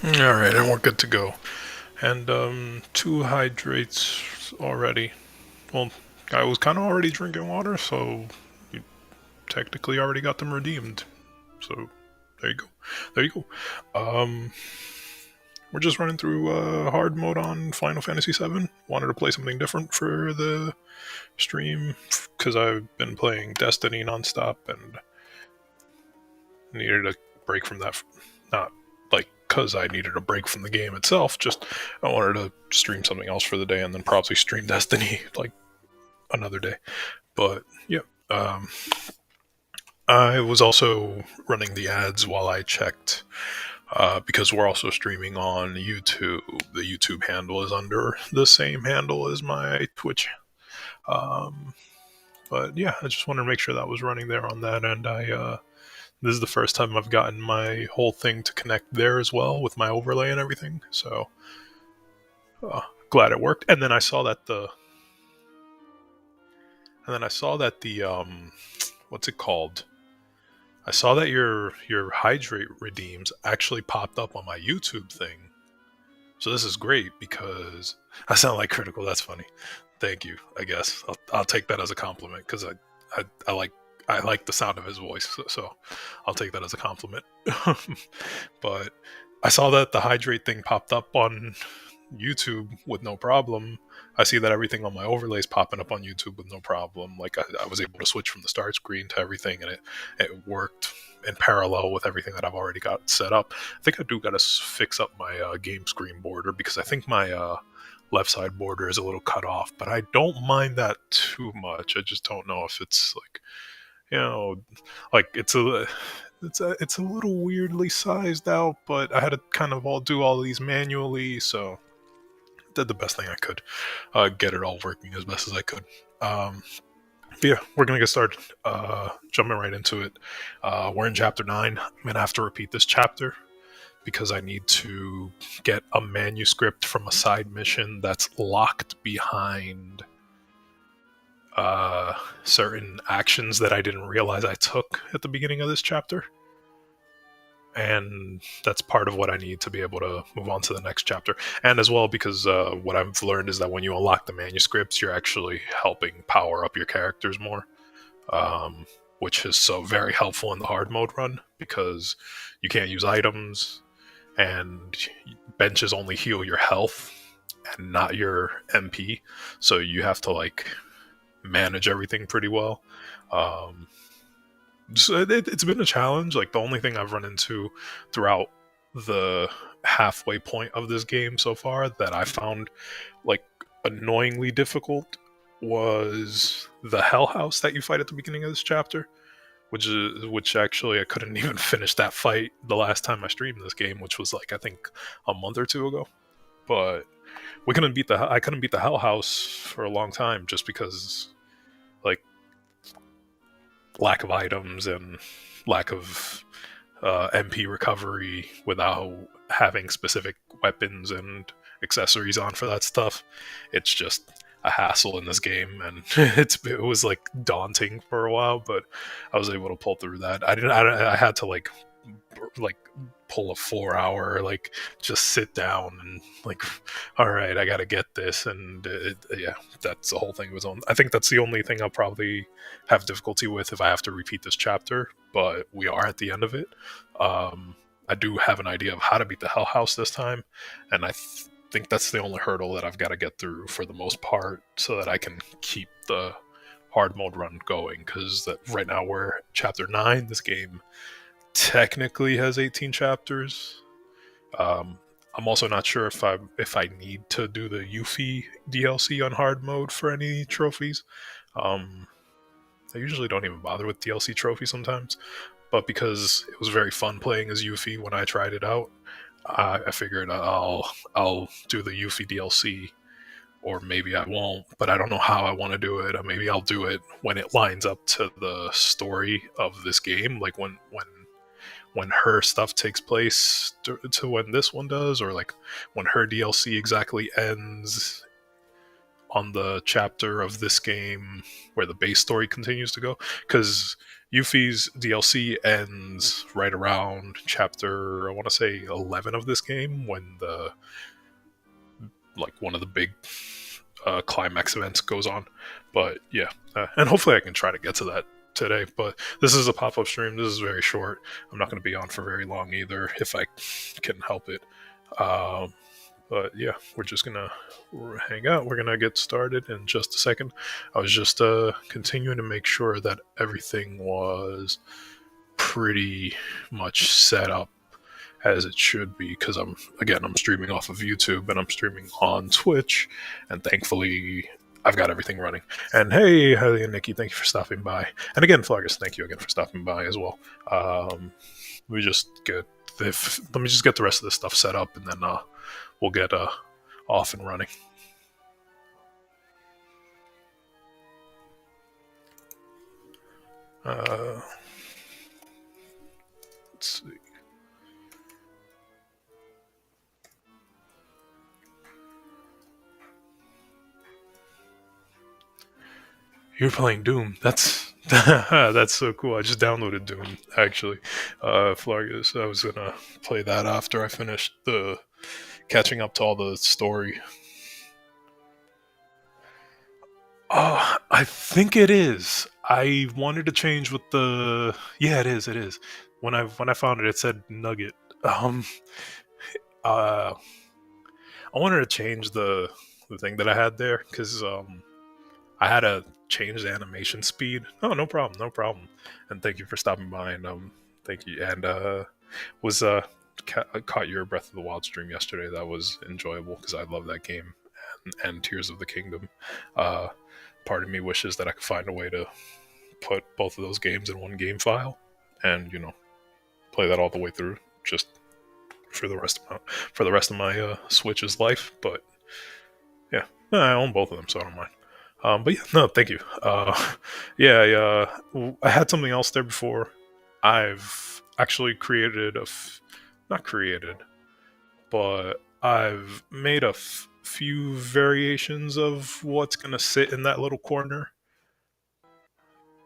Alright, and we're good to go. And, two hydrates already. Well, I was kind of already drinking water, so you technically already got them redeemed. So, there you go. There you go. Um, we're just running through hard mode on Final Fantasy VII. Wanted to play something different for the stream, because I've been playing Destiny nonstop and needed a break from that. Not like because I needed a break from the game itself, just I wanted to stream something else for the day and then probably stream Destiny like another day. But yeah, um, I was also running the ads while I checked because we're also streaming on YouTube. The YouTube handle is under the same handle as my Twitch. Um, but yeah, I just wanted to make sure that was running there on that end. This is the first time I've gotten my whole thing to connect there as well with my overlay and everything. So glad it worked. And then I saw that the what's it called? I saw that your hydrate redeems actually popped up on my YouTube thing. So this is great because I sound like critical. That's funny. Thank you. I guess I'll take that as a compliment because I like the sound of his voice. So I'll take that as a compliment. But I saw that the hydrate thing popped up on YouTube with no problem. I see that everything on my overlay is popping up on YouTube with no problem. Like I was able to switch from the start screen to everything, and it worked in parallel with everything that I've already got set up. I think I do got to fix up my game screen border because I think my left side border is a little cut off, but I don't mind that too much. I just don't know if it's like you know, like it's a little weirdly sized out, but I had to kind of all do all these manually, so did the best thing I could, get it all working as best as I could. But yeah, we're gonna get started. Jumping right into it. We're in chapter 9. I'm gonna have to repeat this chapter because I need to get a manuscript from a side mission that's locked behind certain actions that I didn't realize I took at the beginning of this chapter. And that's part of what I need to be able to move on to the next chapter. And as well, because what I've learned is that when you unlock the manuscripts, you're actually helping power up your characters more, which is so very helpful in the hard mode run because you can't use items and benches only heal your health and not your MP. So you have to like manage everything pretty well. Um, so it's been a challenge. Like the only thing I've run into throughout the halfway point of this game so far that I found like annoyingly difficult was the Hell House that you fight at the beginning of this chapter, which actually I couldn't even finish that fight the last time I streamed this game, which was like I think a month or two ago. But I couldn't beat the Hell House for a long time just because like lack of items and lack of MP recovery without having specific weapons and accessories on for that stuff. It's just a hassle in this game, and it was like daunting for a while, but I was able to pull through that. I had to like pull a 4 hour like just sit down and like all right, I gotta get this, and yeah, that's the whole thing was on. I think that's the only thing I'll probably have difficulty with if I have to repeat this chapter, but we are at the end of it. I do have an idea of how to beat the Hell House this time, and I think that's the only hurdle that I've got to get through for the most part so that I can keep the hard mode run going, because right now we're chapter 9. This game technically has 18 chapters. I'm also not sure if I need to do the Yuffie DLC on hard mode for any trophies. Um, I usually don't even bother with DLC trophies sometimes, but because it was very fun playing as Yuffie when I tried it out, I figured I'll do the Yuffie DLC, or maybe I won't. But I don't know how I want to do it. Or maybe I'll do it when it lines up to the story of this game, like when her stuff takes place to when this one does, or like when her DLC exactly ends on the chapter of this game where the base story continues to go, because Yuffie's DLC ends right around chapter, I want to say 11 of this game, when the like one of the big climax events goes on. But yeah, and hopefully I can try to get to that today. But this is a pop-up stream. This is very short. I'm not going to be on for very long either, if I can help it. But yeah, we're just gonna hang out. We're gonna get started in just a second. I was just continuing to make sure that everything was pretty much set up as it should be, because I'm streaming off of YouTube and I'm streaming on Twitch, and thankfully I've got everything running. And hey, and Nikki, thank you for stopping by. And again, Flargus, thank you again for stopping by as well. Let me just get the rest of this stuff set up, and then we'll get off and running. Let's see. You're playing Doom. That's that's so cool. I just downloaded Doom, actually. Flargus, I was gonna play that after I finished the catching up to all the story. Oh, I think it is. I wanted to change with the. Yeah, it is. It is. When I found it, it said Nugget. I wanted to change the thing that I had there, because I had to change the animation speed. Oh, no problem, no problem. And thank you for stopping by. And thank you. And was caught your Breath of the Wild stream yesterday. That was enjoyable because I love that game, and Tears of the Kingdom. Part of me wishes that I could find a way to put both of those games in one game file, and play that all the way through, just for the rest of my Switch's life. But yeah, I own both of them, so I don't mind. But yeah, no, thank you. Yeah, I had something else there before. I've actually not created, but I've made a few variations of what's gonna sit in that little corner.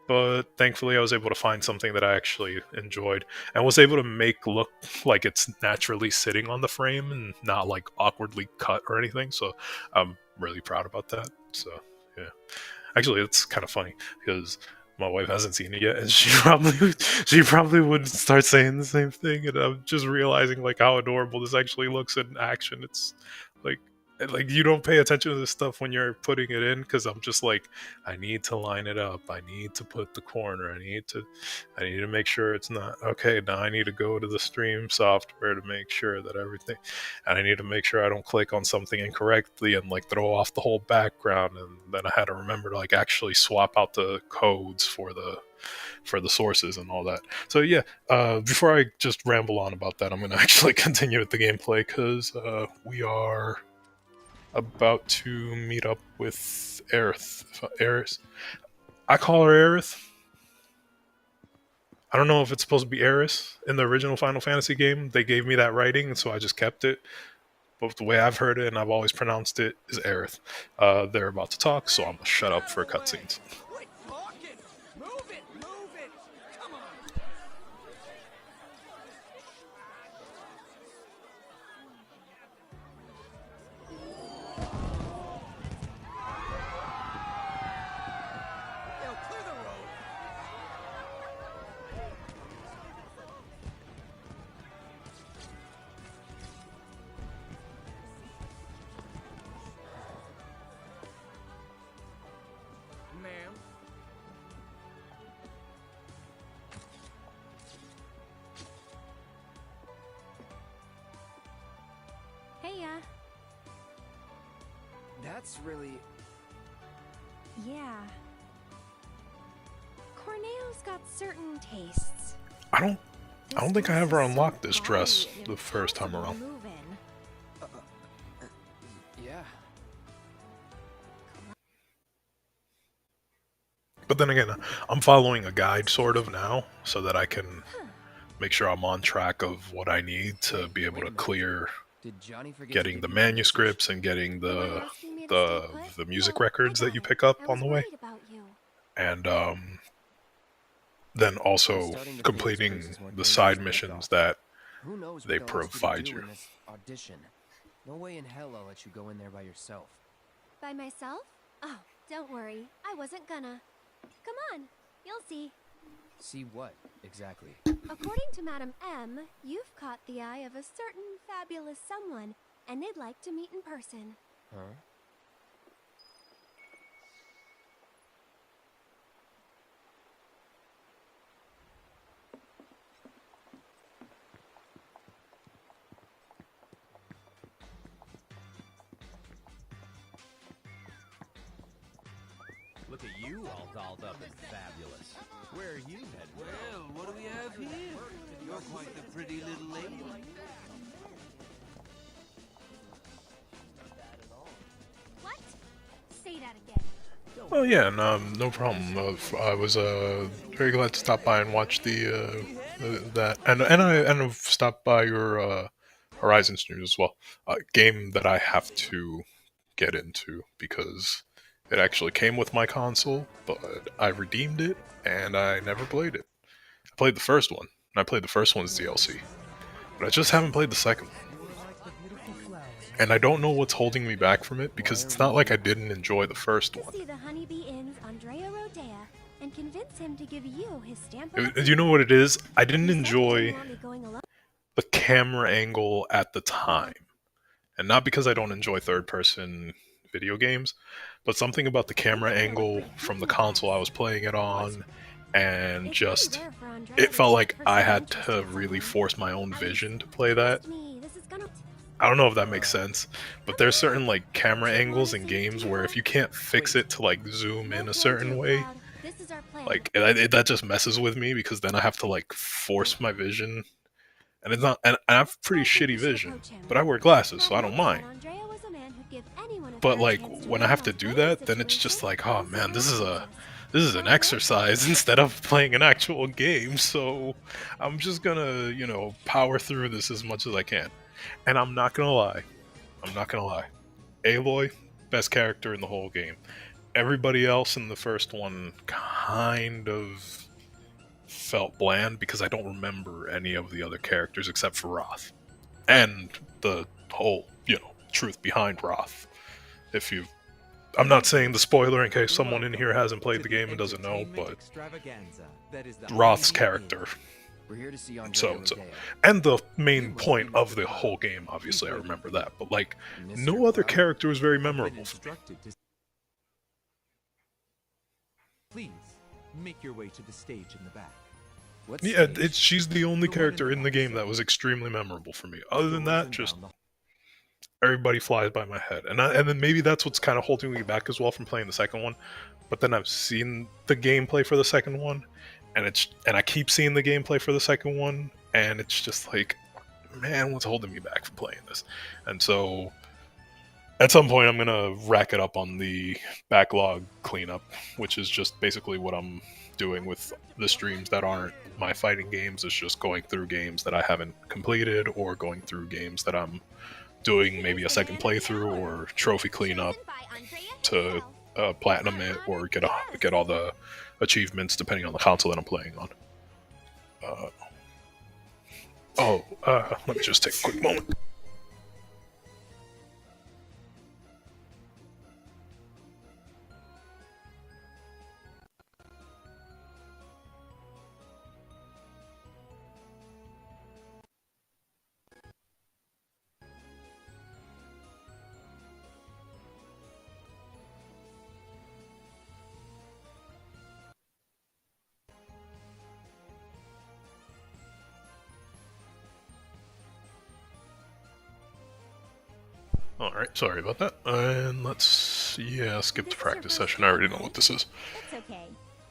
But thankfully I was able to find something that I actually enjoyed and was able to make look like it's naturally sitting on the frame and not like awkwardly cut or anything. So I'm really proud about that. So yeah, actually it's kind of funny because my wife hasn't seen it yet, and she probably would start saying the same thing. And I'm just realizing like how adorable this actually looks in action. It's like you don't pay attention to this stuff when you're putting it in, because I'm just like, I need to line it up, I need to put the corner, I need to make sure it's not okay. Now I need to go to the stream software to make sure that everything, and I need to make sure I don't click on something incorrectly and like throw off the whole background. And then I had to remember to like actually swap out the codes for the sources and all that. So yeah, before I just ramble on about that, I'm going to actually continue with the gameplay, because we are about to meet up with Aerith. Aerith. I call her Aerith. I don't know if it's supposed to be Aerith in the original Final Fantasy game. They gave me that writing, so I just kept it. But the way I've heard it and I've always pronounced it is Aerith. They're about to talk, so I'm going to shut up for cutscenes. That's really... Yeah. Corneo's got certain tastes. I don't think I ever unlocked this dress the first time around. Yeah. But then again, I'm following a guide sort of now, so that I can make sure I'm on track of what I need to be able to clear getting the manuscripts and getting the to stay put? the music No, I records that got you it. pick up I on was the way, worried about you. and then also Starting to think this place completing is more the dangerous side than I missions thought. that Who knows what they they'll ask you to provide do you. in this audition? No way in hell I'll let you go in there by yourself. By myself? Oh, don't worry. I wasn't gonna. Come on, you'll see. See what, exactly? According to Madam M, you've caught the eye of a certain fabulous someone, and they'd like to meet in person. Huh? Look at you all dolled up and fabulous. Where are you headed? Well, what do we have here? You're quite the pretty little lady. What? Say that again. Oh yeah, no problem. I was very glad to stop by and watch that, and I've stopped by your Horizon streams as well. Game that I have to get into because it actually came with my console, but I redeemed it and I never played it. I played the first one, and I played the first one's DLC, but I just haven't played the second one. And I don't know what's holding me back from it because it's not like I didn't enjoy the first To one. see the Honeybee Inn's Andrea Rodea and convince him to give you his stamp of approval. You know what it is? I didn't You said you enjoy didn't want me going alone. the camera angle at the time. And not because I don't enjoy third-person video games, but something about the camera angle from the console I was playing it on, and It's just pretty rare for Andrea it to felt show like I personal had interest to in really someone. force my own At vision least, to play that. trust me, this is gonna... I don't know if that makes sense, but there's certain like camera angles in games where if you can't fix it to like zoom in a certain way, This is our plan. like that just messes with me because then I have to like force my vision, and it's not. And I have pretty shitty vision, but I wear glasses, so I don't mind. Andrea was a man who'd give anyone a But fair like chance to when I win have to on do any that, then it's situation, just like, oh he's man, the this is one an exercise instead of playing an actual game. So I'm just gonna, power through this as much as I can. And I'm not gonna lie. Aloy, best character in the whole game. Everybody else in the first one kind of felt bland because I don't remember any of the other characters except for Roth. And the whole, truth behind Roth. I'm not saying the spoiler in case someone in here hasn't played the game and doesn't know, but Roth's character. We're here to see So, Rodea. and the main point of the whole game, obviously, I remember that, but like, no other character was very memorable for me. Please, make your way to the stage in the back. What Yeah, stage? she's the only character in the game that was extremely memorable for me. Other than that, just everybody flies by my head, and then maybe that's what's kind of holding me back as well from playing the second one. But then I've seen the gameplay for the second one, and I keep seeing the gameplay for the second one, and it's just like, man, what's holding me back from playing this? And so, at some point, I'm gonna rack it up on the backlog cleanup, which is just basically what I'm doing with the streams that aren't my fighting games. It's just going through games that I haven't completed, or going through games that I'm doing maybe a second playthrough or trophy cleanup to platinum it or get all the achievements depending on the console that I'm playing on. Let me just take a quick moment. Alright, sorry about that. And let's skip the practice session. I already know what this is. That's okay.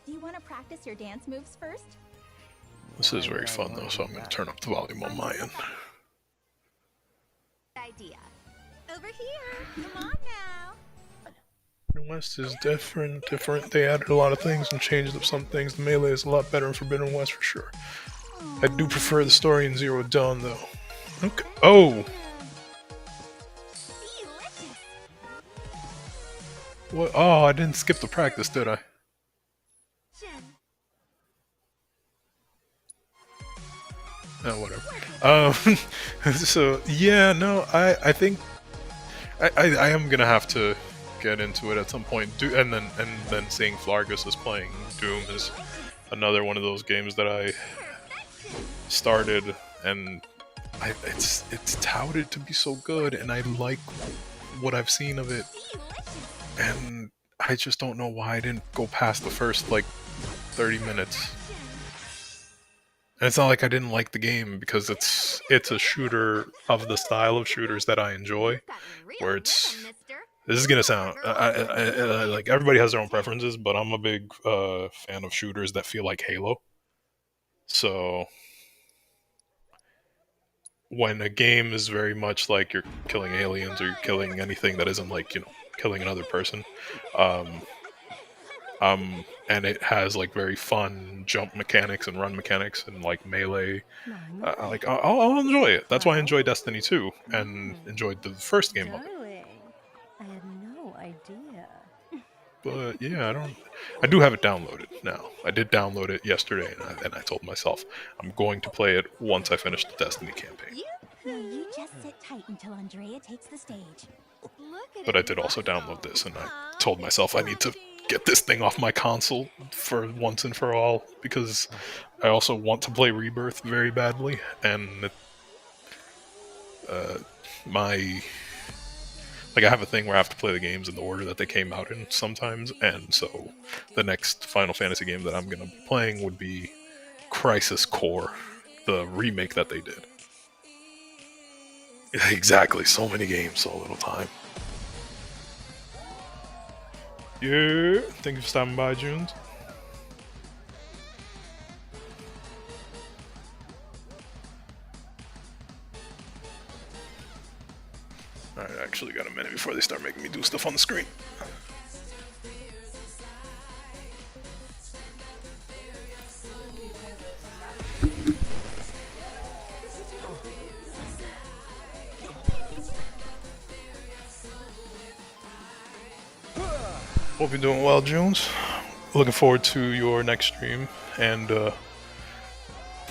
Do you want to practice your dance moves first? This is very fun though, so I'm going to turn up the volume on my end. Idea. Over here. Come on now. Forbidden West is different. They added a lot of things and changed up some things. The melee is a lot better in Forbidden West for sure. I do prefer the story in Zero Dawn though. Okay. Oh! What? Oh, I didn't skip the practice, did I? Oh, whatever. So yeah, no, I think I am gonna have to get into it at some point. And then seeing Flargus is playing Doom is another one of those games that I started, and it's touted to be so good, and I like what I've seen of it, and I just don't know why I didn't go past the first like 30 minutes. And it's not like I didn't like the game, because it's a shooter of the style of shooters that I enjoy, where it's, this is gonna sound like everybody has their own preferences, but I'm a big fan of shooters that feel like Halo. So when a game is very much like you're killing aliens or you're killing anything that isn't like, killing another person, and it has like very fun jump mechanics and run mechanics and like melee, I'll enjoy it. That's why I enjoy Destiny 2 and enjoyed the first game of it. Darling, I had no idea. But yeah, I do have it downloaded now. I did download it yesterday, and I told myself I'm going to play it once I finish the Destiny campaign. No, you just sit tight until Andrea takes the stage. But I did also download this, and I told myself I need to get this thing off my console for once and for all, because I also want to play Rebirth very badly, and I have a thing where I have to play the games in the order that they came out in sometimes, and so the next Final Fantasy game that I'm going to be playing would be Crisis Core, the remake that they did. Exactly, so many games, so little time. Yeah, thank you for stopping by, Junes. Alright, I actually got a minute before they start making me do stuff on the screen. Hope you're doing well, Junes. Looking forward to your next stream, and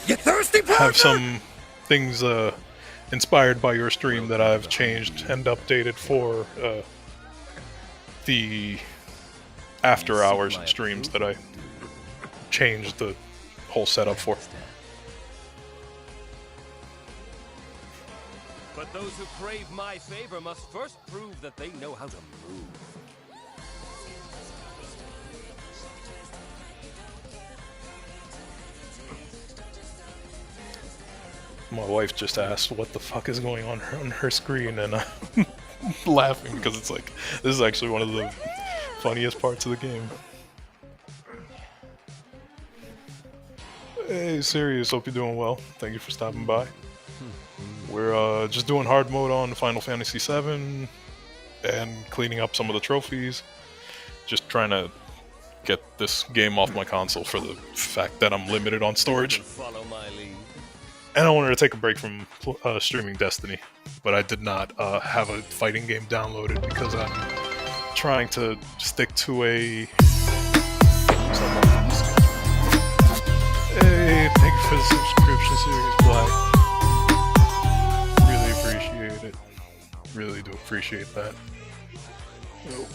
You thirsty, partner? have some things inspired by your stream that I've changed and updated for the after hours streams that I changed the whole setup for. But those who crave my favor must first prove that they know how to move. My wife just asked what the fuck is going on her screen, and I'm laughing because it's like, this is actually one of the funniest parts of the game. Hey, Sirius, hope you're doing well. Thank you for stopping by. We're just doing hard mode on Final Fantasy VII and cleaning up some of the trophies. Just trying to get this game off my console for the fact that I'm limited on storage. Follow my lead. And I wanted to take a break from streaming Destiny, but I did not have a fighting game downloaded because I'm trying to stick to a... Hey, thank you for the subscription, Series Black. Really appreciate it. Really do appreciate that. Oh.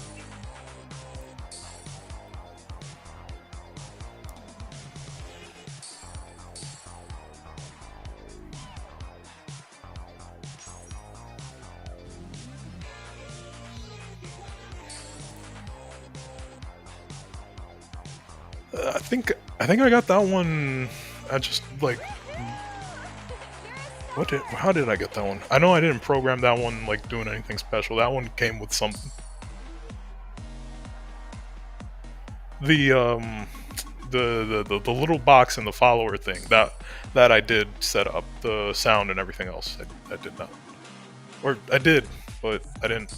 I think I got that one. I just like, how did I get that one? I know I didn't program that one like doing anything special. That one came with something. The little box and the follower thing that I did set up, the sound and everything else. I did not, or I did, but I didn't.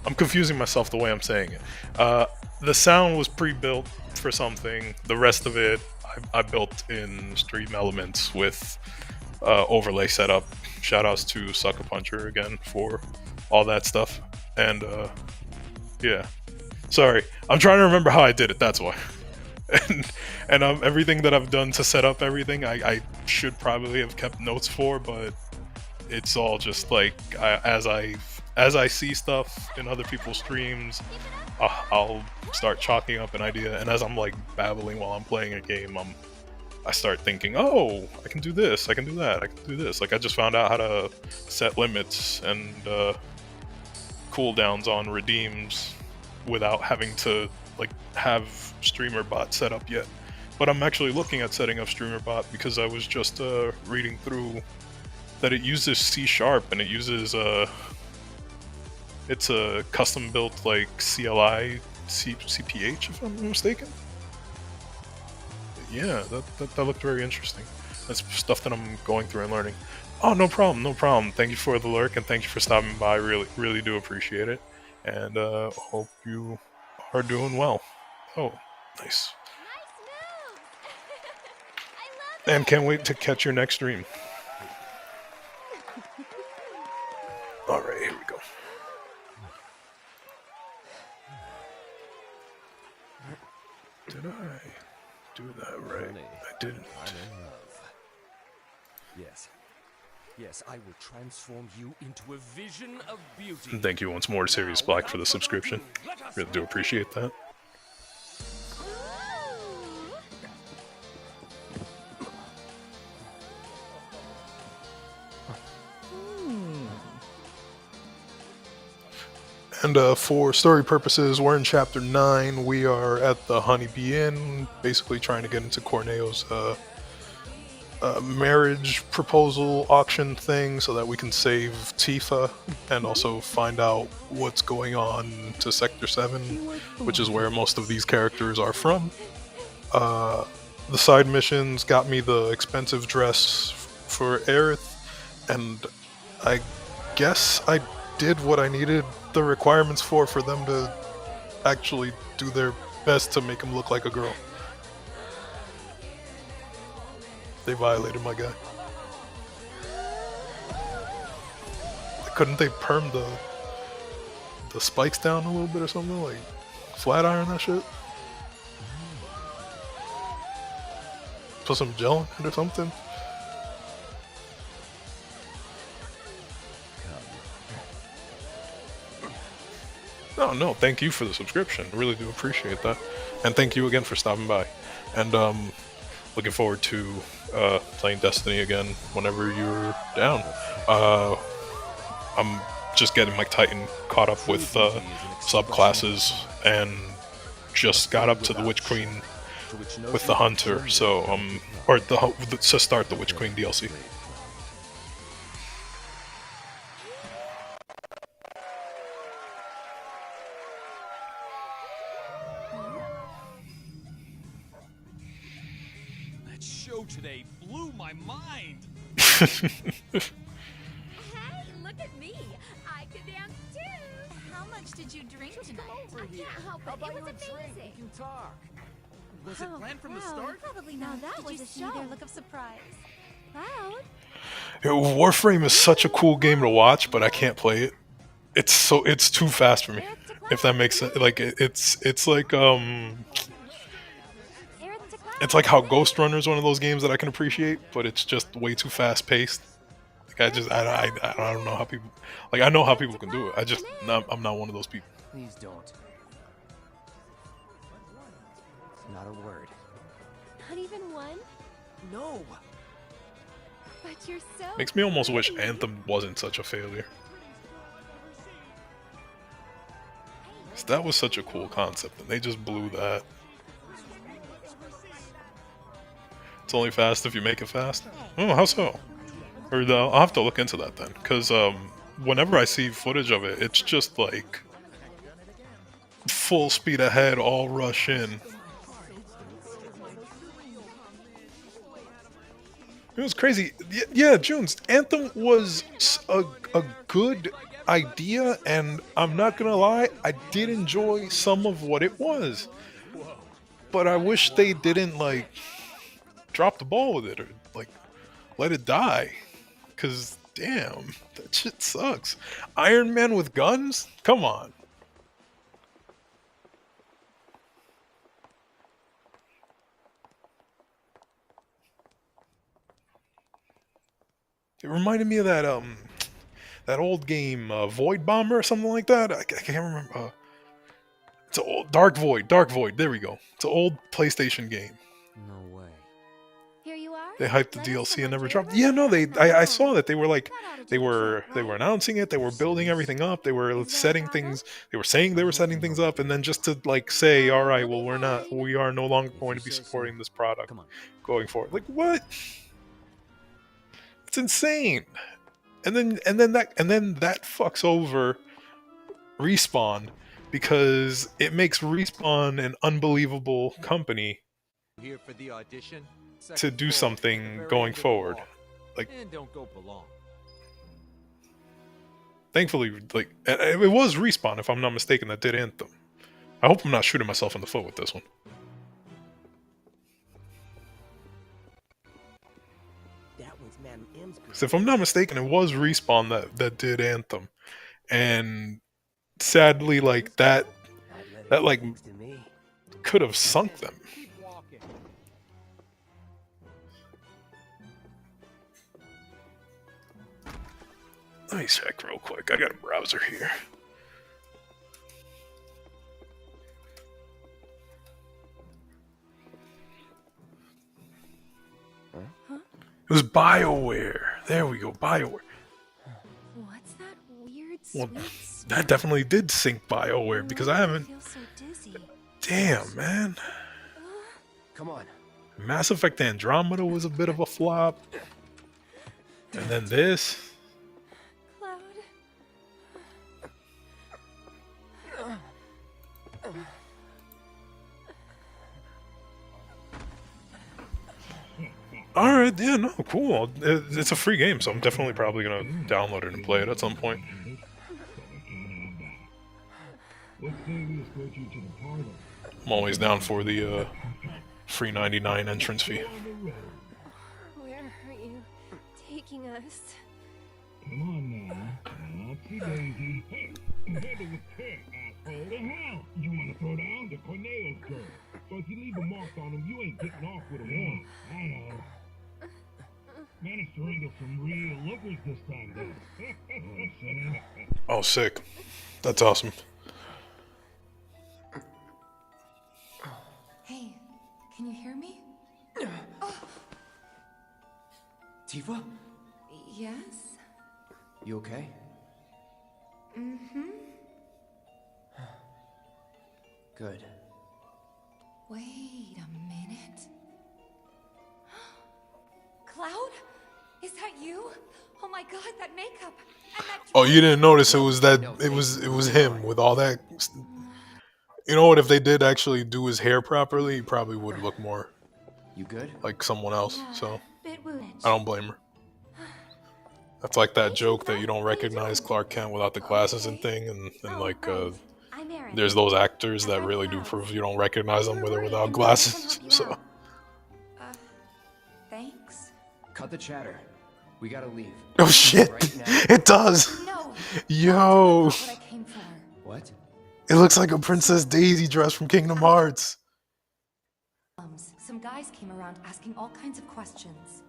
I'm confusing myself the way I'm saying it. The sound was pre-built for something. The rest of it, I built in Stream Elements with overlay setup. Shoutouts to Sucker Puncher again for all that stuff. And Yeah. Sorry, I'm trying to remember how I did it. That's why. And everything that I've done to set up everything, I should probably have kept notes for, but it's all just like as I see stuff in other people's streams, I'll start chalking up an idea, and as I'm like babbling while I'm playing a game, I start thinking, oh, I can do this, I can do that, I can do this. Like I just found out how to set limits and cooldowns on redeems without having to like have streamer bot set up yet. But I'm actually looking at setting up streamer bot because I was just reading through that it uses C# and it uses it's a custom built like CLI CPH if I'm mistaken. Yeah, that looked very interesting. That's stuff that I'm going through and learning. Oh, no problem, no problem. Thank you for the lurk and thank you for stopping by. Really do appreciate it. And hope you are doing well. Oh, nice. Nice move! I love And can't wait to catch your next stream. Alright, here we go. Did I do that right? Honey, I didn't. I'm in love. Yes. Yes, I will transform you into a vision of beauty. Thank you once more to Sirius Black for the subscription. Really do appreciate that. And for story purposes, we're in chapter 9. We are at the Honeybee Inn, basically trying to get into Corneo's marriage proposal auction thing so that we can save Tifa and also find out what's going on to Sector 7, which is where most of these characters are from. The side missions got me the expensive dress for Aerith, and I guess I did what I needed the requirements for them to actually do their best to make him look like a girl. They violated my guy. Couldn't they perm the spikes down a little bit or something? Like flat iron that shit? Put some gel in it or something? No, thank you for the subscription. Really do appreciate that. And thank you again for stopping by. And looking forward to playing Destiny again whenever you're down. I'm just getting my Titan caught up with subclasses and just got up to the Witch Queen with the Hunter, so to start the Witch Queen DLC. That show today blew my mind. Hey, look at me. I can dance too. How much did you drink tonight? I can't help it. It was amazing. can talk. Was it planned from the wow. start? Probably Now not. that Did was you a see show. their look of surprise? Proud. Warframe is such a cool game to watch, but I can't play it. It's too fast for me. If that makes sense. Like it's like it's like how Ghost Runner is one of those games that I can appreciate, but it's just way too fast paced. Like I don't know how people, like I know how people can do it. I'm not one of those people. Please don't. Not a word. Not even one? No! But you're so Makes me almost wish pretty. Anthem wasn't such a failure. 'Cause that was such a cool concept, and they just blew that. It's only fast if you make it fast. Oh, how so? I'll have to look into that then, because whenever I see footage of it, it's just like full speed ahead, all rush in. It was crazy. Yeah, Junes, Anthem was a good idea, and I'm not gonna lie, I did enjoy some of what it was. But I wish they didn't, like, drop the ball with it, or, like, let it die. Because, damn, that shit sucks. Iron Man with guns? Come on. It reminded me of that old game, Void Bomber or something like that. I can't remember. It's an old Dark Void. Dark Void. There we go. It's an old PlayStation game. No way. Here you are. They hyped the Let us DLC and promote never your dropped. Yeah, no, version. I saw that they were like That ought to they do the were trick, they were right? announcing it. They were building everything up. They were Is there a setting problem? things. They were saying they were setting things up, and then just to like say, all right, We'll well, be fine. we are no longer If going you to be say so. supporting this product Come on. going forward. Like what? It's insane. And then that fucks over Respawn because it makes Respawn an unbelievable company Here for the audition. to Second do floor, something very going end of the forward. hall. Like, And don't go for long. thankfully, like it was Respawn, if I'm not mistaken, that did Anthem. I hope I'm not shooting myself in the foot with this one. That one's Madam M's girl. 'Cause if I'm not mistaken, it was Respawn that did Anthem, and sadly, like I'd let that it like be next to me. could have sunk them. Keep walking. Let me check real quick. I got a browser here. Huh? It was BioWare. There we go, BioWare. What's that weird Well, sweet smell? that definitely did sync BioWare because I I haven't. feel so dizzy. Damn, man. Come on. Mass Effect Andromeda was a bit of a flop. And then this. Cloud. Alright, yeah, no, cool. It's a free game, so I'm definitely probably gonna download it and play it at some point. I'm always down for the free 99 entrance fee. Where are you taking us? Come on now. Oopsie daisy. Hey, together with Ted, asshole. The hell? You wanna throw down the Corneo's girl? So if you leave a mark on him, you ain't getting off with a one. I know. Managed to wrangle some real lookers this time, though. Oh, sick. That's awesome. Hey, can you hear me? Tifa? Yes? You okay? Mm-hmm. Good. Wait a minute. Cloud? Is that you? Oh my god, that makeup! And that Oh, you didn't notice it was it was him with all that. You know what? If they did actually do his hair properly, he probably would look more You good? like someone else. So Bit wounded. I don't blame her. That's like that joke that you don't recognize Clark Kent without the glasses and thing, and like I'm Erin. there's those actors that really do prove you don't recognize them with or without glasses. So Thanks. Cut the chatter. We gotta leave. oh shit, Right now. it does. No! Yo, That's what I came for. What? it looks like a Princess Daisy dress from Kingdom Hearts. Some guys came around asking all kinds of questions.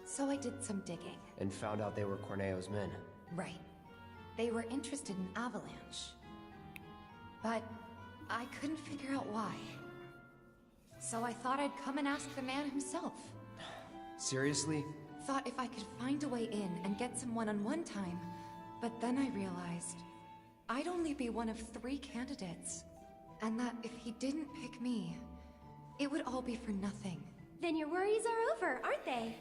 So I did some digging. And found out they were Corneo's men. Right. They were interested in Avalanche. But I couldn't figure out why. So I thought I'd come and ask the man himself. Seriously? Thought if I could find a way in and get some one-on-one time. But then I realized I'd only be one of 3 candidates. And that if he didn't pick me, it would all be for nothing. Then your worries are over, aren't they?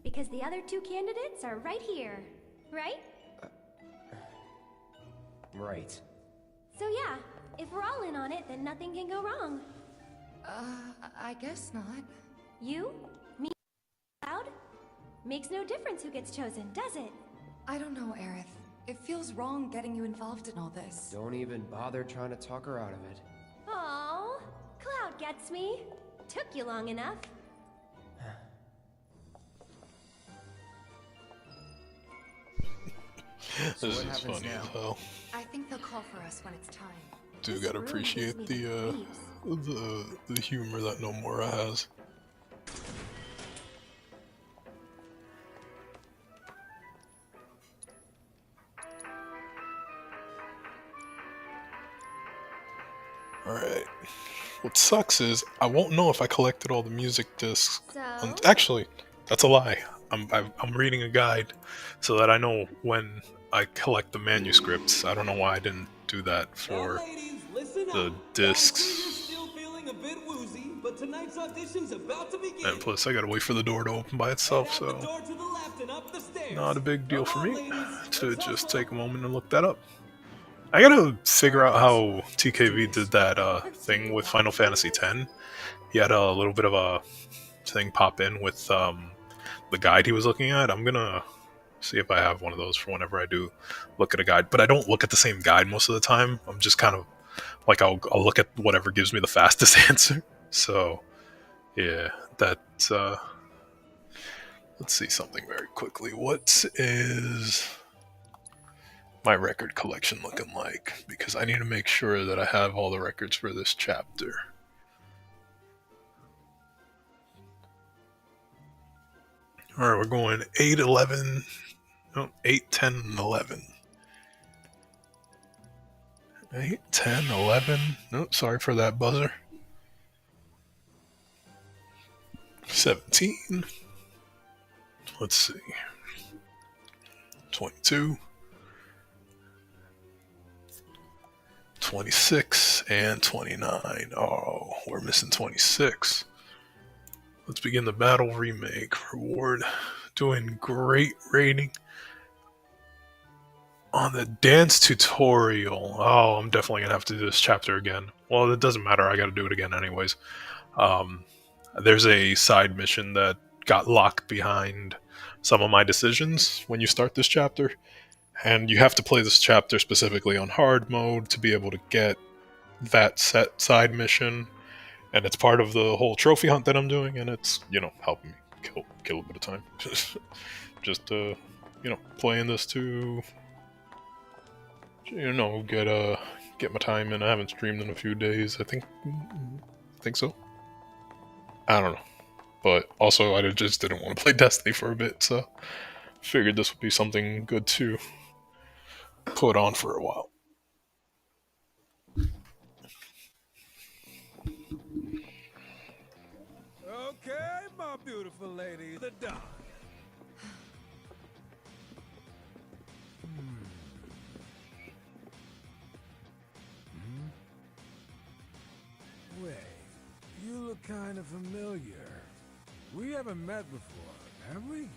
Because the other 2 candidates are right here, right? Right. So yeah, if we're all in on it, then nothing can go wrong. I guess not. You? Me? Cloud? Makes no difference who gets chosen, does it? I don't know, Aerith. It feels wrong getting you involved in all this. Don't even bother trying to talk her out of it. Aww, Cloud gets me. Took you long enough. This what is happens funny now? as hell. I think they'll call for us when it's time. Do This gotta room appreciate gives me the the humor that Nomura has. Alright. What sucks is I won't know if I collected all the music discs. So, Actually, that's a lie. I'm reading a guide so that I know when I collect the manuscripts. I don't know why I didn't do that for ladies, listen the up. discs. Still feeling a bit woozy, but tonight's audition's about to begin. And plus, I gotta wait for the door to open by itself, Head out the so door to the left and up the stairs. not a big deal Come for on, me ladies, to let's just hustle. take a moment and look that up. I gotta figure out how TKV did that thing with Final Fantasy X. He had a little bit of a thing pop in with the guide he was looking at. I'm gonna see if I have one of those for whenever I do look at a guide. But I don't look at the same guide most of the time. I'm just kind of like I'll look at whatever gives me the fastest answer. So yeah, that. Let's see something very quickly. What is my record collection looking like? Because I need to make sure that I have all the records for this chapter. Alright, we're going 8, 11, no, 8, 10, and 11. 8, 10, 11. No, sorry for that buzzer. 17. Let's see. 22. 26 and 29. Oh, we're missing 26. Let's begin the battle. Remake. Reward. Doing great rating on the dance tutorial. Oh, I'm definitely gonna have to do this chapter again. Well, it doesn't matter. I gotta do it again anyways. There's a side mission that got locked behind some of my decisions when you start this chapter. And you have to play this chapter specifically on hard mode to be able to get that set side mission. And it's part of the whole trophy hunt that I'm doing, and it's, helping me kill a bit of time. Just playing this to, get my time in. I haven't streamed in a few days. I think so. I don't know. But also, I just didn't want to play Destiny for a bit, so figured this would be something good to put on for a while. Okay, my beautiful lady, the dawn. Wait, you look kind of familiar. We haven't met before, have we?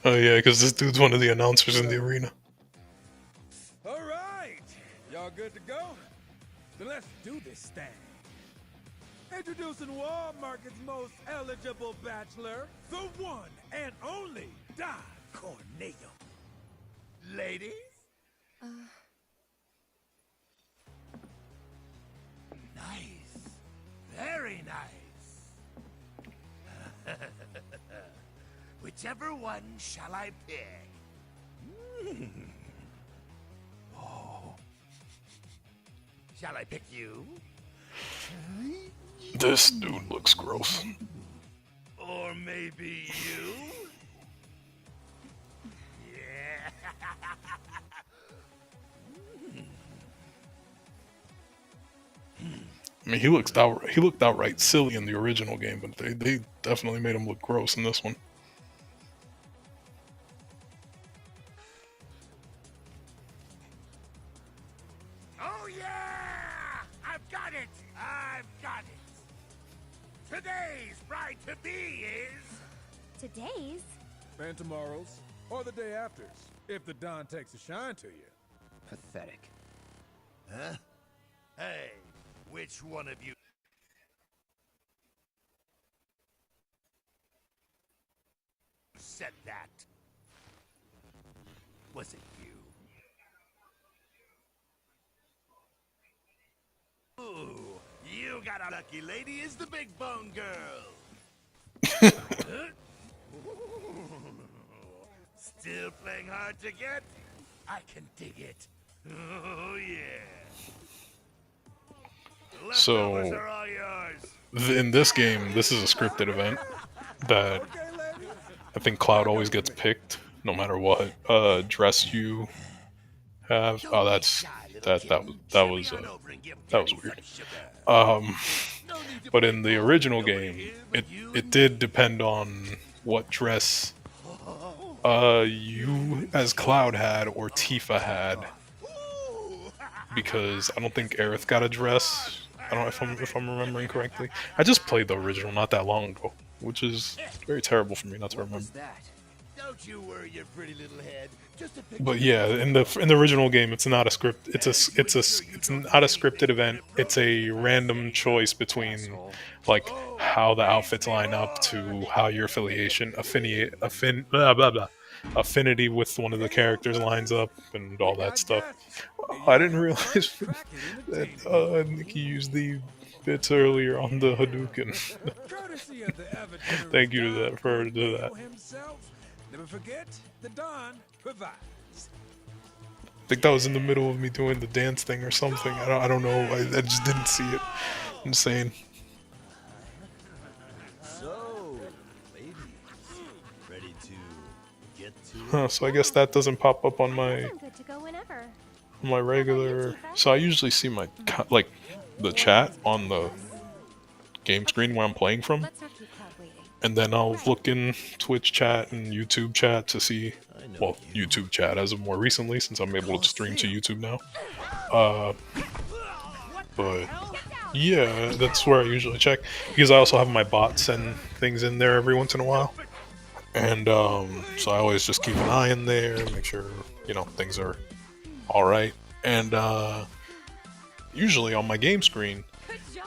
Oh yeah, because this dude's one of the announcers in the arena. All right, y'all good to go? Then let's do this thing. Introducing Wall Market's most eligible bachelor, the one and only Don Corneo. Ladies? Nice. Very nice. Whichever one shall I pick? Oh. Shall I pick you? This dude looks gross. Or maybe you? Yeah. I mean, he looked outright silly in the original game, but they definitely made him look gross in this one. Oh yeah! I've got it! I've got it! Today's bride-to-be is... today's? And tomorrow's, or the day after's, if the Don takes a shine to you. Pathetic. Huh? Hey, which one of you... said that? Was it you? Ooh, you got a lucky lady is the big bone girl. Still playing hard to get? I can dig it. Oh yeah. So, Leftovers are all yours. in this game, this is a scripted event that I think Cloud always gets picked, no matter what dress you have. Oh, that was weird. Um, but in the original game, it did depend on what dress you as Cloud had or Tifa had, because I don't think Aerith got a dress. I don't know if I'm remembering correctly. I just played the original not that long ago, which is very terrible for me not to What remember. was that? Don't you worry your pretty little head. Just a picture. But yeah, in the original game, it's not a script. It's not a scripted event. It's a random choice between like how the outfits line up to how your affinity with one of the characters lines up and all that stuff. Oh, I didn't realize that Nikki used the bits earlier on the Hadouken. Courtesy of the ever Thank you to generous that for Don that. himself. Never forget, the Don provides. I think that was in the middle of me doing the dance thing or something. I don't know. I just didn't see it. Insane. So, ladies, ready to get to it? Huh, so I guess that doesn't pop up on I'm good to go whenever. my regular. So I usually see my like the chat on the game screen where I'm playing from, Let's not keep Cloud waiting. and then I'll look in Twitch chat and YouTube chat to see. Well, YouTube chat as of more recently, since I'm able to stream to YouTube now. But yeah, that's where I usually check, because I also have my bots and things in there every once in a while, and so I always just keep an eye in there, make sure things are all right, and usually on my game screen,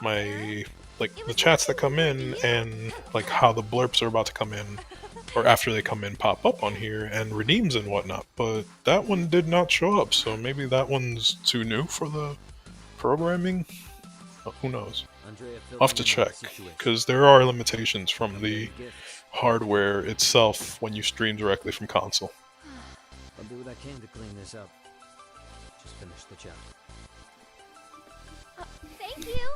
my the chats that come in and like how the blurps are about to come in or after they come in pop up on here and redeems and whatnot, but that one did not show up, so maybe that one's too new for the programming. Who knows? I'll have to check, because there are limitations from the hardware itself when you stream directly from console. I'll do what I can to clean this up. Just finish the job. Thank you.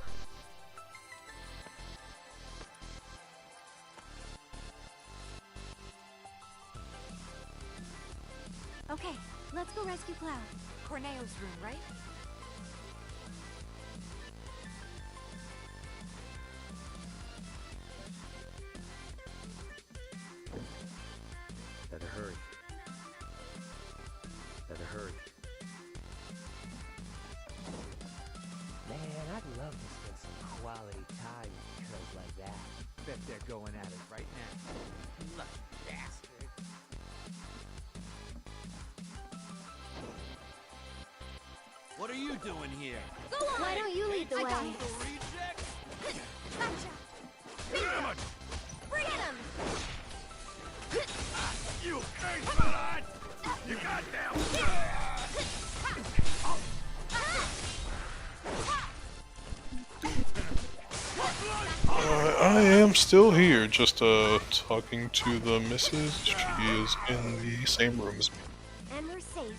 Okay, let's go rescue Cloud. Corneo's room, right? Better hurry. Better hurry. Man, I'd love to spend some quality time with girls like that. Bet they're going at it right now. Lucky bastard. What are you doing here? Why don't you lead the way? Gotcha. Damn it! Bring him! You ain't blood! You goddamn! I am still here, just talking to the missus. She is in the same room as me. And we're safe.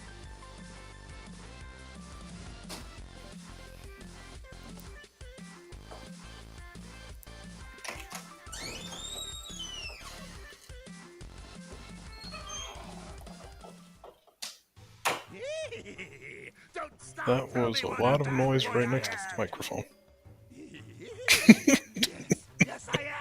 Don't stop. That was a lot of noise right next to the microphone. Yes, I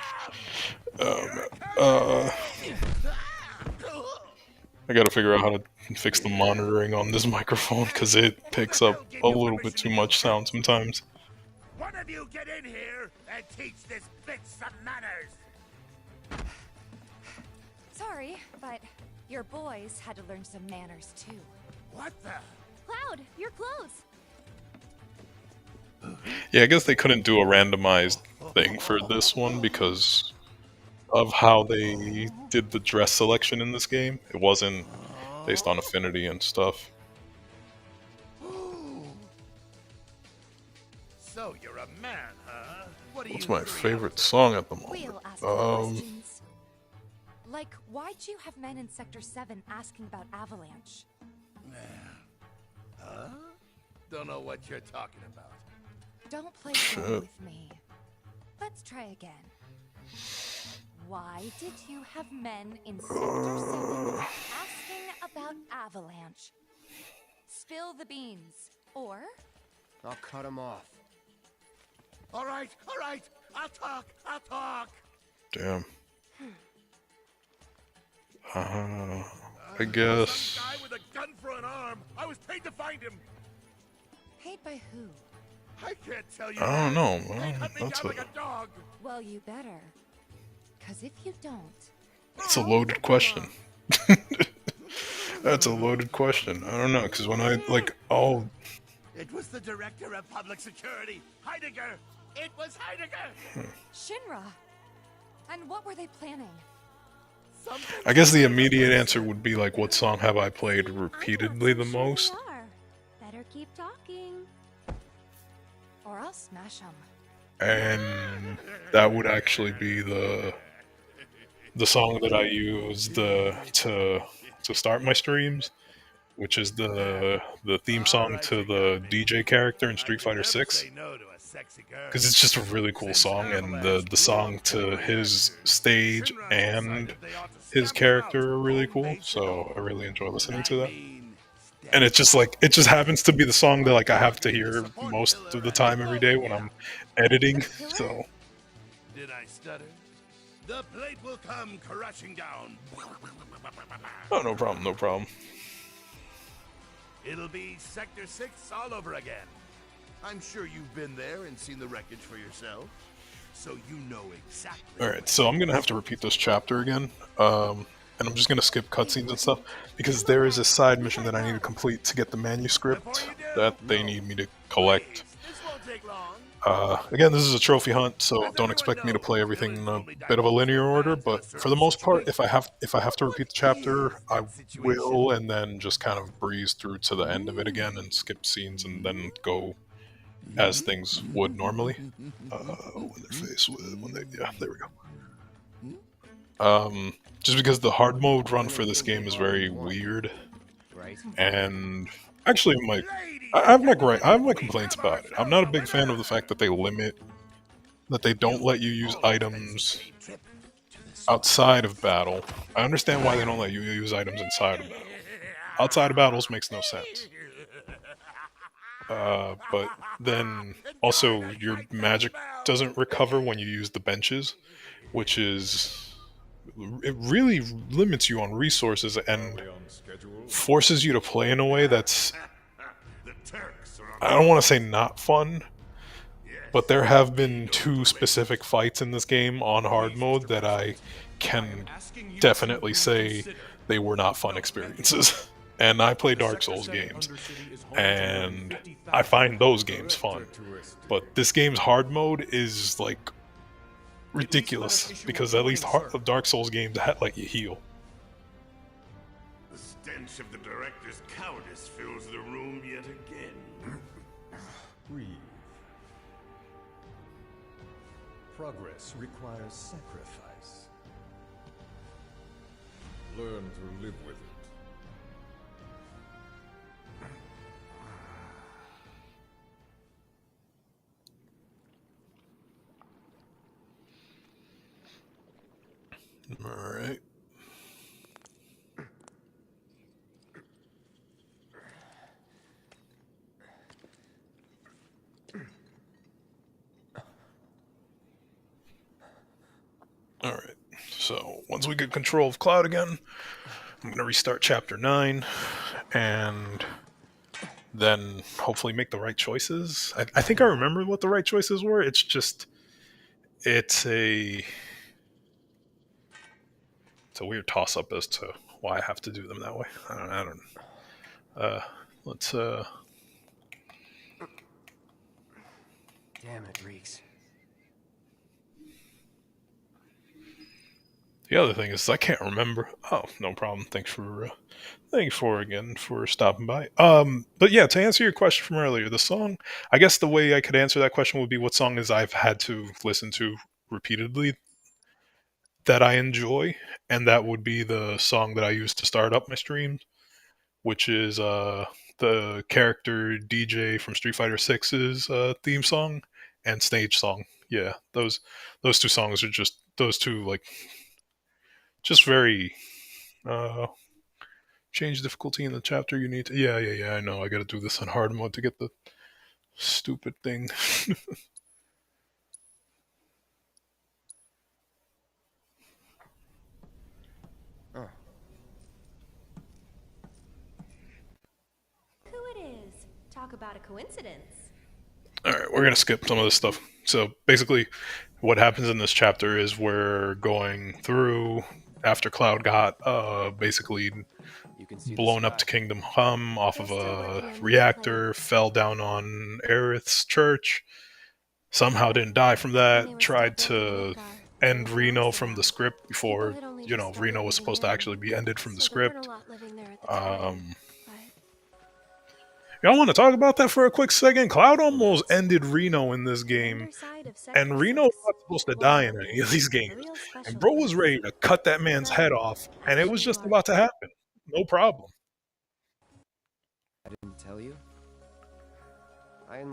I gotta figure out how to fix the monitoring on this microphone, because it picks up a little bit too much sound sometimes. One of you get in here and teach this bitch some manners. Sorry, but your boys had to learn some manners too. What the? Cloud, your clothes. Yeah, I guess they couldn't do a randomized thing for this one because of how they did the dress selection in this game. It wasn't based on affinity and stuff. So you're a man, huh? What are What's you my three favorite up song at the moment? We'll ask you questions. Like, why'd you have men in Sector 7 asking about Avalanche? to? Huh? Don't know what you're talking about. Don't play Shit. dumb with me. Let's try again. Why did you have men in Sector 7 asking about Avalanche? Spill the beans. Or I'll cut him off. All right. I'll talk. Damn. I guess. Some guy with a gun for an arm. I was paid to find him. paid by who? I can't tell you. I don't know. They Well, cut me that's down like a dog. Well, you better. 'Cause if you don't... That's a loaded question. That's a loaded question. I don't know, because when I, like, oh... It was the director of public security, Heidegger. It was Heidegger. Shinra! And what were they planning? I guess the immediate answer would be, like, what song have I played repeatedly the most? Better keep talking. Or I'll smash them. And that would actually be the song that I used to start my streams, which is the theme song to the DJ character in Street Fighter 6. Because it's just a really cool song, and the song to his stage and his character are really cool, so I really enjoy listening to that. And it's just like, it just happens to be the song that like I have to hear most of the time every day when I'm editing, so... Did I stutter? The plate will come crashing down. Oh, no problem, no problem. It'll be Sector 6 all over again. I'm sure you've been there and seen the wreckage for yourself, so you know exactly. Alright, so I'm gonna have to repeat this chapter again, and I'm just gonna skip cutscenes and stuff, because there is a side mission that I need to complete to get the manuscript that they need me to collect. Again, this is a trophy hunt, so don't expect me to play everything in a bit of a linear order, but for the most part, if I have to repeat the chapter, I will, and then just kind of breeze through to the end of it again and skip scenes and then go as things would normally. When they're faced with, yeah, there we go. Just because the hard mode run for this game is very weird, and actually, I have my complaints about it. I'm not a big fan of the fact that they don't let you use items outside of battle. I understand why they don't let you use items inside of battle. Outside of battles makes no sense. But then also your magic doesn't recover when you use the benches, which it really limits you on resources and forces you to play in a way that's, I don't want to say not fun, but there have been 2 specific fights in this game on hard mode that I can definitely say they were not fun experiences. And I play Dark Souls games, and I find those games fun. But this game's hard mode is, like, ridiculous, because at least Dark Souls games let you heal. The stench of the director's cowardice fills the room yet again. Breathe. Progress requires sacrifice. Learn to live with it. Alright. Alright, so once we get control of Cloud again, I'm going to restart Chapter 9, and then hopefully make the right choices. I think I remember what the right choices were, it's just... It's a weird toss-up as to why I have to do them that way. I don't know. Let's, Damn, it reeks. The other thing is I can't remember. Oh, no problem. Thanks for stopping by. But yeah, to answer your question from earlier, the song, I guess the way I could answer that question would be what song is I've had to listen to repeatedly that I enjoy, and that would be the song that I use to start up my streams, which is the character DJ from Street Fighter 6's theme song and stage song. Yeah, those 2 songs are just those 2 like just very Change difficulty in the chapter you need to. Yeah, I know. I gotta do this on hard mode to get the stupid thing. Oh. Who it is? Talk about a coincidence. Alright, we're gonna skip some of this stuff. So basically, what happens in this chapter is we're going through after Cloud got basically You can see blown up to Kingdom Come off of a reactor, fell down on Aerith's church, somehow didn't die from that, tried to end Reno from the script before, you know, Reno was supposed to actually be ended from the script. Y'all want to talk about that for a quick second? Cloud almost ended Reno in this game, and Reno's not supposed to die in any of these games. And bro was ready to cut that man's head off, and it was just about to happen. No problem. I didn't tell you?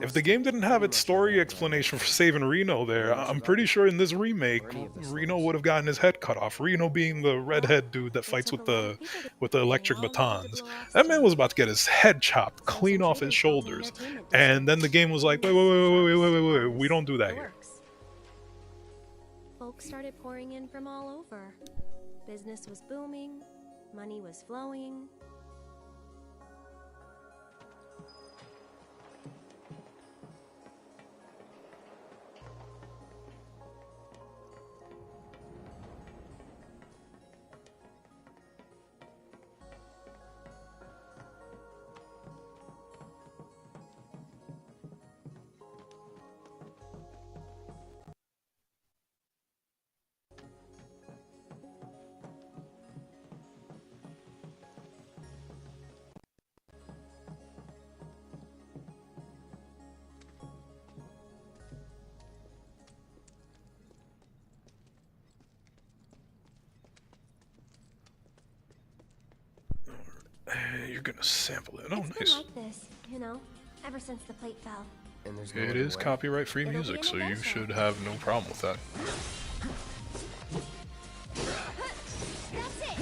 If the game didn't have its story explanation for saving Reno there, I'm pretty sure in this remake, Reno would have gotten his head cut off. Reno being the redhead dude that fights with the electric batons. That man was about to get his head chopped clean off his shoulders. And then the game was like, wait, we don't do that here. Folks started pouring in from all over. Business was booming, money was flowing. You're gonna sample it. Oh, It's nice. been like this, you know, ever since the plate fell. And there's It is copyright-free music, so you should have no problem with that. That's it.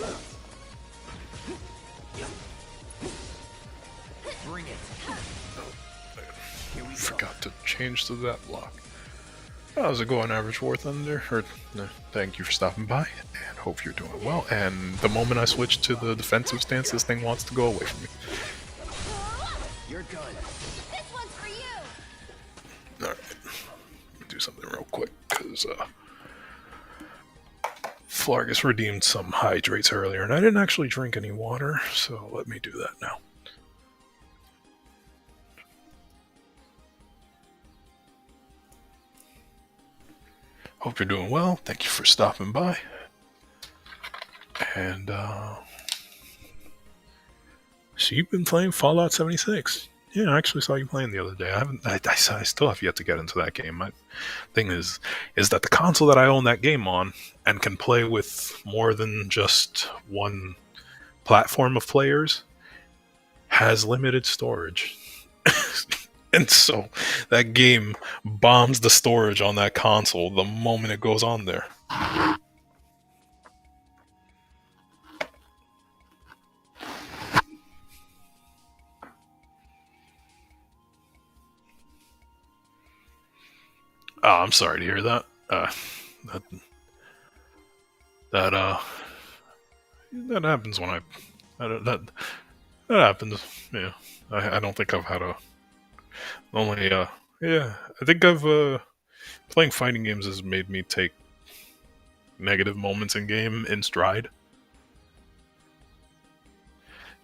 Bring it. Forgot to change to that block. How's it going, Average War Thunder? Thank you for stopping by, and hope you're doing well. And the moment I switch to the defensive stance, this thing wants to go away from me. You're done. This one's for you. Alright, do something real quick, because Flargus redeemed some hydrates earlier, and I didn't actually drink any water, so let me do that now. Hope you're doing well. Thank you for stopping by. And, so you've been playing Fallout 76. Yeah, I actually saw you playing the other day. I still have yet to get into that game. My thing is that the console that I own that game on and can play with more than just one platform of players has limited storage. And so that game bombs the storage on that console the moment it goes on there. Oh, I'm sorry to hear that. That happens when that happens. Yeah, I don't think I've had a only. Yeah, I think I've playing fighting games has made me take negative moments in game in stride.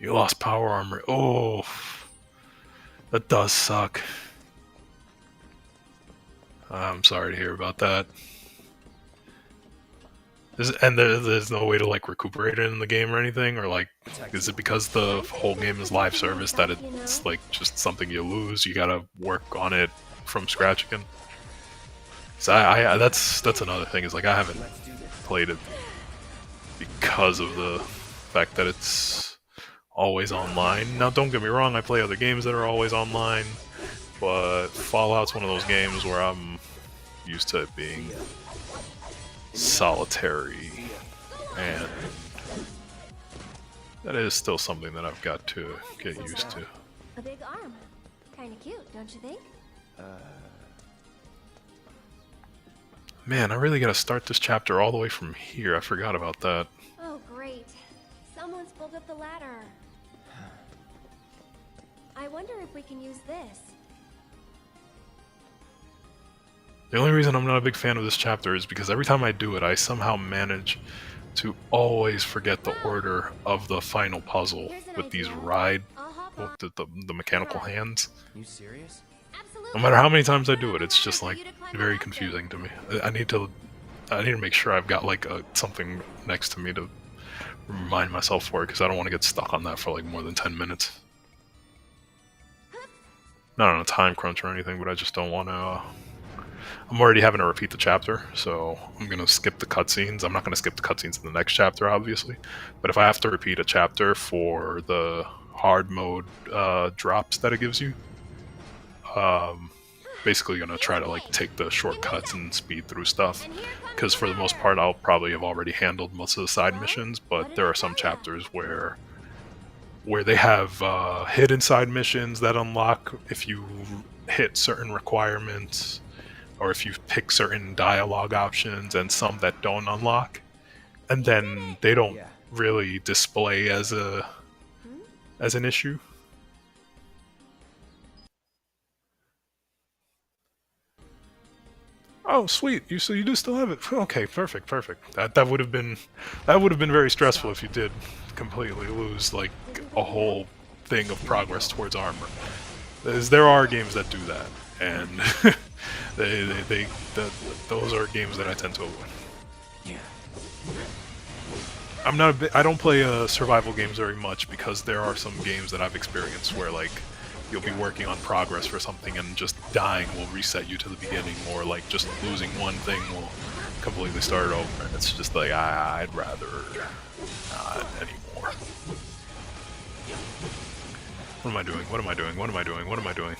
You lost power armor. Oh, that does suck. I'm sorry to hear about that. There's no way to like recuperate it in the game or anything, or like, is it because the whole game is live service that it's like just something you lose? You gotta work on it from scratch again. So that's another thing. Is like I haven't played it because of the fact that it's always online. Now, don't get me wrong, I play other games that are always online, but Fallout's one of those games where I'm used to it being solitary, and That is still something that I've got to get used to. A big arm. Kinda cute, don't you think? Man, I really gotta start this chapter all the way from here. I forgot about that. Oh, great. Someone's pulled up the ladder. I wonder if we can use this. The only reason I'm not a big fan of this chapter is because every time I do it, I somehow manage to always forget the order of the final puzzle with these ride, the mechanical hands. You serious? No matter how many times I do it, it's just like very confusing to me. I need to make sure I've got like something next to me to remind myself for it, because I don't want to get stuck on that for like more than 10 minutes. Not on a time crunch or anything, but I just don't want to. I'm already having to repeat the chapter, so I'm going to skip the cutscenes. I'm not going to skip the cutscenes in the next chapter, obviously. But if I have to repeat a chapter for the hard mode drops that it gives you, basically going to try to like take the shortcuts and speed through stuff. Because for the most part, I'll probably have already handled most of the side missions, but there are some chapters where they have hidden side missions that unlock if you hit certain requirements, or if you pick certain dialogue options, and some that don't unlock, and then they don't really display as an issue. Oh, sweet! So you do still have it. Okay, perfect. That would have been very stressful if you did completely lose like a whole thing of progress towards armor. There are games that do that, and those are games that I tend to avoid. I don't play survival games very much, because there are some games that I've experienced where like you'll be working on progress for something and just dying will reset you to the beginning, or like just losing one thing will completely start over, and it's just like I'd rather not anymore. What am I doing? What am I doing? What am I doing? What am I doing?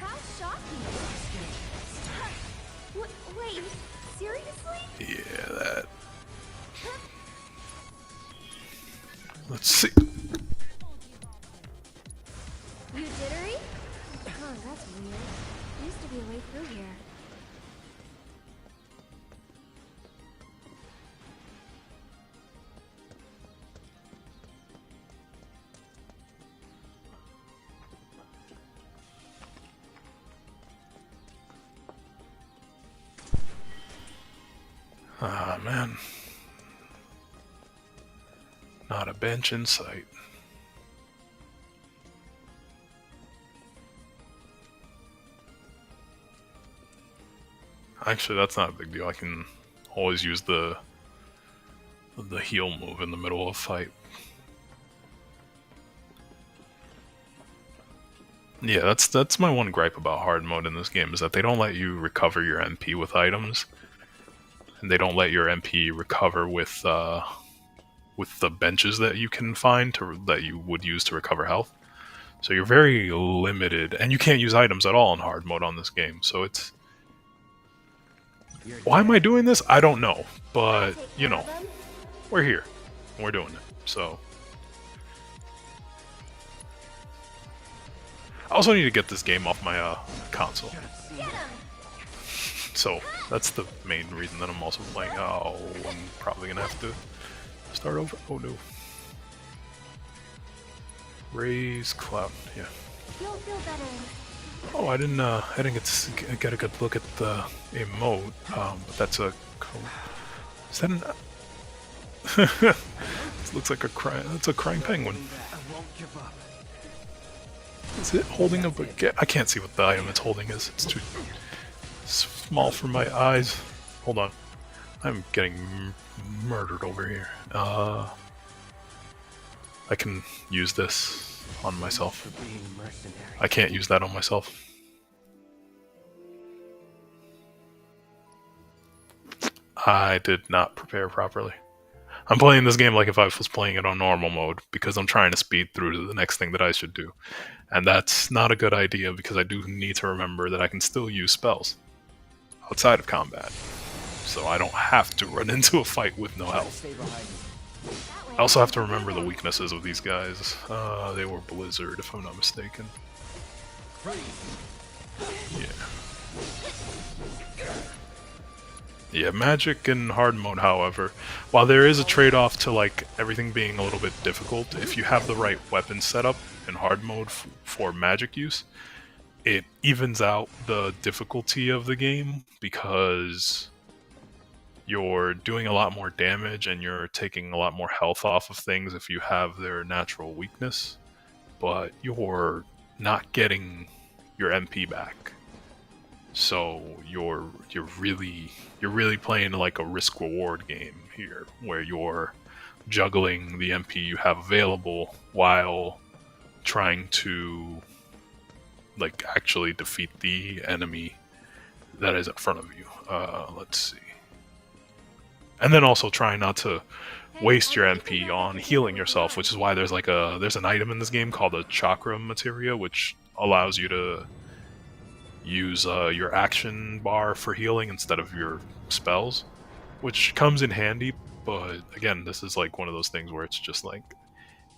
How shocking! Wait, seriously? Yeah, that. Let's see. You jittery? Oh, that's weird. Used to be a way through here. Ah, man. Not a bench in sight. Actually, that's not a big deal. I can always use the heal move in the middle of a fight. Yeah, that's my one gripe about hard mode in this game, is that they don't let you recover your MP with items, and they don't let your MP recover with the benches that you can find that you would use to recover health. So you're very limited, and you can't use items at all in hard mode on this game. So it's, why am I doing this? I don't know, but you know, we're here and we're doing it. So I also need to get this game off my console. So that's the main reason that I'm also playing. Oh, I'm probably gonna have to start over. Oh no. Raise cloud. Yeah. You'll feel better. Oh, I didn't get a good look at the emote. But that's a. Is that an? This looks like a crying. That's a crying penguin. Is it holding a baguette? I can't see what the item it's holding is. It's too small for my eyes. Hold on. I'm getting murdered over here. I can use this on myself. I can't use that on myself. I did not prepare properly. I'm playing this game like if I was playing it on normal mode because I'm trying to speed through to the next thing that I should do. And that's not a good idea because I do need to remember that I can still use spells outside of combat. So I don't have to run into a fight with no health. I also have to remember the weaknesses of these guys. They were Blizzard, if I'm not mistaken. Yeah. Yeah, magic in hard mode, however, while there is a trade-off to like everything being a little bit difficult, if you have the right weapon setup in hard mode for magic use, it evens out the difficulty of the game because you're doing a lot more damage and you're taking a lot more health off of things if you have their natural weakness, but you're not getting your MP back. So you're really playing like a risk reward game here, where you're juggling the MP you have available while trying to like actually defeat the enemy that is in front of you. Let's see. And then also trying not to waste your MP on healing yourself, which is why there's an item in this game called a chakra materia, which allows you to use your action bar for healing instead of your spells, which comes in handy, but again, this is like one of those things where it's just like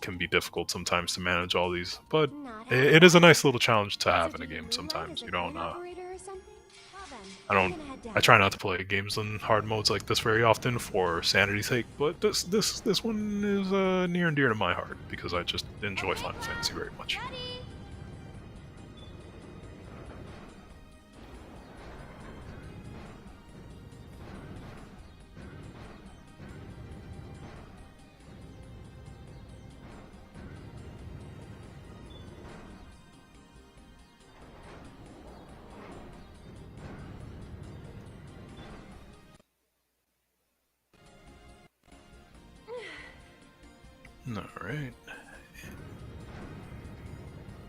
can be difficult sometimes to manage all these, but it is a nice little challenge to have in a game sometimes. You don't I try not to play games in hard modes like this very often for sanity's sake, but this one is near and dear to my heart because I just enjoy Final Fantasy very much. Alright.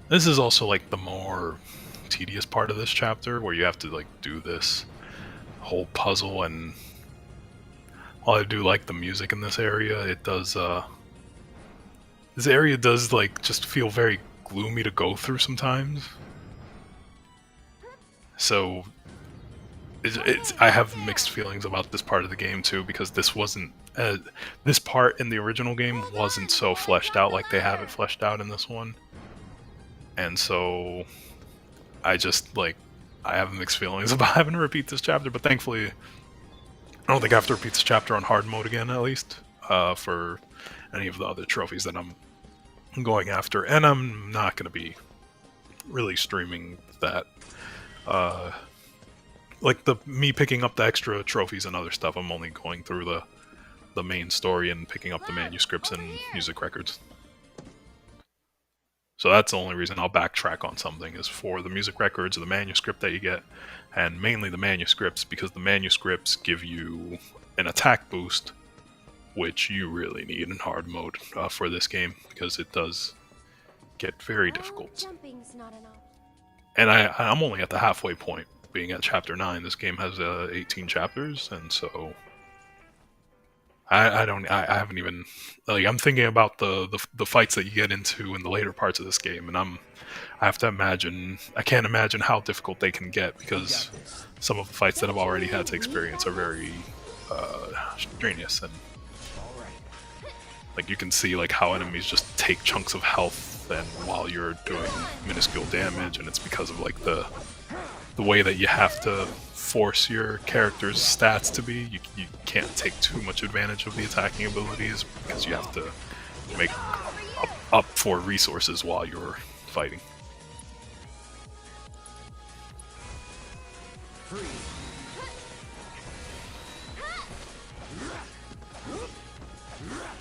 This is also like the more tedious part of this chapter, where you have to like do this whole puzzle, and while I do like the music in this area, it does this area does like just feel very gloomy to go through sometimes. So I have mixed feelings about this part of the game too, because this wasn't this part in the original game wasn't so fleshed out like they have it fleshed out in this one, and so I just like I have mixed feelings about having to repeat this chapter. But thankfully, I don't think I have to repeat this chapter on hard mode again, at least for any of the other trophies that I'm going after, and I'm not going to be really streaming that. Like me picking up the extra trophies and other stuff, I'm only going through the main story and picking up the manuscripts and music records. So that's the only reason I'll backtrack on something, is for the music records or the manuscript that you get, and mainly the manuscripts, because the manuscripts give you an attack boost, which you really need in hard mode for this game, because it does get very difficult. And I'm only at the halfway point, being at chapter 9. This game has 18 chapters, and so I haven't even, like, I'm thinking about the fights that you get into in the later parts of this game, and I have to imagine, I can't imagine how difficult they can get, because some of the fights that I've already had to experience are very strenuous, and like you can see like how enemies just take chunks of health, and while you're doing minuscule damage, and it's because of like the way that you have to force your character's stats to be. You can't take too much advantage of the attacking abilities, because you have to make up for resources while you're fighting.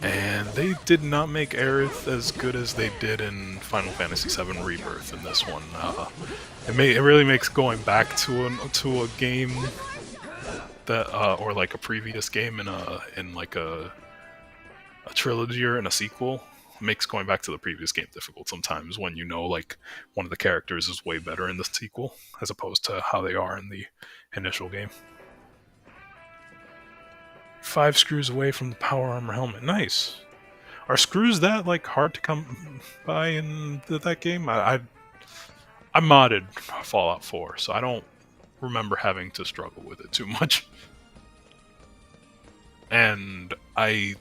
And they did not make Aerith as good as they did in Final Fantasy VII Rebirth in this one. It really makes going back to a game that or like a previous game in like a trilogy or in a sequel, makes going back to the previous game difficult sometimes, when you know like one of the characters is way better in the sequel as opposed to how they are in the initial game. 5 screws away from the power armor helmet. Nice. Are screws that like hard to come by in that game? I modded Fallout 4, so I don't remember having to struggle with it too much. And I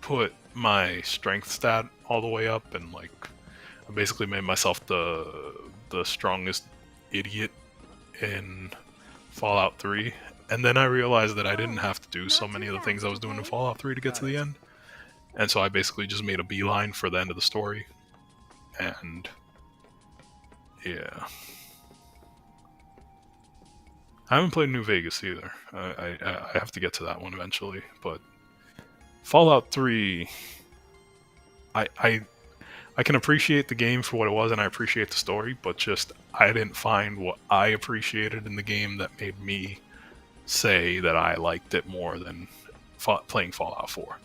put my strength stat all the way up, and like I basically made myself the strongest idiot in Fallout 3. And then I realized that I didn't have to do so many of the things I was doing in Fallout 3 to get to the end. And so I basically just made a beeline for the end of the story. And yeah. I haven't played New Vegas either. I have to get to that one eventually. But Fallout 3, I can appreciate the game for what it was, and I appreciate the story, but just I didn't find what I appreciated in the game that made me say that I liked it more than playing Fallout 4.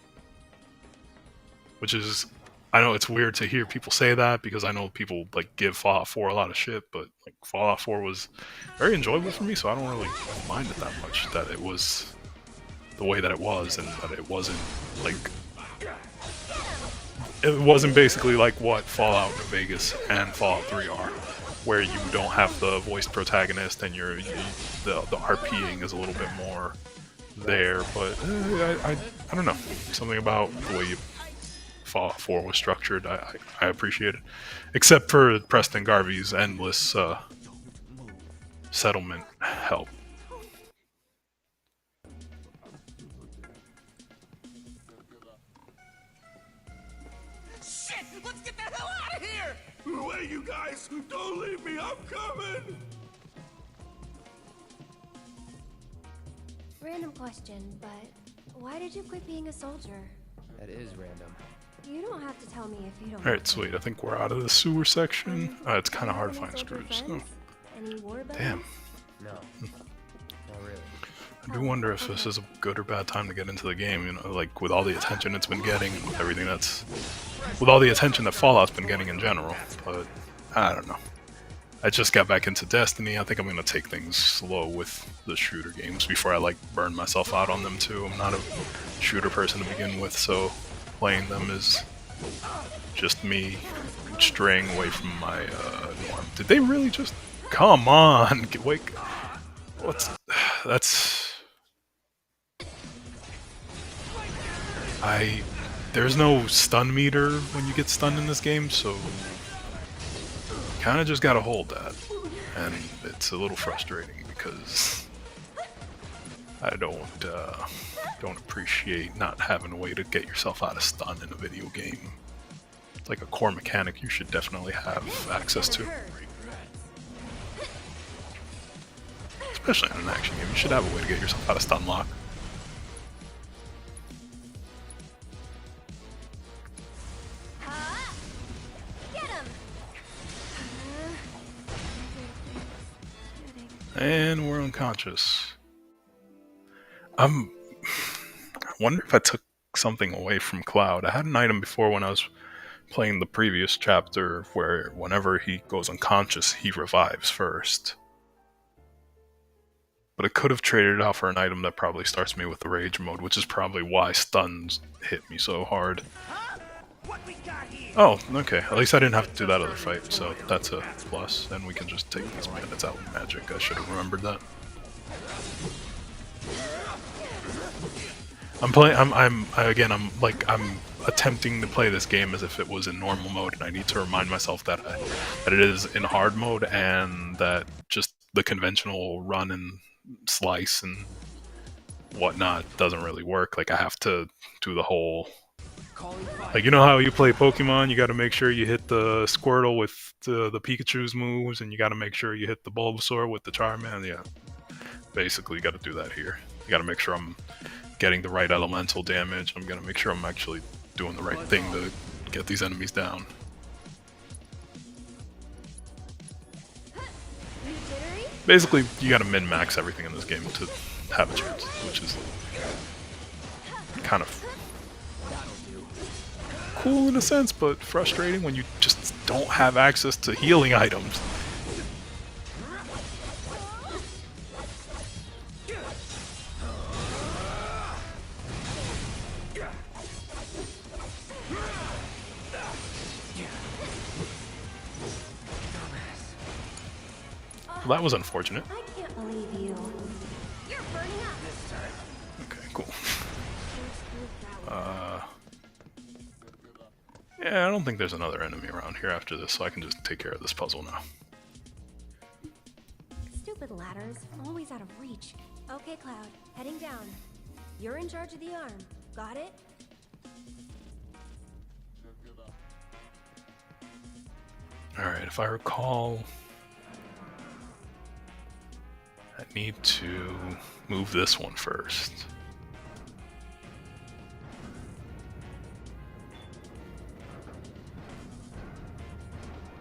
Which is, I know it's weird to hear people say that, because I know people like give Fallout 4 a lot of shit, but like Fallout 4 was very enjoyable for me, so I don't really mind it that much that it was the way that it was, and that it wasn't like, it wasn't basically like what Fallout New Vegas and Fallout 3 are, where you don't have the voiced protagonist and the RPing is a little bit more there. But I don't know, something about the way Fallout 4 was structured, I appreciate it, except for Preston Garvey's endless settlement help. Shit! Let's get the hell out of here! Wait, you guys! Don't leave me! I'm coming! Random question, but why did you quit being a soldier? That is random. You don't have to tell me if you don't. Alright, sweet. I think we're out of the sewer section. It's kind of hard to find screws. So. Any war buddies? Damn. No. Not really. I do wonder if this is a good or bad time to get into the game, you know, like with all the attention it's been getting, with everything with all the attention that Fallout's been getting in general, but I don't know. I just got back into Destiny. I think I'm gonna take things slow with the shooter games before I like burn myself out on them too. I'm not a shooter person to begin with, so playing them is just me straying away from my norm. Did they really just... Come on! Wake... That's... There's no stun meter when you get stunned in this game, so... Kinda just gotta hold that. And it's a little frustrating because... I don't appreciate not having a way to get yourself out of stun in a video game. It's like a core mechanic you should definitely have access to. Especially in an action game, you should have a way to get yourself out of stun lock. And we're unconscious. I wonder if I took something away from Cloud. I had an item before when I was playing the previous chapter where whenever he goes unconscious, he revives first. But I could have traded it out for an item that probably starts me with the rage mode, which is probably why stuns hit me so hard. Oh, okay. At least I didn't have to do that other fight, so that's a plus. And we can just take these bandits out with magic. I should have remembered that. I'm attempting to play this game as if it was in normal mode, and I need to remind myself that it is in hard mode, and that just the conventional run and slice and whatnot doesn't really work. Like, I have to do the whole... Like, you know how you play Pokemon, you gotta make sure you hit the Squirtle with the Pikachu's moves, and you gotta make sure you hit the Bulbasaur with the Charmander? Yeah. Basically, you gotta do that here. You gotta make sure I'm getting the right elemental damage. I'm gonna make sure I'm actually doing the right thing to get these enemies down. Basically, you gotta min-max everything in this game to have a chance, which is kind of cool in a sense, but frustrating when you just don't have access to healing items. Well, that was unfortunate. I can't believe you. You're burning up. Okay, cool. Yeah, I don't think there's another enemy around here after this, so I can just take care of this puzzle now. Stupid ladders, always out of reach. Okay, Cloud, heading down. You're in charge of the arm. Got it? Alright, if I recall, I need to move this one first.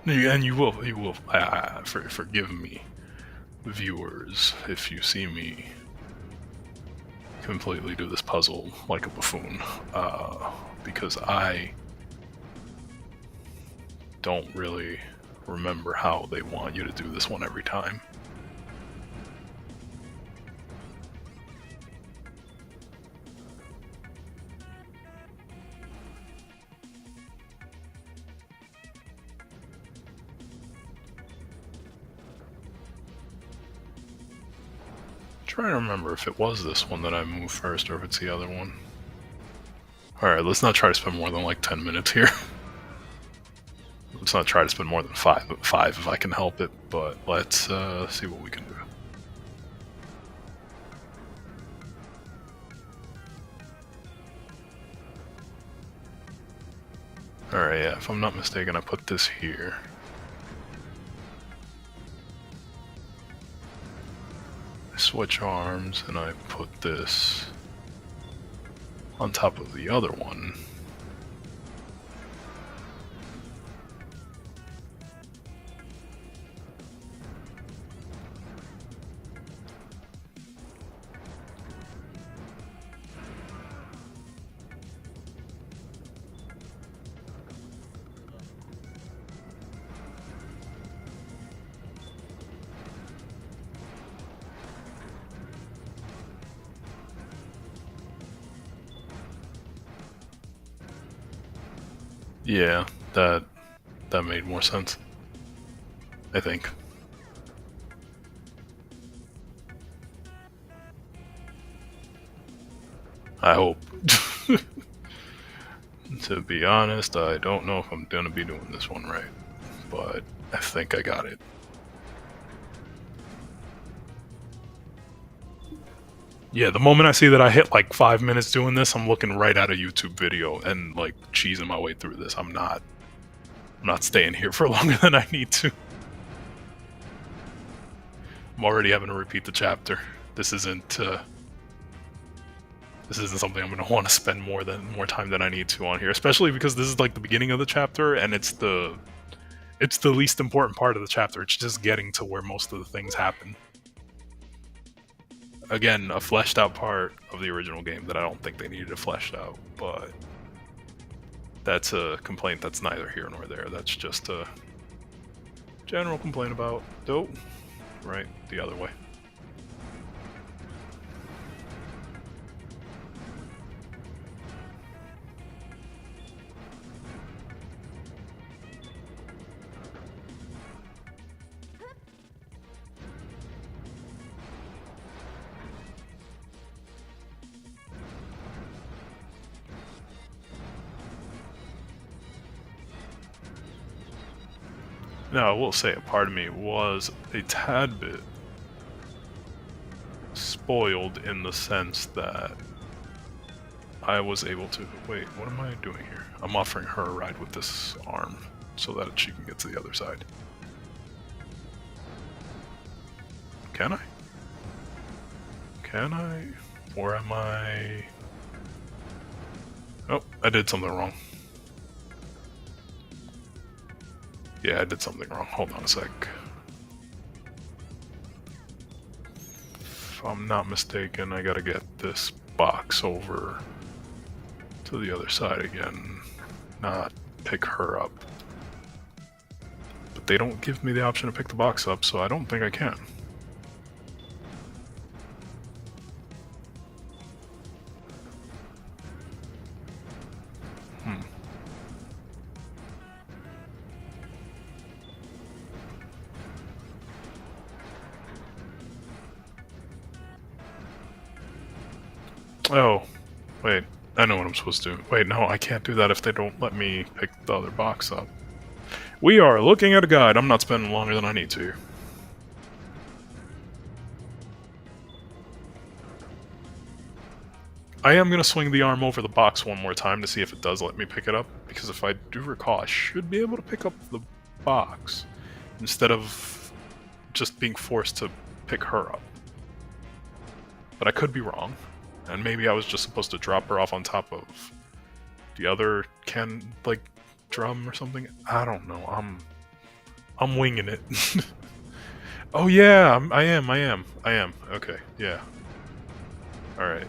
And you will, forgive me, viewers, if you see me completely do this puzzle like a buffoon, because I don't really remember how they want you to do this one every time. Trying to remember if it was this one that I moved first or if it's the other one. Alright, let's not try to spend more than like 10 minutes here. Let's not try to spend more than five if I can help it, but let's see what we can do. Alright, yeah, if I'm not mistaken, I put this here. I switch arms, and I put this on top of the other one. Yeah, that made more sense, I think. I hope. To be honest, I don't know if I'm gonna be doing this one right, but I think I got it. Yeah, the moment I see that I hit like 5 minutes doing this, I'm looking right at a YouTube video and like cheesing my way through this. I'm not staying here for longer than I need to. I'm already having to repeat the chapter. This isn't something I'm going to want to spend more time than I need to on here, especially because this is like the beginning of the chapter and it's the least important part of the chapter. It's just getting to where most of the things happen. Again, a fleshed out part of the original game that I don't think they needed to flesh out, but that's a complaint that's neither here nor there. That's just a general complaint about dope, right? The other way. Now, I will say a part of me was a tad bit spoiled in the sense that I was able to... Wait, what am I doing here? I'm offering her a ride with this arm so that she can get to the other side. Can I? Can I? Or am I... Oh, I did something wrong. Yeah, I did something wrong. Hold on a sec. If I'm not mistaken, I gotta get this box over to the other side again, not pick her up. But they don't give me the option to pick the box up, so I don't think I can. Oh, wait. I know what I'm supposed to do. Wait, no, I can't do that if they don't let me pick the other box up. We are looking at a guide. I'm not spending longer than I need to. I am going to swing the arm over the box one more time to see if it does let me pick it up, because if I do recall, I should be able to pick up the box instead of just being forced to pick her up. But I could be wrong, and maybe I was just supposed to drop her off on top of the other drum or something. I don't know. I'm winging it. Oh yeah, I am. Okay, yeah. Alright.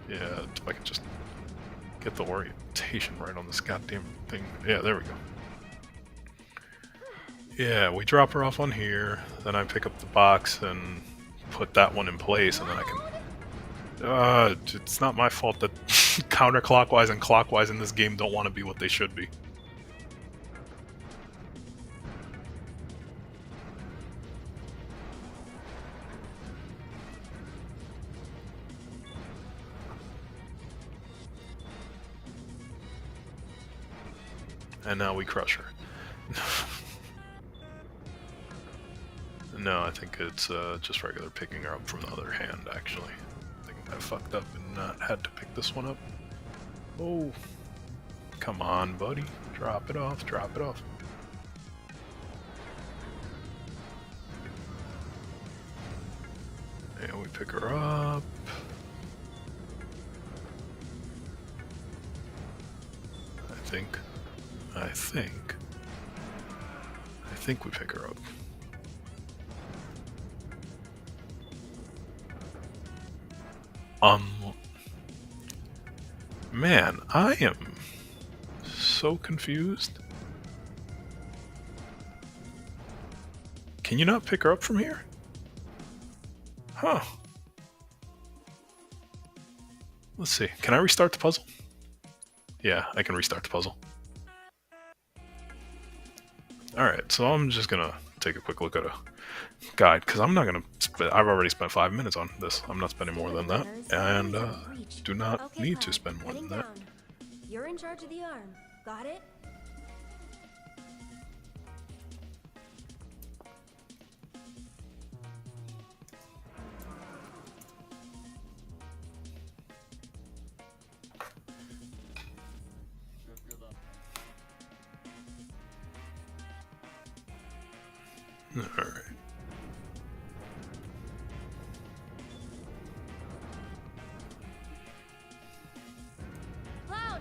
Yeah, if I could just get the orientation right on this goddamn thing. Yeah, there we go. Yeah, we drop her off on here, then I pick up the box and put that one in place, and then I can... it's not my fault that counterclockwise and clockwise in this game don't want to be what they should be. And now we crush her. No, I think it's just regular picking her up from the other hand, actually. I think I fucked up and not had to pick this one up. Oh, come on, buddy. Drop it off, drop it off. And we pick her up. I think we pick her up. Man, I am so confused. Can you not pick her up from here? Huh. Let's see. Can I restart the puzzle? Yeah, I can restart the puzzle. Alright, so I'm just gonna take a quick look at a guide, because I'm not gonna I've already spent 5 minutes on this. I'm not spending more than that, and do not need to spend more than that. You're in charge of the arm. Got it? Alright. Cloud!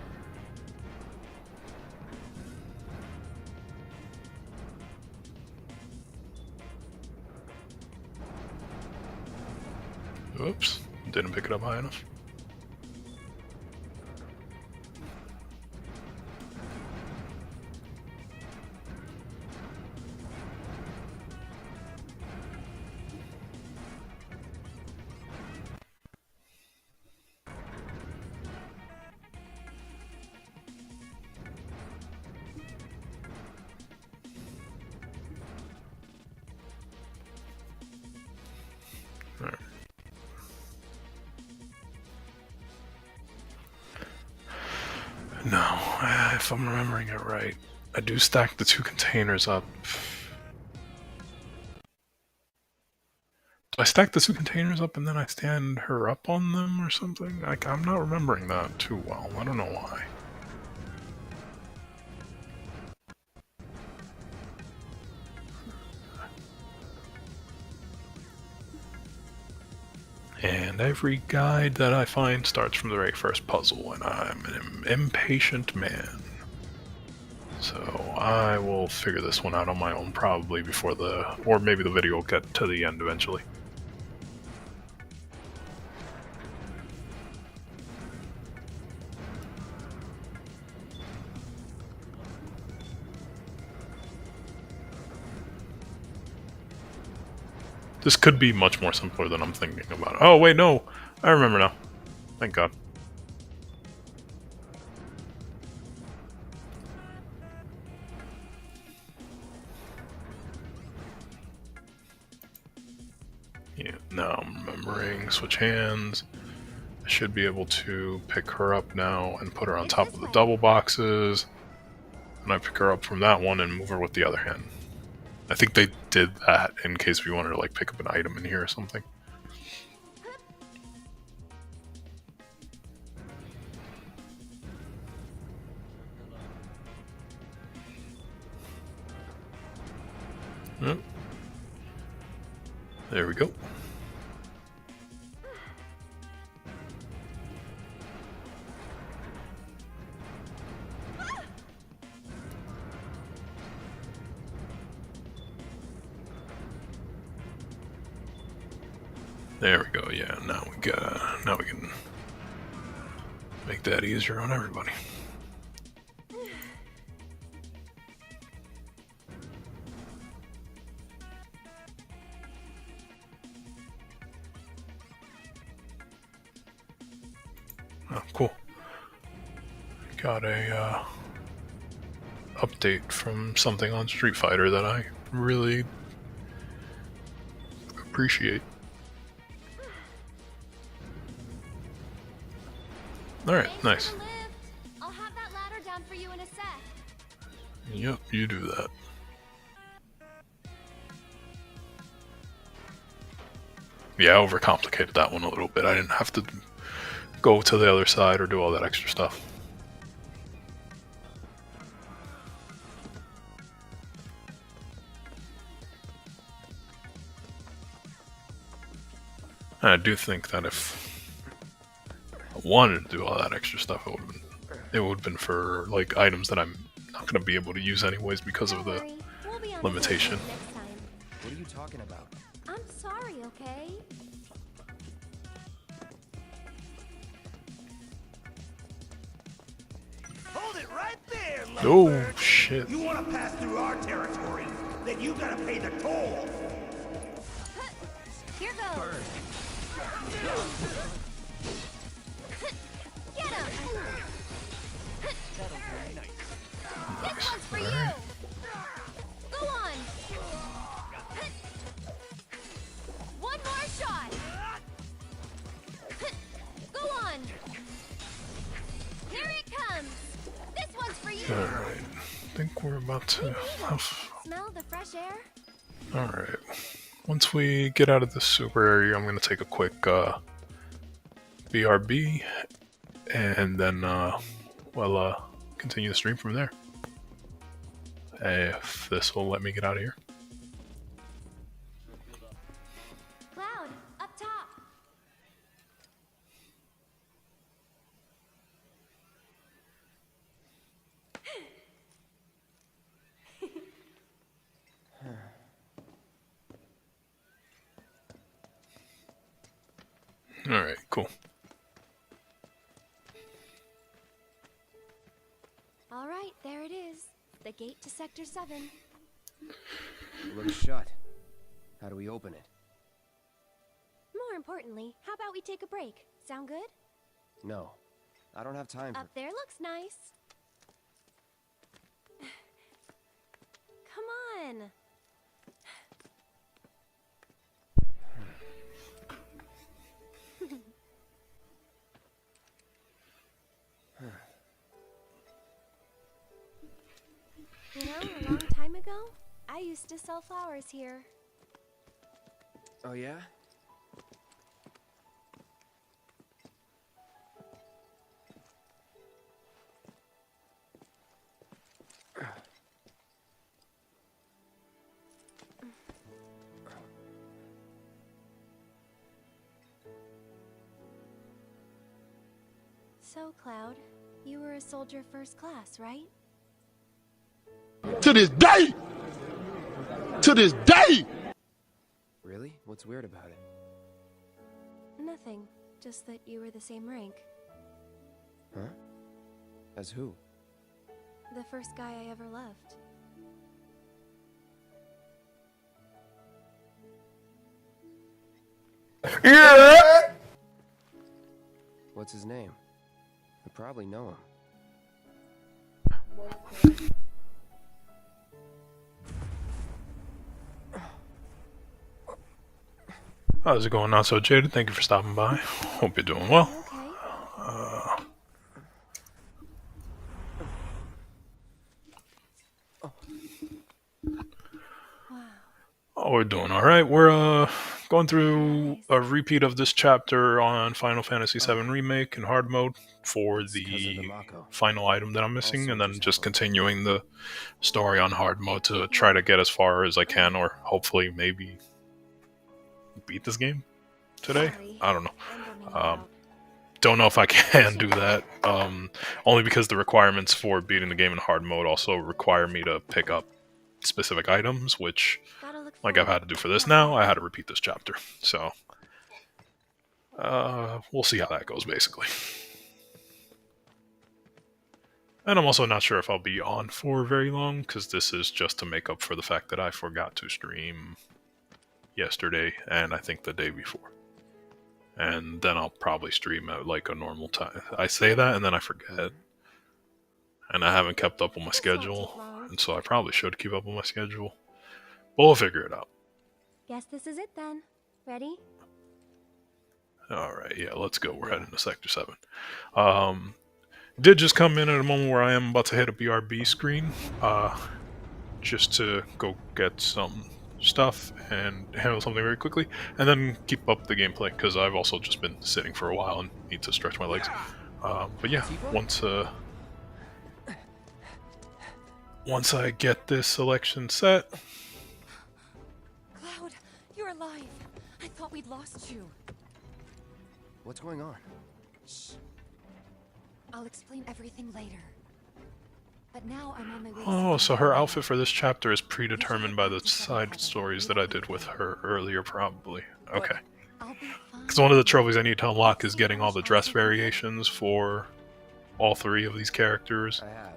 Oops, didn't pick it up high enough. No, if I'm remembering it right, I do stack the two containers up. Do I stack the two containers up and then I stand her up on them or something? I'm not remembering that too well. I don't know why. And every guide that I find starts from the very first puzzle, and I'm an impatient man. So I will figure this one out on my own probably before or maybe the video will get to the end eventually. This could be much more simpler than I'm thinking about. Oh, wait, no! I remember now. Thank God. Yeah, now I'm remembering. Switch hands. I should be able to pick her up now and put her on top of the double boxes. And I pick her up from that one and move her with the other hand. I think they did that in case we wanted to like pick up an item in here or something. Yep. There we go. There we go. Yeah, now we can make that easier on everybody. Oh, cool. Got a update from something on Street Fighter that I really appreciate. Alright, nice. I'll have that ladder down for you in a sec. Yep, you do that. Yeah, I overcomplicated that one a little bit. I didn't have to go to the other side or do all that extra stuff. And I do think that if I wanted to do all that extra stuff, it would have been for like items that I'm not going to be able to use anyways because of the limitation. What are you talking about? I'm sorry, okay? Hold it right there, Oh, lovebird. shit. You want to pass through our territory, then you gotta pay the toll. Here goes. Get him. This one's for you. Go on. One more shot. Go on. Here it comes. This one's for you. Alright, I think we're about to have... Smell the fresh air? Alright, once we get out of this super area, I'm going to take a quick BRB, and then we'll continue the stream from there. If this will let me get out of here. Cloud, up top. Alright, cool. All right, there it is. The gate to Sector 7. It looks shut. How do we open it? More importantly, how about we take a break? Sound good? No. I don't have time for... Up there looks nice. Come on. You know, a long time ago, I used to sell flowers here. Oh, yeah? So, Cloud, you were a soldier first class, right? To this day! To this day! Really? What's weird about it? Nothing. Just that you were the same rank. Huh? As who? The first guy I ever loved. Yeah! What's his name? I probably know him. How's it going, Not So Jaded? Thank you for stopping by. Hope you're doing well. Oh, we're doing all right. We're going through a repeat of this chapter on Final Fantasy VII Remake in hard mode for the final item that I'm missing, and then just continuing the story on hard mode to try to get as far as I can, or hopefully maybe beat this game today. I don't know. Don't know if I can do that. Only because the requirements for beating the game in hard mode also require me to pick up specific items, which, like I've had to do for this now, I had to repeat this chapter. So, we'll see how that goes, basically. And I'm also not sure if I'll be on for very long, because this is just to make up for the fact that I forgot to stream yesterday and I think the day before. And then I'll probably stream at like a normal time. I say that and then I forget. And I haven't kept up with my schedule, and so I probably should keep up with my schedule. But we'll figure it out. Guess this is it then. Ready? Alright, yeah, let's go. We're heading to Sector 7. Did just come in at a moment where I am about to hit a BRB screen, just to go get some stuff and handle something very quickly, and then keep up the gameplay, because I've also just been sitting for a while and need to stretch my legs. But yeah, once I get this selection set... Cloud, you're alive. I thought we'd lost you. What's going on? Shh. I'll explain everything later. But now I'm on my way. Oh, so her outfit for this chapter is predetermined by the side stories that I did with her earlier, probably. Okay. Because one of the trophies I need to unlock is getting all the dress variations for all three of these characters. I have.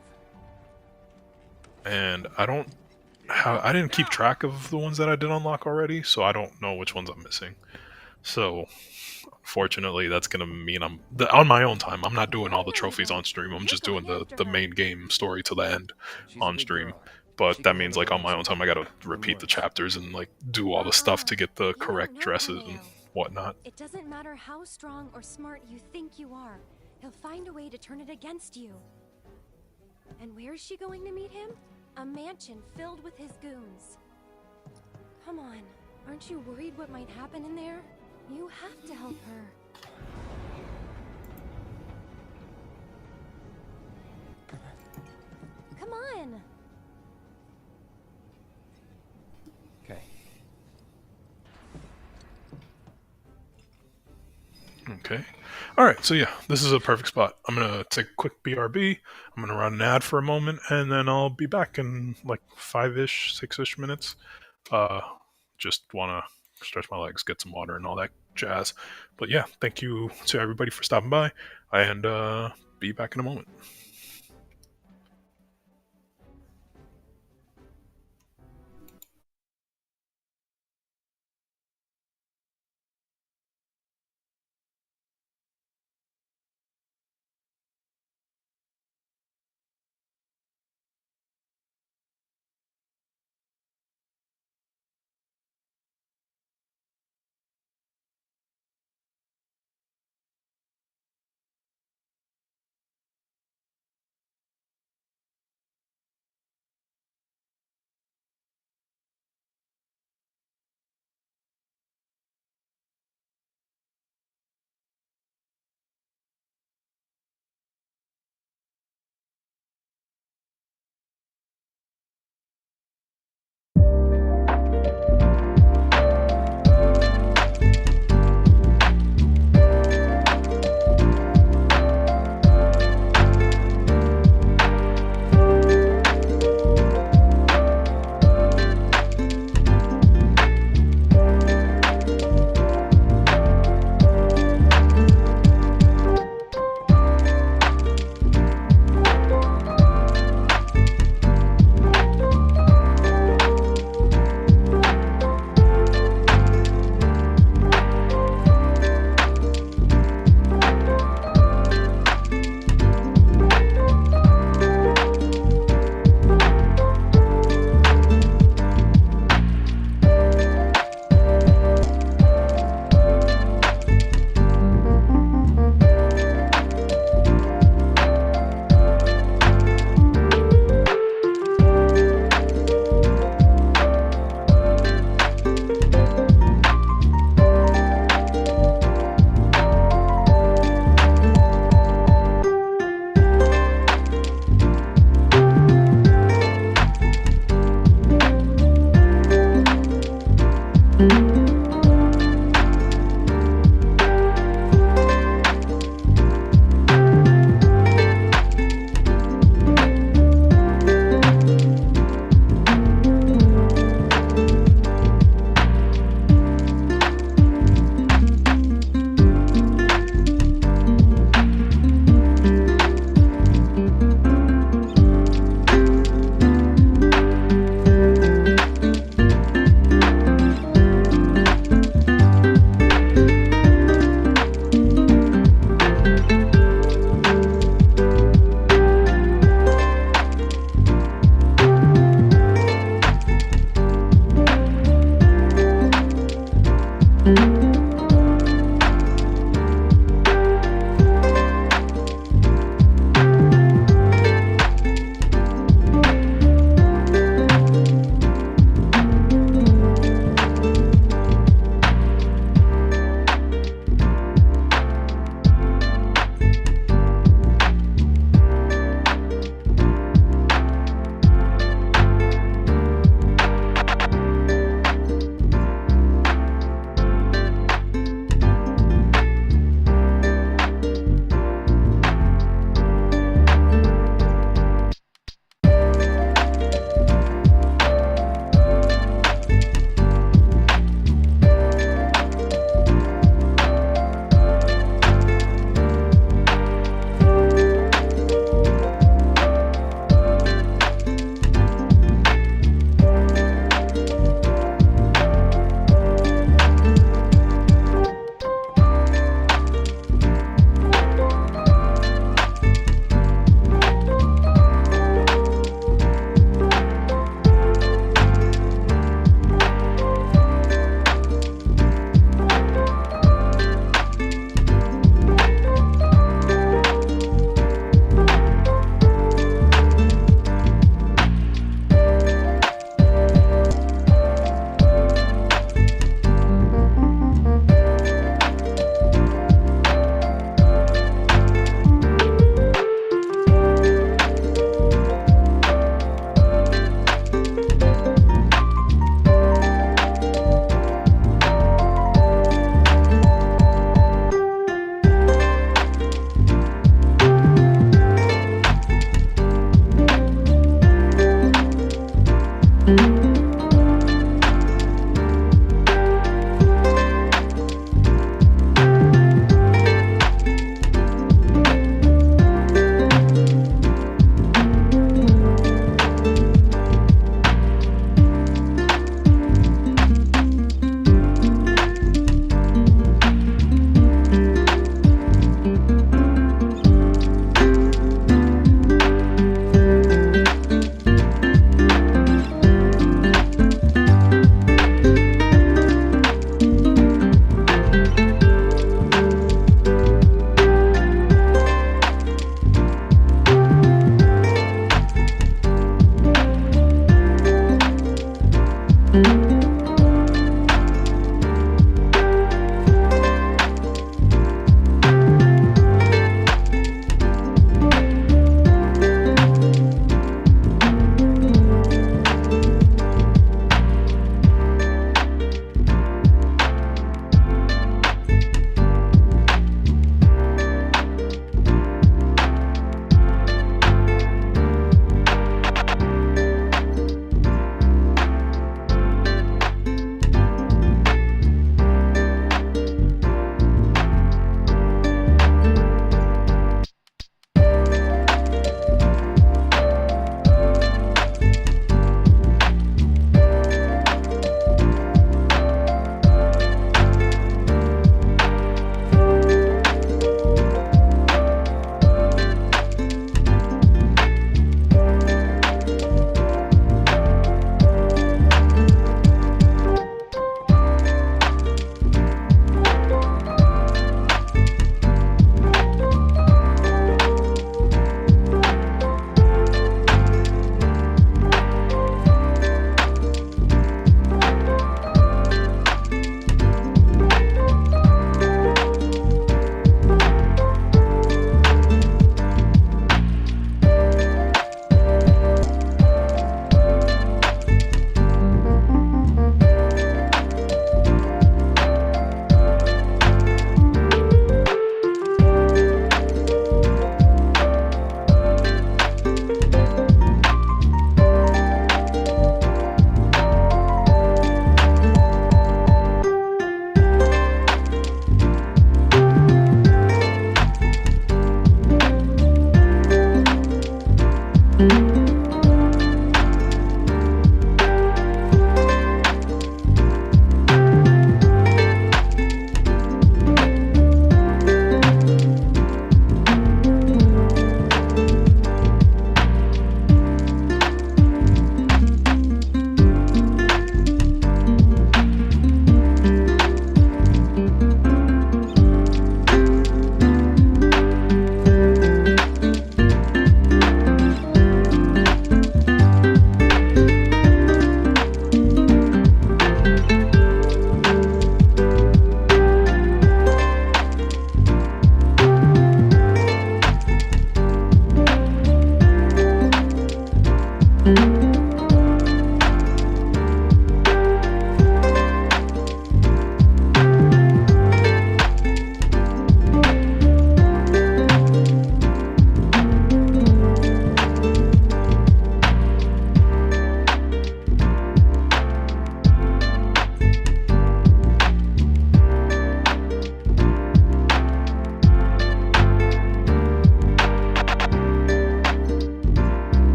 And I didn't keep track of the ones that I did unlock already, so I don't know which ones I'm missing. So, unfortunately, that's gonna mean on my own time. I'm not doing all the trophies on stream. I'm just doing the main game story to the end on stream. But that means, like, on my own time, I gotta repeat the chapters and, like, do all the stuff to get the correct dresses and whatnot. It doesn't matter how strong or smart you think you are. He'll find a way to turn it against you. And where is she going to meet him? A mansion filled with his goons. Come on, aren't you worried what might happen in there? You have to help her. Come on! Okay. Okay. Alright, so yeah, this is a perfect spot. I'm gonna take a quick BRB, I'm gonna run an ad for a moment, and then I'll be back in like 5-ish, 6-ish minutes. Just wanna stretch my legs, get some water and all that jazz. But yeah, thank you to everybody for stopping by, and be back in a moment.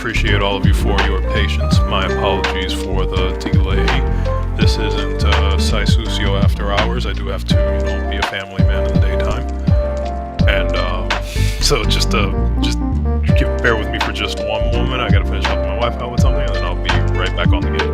appreciate all of you for your patience. My apologies for the delay. This isn't Saisucio After Hours. I do have to, be a family man in the daytime. And so just bear with me for just one moment. I gotta finish helping my wife out with something, and then I'll be right back on the game.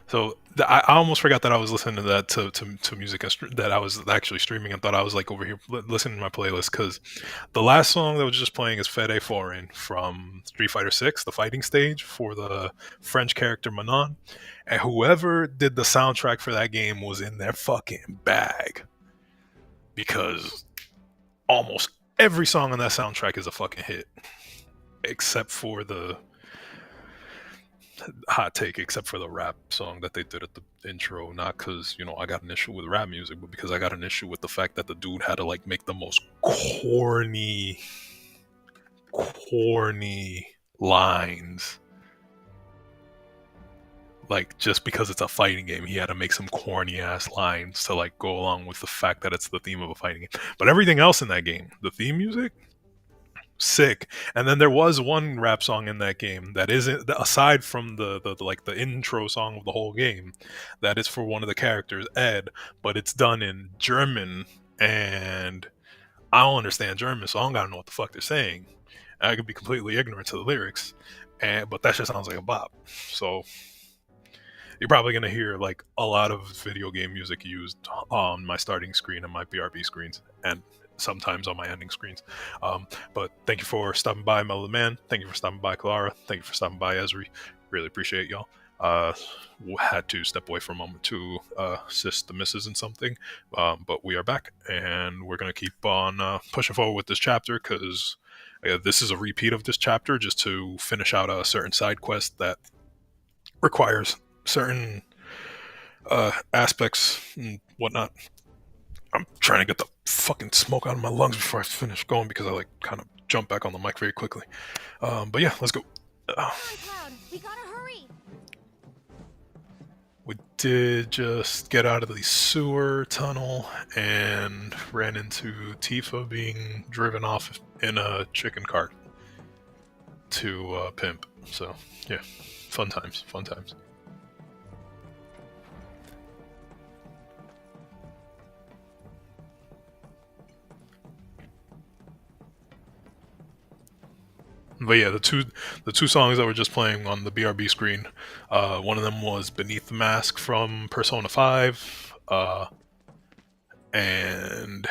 So I almost forgot that I was listening to that to music that I was actually streaming, and thought I was like over here listening to my playlist, because the last song that was just playing is Fede Foreign from Street Fighter 6, the fighting stage for the French character Manon, and whoever did the soundtrack for that game was in their fucking bag, because almost every song on that soundtrack is a fucking hit, except for the hot take, except for the rap song that they did at the intro. Not because, I got an issue with rap music, but because I got an issue with the fact that the dude had to like make the most corny corny lines. Like, just because it's a fighting game, he had to make some corny ass lines to like go along with the fact that it's the theme of a fighting game. But everything else in that game, the theme music, sick. And then there was one rap song in that game that isn't, aside from the like the intro song of the whole game, that is for one of the characters, Ed, but it's done in German, and I don't understand German, so I don't gotta know what the fuck they're saying. I could be completely ignorant to the lyrics, but that just sounds like a bop. So you're probably going to hear like a lot of video game music used on my starting screen and my BRB screens, and sometimes on my ending screens. But thank you for stopping by, Mellow Man. Thank you for stopping by, Clara. Thank you for stopping by, Esri. Really appreciate y'all. Had to step away for a moment to assist the missus in something, but we are back, and we're going to keep on pushing forward with this chapter, because this is a repeat of this chapter, just to finish out a certain side quest that requires certain aspects and whatnot. I'm trying to get the fucking smoke out of my lungs before I finish going, because I like kind of jump back on the mic very quickly. But yeah, let's go. Cloud, we gotta hurry. We did just get out of the sewer tunnel and ran into Tifa being driven off in a chicken cart to Pimp. So yeah, fun times, fun times. But yeah, the two songs that were just playing on the BRB screen, one of them was "Beneath the Mask" from Persona 5, and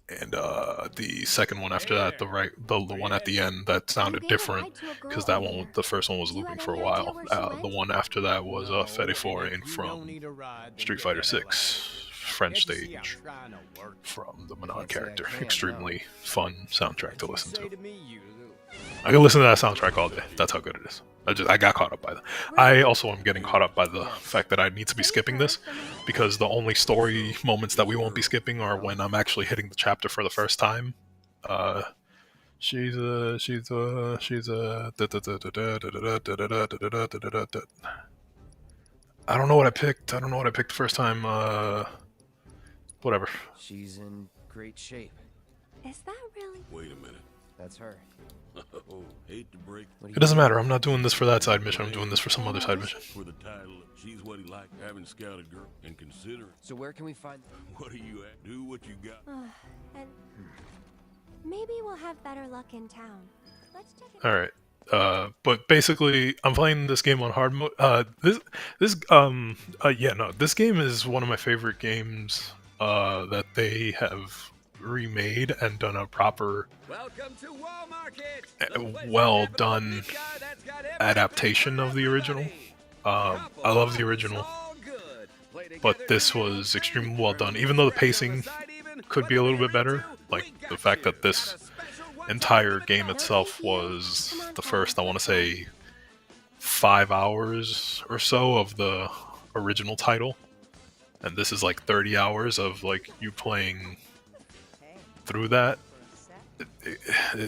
the second one after that, the one at the end, that sounded different, because that one, the first one was looping for a while. The one after that was Fede Foreign from Street Fighter 6 French stage, from the Manon character. Extremely fun soundtrack to listen to. I can listen to that soundtrack all day. That's how good it is. I got caught up by that. I also am getting caught up by the fact that I need to be skipping this, because the only story moments that we won't be skipping are when I'm actually hitting the chapter for the first time. She's a. I don't know what I picked. I don't know what I picked the first time. Whatever. She's in great shape. Is that really? Wait a minute. That's her. Oh, hate to break. It doesn't matter. I'm not doing this for that side mission. I'm doing this for some other side mission. For the title, she's what he liked, having scouted girl and consider. So where can we find? What are you at? Do what you got. And maybe we'll have better luck in town. Let's check it. All right. But basically, I'm playing this game on hard mode. This game is one of my favorite games that they have remade and done a proper, well done adaptation of the original. I love the original, but this was extremely well done. Even though the pacing could be a little bit better, like the fact that this entire game itself was the first, I want to say, 5 hours or so of the original title, and this is like 30 hours of like you playing through that.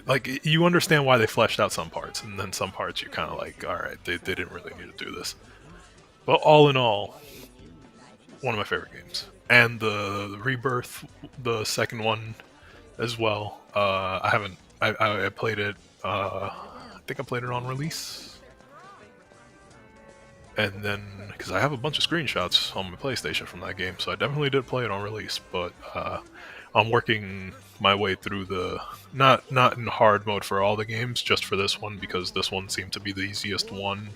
Like, you understand why they fleshed out some parts, and then some parts you kind of like, all right, they didn't really need to do this. But all in all, one of my favorite games. And the Rebirth, the second one as well. I played it. I think I played it on release, and then because I have a bunch of screenshots on my PlayStation from that game, so I definitely did play it on release. But I'm working my way through the not in hard mode for all the games, just for this one, because this one seemed to be the easiest one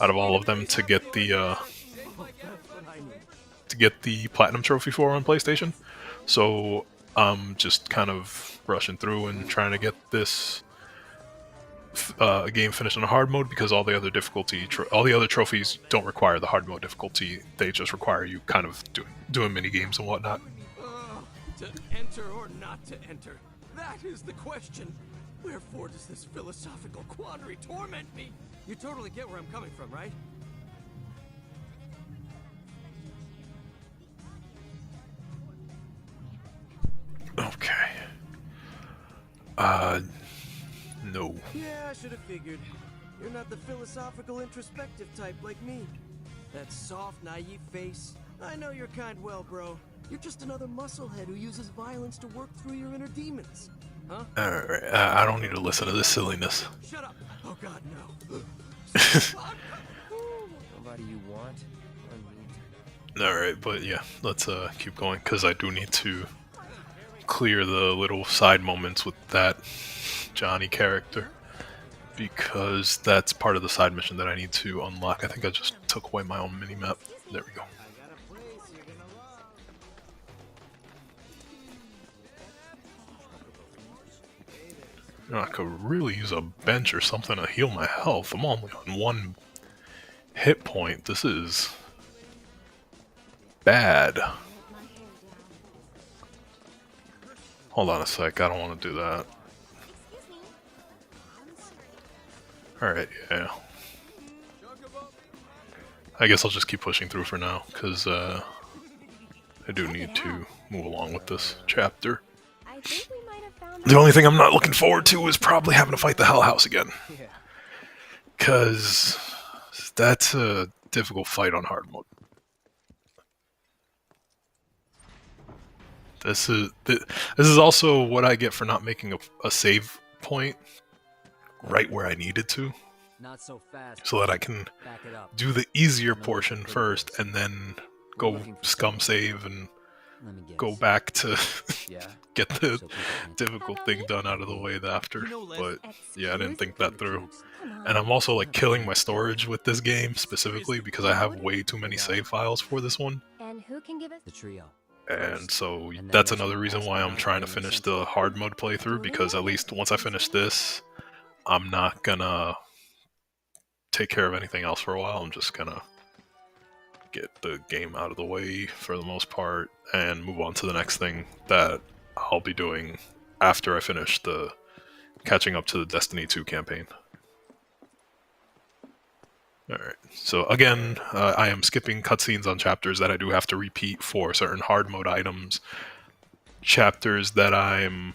out of all of them to get the platinum trophy for on PlayStation. So I'm just kind of rushing through and trying to get this game finished in a hard mode, because all the other all the other trophies don't require the hard mode difficulty. They just require you kind of doing mini games and whatnot. To enter or not to enter? That is the question. Wherefore does this philosophical quandary torment me? You totally get where I'm coming from, right? Okay. should have figured. You're not the philosophical, introspective type like me. That soft, naive face. I know your kind well, bro. You're just another musclehead who uses violence to work through your inner demons. Huh? Alright, I don't need to listen to this silliness. Shut up! Oh god, no. Nobody you want or need. Alright, but yeah, let's keep going, because I do need to clear the little side moments with that Johnny character, because that's part of the side mission that I need to unlock. I think I just took away my own mini-map. There we go. You know, I could really use a bench or something to heal my health. I'm only on 1 hit point. This is bad. Hold on a sec, I don't want to do that. Alright, yeah. I guess I'll just keep pushing through for now, because I do need to move along with this chapter. The only thing I'm not looking forward to is probably having to fight the Hell House again. Because that's a difficult fight on hard mode. This is also what I get for not making a save point right where I needed to. Not so fast. So that I can do the easier portion first and then go scum save and go back to get the difficult thing done out of the way after. But yeah, I didn't think that through. And I'm also like killing my storage with this game specifically because I have way too many save files for this one. And who can give us the trio? And so that's another reason why I'm trying to finish the hard mode playthrough, because at least once I finish this, I'm not gonna take care of anything else for a while. I'm just gonna get the game out of the way for the most part and move on to the next thing that I'll be doing after I finish the catching up to the Destiny 2 campaign. Alright, so again, I am skipping cutscenes on chapters that I do have to repeat for certain hard mode items. Chapters that I'm...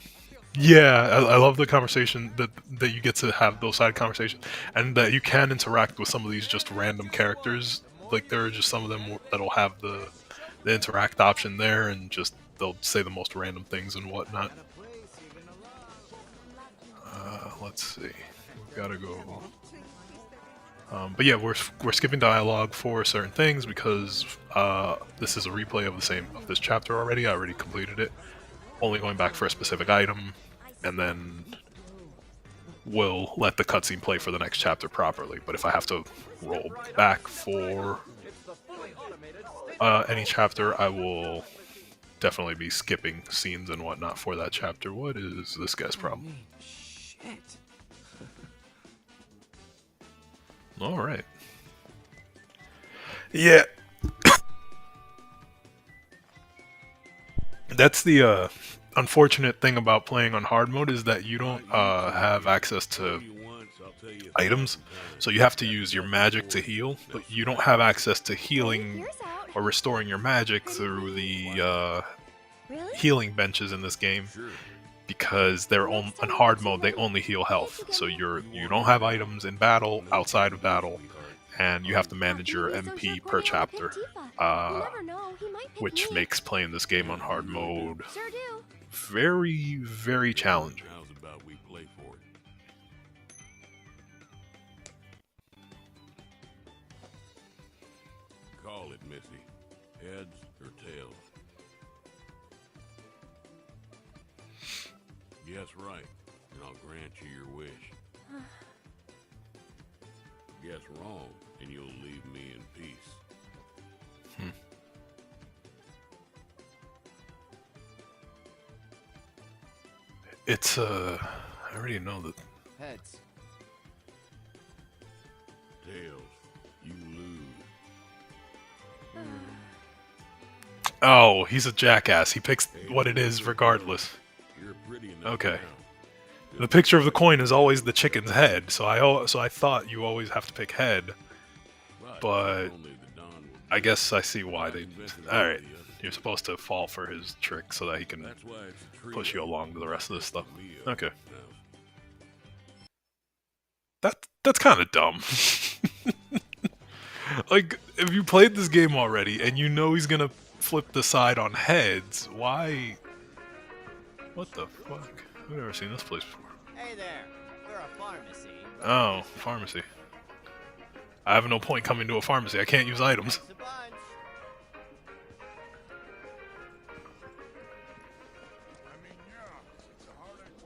Yeah, I love the conversation that you get to have those side conversations, and that you can interact with some of these just random characters. Like, there are just some of them that'll have the interact option there, and just they'll say the most random things and whatnot. Let's see, we've got to go... but yeah, we're skipping dialogue for certain things because this is a replay of this chapter already. I already completed it. Only going back for a specific item, and then we'll let the cutscene play for the next chapter properly. But if I have to roll back for any chapter, I will definitely be skipping scenes and whatnot for that chapter. What is this guy's problem? Shit. Alright. Yeah. That's the unfortunate thing about playing on hard mode, is that you don't have access to items. So you have to use your magic to heal, but you don't have access to healing or restoring your magic through the healing benches in this game. Because they're on hard mode, they only heal health. So you don't have items in battle, outside of battle, and you have to manage your MP per chapter, which makes playing this game on hard mode very, very challenging. How's about we play for it? Call it, Missy. Heads or tails? Guess right, and I'll grant you your wish. Guess wrong, and you'll leave me in peace. It's I already know that. Heads. Tails, you lose. Oh, he's a jackass. He picks what it is regardless. You're pretty enough Okay. now. The picture of the coin is always the chicken's head, so I thought you always have to pick head, but I guess I see why they... Alright, you're supposed to fall for his trick so that he can push you along to the rest of this stuff. Okay. That's kind of dumb. Like, if you played this game already and you know he's gonna flip the side on heads, why? What the fuck? I've never seen this place before. Hey there, we're a pharmacy. Oh, pharmacy. I have no point coming to a pharmacy. I can't use items. Thanks a bunch.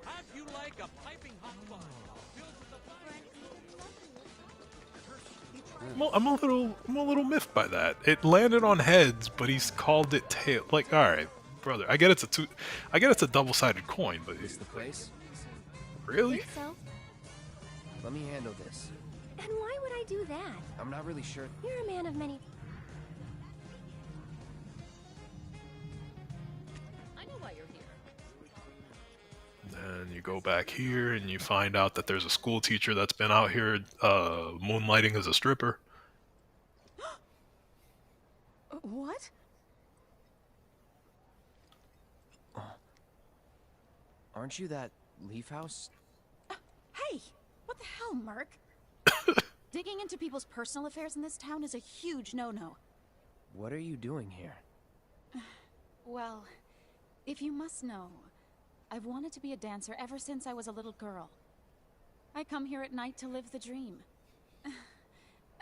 How'd you like a piping hot bun filled with the I'm a little miffed by that. It landed on heads, but he's called it tail. Like, all right, brother. I get it's a double-sided coin, but Is the place? really? Think so. Let me handle this. And why would I do that? I'm not really sure. You're a man of many. I know why you're here. Then you go back here and you find out that there's a school teacher that's been out here moonlighting as a stripper. What? Aren't you that Leaf House? Hey! What the hell, Merc? Digging into people's personal affairs in this town is a huge no-no. What are you doing here? Well, if you must know, I've wanted to be a dancer ever since I was a little girl. I come here at night to live the dream.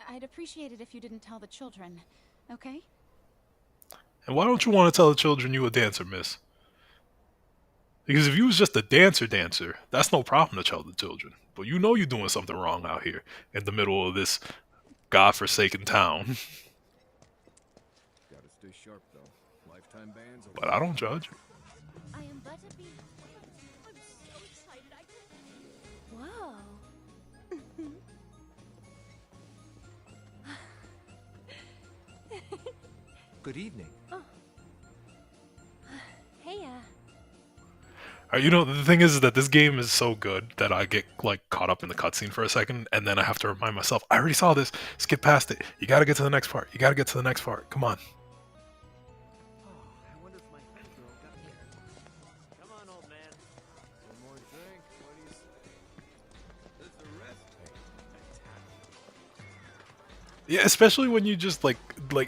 I'd appreciate it if you didn't tell the children, okay? And why don't you want to tell the children you a dancer, miss? Because if you was just a dancer, that's no problem to tell the children. But you know you're doing something wrong out here in the middle of this godforsaken town. Gotta stay sharp though. Lifetime bans. But I don't judge. I am but a bee. I'm so excited I Whoa. Good evening. Oh. Hey, You know, the thing is that this game is so good that I get like caught up in the cutscene for a second, and then I have to remind myself, I already saw this. Skip past it. You gotta get to the next part. You gotta get to the next part. Come on. I wonder if my homegirl got here. Come on, old man. One more drink. What do you say? Does the rest Yeah, especially when you just like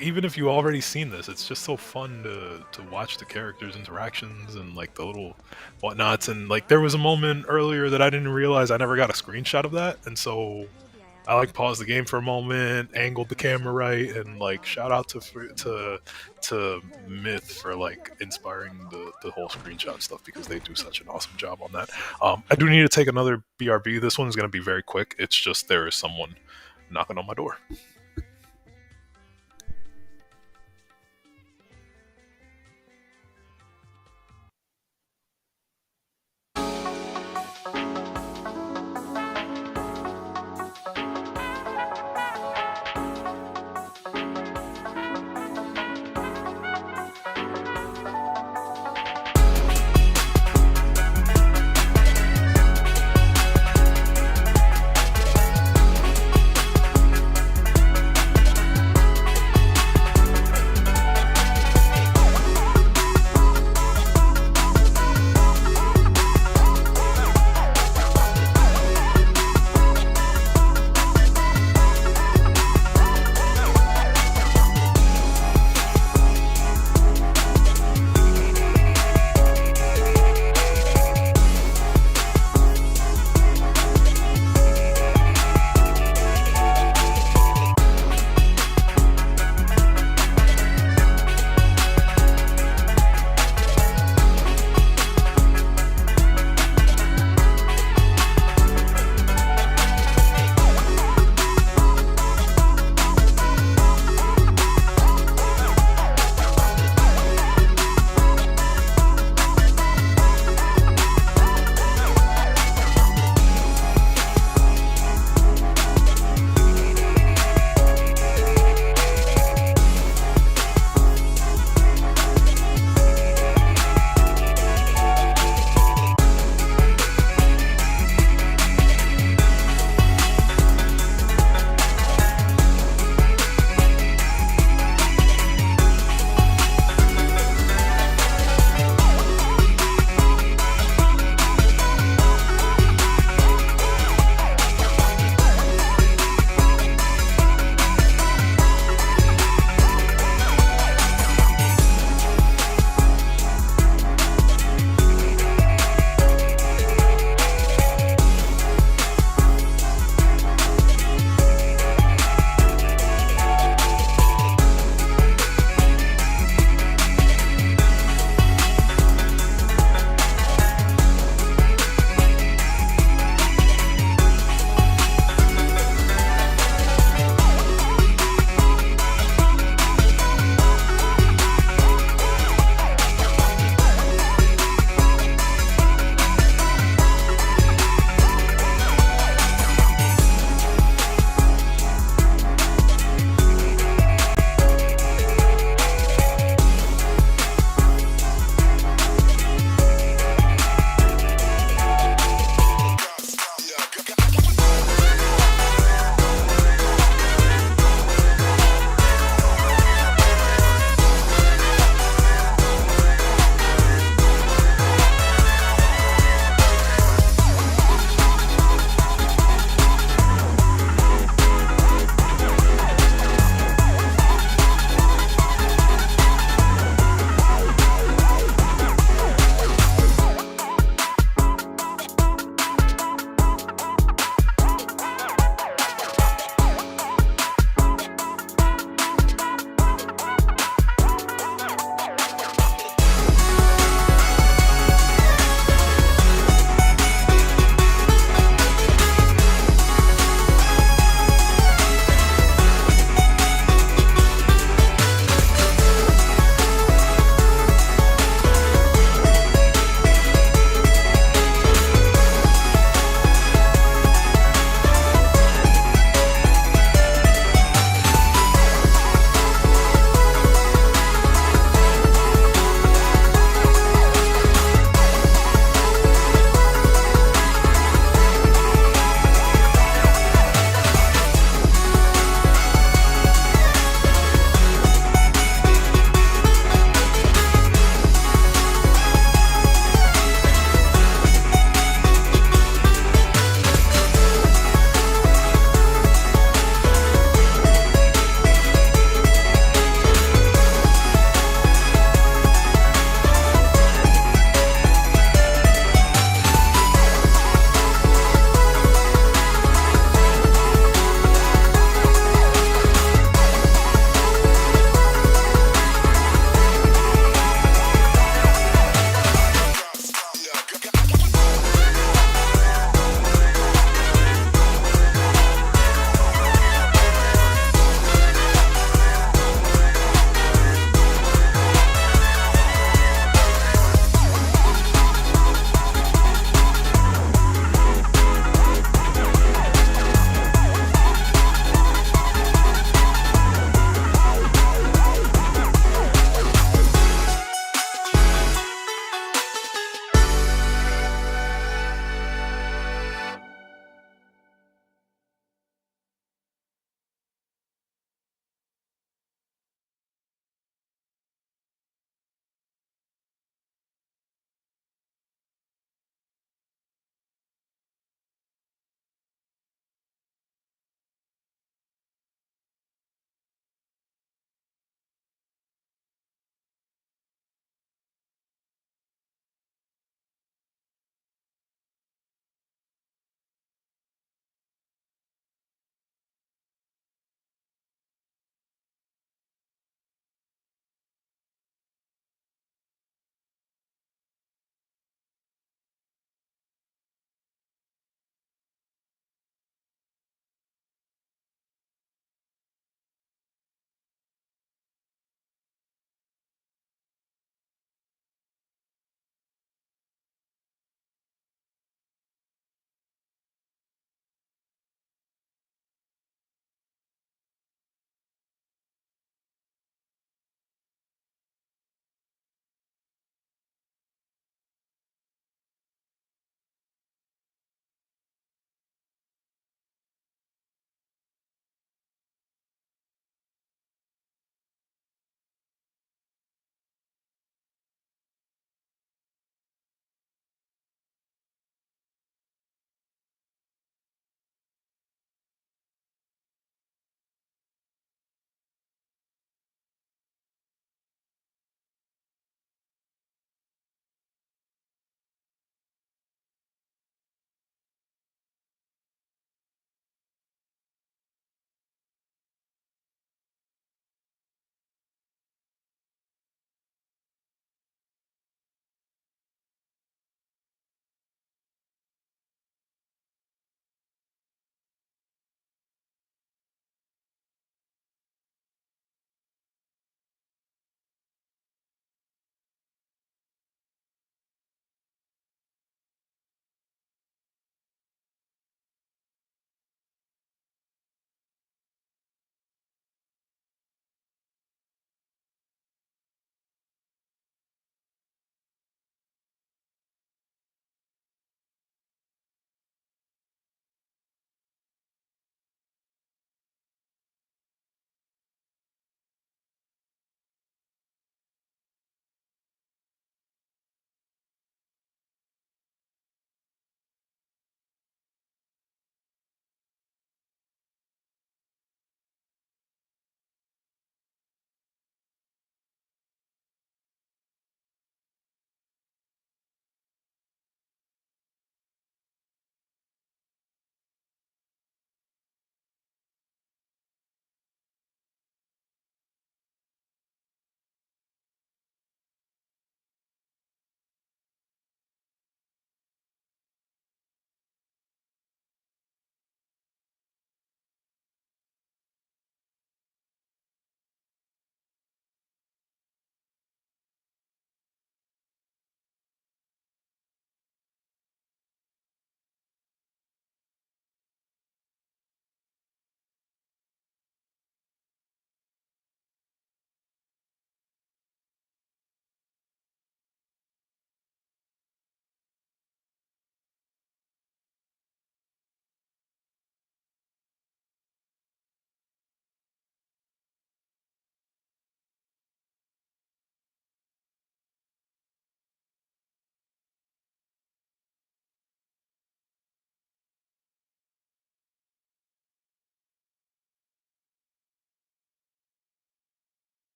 even if you already seen this, it's just so fun to watch the characters' interactions and like the little whatnots. And like there was a moment earlier that I didn't realize I never got a screenshot of that, and so I like paused the game for a moment, angled the camera right, and like shout out to Myth for like inspiring the whole screenshot stuff, because they do such an awesome job on that. I do need to take another BRB. This one's gonna be very quick. It's just there is someone knocking on my door.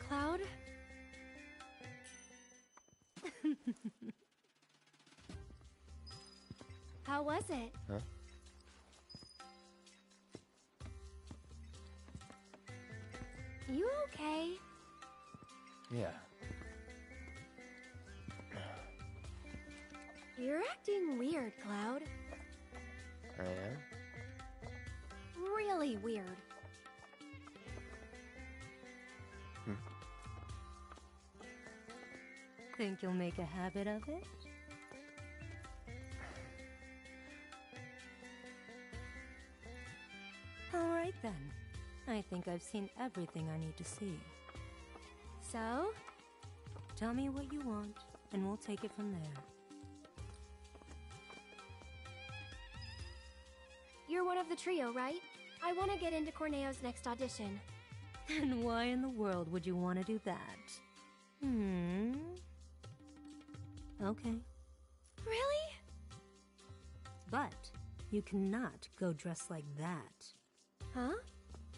Cloud? How was it? Huh? You okay? Yeah. You're acting weird, Cloud. I am? Really weird. Think you'll make a habit of it? All right then. I think I've seen everything I need to see. So? Tell me what you want, and we'll take it from there. You're one of the trio, right? I want to get into Corneo's next audition. And why in the world would you want to do that? Okay. Really? But you cannot go dressed like that. Huh?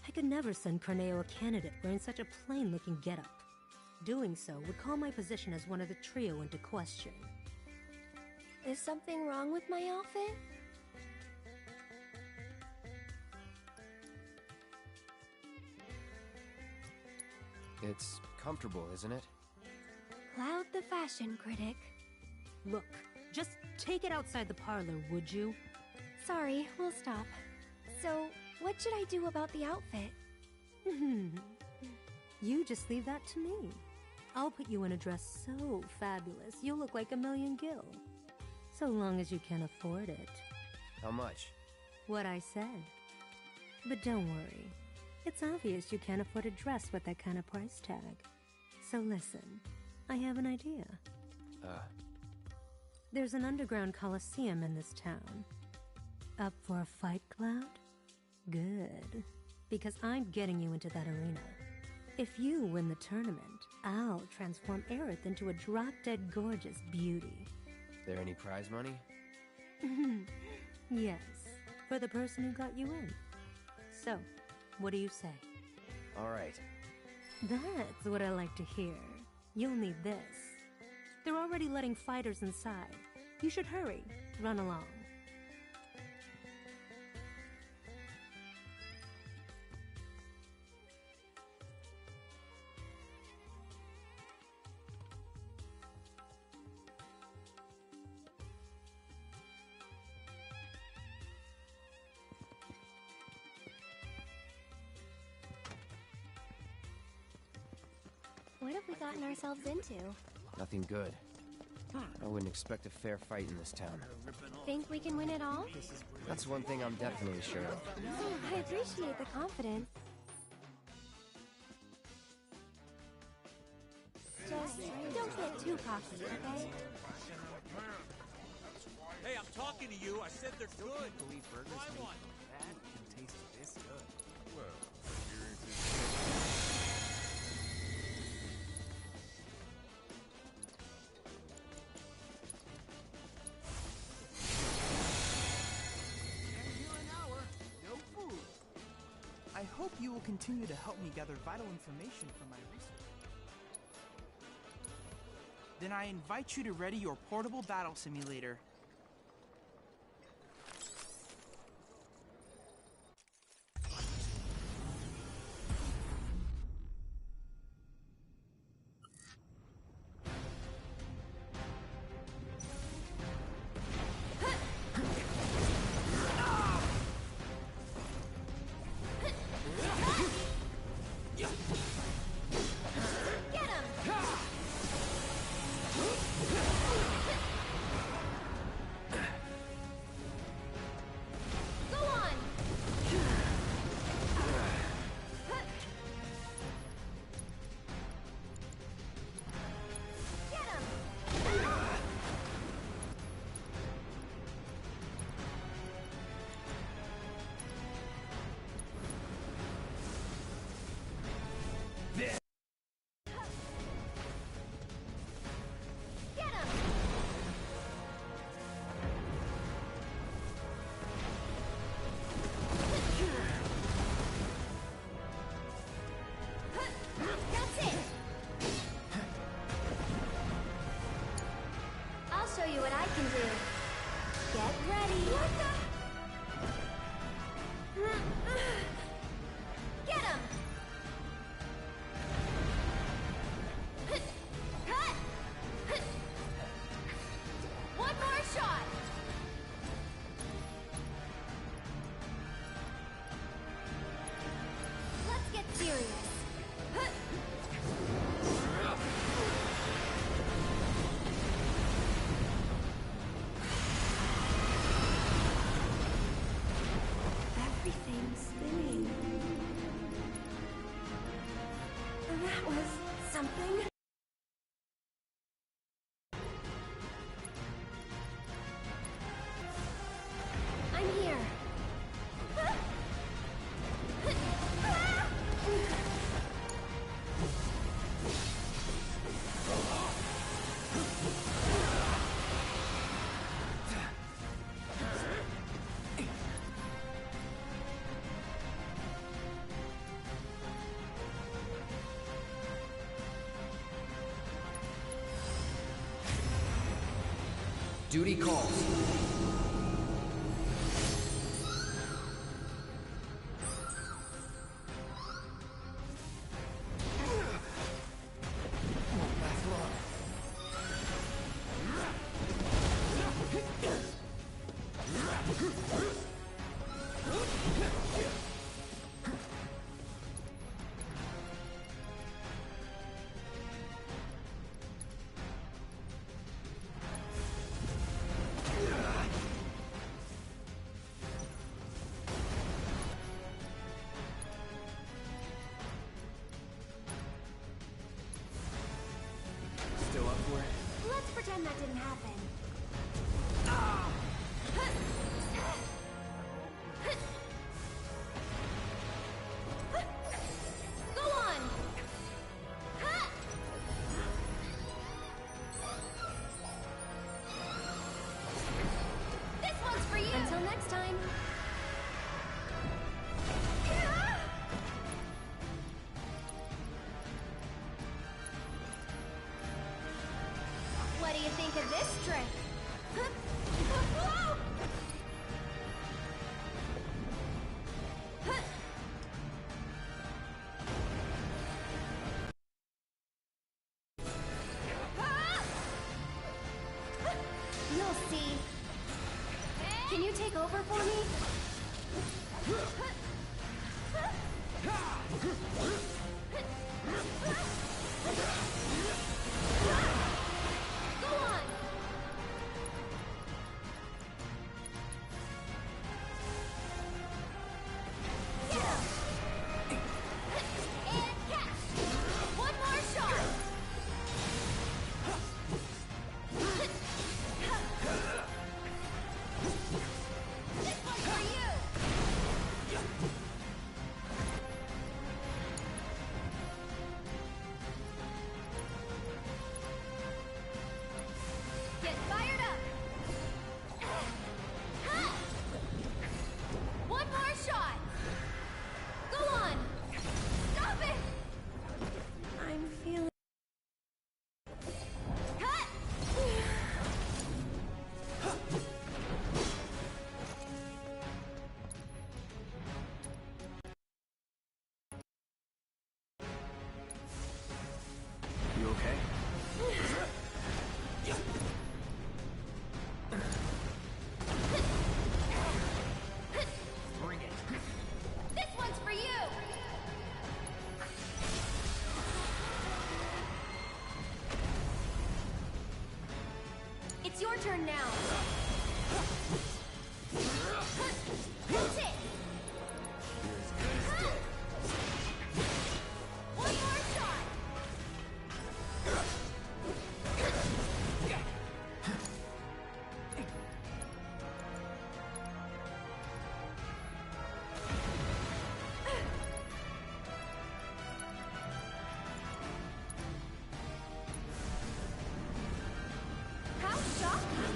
I could never send Corneo a candidate wearing such a plain-looking getup. Doing so would call my position as one of the trio into question. Is something wrong with my outfit? It's comfortable, isn't it? Cloud the fashion critic. Look, just take it outside the parlor, would you? Sorry, we'll stop. So, what should I do about the outfit? You just leave that to me. I'll put you in a dress so fabulous, you'll look like a million gil. So long as you can afford it. How much? What I said. But don't worry. It's obvious you can't afford a dress with that kind of price tag. So listen, I have an idea. There's an underground coliseum in this town. Up for a fight, Cloud? Good. Because I'm getting you into that arena. If you win the tournament, I'll transform Aerith into a drop-dead gorgeous beauty. There any prize money? Yes, for the person who got you in. So, what do you say? All right. That's what I like to hear. You'll need this. They're already letting fighters inside. You should hurry. Run along. What have we gotten ourselves into? Nothing good. I wouldn't expect a fair fight in this town. Think we can win it all? That's one thing I'm definitely sure of. Oh, I appreciate the confidence. Just don't get too cocky, okay? Hey, I'm talking to you. I said they're good. I believe burgers made from that can taste this good. Well, I hope you will continue to help me gather vital information for my research. Then I invite you to ready your portable battle simulator. can do. Get ready. What the? Get him! Cut! One more shot! Let's get serious. Everything's spinning. That was something. I'm here. Duty calls. Still up for it? Let's pretend that didn't happen. Go on! This one's for you! Until next time. What do you think of this trick? You'll see. Can you take over for me? Go on! Get him! And catch! One more shot! This one's for you! Get fired up! One more shot! Go on! Stop it! I'm feeling... Cut! You okay? Bring it. This one's for you! It's your turn now. That's it! One more shot! How shocking!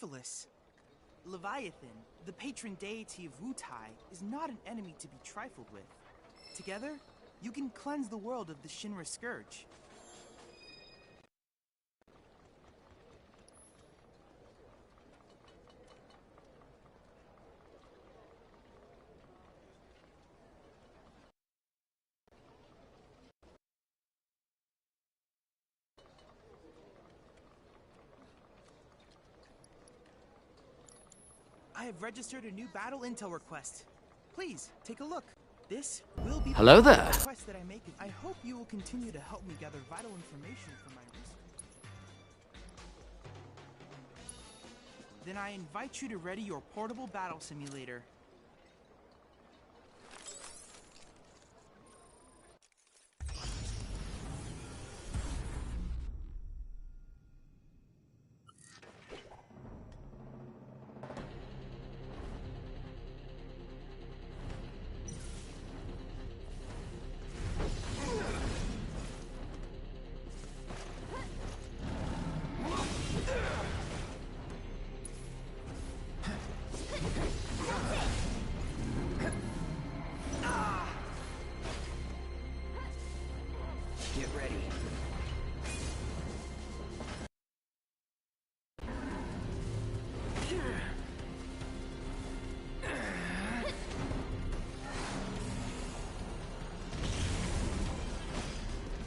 Syphilis. Leviathan, the patron deity of Wutai, is not an enemy to be trifled with. Together, you can cleanse the world of the Shinra Scourge. I have registered a new battle intel request. Please, take a look. This will be Hello the there. request that I make. I hope you will continue to help me gather vital information for my research. Then I invite you to ready your portable battle simulator. Get ready.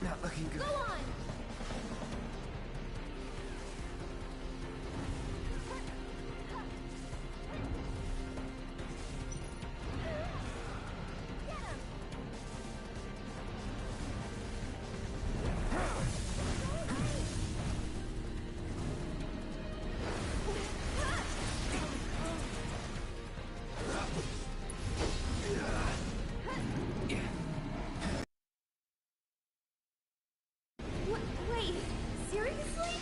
Not looking good. Go on! Wait, seriously?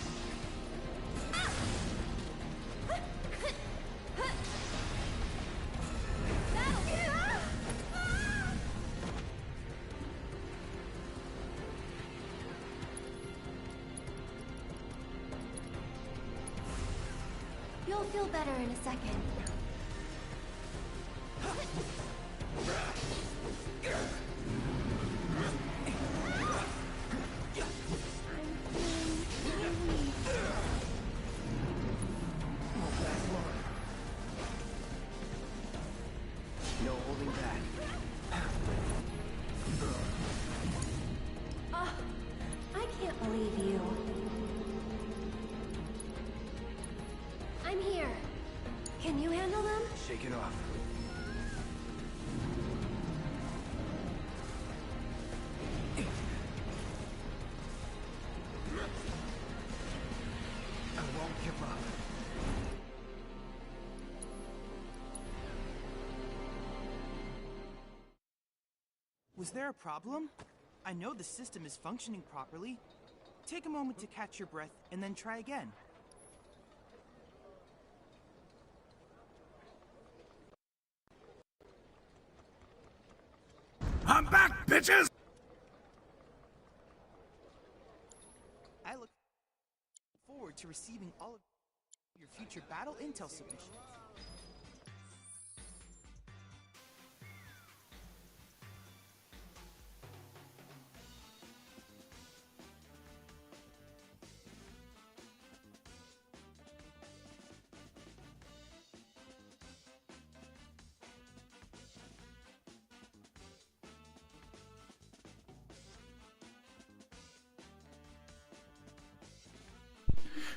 You'll feel better in a second. No holding back. Oh, I can't believe you. I'm here. Can you handle them? Shake it off. I won't give up. Was there a problem? I know the system is functioning properly. Take a moment to catch your breath and then try again. I'm back, bitches! I look forward to receiving all of your future battle intel submissions.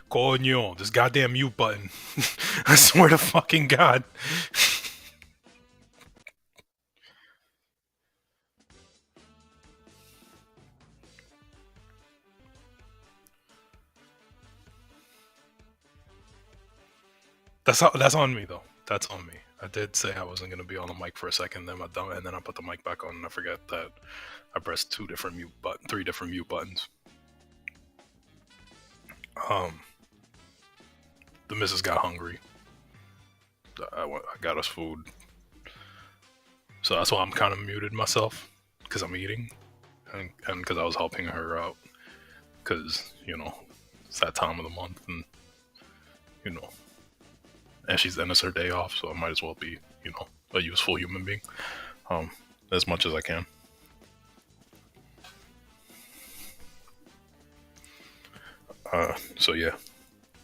Coño, this goddamn mute button. I swear to fucking God. That's on me though. That's on me. I did say I wasn't gonna be on the mic for a second, then and then I put the mic back on, and I forget that I pressed three different mute buttons. The missus got hungry. I got us food, so that's why I'm kind of muted myself, because I'm eating, and because I was helping her out, because you know it's that time of the month, and you know and it's her day off, so I might as well be, you know, a useful human being, as much as I can. So yeah,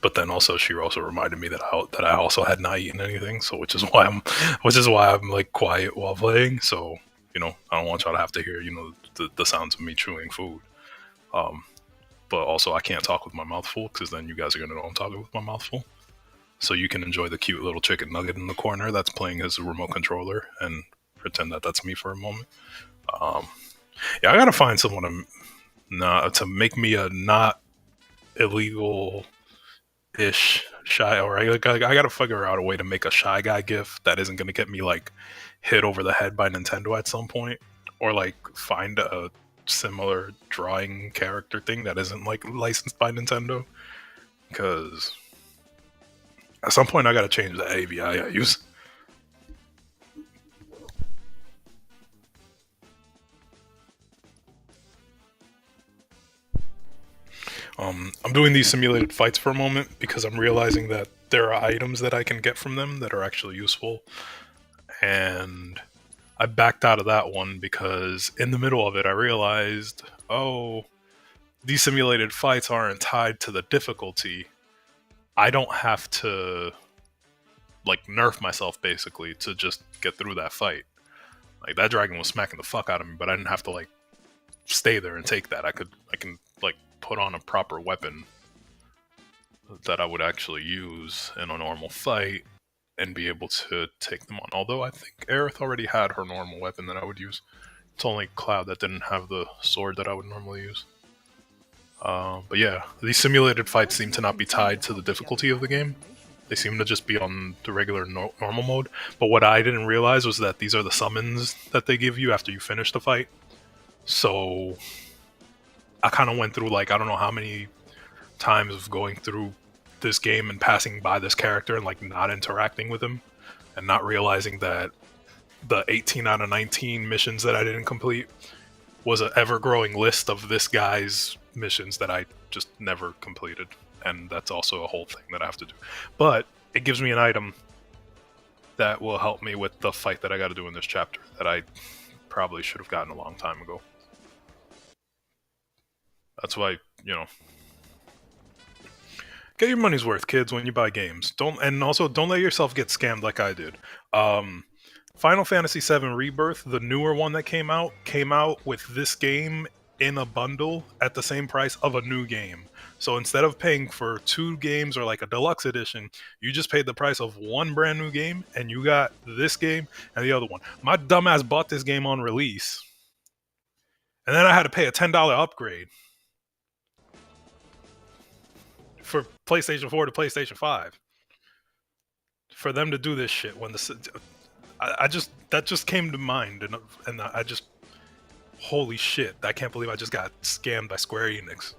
but then also she also reminded me that I also had not eaten anything, so which is why I'm like quiet while playing. So you know, I don't want y'all to have to hear, you know, the sounds of me chewing food. But also I can't talk with my mouth full, because then you guys are gonna know I'm talking with my mouth full. So you can enjoy the cute little chicken nugget in the corner that's playing his remote controller and pretend that that's me for a moment. Yeah, I gotta find someone to make me a not illegal ish shy, or I gotta figure out a way to make a Shy Guy gif that isn't gonna get me like hit over the head by Nintendo at some point, or like find a similar drawing character thing that isn't like licensed by Nintendo, because at some point I gotta change the AVI I use. I'm doing these simulated fights for a moment because I'm realizing that there are items that I can get from them that are actually useful. And I backed out of that one because in the middle of it I realized, oh, these simulated fights aren't tied to the difficulty. I don't have to like nerf myself basically to just get through that fight. Like that dragon was smacking the fuck out of me, but I didn't have to like stay there and take that. I can like put on a proper weapon that I would actually use in a normal fight and be able to take them on. Although I think Aerith already had her normal weapon that I would use. It's only Cloud that didn't have the sword that I would normally use. But yeah, these simulated fights seem to not be tied to the difficulty of the game. They seem to just be on the regular normal mode. But what I didn't realize was that these are the summons that they give you after you finish the fight. So I kind of went through like, I don't know how many times of going through this game and passing by this character and like not interacting with him and not realizing that the 18 out of 19 missions that I didn't complete was an ever-growing list of this guy's missions that I just never completed. And that's also a whole thing that I have to do. But it gives me an item that will help me with the fight that I got to do in this chapter that I probably should have gotten a long time ago. That's why, you know, get your money's worth, kids, when you buy games. And also don't let yourself get scammed like I did. Final Fantasy VII Rebirth, the newer one that came out with this game in a bundle at the same price of a new game. So instead of paying for 2 games or like a deluxe edition, you just paid the price of one brand new game and you got this game and the other one. My dumbass bought this game on release. And then I had to pay a $10 upgrade for PlayStation 4 to PlayStation 5 for them to do this shit when that just came to mind, and I just, holy shit, I can't believe I just got scammed by Square Enix.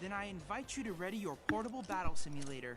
Then I invite you to ready your portable battle simulator.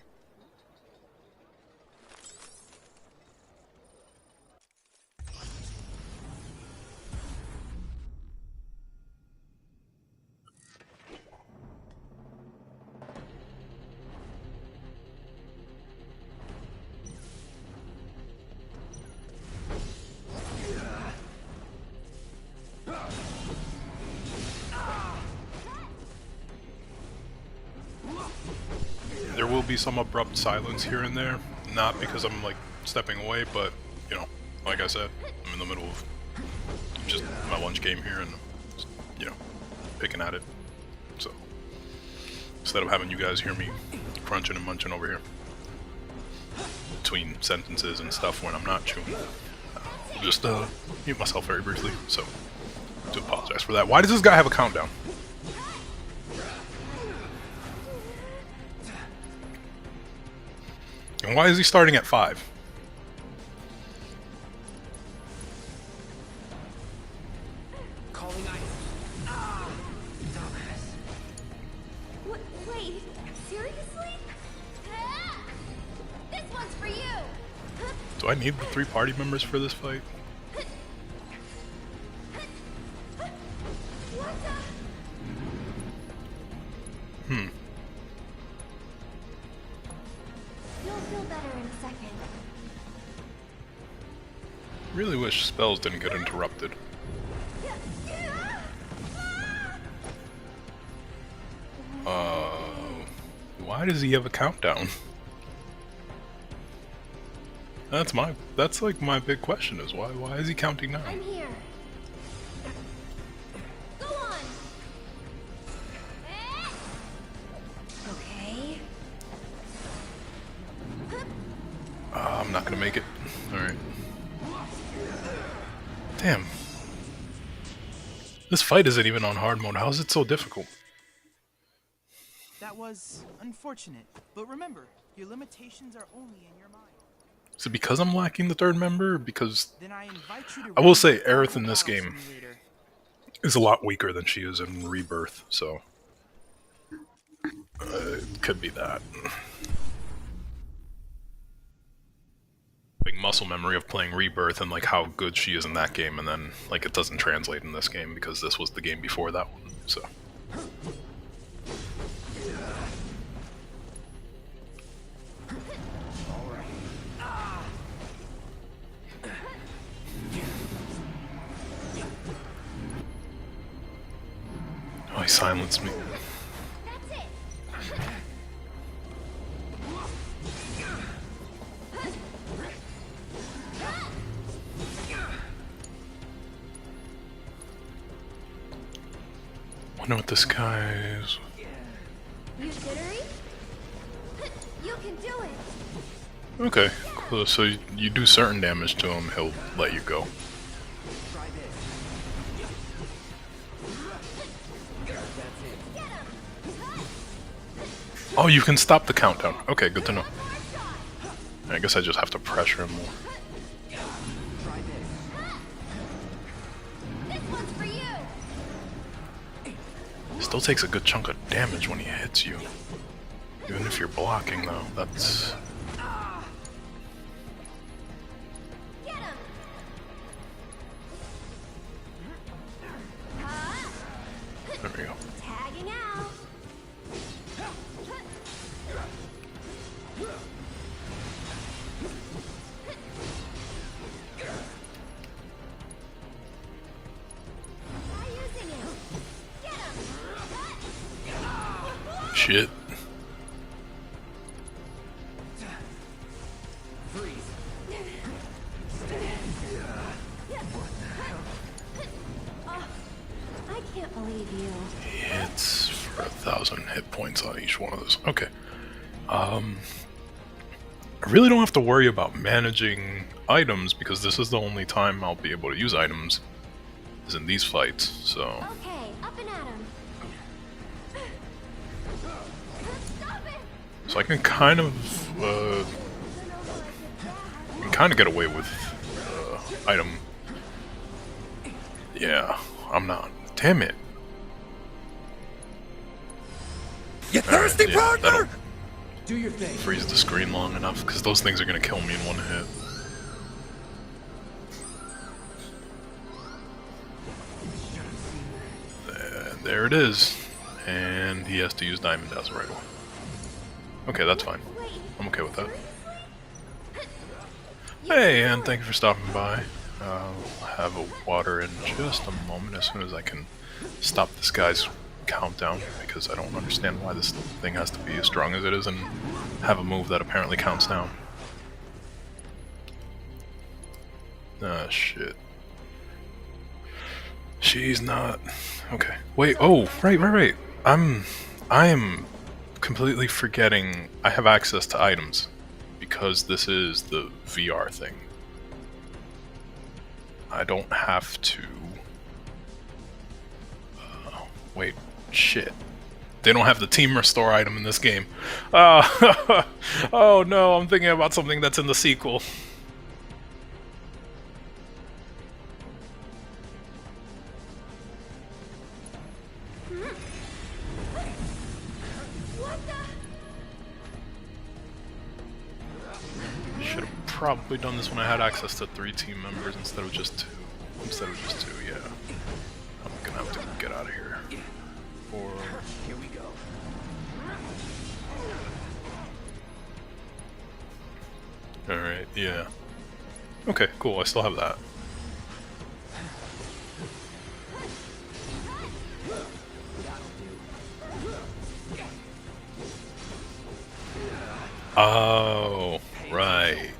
There will be some abrupt silence here and there, not because I'm like stepping away, but you know, like I said, I'm in the middle of just my lunch game here and just, you know, picking at it. So instead of having you guys hear me crunching and munching over here between sentences and stuff when I'm not chewing, I'll just mute myself very briefly. So I do apologize for that. Why does this guy have a countdown? And why is he starting at 5? Calling ice. Ah, dumbass. Wait, seriously? This one's for you! Do I need the 3 party members for this fight? What the? better in a second. Really wish spells didn't get interrupted. Why does he have a countdown? That's like my big question is why is he counting down? I'm here. Go on. Okay. I'm not gonna make it. Alright. Damn. This fight isn't even on hard mode. How is it so difficult? That was unfortunate, but remember, your limitations are only in your mind. Is it because I'm lacking the third member? Because Then I invite you to I will say run Aerith in this game is a lot weaker than she is in Rebirth, so it could be that. Like muscle memory of playing Rebirth and like how good she is in that game, and then like it doesn't translate in this game because this was the game before that one. So. Oh, he silenced me. Wonder what this guy is. You jittery? You can do it. Okay, cool. So you do certain damage to him, he'll let you go. Oh, you can stop the countdown. Okay, good to know. I guess I just have to pressure him more. Still takes a good chunk of damage when he hits you. Even if you're blocking, though, that's... There we go. Tagging out. Shit. I can't believe you. Hits for 1,000 hit points on each one of those. Okay. I really don't have to worry about managing items because this is the only time I'll be able to use items is in these fights, so... Okay, up and at him. So I can kind of get away with item. Yeah, I'm not. Damn it. You thirsty, yeah, partner? Do your thing. Freeze the screen long enough because those things are gonna kill me in one hit. There it is, and he has to use Diamond Dazzle right away. Okay, that's fine. I'm okay with that. Hey, and thank you for stopping by. I'll have a water in just a moment as soon as I can stop this guy's countdown, because I don't understand why this thing has to be as strong as it is and have a move that apparently counts down. Ah, shit. She's not... Okay. Wait, oh, right. I am completely forgetting I have access to items because this is the VR thing. I don't have to... wait, shit. They don't have the team restore item in this game. Oh no, I'm thinking about something that's in the sequel. Should have probably done this when I had access to 3 team members instead of just 2. Yeah. I'm gonna have to get out of here. Or... Here we go. Alright, yeah. Okay, cool, I still have that. Oh, right.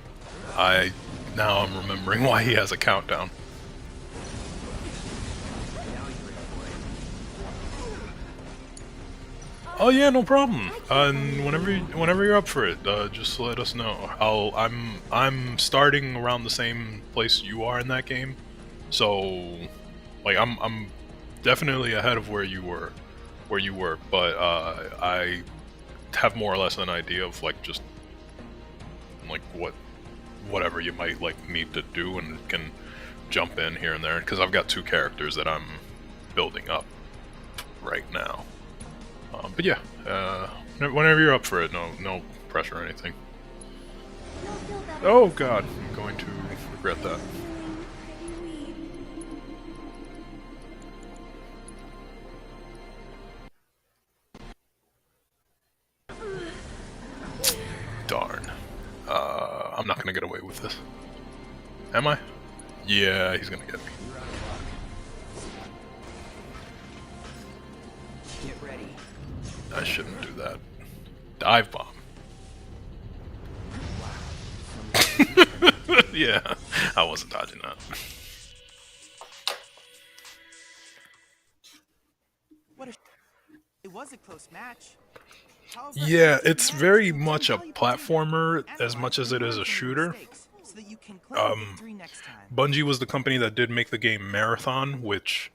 Now I'm remembering why he has a countdown. Oh yeah, no problem. And whenever you're up for it, just let us know. I'm starting around the same place you are in that game, so like I'm definitely ahead of where you were, but I have more or less an idea of like just like whatever you might like need to do, and can jump in here and there because I've got 2 characters that I'm building up right now. But yeah, whenever you're up for it, no pressure or anything. Oh god, I'm going to regret that. Darn. I'm not gonna get away with this. Am I? Yeah, he's gonna get me. Get ready. I shouldn't do that. Dive bomb. Yeah, I wasn't dodging that. It was a close match. However, Yeah, it's very much a platformer as much as it is a shooter. so that you can claim victory next time. Bungie was the company that did make the game Marathon, which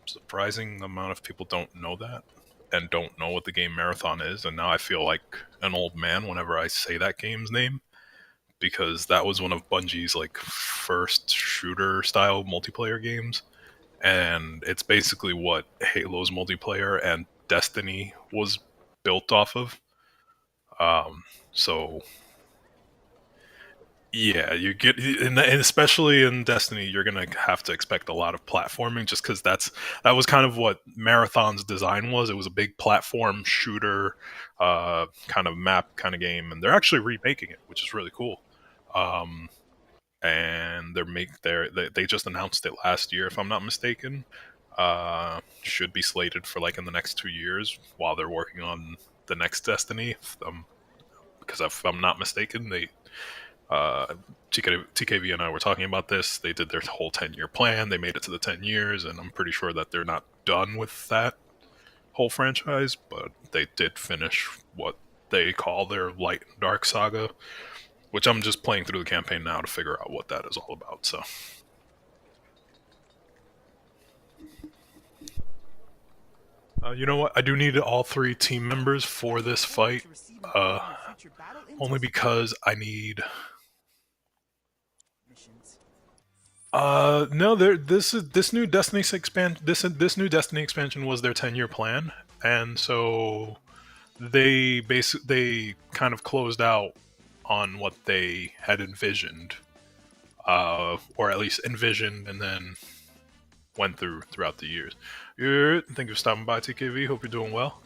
surprising amount of people don't know that and don't know what the game Marathon is, and now I feel like an old man whenever I say that game's name, because that was one of Bungie's like first shooter style multiplayer games, and it's basically what Halo's multiplayer and Destiny was built off of. So yeah, you get, and especially in Destiny, you're gonna have to expect a lot of platforming, just because that was kind of what Marathon's design was. It was a big platform shooter, kind of map kind of game, and they're actually remaking it, which is really cool. And they just announced it last year, if I'm not mistaken. Should be slated for like in the next 2 years while they're working on the next Destiny. Because if I'm not mistaken, TKV and I were talking about this. They did their whole 10-year plan. They made it to the 10 years, and I'm pretty sure that they're not done with that whole franchise, but they did finish what they call their Light and Dark saga, which I'm just playing through the campaign now to figure out what that is all about. So, you know what? I do need all 3 team members for this fight, only because I need. No, this new Destiny expansion. This new Destiny expansion was their 10-year plan, and so they kind of closed out on what they had envisioned, or at least envisioned, and then went throughout the years. Thank you for stopping by, TKV. Hope you're doing well.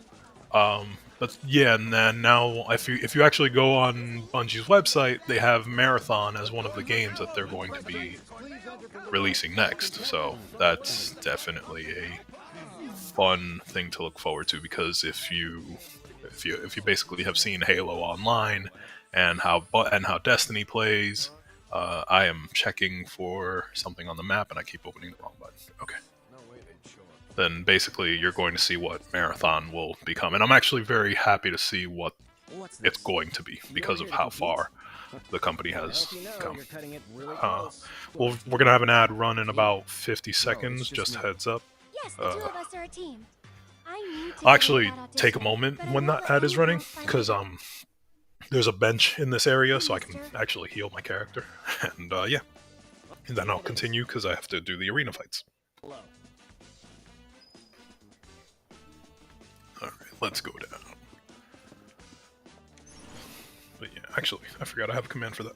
But yeah, and then now if you actually go on Bungie's website, they have Marathon as one of the games that they're going to be releasing next. So that's definitely a fun thing to look forward to, because if you basically have seen Halo Online and how Destiny plays, I am checking for something on the map and I keep opening the wrong button. Okay. Then basically you're going to see what Marathon will become. And I'm actually very happy to see what it's going to be because of how far the company has come. We're going to have an ad run in about 50 seconds, just heads up. Yes, the 2 of us are a team. I'll actually take a moment when that ad is running, because there's a bench in this area, so I can actually heal my character. And yeah. And then I'll continue, because I have to do the arena fights. Alright, let's go down. But yeah, actually, I forgot I have a command for that.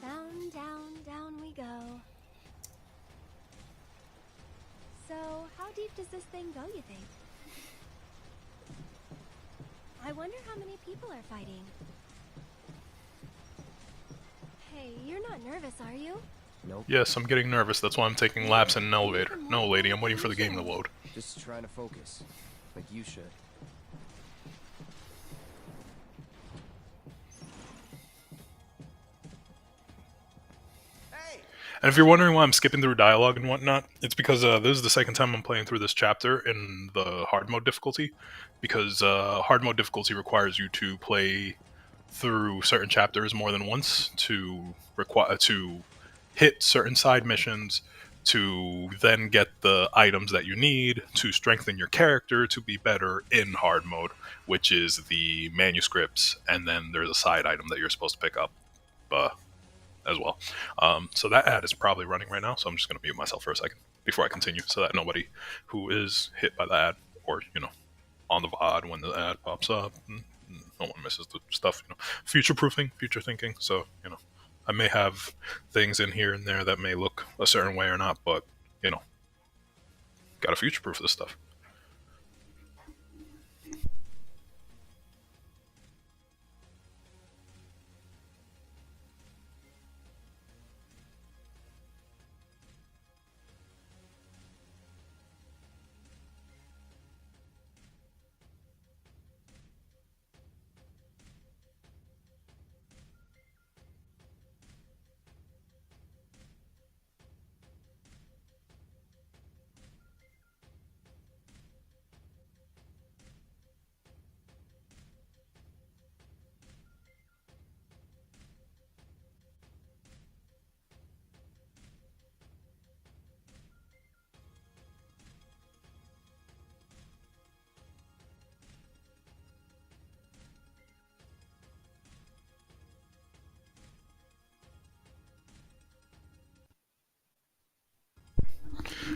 Down, down, down we go. So, how deep does this thing go, you think? I wonder how many people are fighting. Hey, you're not nervous, are you? Nope. Yes, I'm getting nervous. That's why I'm taking laps in an elevator. No, lady, I'm waiting for the game to load. Just trying to focus, like you should. And if you're wondering why I'm skipping through dialogue and whatnot, it's because this is the second time I'm playing through this chapter in the hard mode difficulty. Because hard mode difficulty requires you to play through certain chapters more than once to hit certain side missions, to then get the items that you need to strengthen your character to be better in hard mode, which is the manuscripts, and then there's a side item that you're supposed to pick up as well. So that ad is probably running right now, so I'm just going to mute myself for a second before I continue, so that nobody who is hit by the ad, or, you know, on the VOD when the ad pops up, no one misses the stuff, you know. Future-proofing, future thinking, so, you know, I may have things in here and there that may look a certain way or not, but, you know, gotta future-proof this stuff.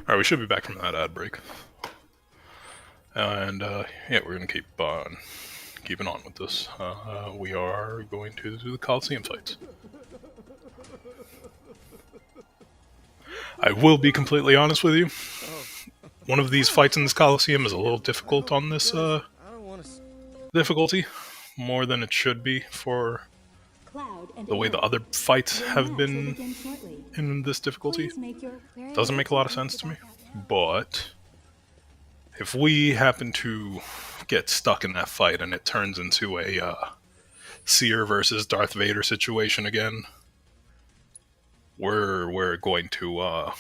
Alright, we should be back from that ad break. And, yeah, we're gonna keep on keeping on with this. We are going to do the Coliseum fights. I will be completely honest with you. One of these fights in this Coliseum is a little difficult on this, difficulty. More than it should be for the way the other fights have been in this difficulty. Doesn't make a lot of sense to me. But if we happen to get stuck in that fight and it turns into a Seer versus Darth Vader situation again, we're going to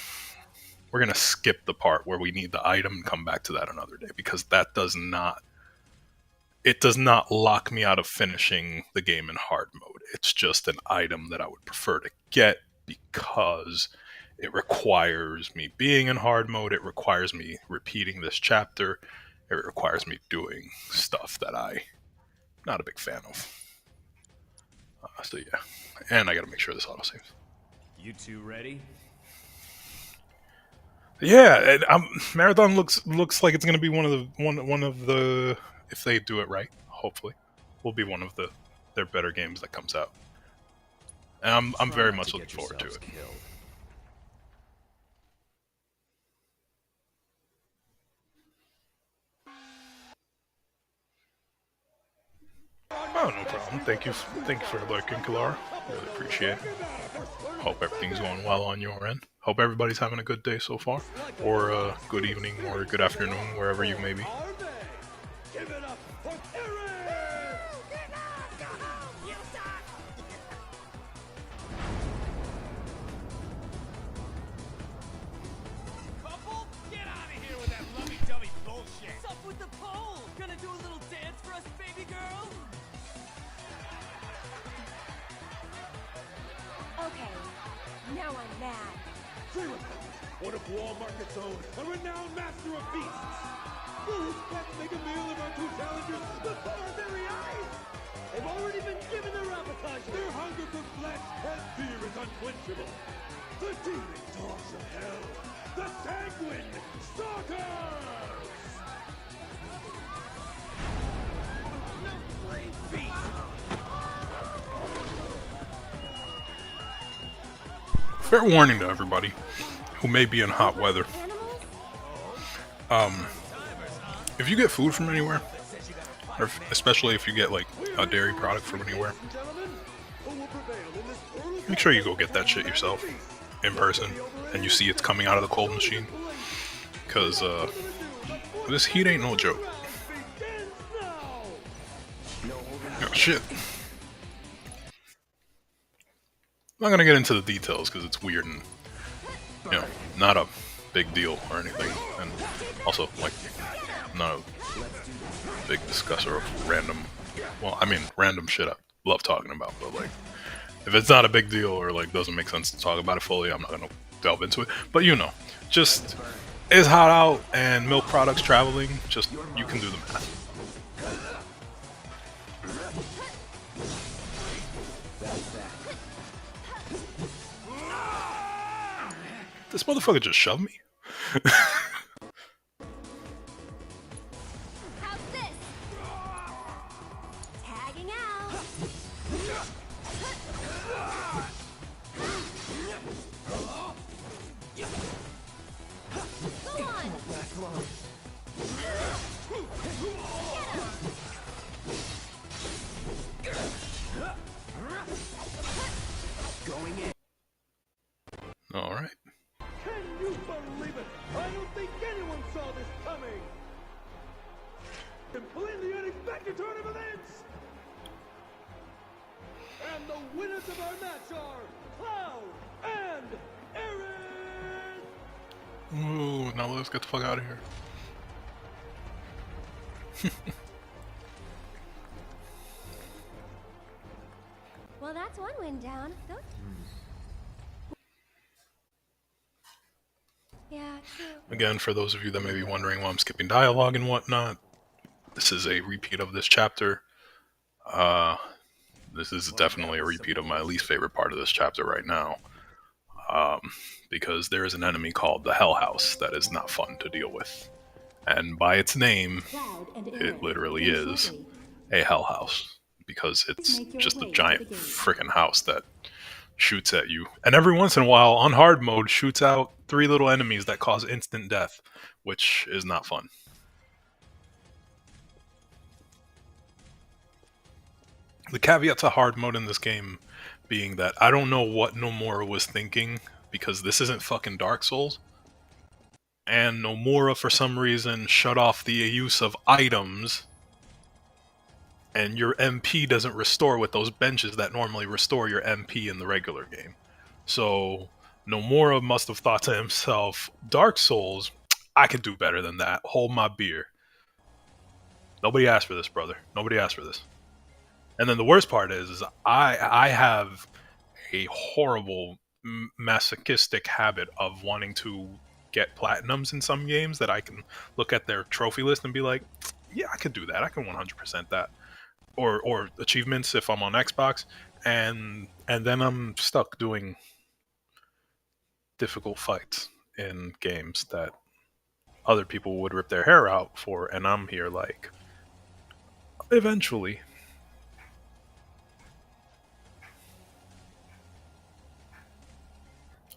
skip the part where we need the item and come back to that another day, because that does not lock me out of finishing the game in hard mode. It's just an item that I would prefer to get because it requires me being in hard mode, it requires me repeating this chapter, it requires me doing stuff that I'm not a big fan of. So yeah, and I gotta make sure this autosaves. You two ready? Yeah, Marathon looks like it's gonna be one of the if they do it right, hopefully, will be one of their better games that comes out. And I'm very much looking forward to it. Oh, no problem. Thank you for lurking, Kalara. Really appreciate it. Hope everything's going well on your end. Hope everybody's having a good day so far, or a good evening, or a good afternoon, wherever you may be. Now I'm mad. One of Wall Market's own, a renowned master of feasts. Will his pets make a meal of our two challengers before our very eyes? They've already been given their appetizer. Their hunger for flesh and fear is unquenchable. The demon dogs of hell, the sanguine stalkers! Fair warning to everybody who may be in hot weather. If you get food from anywhere, or especially if you get like a dairy product from anywhere, make sure you go get that shit yourself in person and you see it's coming out of the cold machine, because this heat ain't no joke. Oh shit. I'm not gonna get into the details because it's weird and, you know, not a big deal or anything, and also like not a big discusser of random, well, I mean random shit I love talking about, but like if it's not a big deal or like doesn't make sense to talk about it fully, I'm not gonna delve into it. But you know, just it's hot out and milk products traveling, just you can do the math. This motherfucker just shoved me. How's this? Tagging out. Go on. Come on. Going in. All right. Can you believe it? I don't think anyone saw this coming. Completely unexpected turn of events. And the winners of our match are Cloud and Aaron. Ooh, now let's get the fuck out of here. Well, that's one win down. Don't... Yeah, true. Again, for those of you that may be wondering why I'm skipping dialogue and whatnot, this is a repeat of this chapter. This is definitely a repeat of my least favorite part of this chapter right now. Because there is an enemy called the Hell House that is not fun to deal with. And by its name, it literally is a Hell House. Because it's just a giant freaking house that shoots at you. And every once in a while, on hard mode, shoots out 3 little enemies that cause instant death, which is not fun. The caveat to hard mode in this game being that I don't know what Nomura was thinking, because this isn't fucking Dark Souls. And Nomura, for some reason, shut off the use of items, and your MP doesn't restore with those benches that normally restore your MP in the regular game. So Nomura must have thought to himself, Dark Souls, I can do better than that. Hold my beer. Nobody asked for this, brother. Nobody asked for this. And then the worst part is I have a horrible masochistic habit of wanting to get platinums in some games that I can look at their trophy list and be like, yeah, I can do that. I can 100% that. Or achievements if I'm on Xbox, and then I'm stuck doing difficult fights in games that other people would rip their hair out for, and I'm here like, eventually.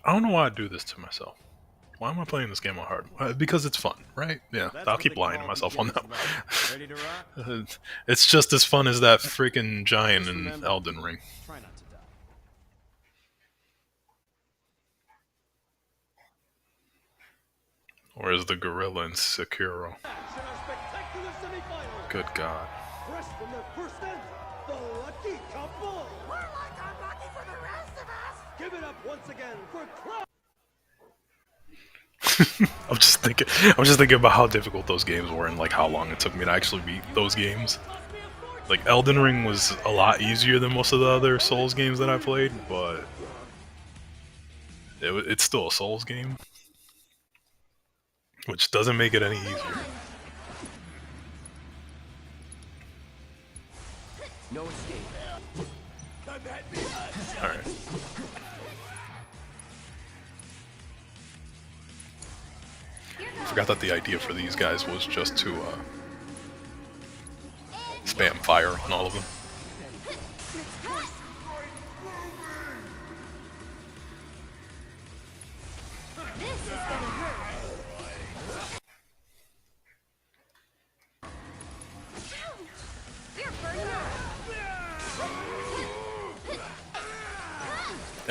I don't know why I do this to myself. Why am I playing this game on hard? Because it's fun, right? Yeah, I'll keep lying to myself on that. Ready to rock? It's just as fun as that freaking giant in Elden Ring. Try not to die. Or is the gorilla in Sekiro? Good God. Fresh from their first dance, the lucky couple. We're like unlucky for the rest of us. Give it up once again for Cloud. I'm just thinking about how difficult those games were and like how long it took me to actually beat those games. Like Elden Ring was a lot easier than most of the other Souls games that I played, but it's still a Souls game, which doesn't make it any easier. No escape. Alright. I forgot that the idea for these guys was just to spam fire on all of them.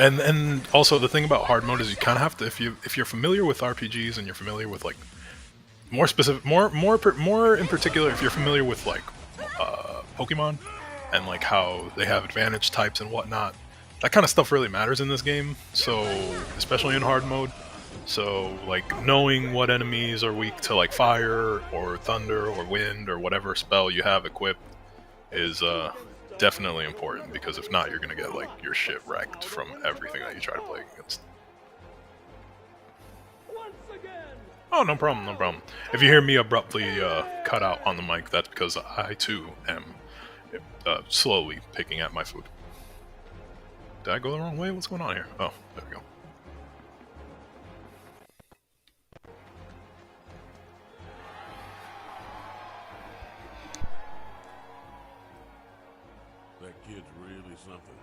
And also the thing about hard mode is you kind of have to, if you're familiar with RPGs and you're familiar with like more specific, more in particular, if you're familiar with like Pokemon and like how they have advantage types and whatnot, that kind of stuff really matters in this game. So especially in hard mode. So like knowing what enemies are weak to like fire or thunder or wind or whatever spell you have equipped is definitely important, because if not, you're gonna get like your shit wrecked from everything that you try to play against. Oh, no problem, no problem. If you hear me abruptly cut out on the mic, that's because I too am slowly picking at my food. Did I go the wrong way? What's going on here? Oh, there we go. That kid's really something.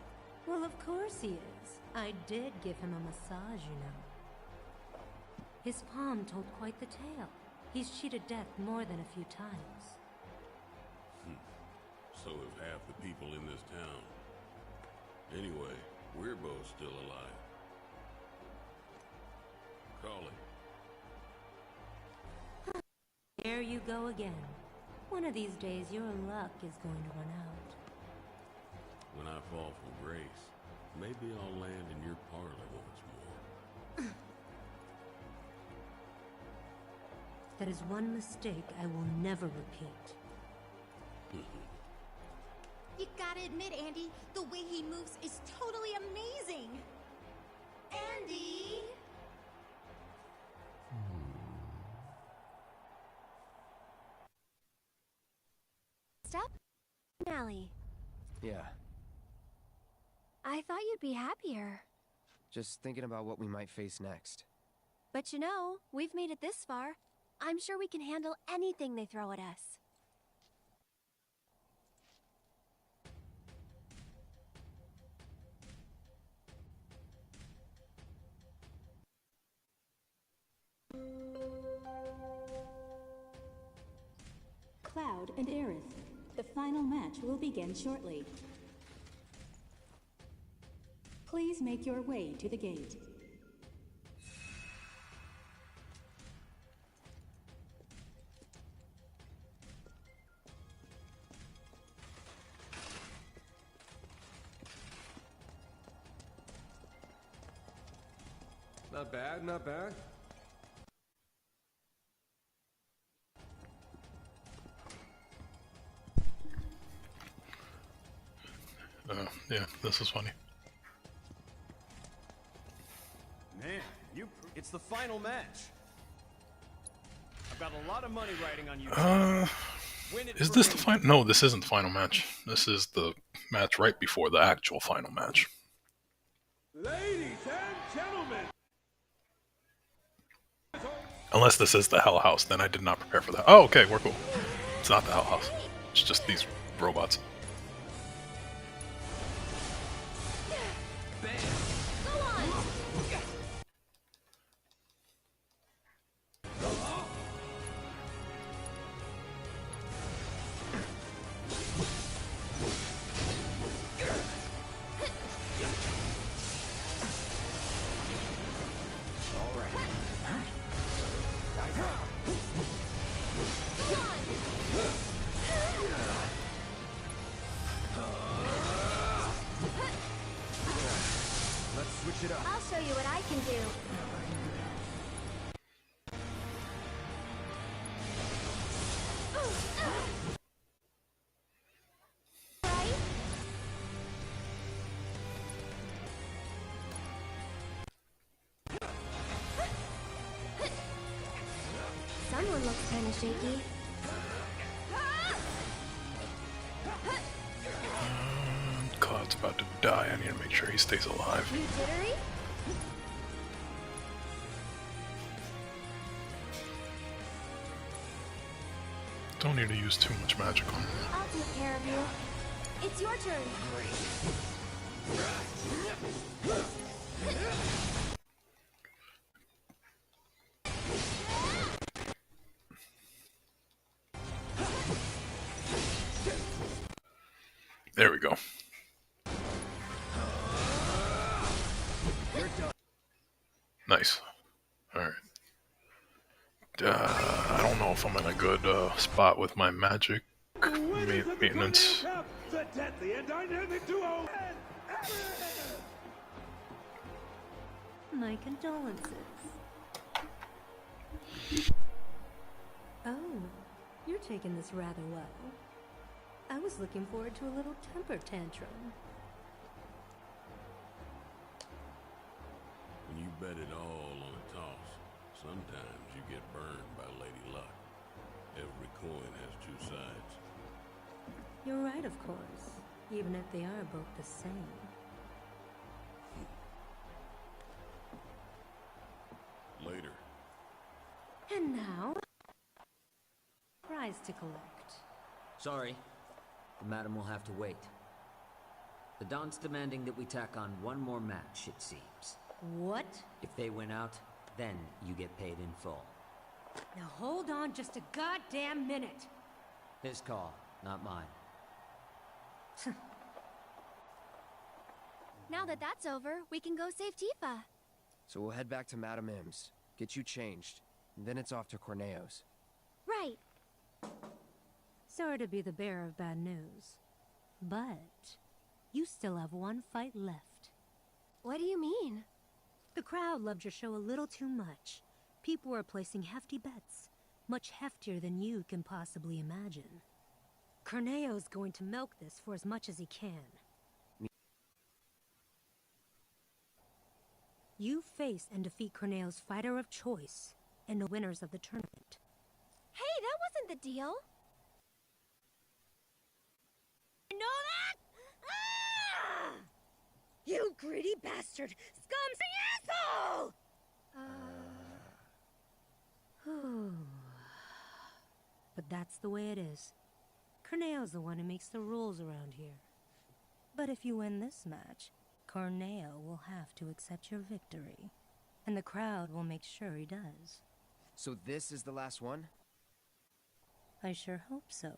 Well, of course he is. I did give him a massage, you know. His palm told quite the tale. He's cheated death more than a few times. So have half the people in this town. Anyway, we're both still alive. Call it. There you go again. One of these days, your luck is going to run out. When I fall from grace, maybe I'll land in your parlor once more. That is one mistake I will never repeat. You gotta admit, Andy, the way he moves is totally amazing! Andy! Step? Finale. Yeah, I thought you'd be happier. just thinking about what we might face next. But you know, we've made it this far. I'm sure we can handle anything they throw at us. Cloud and Aerith. The final match will begin shortly. Please make your way to the gate. Not bad, not bad. Yeah, this is funny. Man, it's the final match. I've got a lot of money riding on you. Is this the final? No, this isn't the final match. This is the match right before the actual final match. Ladies and gentlemen. Unless this is the Hell House, then I did not prepare for that. Oh, okay, we're cool. It's not the Hell House. It's just these robots. I'll show you what I can do. Someone looks kind of shaky. Cloud's about to die. I need to make sure he stays alive. You jittery? Don't need to use too much magic on him. I'll take care of you. It's your turn. There we go. I don't know if I'm in a good spot with my magic maintenance. The deadly and dynamic duo. My condolences. Oh, you're taking this rather well. I was looking forward to a little temper tantrum. When you bet it all on a toss, sometimes you get burned by Lady Luck. Every coin has two sides. You're right, of course, even if they are both the same. Later. And now, prize to collect. Sorry. The madam will have to wait. The Don's demanding that we tack on one more match, it seems. What? If they win out, then you get paid in full. Now hold on just a goddamn minute. His call, not mine. Now that that's over, we can go save Tifa. So we'll head back to Madame M's, get you changed, and then it's off to Corneo's. Right. Sorry to be the bearer of bad news, but you still have one fight left. What do you mean? The crowd loved your show a little too much. People were placing hefty bets, much heftier than you can possibly imagine. Corneo's going to milk this for as much as he can. You face and defeat Corneo's fighter of choice and the winners of the tournament. Hey, that wasn't the deal. You know that? Ah! You greedy bastard! Scumsy asshole! But that's the way it is. Corneo's the one who makes the rules around here. But if you win this match, Corneo will have to accept your victory. And the crowd will make sure he does. So this is the last one? I sure hope so.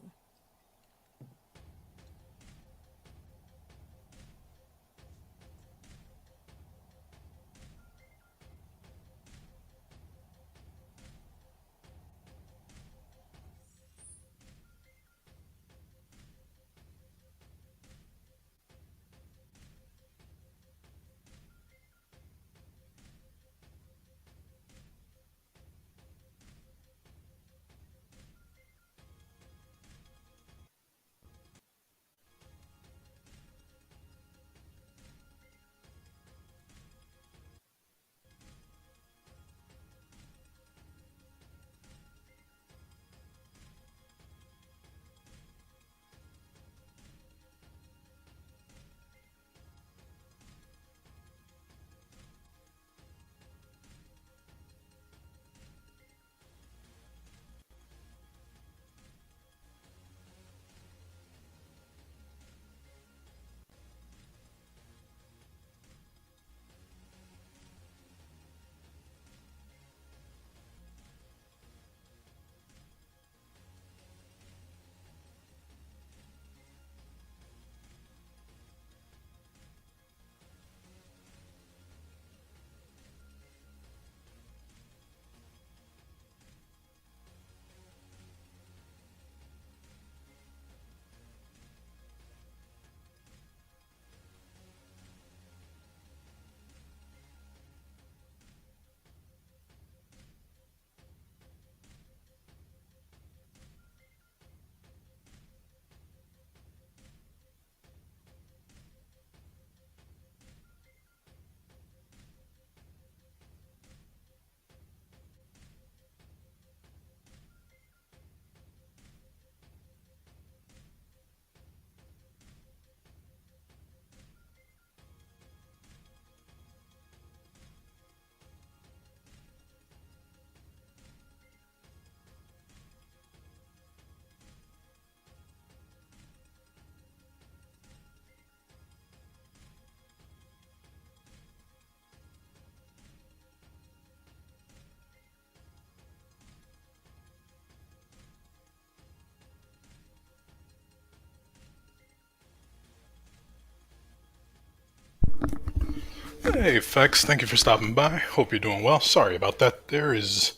Hey, Fex, thank you for stopping by. Hope you're doing well. Sorry about that. There is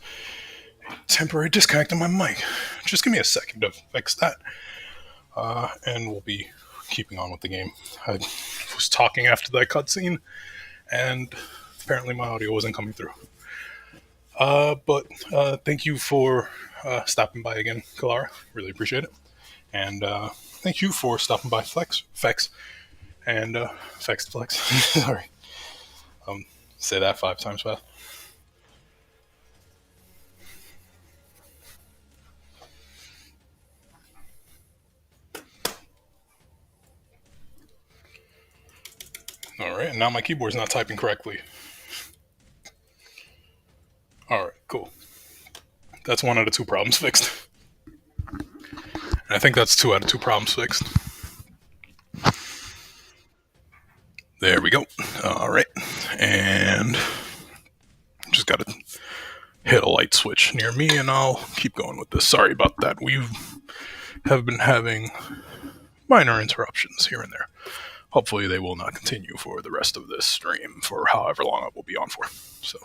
temporary disconnect on my mic. Just give me a second to fix that. And we'll be keeping on with the game. I was talking after that cutscene, and apparently my audio wasn't coming through. But thank you for stopping by again, Kalara. Really appreciate it. And thank you for stopping by, Fex. And Flex. Sorry. Say that 5 times fast. Alright, and now my keyboard's not typing correctly. Alright, cool. That's 1 out of 2 problems fixed. And I think that's 2 out of 2 problems fixed. There we go. Alright. And just gotta hit a light switch near me and I'll keep going with this. Sorry about that. We have been having minor interruptions here and there. Hopefully they will not continue for the rest of this stream for however long it will be on for. So.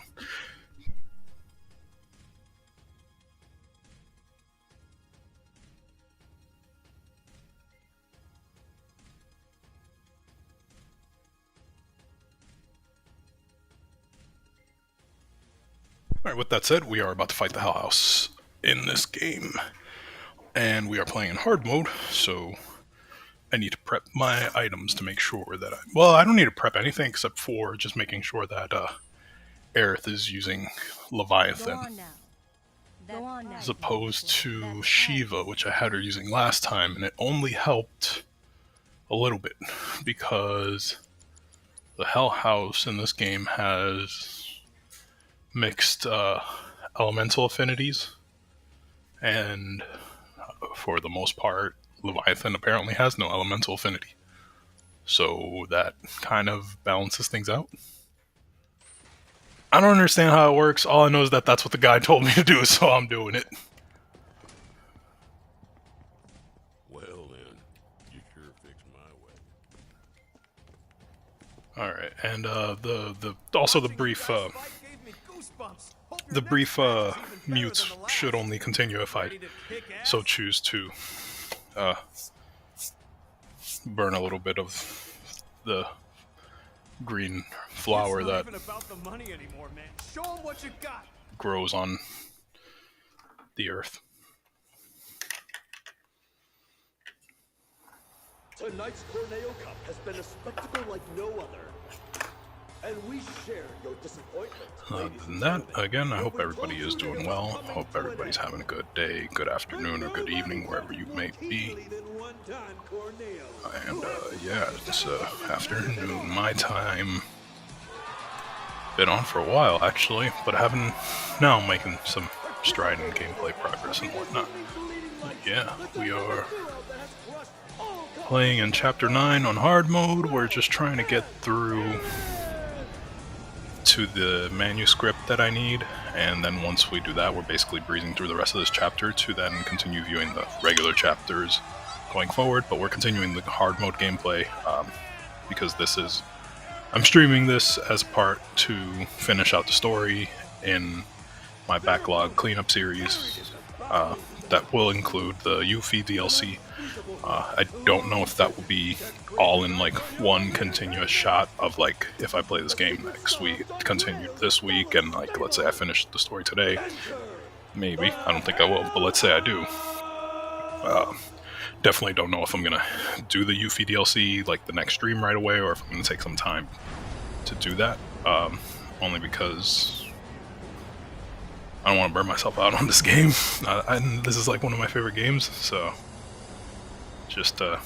Alright, with that said, we are about to fight the Hell House in this game. And we are playing in hard mode, so I need to prep my items to make sure that I don't need to prep anything except for just making sure that Aerith is using Leviathan as opposed to Shiva, which I had her using last time, and it only helped a little bit because the Hell House in this game has mixed elemental affinities, and for the most part Leviathan apparently has no elemental affinity, so that kind of balances things out. I don't understand how it works. All I know is that that's what the guy told me to do, so I'm doing it. Well then, you sure fixed my way. Alright, and also the brief mutes should only continue if I so choose to burn a little bit of the green flower that grows on the earth. Tonight's Corneo Cup has been a spectacle like no other. And we share your disappointment. Other than that, again, I hope everybody is doing well. Hope everybody's having a good day, good afternoon, or good evening, wherever you may be. And yeah, it's afternoon my time. Been on for a while, actually, but I haven't now making some stride in gameplay progress and whatnot. But yeah, we are playing in Chapter 9 on hard mode. We're just trying to get through to the manuscript that I need, and then once we do that, we're basically breezing through the rest of this chapter to then continue viewing the regular chapters going forward. But we're continuing the hard mode gameplay because I'm streaming this as part to finish out the story in my backlog cleanup series that will include the Yuffie DLC. I don't know if that will be all in like one continuous shot of like if I play this game next week, continue this week, and like let's say I finish the story today. Maybe. I don't think I will, but let's say I do. Definitely don't know if I'm gonna do the Yuffie DLC like the next stream right away, or if I'm gonna take some time to do that. Only because I don't want to burn myself out on this game. This is like one of my favorite games, so just I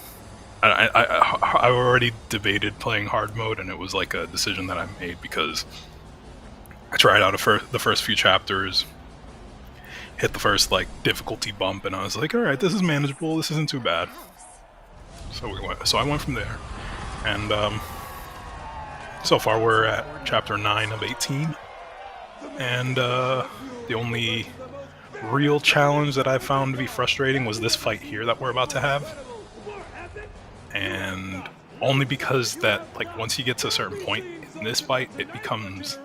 already debated playing hard mode, and it was like a decision that I made because I tried out the first few chapters, hit the first like difficulty bump, and I was like, all right, this is manageable. This isn't too bad. So I went from there, and so far we're at chapter 9 of 18, and the only real challenge that I found to be frustrating was this fight here that we're about to have. And only because that, like, once you get to a certain point in this fight, it becomes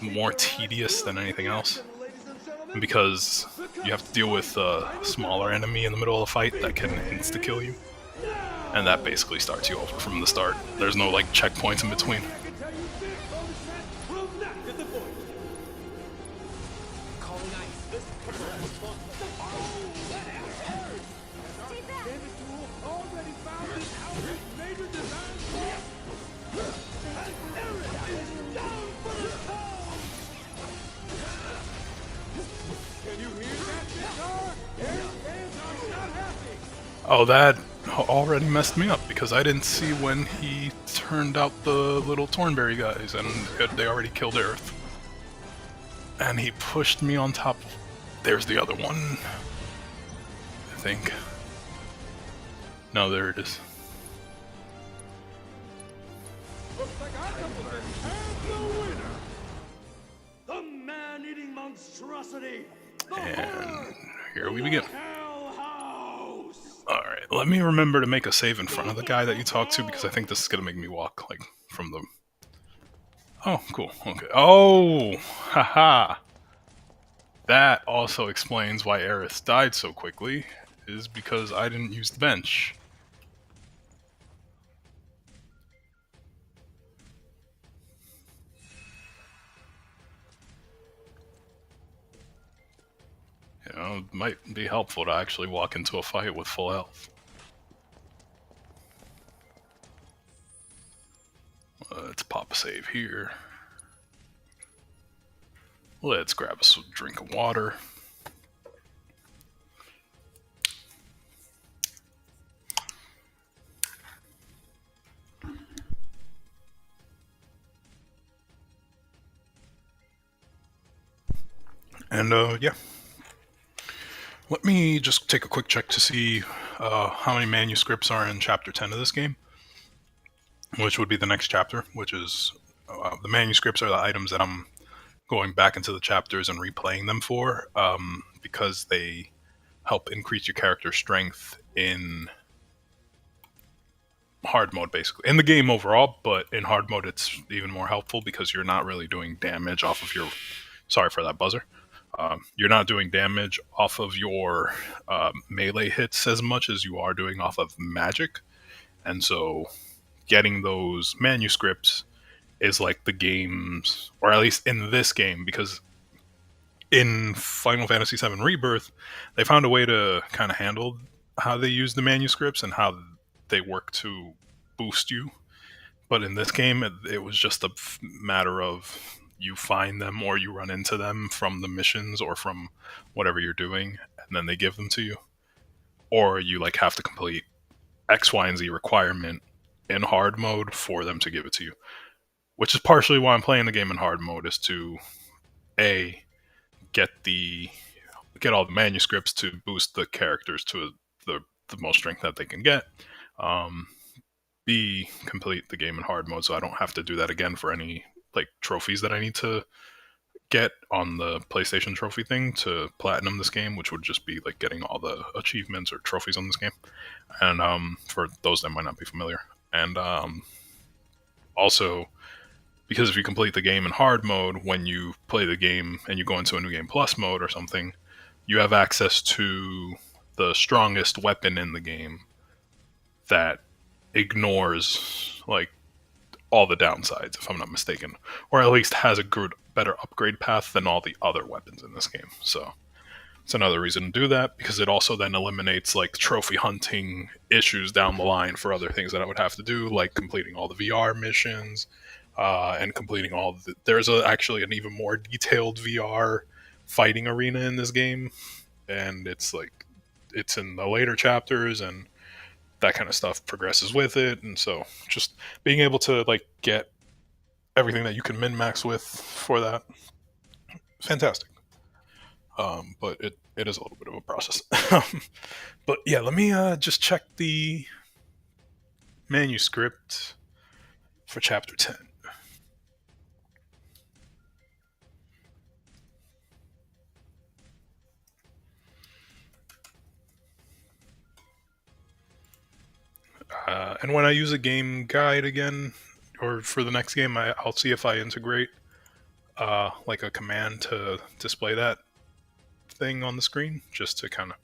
more tedious than anything else. because you have to deal with a smaller enemy in the middle of a fight that can insta-kill you. And that basically starts you over from the start. There's no like checkpoints in between. Oh, that already messed me up because I didn't see when he turned out the little Thornberry guys, and they already killed Aerith. And he pushed me on top. There's the other one, I think. No, there it is. Looks like our competition has the winner. The man-eating monstrosity. And here we begin. Alright, let me remember to make a save in front of the guy that you talked to, because I think this is gonna make me walk, like, from the... Oh, cool, okay. Oh! Haha! That also explains why Aerith died so quickly, is because I didn't use the bench. You know, it might be helpful to actually walk into a fight with full health. Let's pop a save here. Let's grab a drink of water. And, yeah. Let me just take a quick check to see how many manuscripts are in Chapter 10 of this game, which would be the next chapter, which is... the manuscripts are the items that I'm going back into the chapters and replaying them for, because they help increase your character's strength in hard mode, basically. In the game overall, but in hard mode it's even more helpful because you're not really doing damage off of your... Sorry for that buzzer. You're not doing damage off of your melee hits as much as you are doing off of magic. And so getting those manuscripts is like the game's... Or at least in this game, because in Final Fantasy VII Rebirth, they found a way to kind of handle how they use the manuscripts and how they work to boost you. But in this game, it was just a matter of you find them or you run into them from the missions or from whatever you're doing, and then they give them to you. Or you like have to complete X, Y, and Z requirement in hard mode for them to give it to you. Which is partially why I'm playing the game in hard mode, is to get all the manuscripts to boost the characters to the most strength that they can get. B, complete the game in hard mode so I don't have to do that again for any like trophies that I need to get on the PlayStation trophy thing to platinum this game, which would just be like getting all the achievements or trophies on this game. And for those that might not be familiar. And also, because if you complete the game in hard mode, when you play the game and you go into a New Game Plus mode or something, you have access to the strongest weapon in the game that ignores like all the downsides, if I'm not mistaken, or at least has a good, better upgrade path than all the other weapons in this game. So it's another reason to do that, because it also then eliminates like trophy hunting issues down the line for other things that I would have to do, like completing all the VR missions and completing all the... There's actually an even more detailed VR fighting arena in this game, and it's like it's in the later chapters, and that kind of stuff progresses with it. And so just being able to like get everything that you can min-max with for that, fantastic. But it is a little bit of a process. But yeah, let me just check the manuscript for chapter 10. And when I use a game guide again, or for the next game, I'll see if I integrate like a command to display that thing on the screen, just to kind of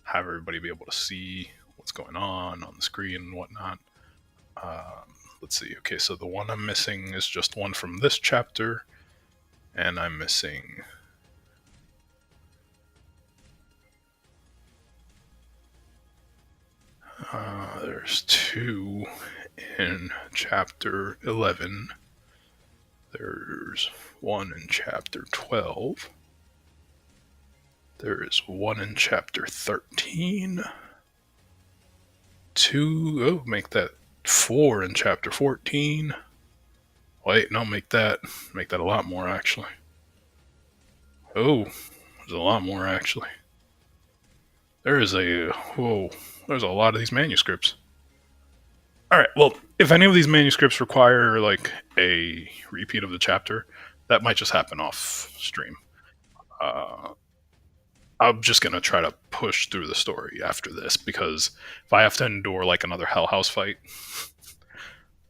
have everybody be able to see what's going on the screen and whatnot. Let's see. Okay, so the one I'm missing is just one from this chapter, and I'm missing... there's 2 in chapter 11. There's 1 in chapter 12. There is 1 in chapter 13. 2, oh, make that 4 in chapter 14. Wait, no, make that a lot more, actually. Oh, there's a lot more, actually. There's a lot of these manuscripts. Alright, well, if any of these manuscripts require, like, a repeat of the chapter, that might just happen off stream. I'm just gonna try to push through the story after this, because if I have to endure, like, another Hell House fight,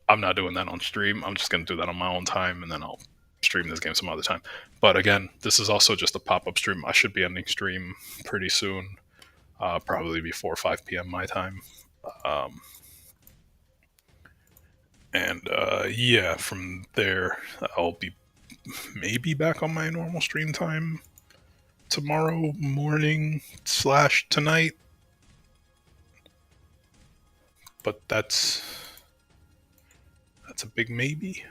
I'm not doing that on stream. I'm just gonna do that on my own time, and then I'll stream this game some other time. But again, this is also just a pop-up stream. I should be ending stream pretty soon, probably before 5 p.m. my time. Yeah, from there, I'll be maybe back on my normal stream time tomorrow morning / tonight. But that's a big maybe.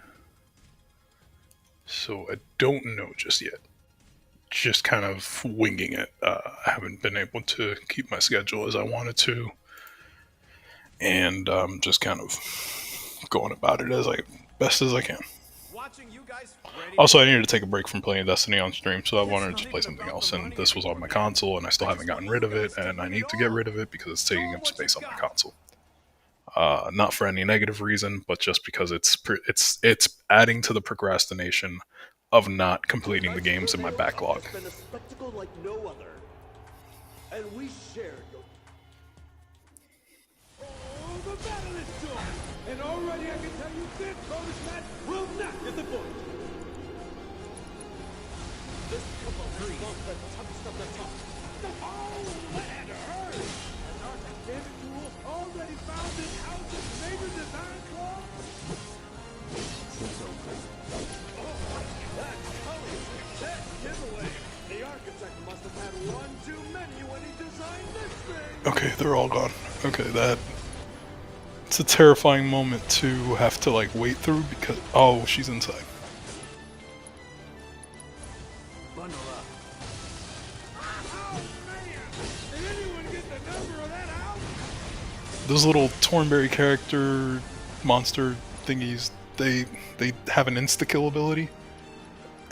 So I don't know just yet. Just kind of winging it. I haven't been able to keep my schedule as I wanted to. And just kind of going about it as best as I can. Also, I needed to take a break from playing Destiny on stream, so I wanted to just play something else, and this was on my console, and I still haven't gotten rid of it, and I need to get rid of it because it's taking up space on my console. Not for any negative reason, but just because it's adding to the procrastination of not completing the games in my backlog. It's been a spectacle like no other, and we share your... Oh, the battle is done! And already I can tell you this bonus match will not get the point! This couple is not the toughest of the tough. Oh, that hurt! An academic duel already found this house's major design flaw? It's over. Oh, that's Tully's success giveaway! The architect must have had one too many when he designed this thing! Okay, they're all gone. Okay, it's a terrifying moment to have to, like, wait through because... Oh, she's inside. Bundle up. Oh, man! Did anyone get the number of that out? Those little Thornberry character monster thingies, they have an insta-kill ability.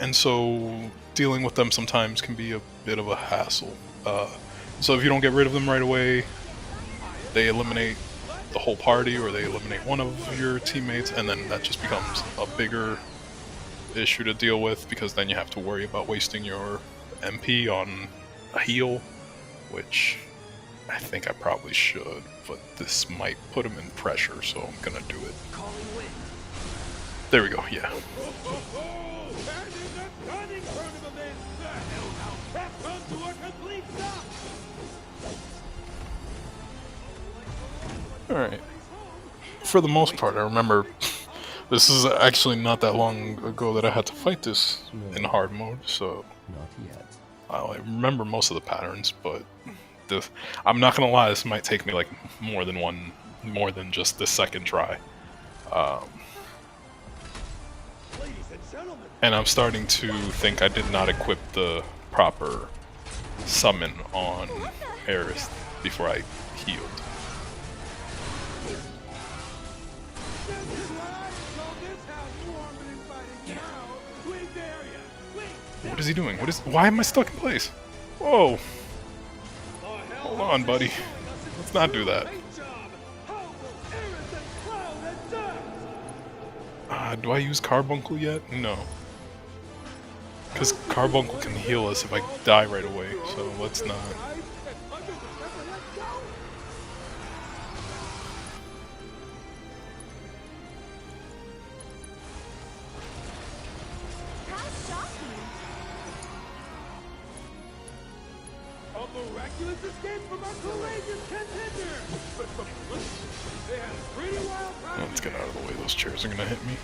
And so dealing with them sometimes can be a bit of a hassle. So if you don't get rid of them right away, they eliminate the whole party, or they eliminate one of your teammates, and then that just becomes a bigger issue to deal with, because then you have to worry about wasting your MP on a heal, which I think I probably should, but this might put him in pressure, so I'm gonna do it. There we go, yeah. Alright. For the most part, I remember this is actually not that long ago that I had to fight this in hard mode, so Not yet. I remember most of the patterns, but I'm not gonna lie, this might take me like more than just the second try. And I'm starting to think I did not equip the proper summon on Aerith before I healed. What is he doing? Why am I stuck in place? Whoa! Hold on, buddy. Let's not do that. Do I use Carbuncle yet? No. Because Carbuncle can heal us if I die right away, so let's not. A miraculous escape from our courageous contender! But they had a pretty wild time. Let's get out of the way, those chairs are gonna hit me.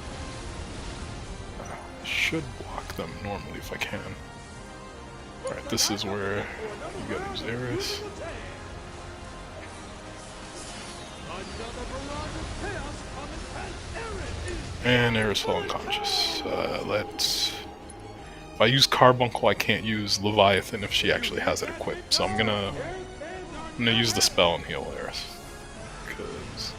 Should block them normally if I can. Alright, this is where you gotta use Eris. And Eris fell unconscious. If I use Carbuncle, I can't use Leviathan if she actually has it equipped. So I'm gonna use the spell and heal Eris. Because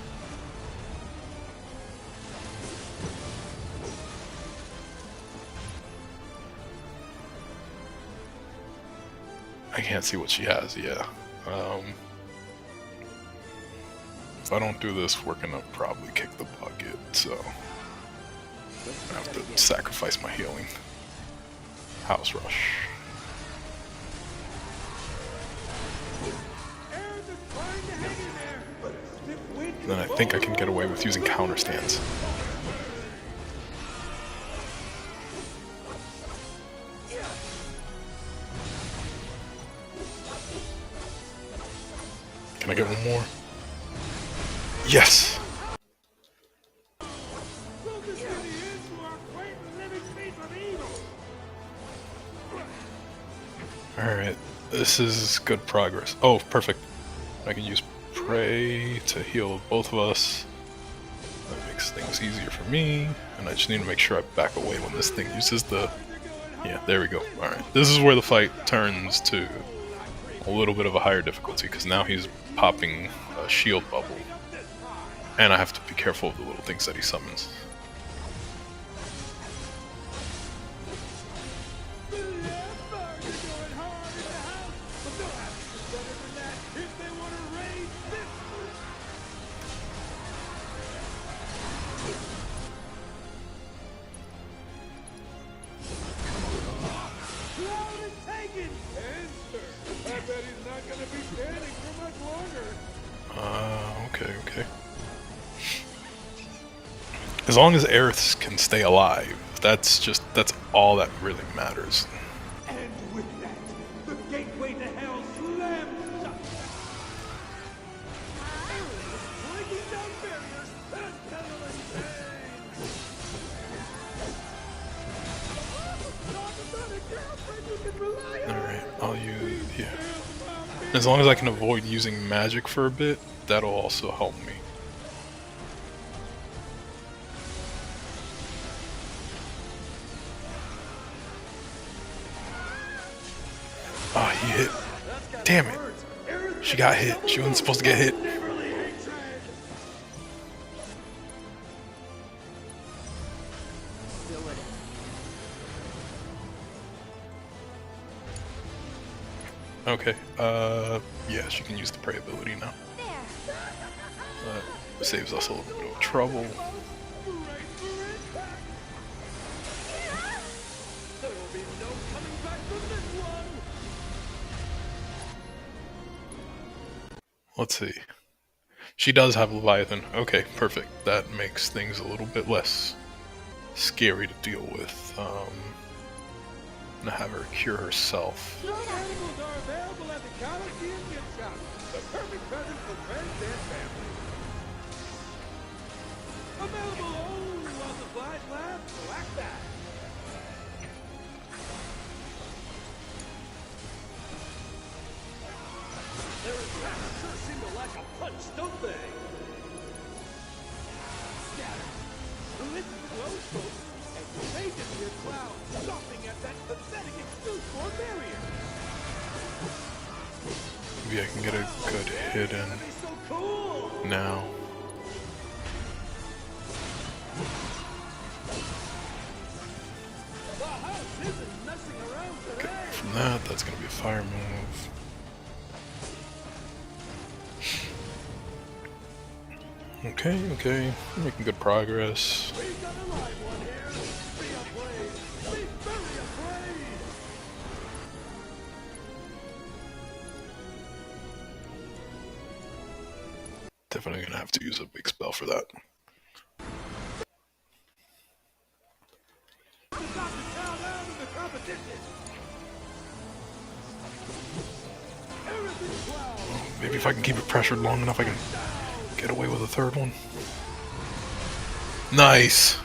I can't see what she has, yeah. If I don't do this, we're gonna probably kick the bucket, so I have to sacrifice my healing. House Rush. Then I think I can get away with using counter stance. Can I get one more? Yes! Alright, this is good progress. Oh, perfect. I can use Pray to heal both of us. That makes things easier for me. And I just need to make sure I back away when this thing uses the... Yeah, there we go. Alright, this is where the fight turns to a little bit of a higher difficulty, because now he's popping a shield bubble. And I have to be careful of the little things that he summons. Okay. As long as Aerith can stay alive, that's all that really matters. And with that, the gateway to hell slams shut. Breaking down barriers and perilous chains. Alright, I'll use... yeah. As long as I can avoid using magic for a bit, that'll also help me. Oh, he hit. Damn it. She got hit. She wasn't supposed to get hit. Okay, yeah, she can use the Prey ability now. That saves us a little bit of trouble. Let's see. She does have Leviathan. Okay, perfect. That makes things a little bit less scary to deal with. I'm gonna have her cure herself. Animals are available at the Coliseum gift shop. The perfect present for friends and family. Available only while supplies last. Like that. Their attacks sure seem to lack a punch, don't they? Scatter. Listen close, folks. And you may just hear clouds stopping at that pathetic excuse for a barrier. Maybe I can get a good hit in now. Okay, from that's gonna be a fire move. Okay, making good progress. Definitely gonna have to use a big spell for that. Maybe if I can keep it pressured long enough, I can get away with a third one. Nice.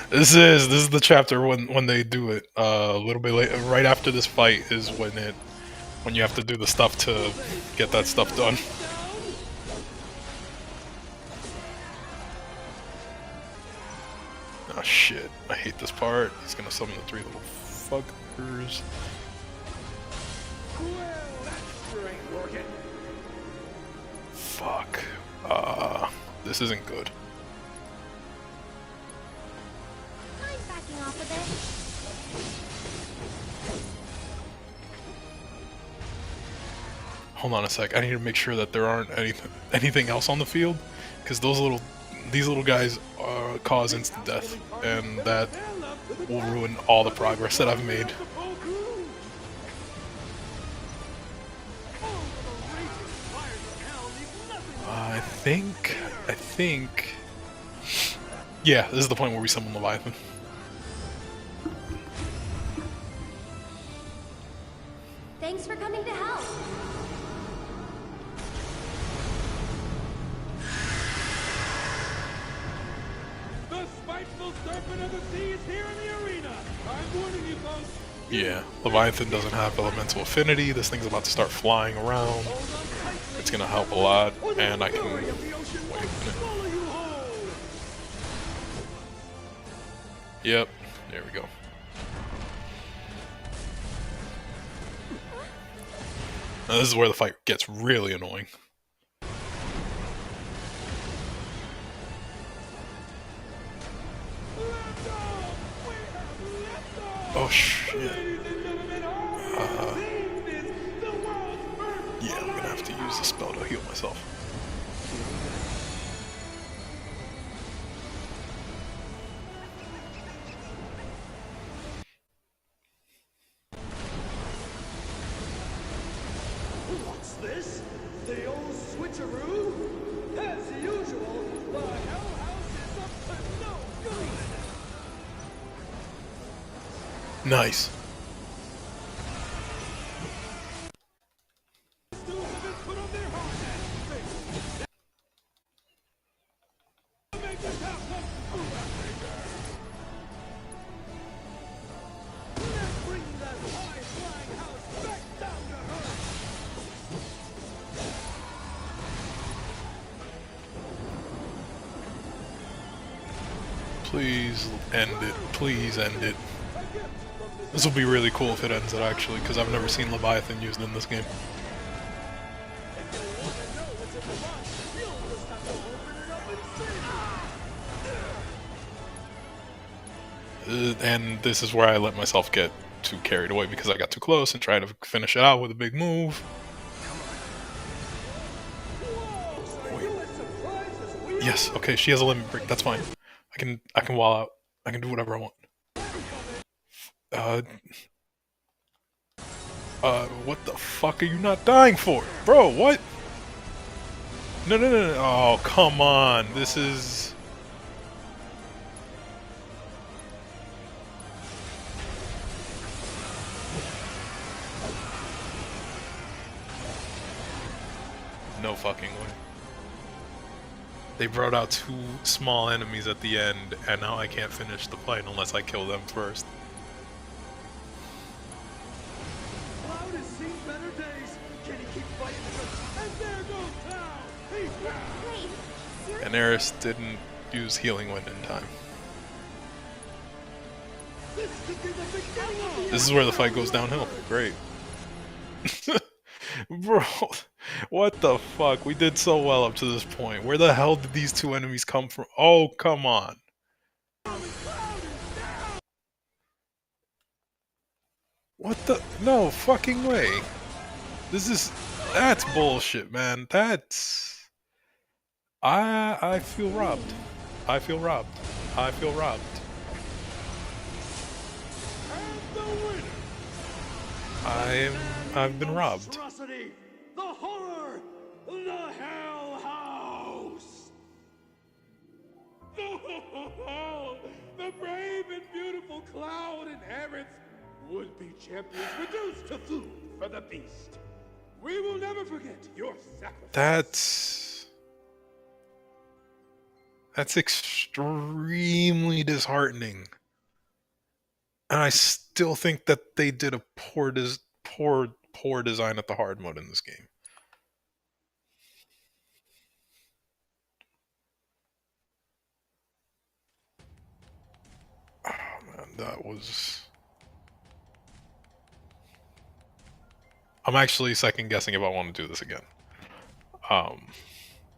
This is the chapter when they do it. A little bit later, right after this fight, is when you have to do the stuff to get that stuff done. Oh shit! I hate this part. He's gonna summon the 3 little fuckers. Fuck. This isn't good. I'm backing off a bit. Hold on a sec. I need to make sure that there aren't anything else on the field, because these little guys cause instant death, and that will ruin all the progress that I've made. I think... Yeah, this is the point where we summon Leviathan. Thanks for coming to help. The spiteful serpent of the sea is here in the arena. I'm warning you folks. Yeah, Leviathan doesn't have elemental affinity. This thing's about to start flying around. It's gonna help a lot, and I can... Wait a minute. Yep, there we go. Now this is where the fight gets really annoying. Oh shit. Yeah, I'm gonna have to use the spell to heal myself. What's this? The old switcheroo? As usual, the Hell House is up to no good! Nice. Please end it. Please end it. This will be really cool if it ends it, actually, because I've never seen Leviathan used in this game. And this is where I let myself get too carried away because I got too close and tried to finish it out with a big move. Wait. Yes, okay, she has a limit break, that's fine. I can wall out. I can do whatever I want. What the fuck are you not dying for? Bro, what? No. Oh, come on. This is... No fucking way. They brought out 2 small enemies at the end, and now I can't finish the fight unless I kill them first. Cloud has seen better days. Can he keep fighting? And there goes Cloud. He's back. Wait, seriously? And Eris didn't use Healing Wind in time. This is where the fight goes downhill. Great. Bro, what the fuck? We did so well up to this point. Where the hell did these 2 enemies come from? Oh, come on. What the? No fucking way. That's bullshit, man. That's... I feel robbed. I feel robbed. I feel robbed. I've been robbed. The horror! The Hell House! The brave and beautiful Cloud and Aerith Would-be champions reduced to food for the beast. We will never forget your sacrifice. That's extremely disheartening. And I still think that they did a poor design at the hard mode in this game. Oh man, that was... I'm actually second guessing if I want to do this again.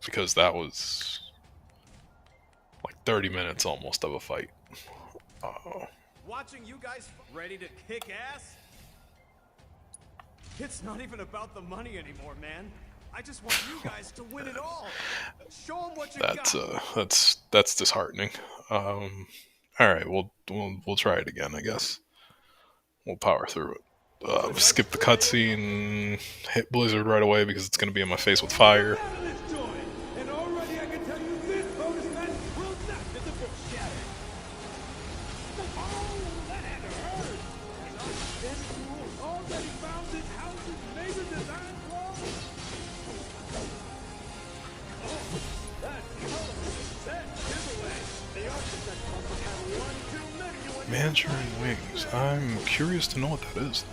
Because that was like 30 minutes almost of a fight. Watching you guys ready to kick ass? It's not even about the money anymore, man. I just want you guys to win it all. Show them what you got. That's disheartening. All right, we'll try it again, I guess. We'll power through it. Skip the cutscene, hit Blizzard right away because it's going to be in my face with fire. And already I can tell you this bonus match will not get the book shattered. Oh, that had to hurt. This fool already found his house's major design flaw. Oh, that's colorful. That giveaway. The architect must have had one too many. Mandarin Wings. I'm curious to know what that is.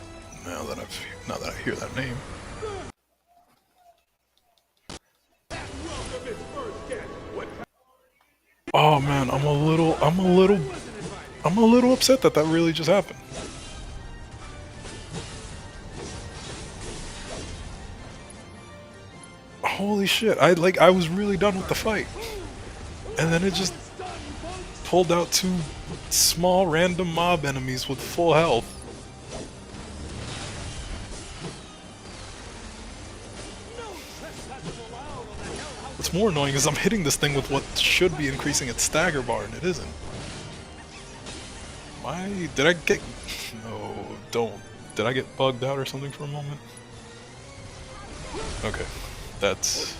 Now that I hear that name. Oh man, I'm a little upset that really just happened. Holy shit, I was really done with the fight. And then it just pulled out two small random mob enemies with full health. What's more annoying is I'm hitting this thing with what should be increasing its stagger bar, and it isn't. Why did I get... No, don't. Did I get bugged out or something for a moment? Okay, that's...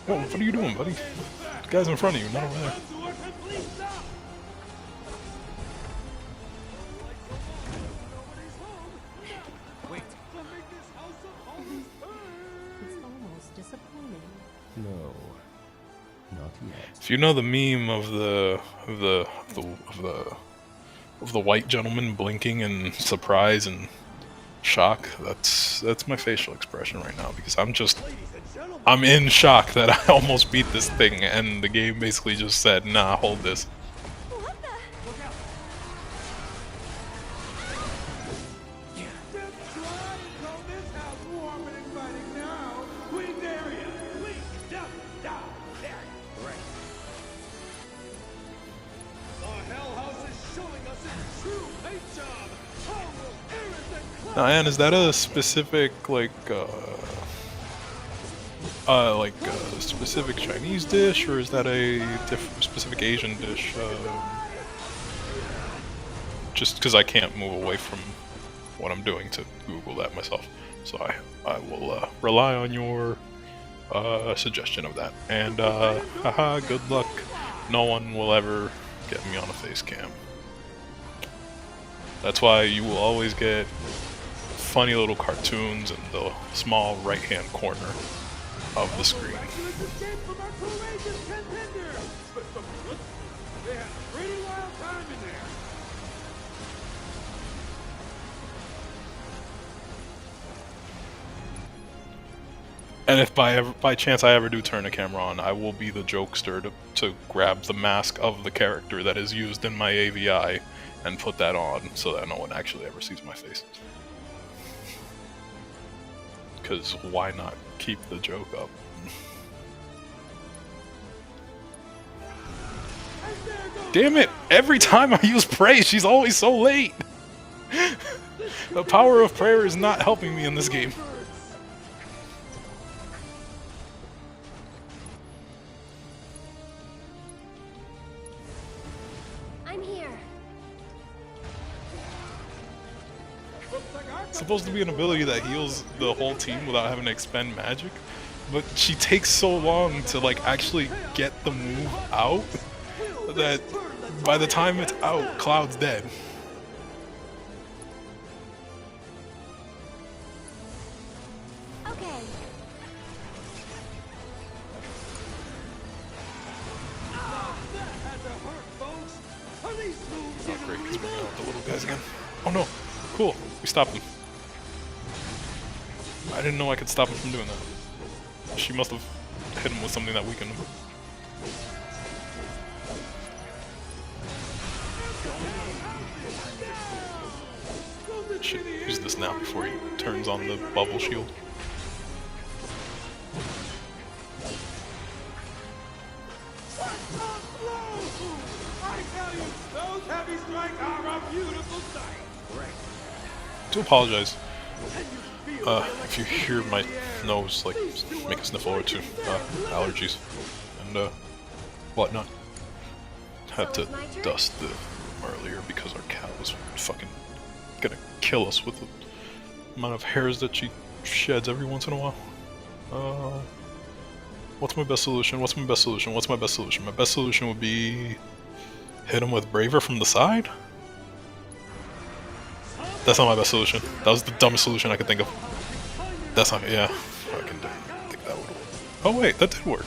Whoa, what are you doing, buddy? The guy's in front of you, not over there. No, not yet. If you know the meme of the white gentleman blinking in surprise and shock, that's my facial expression right now because I'm in shock that I almost beat this thing and the game basically just said, nah, hold this. Now, Anne, is that a specific, specific Chinese dish, or is that a specific Asian dish? Just because I can't move away from what I'm doing to Google that myself. So I will rely on your suggestion of that. And, haha, good luck. No one will ever get me on a face cam. That's why you will always get funny little cartoons in the small right-hand corner of the screen. And if by chance I ever do turn the camera on, I will be the jokester to grab the mask of the character that is used in my AVI and put that on so that no one actually ever sees my face. Because why not keep the joke up? Damn it! Every time I use praise, she's always so late! The power of prayer is not helping me in this game. I'm here. It's supposed to be an ability that heals the whole team without having to expend magic, but she takes so long to actually get the move out that by the time it's out, Cloud's dead. okay. Oh great, he's bringing out the little guys again. Oh no! Cool! We stopped him. I didn't know I could stop him from doing that. She must have hit him with something that weakened him. Should use this now before he turns on the bubble shield. I do apologize if you hear my nose like make a sniffle or two, allergies and whatnot. Had to dust the earlier because our cat was fucking gonna kill us with the amount of hairs that she sheds every once in a while. What's my best solution? What's my best solution? What's my best solution? My best solution would be hit him with Braver from the side? That's not my best solution. That was the dumbest solution I could think of. That's not, yeah. I can think that would work. Oh wait, that did work.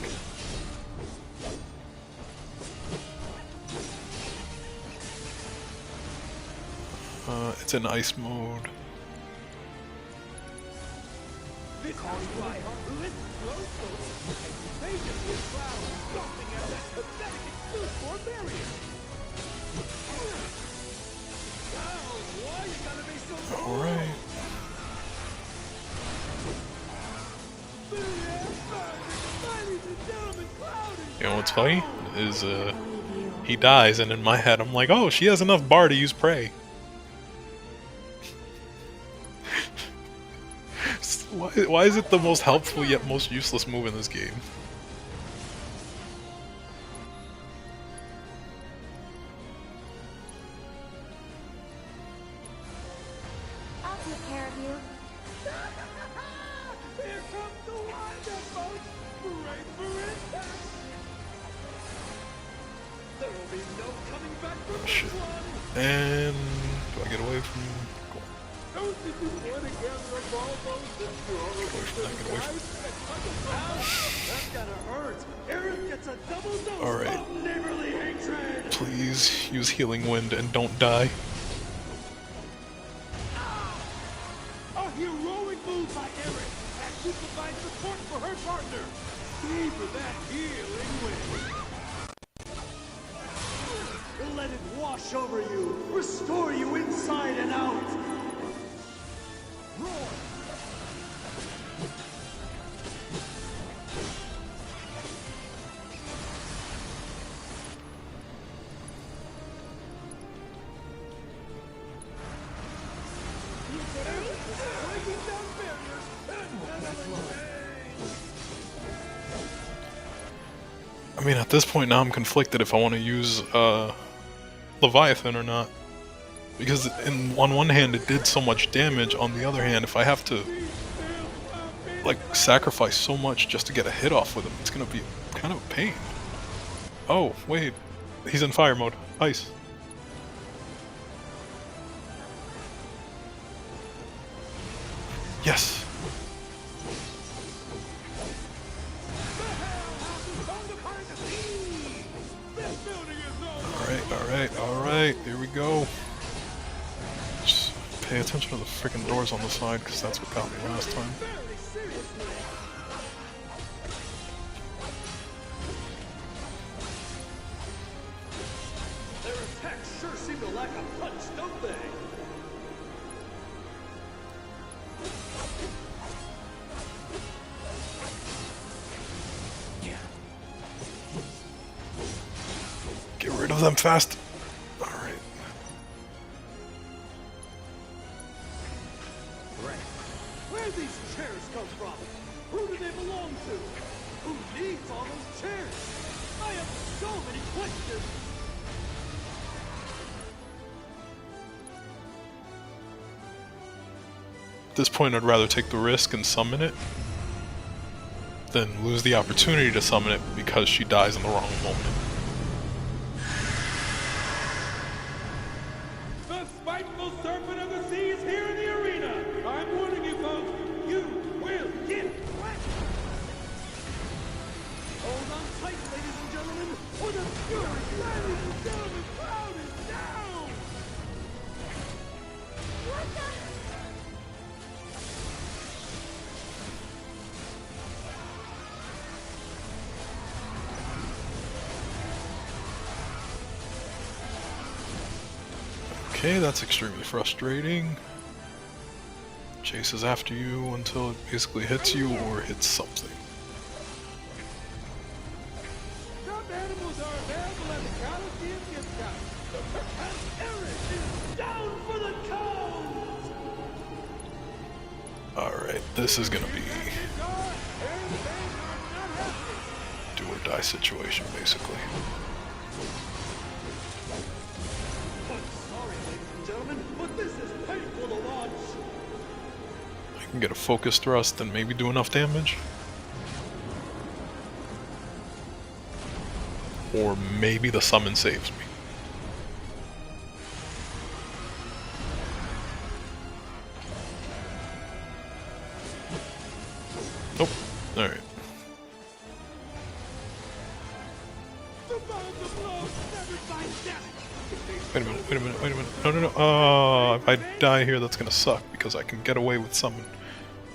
It's in ice mode. Alright. You know what's funny? Is he dies and in my head I'm like, oh, she has enough bar to use Prey. Why is it the most helpful yet most useless move in this game? I'll take care of you. Here comes the wind-up, great for impact. There will be no coming back from this one. And do I get away from? Don't you want to gather up all those and throw That's gotta hurt. Aerith gets a double dose of neighborly hatred. Please use Healing Wind and don't die. A heroic move by Aerith as she provides support for her partner. Savor that healing wind. Let it wash over you, restore you inside and out. Roar. I mean, at this point now I'm conflicted if I want to use Leviathan or not. Because on one hand it did so much damage, on the other hand if I have to like sacrifice so much just to get a hit off with him, it's gonna be kind of a pain. Oh, wait. He's in fire mode. Ice. Yes! Alright, here we go. Just pay attention to the freaking doors on the side, because that's what got me last time. Their attacks sure seem to lack a punch, don't they? Get rid of them fast! Alright. Where these chairs come from? Who do they belong to? Who needs all those chairs? I have so many questions! At this point I'd rather take the risk and summon it than lose the opportunity to summon it because she dies in the wrong moment. The spiteful serpent of the sea is here in the arena! I'm warning you folks, you will get Okay, that's extremely frustrating. Chases after you until it basically hits you or hits something. Some animals are available at the Coliseum gift shop. And Eric is down for the count! Alright, this is gonna be do or die situation, basically. Sorry, ladies and gentlemen, but this is painful to watch. I can get a focus thrust and maybe do enough damage. Or maybe the summon saves me. Nope. Alright. Wait a minute, wait a minute, wait a minute. No, no, no. Oh, if I die here, that's gonna suck because I can get away with summon.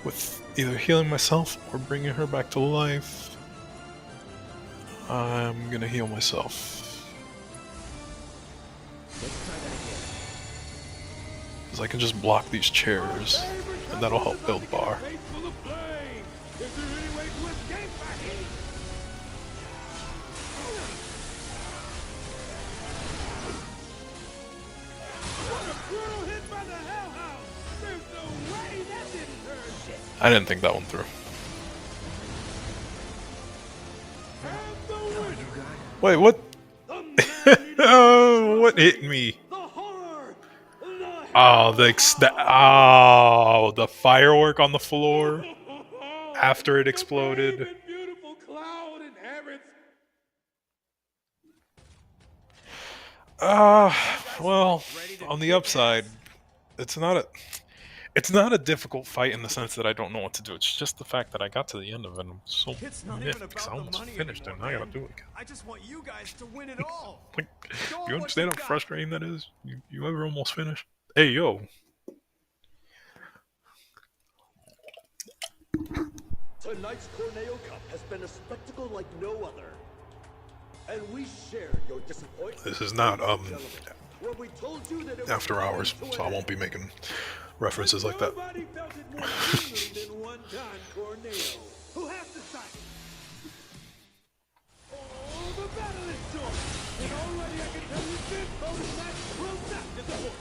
With either healing myself or bringing her back to life. I'm gonna heal myself. Because I can just block these chairs, and that'll help build bar. I didn't think that one through. Wait, what? Oh, what hit me? Oh, the firework on the floor after it exploded. Well, on the upside, it's not a difficult fight in the sense that I don't know what to do. It's just the fact that I got to the end of it and I'm so miffed because I almost finished it and I gotta do it again. I just want you guys to win it all. Like, you understand how frustrating that is? You ever almost finished? Hey, yo. Tonight's Corneo Cup has been a spectacle like no other. And we shared your disappointment. This is not, when we told you that it after hours, so I won't be making references like that. Who has the sight? Oh, the battle is short. And already I can tell you this bonus match will not disappoint.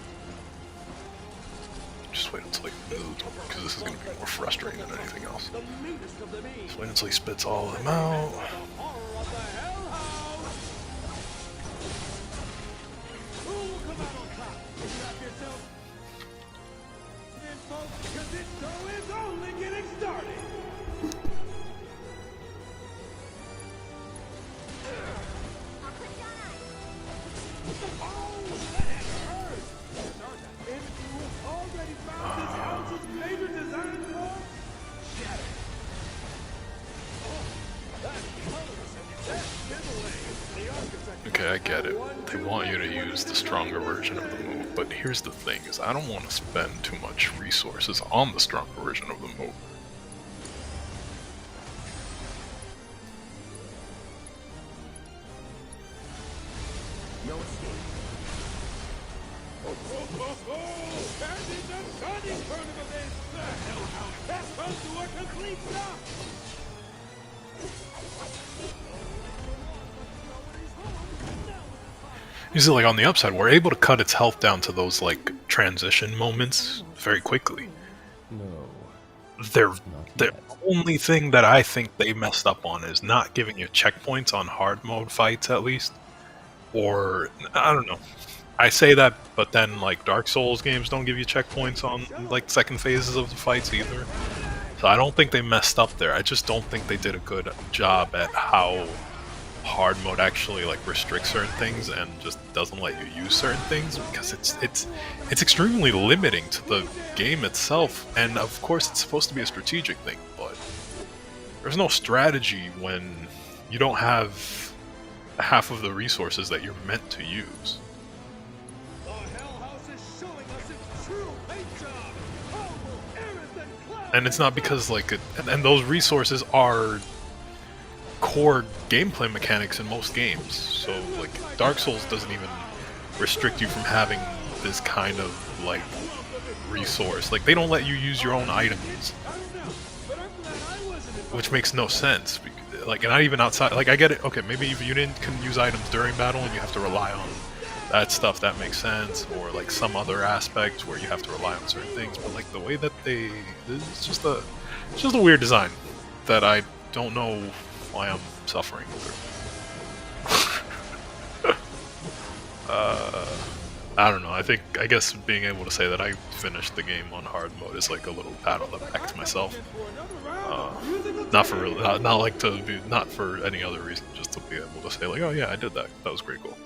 Just wait until he moves, because this is going to be more frustrating than anything else. Just wait until he spits all of them out. Because this show is only getting started. Okay, I get it. They want you to use the stronger version of the move, but here's the thing, is I don't want to spend too much resources on the stronger version of the move. No escape. And in the stunning tournament is the Hellhound has come to a complete stop. You see, like on the upside, we're able to cut its health down to those like transition moments very quickly. No. The only thing that I think they messed up on is not giving you checkpoints on hard mode fights, at least. Or I don't know. I say that, but then like Dark Souls games don't give you checkpoints on like second phases of the fights either. So I don't think they messed up there. I just don't think they did a good job at how hard mode actually like restricts certain things and just doesn't let you use certain things, because it's extremely limiting to the game itself. And of course it's supposed to be a strategic thing, but there's no strategy when you don't have half of the resources that you're meant to use. And it's not because like and those resources are core gameplay mechanics in most games. So like Dark Souls doesn't even restrict you from having this kind of like resource. Like, they don't let you use your own items, which makes no sense. Like, and not even outside. Like, I get it. Okay, maybe if you couldn't use items during battle and you have to rely on that stuff, that makes sense. Or like some other aspect where you have to rely on certain things. But like the way that it's just a weird design that I don't know why I'm suffering through. I don't know. I guess being able to say that I finished the game on hard mode is like a little pat on the back to myself. Not for real, not like to be, not for any other reason, just to be able to say like, oh yeah, I did that. That was pretty cool.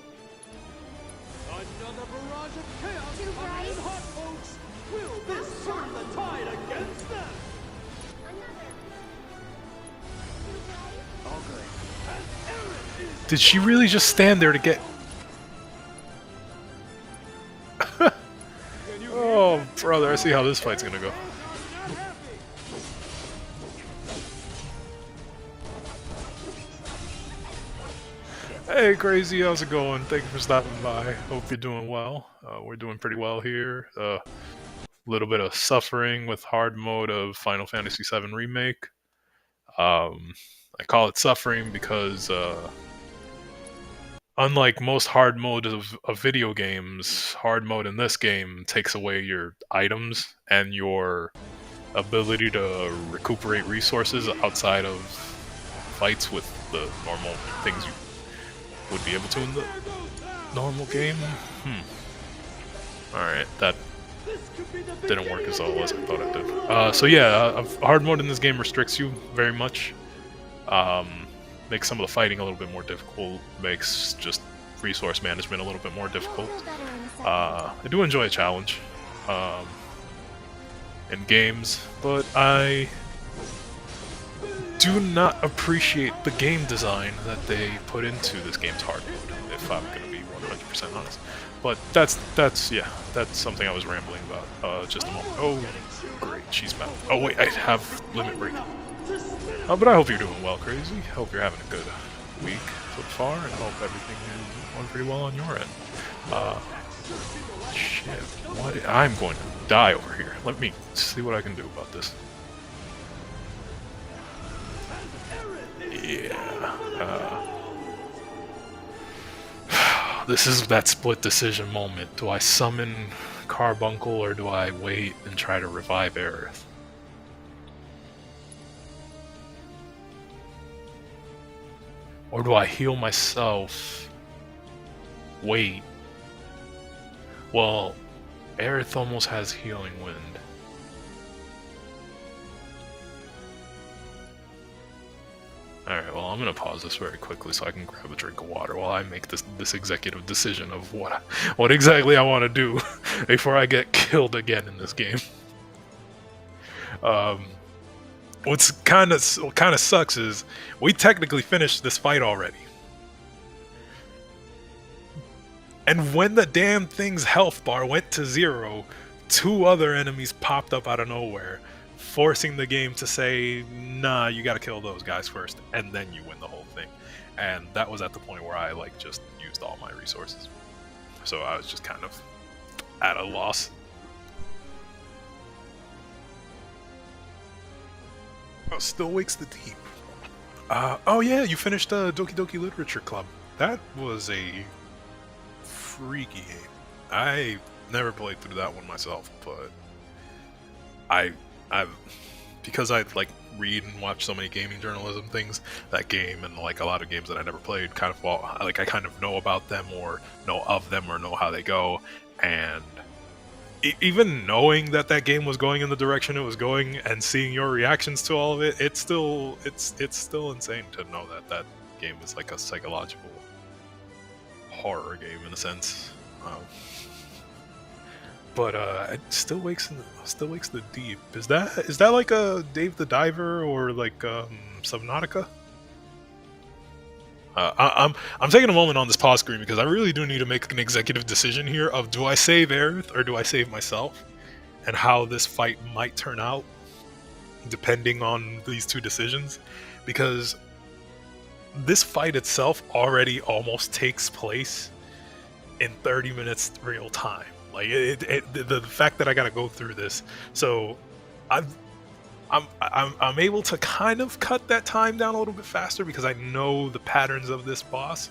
Another barrage of chaos coming in hot, folks. Will this turn the tide against them? Did she really just stand there to get? Oh, brother, I see how this fight's gonna go. Hey, Crazy, how's it going? Thank you for stopping by. Hope you're doing well. We're doing pretty well here. Little bit of suffering with hard mode of Final Fantasy VII Remake. I call it suffering because unlike most hard mode of video games, hard mode in this game takes away your items and your ability to recuperate resources outside of fights with the normal things you would be able to in the normal game. Alright, that didn't work as well as I thought it did. So yeah, hard mode in this game restricts you very much. Makes some of the fighting a little bit more difficult, makes just resource management a little bit more difficult. I do enjoy a challenge in games, but I do not appreciate the game design that they put into this game's hard mode, if I'm going to be 100% honest. But that's something I was rambling about just a moment. Oh, great, she's back. Oh wait, I have limit break. But I hope you're doing well, Crazy. Hope you're having a good week so far, and hope everything is going pretty well on your end. Shit, what? I'm going to die over here. Let me see what I can do about this. Yeah. This is that split decision moment. Do I summon Carbuncle or do I wait and try to revive Aerith? Or do I heal myself? Wait. Well, Aerith almost has Healing Wind. Alright, well, I'm gonna pause this very quickly so I can grab a drink of water while I make this executive decision of what exactly I want to do before I get killed again in this game. What's kind of sucks is we technically finished this fight already. And when the damn thing's health bar went to 0, 2 other enemies popped up out of nowhere, forcing the game to say, nah, you gotta kill those guys first, and then you win the whole thing. And that was at the point where I just used all my resources. So I was just kind of at a loss. Oh, Still Wakes the Deep. Oh yeah, you finished Doki Doki Literature Club. That was a freaky game. I never played through that one myself, but I've because I read and watch so many gaming journalism things, that game and a lot of games that I never played kind of I kind of know about them or know of them or know how they go, and even knowing that game was going in the direction it was going and seeing your reactions to all of it, it's still insane to know that game is like a psychological horror game in a sense. But it Still Wakes the Deep. Is that like a Dave the Diver or like Subnautica? I'm taking a moment on this pause screen because I really do need to make an executive decision here of, do I save Aerith or do I save myself, and how this fight might turn out depending on these two decisions, because this fight itself already almost takes place in 30 minutes real time. Like the fact that I gotta go through this, so I've I'm able to kind of cut that time down a little bit faster because I know the patterns of this boss.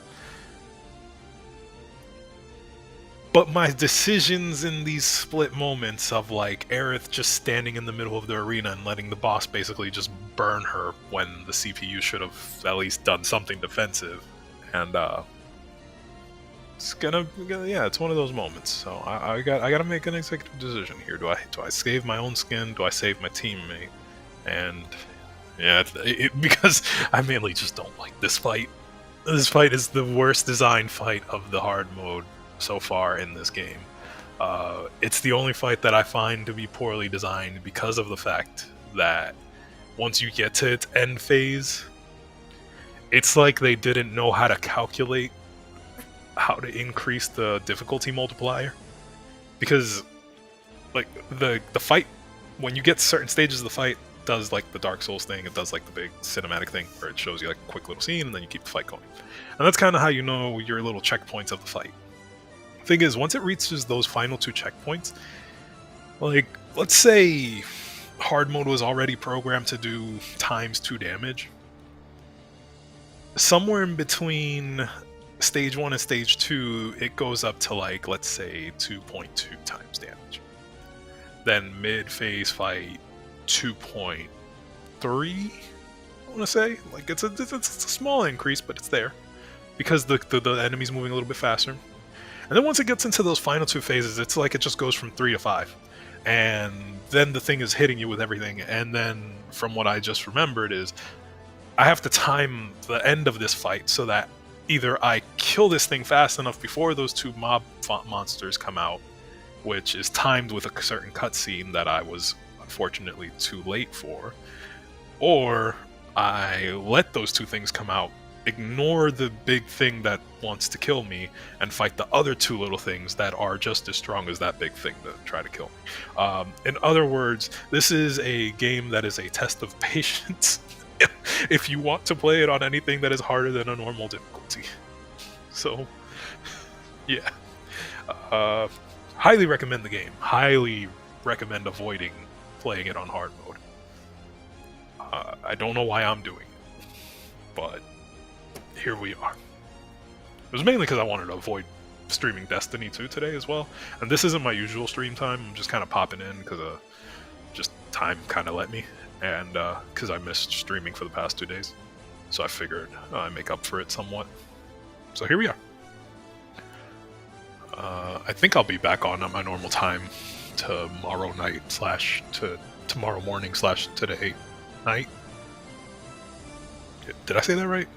But my decisions in these split moments of like Aerith just standing in the middle of the arena and letting the boss basically just burn her when the CPU should have at least done something defensive, and it's yeah, it's one of those moments. So I gotta make an executive decision here. Do I save my own skin? Do I save my teammate? And yeah, because I mainly just don't like this fight. This fight is the worst designed fight of the hard mode so far in this game. It's the only fight that I find to be poorly designed because of the fact that once you get to its end phase, it's like they didn't know how to calculate how to increase the difficulty multiplier. Because like the fight, when you get to certain stages of the fight, does like the Dark Souls thing, it does like the big cinematic thing where it shows you like a quick little scene and then you keep the fight going. And that's kind of how you know your little checkpoints of the fight. Thing is, once it reaches those final 2 checkpoints, like let's say hard mode was already programmed to do ×2 damage, somewhere in between stage 1 and stage 2 it goes up to like, let's say 2.2 times damage. Then mid phase fight 2.3, I want to say. Like it's a small increase, but it's there because the enemy's moving a little bit faster. And then once it gets into those final 2 phases, it's like it just goes from 3 to 5. And then the thing is hitting you with everything. And then, from what I just remembered, is I have to time the end of this fight so that either I kill this thing fast enough before those 2 mob monsters come out, which is timed with a certain cutscene that I was unfortunately too late for, or I let those 2 things come out, ignore the big thing that wants to kill me, and fight the other 2 little things that are just as strong as that big thing to try to kill me. In other words, this is a game that is a test of patience if you want to play it on anything that is harder than a normal difficulty. So, yeah. Highly recommend the game. Highly recommend avoiding playing it on hard mode. I don't know why I'm doing it, but here we are. It was mainly because I wanted to avoid streaming Destiny 2 today as well. And this isn't my usual stream time. I'm just kind of popping in because just time kind of let me. And because I missed streaming for the past 2 days. So I figured I'd make up for it somewhat. So here we are. I think I'll be back on at my normal time tomorrow night / to tomorrow morning / today night. Did I say that right?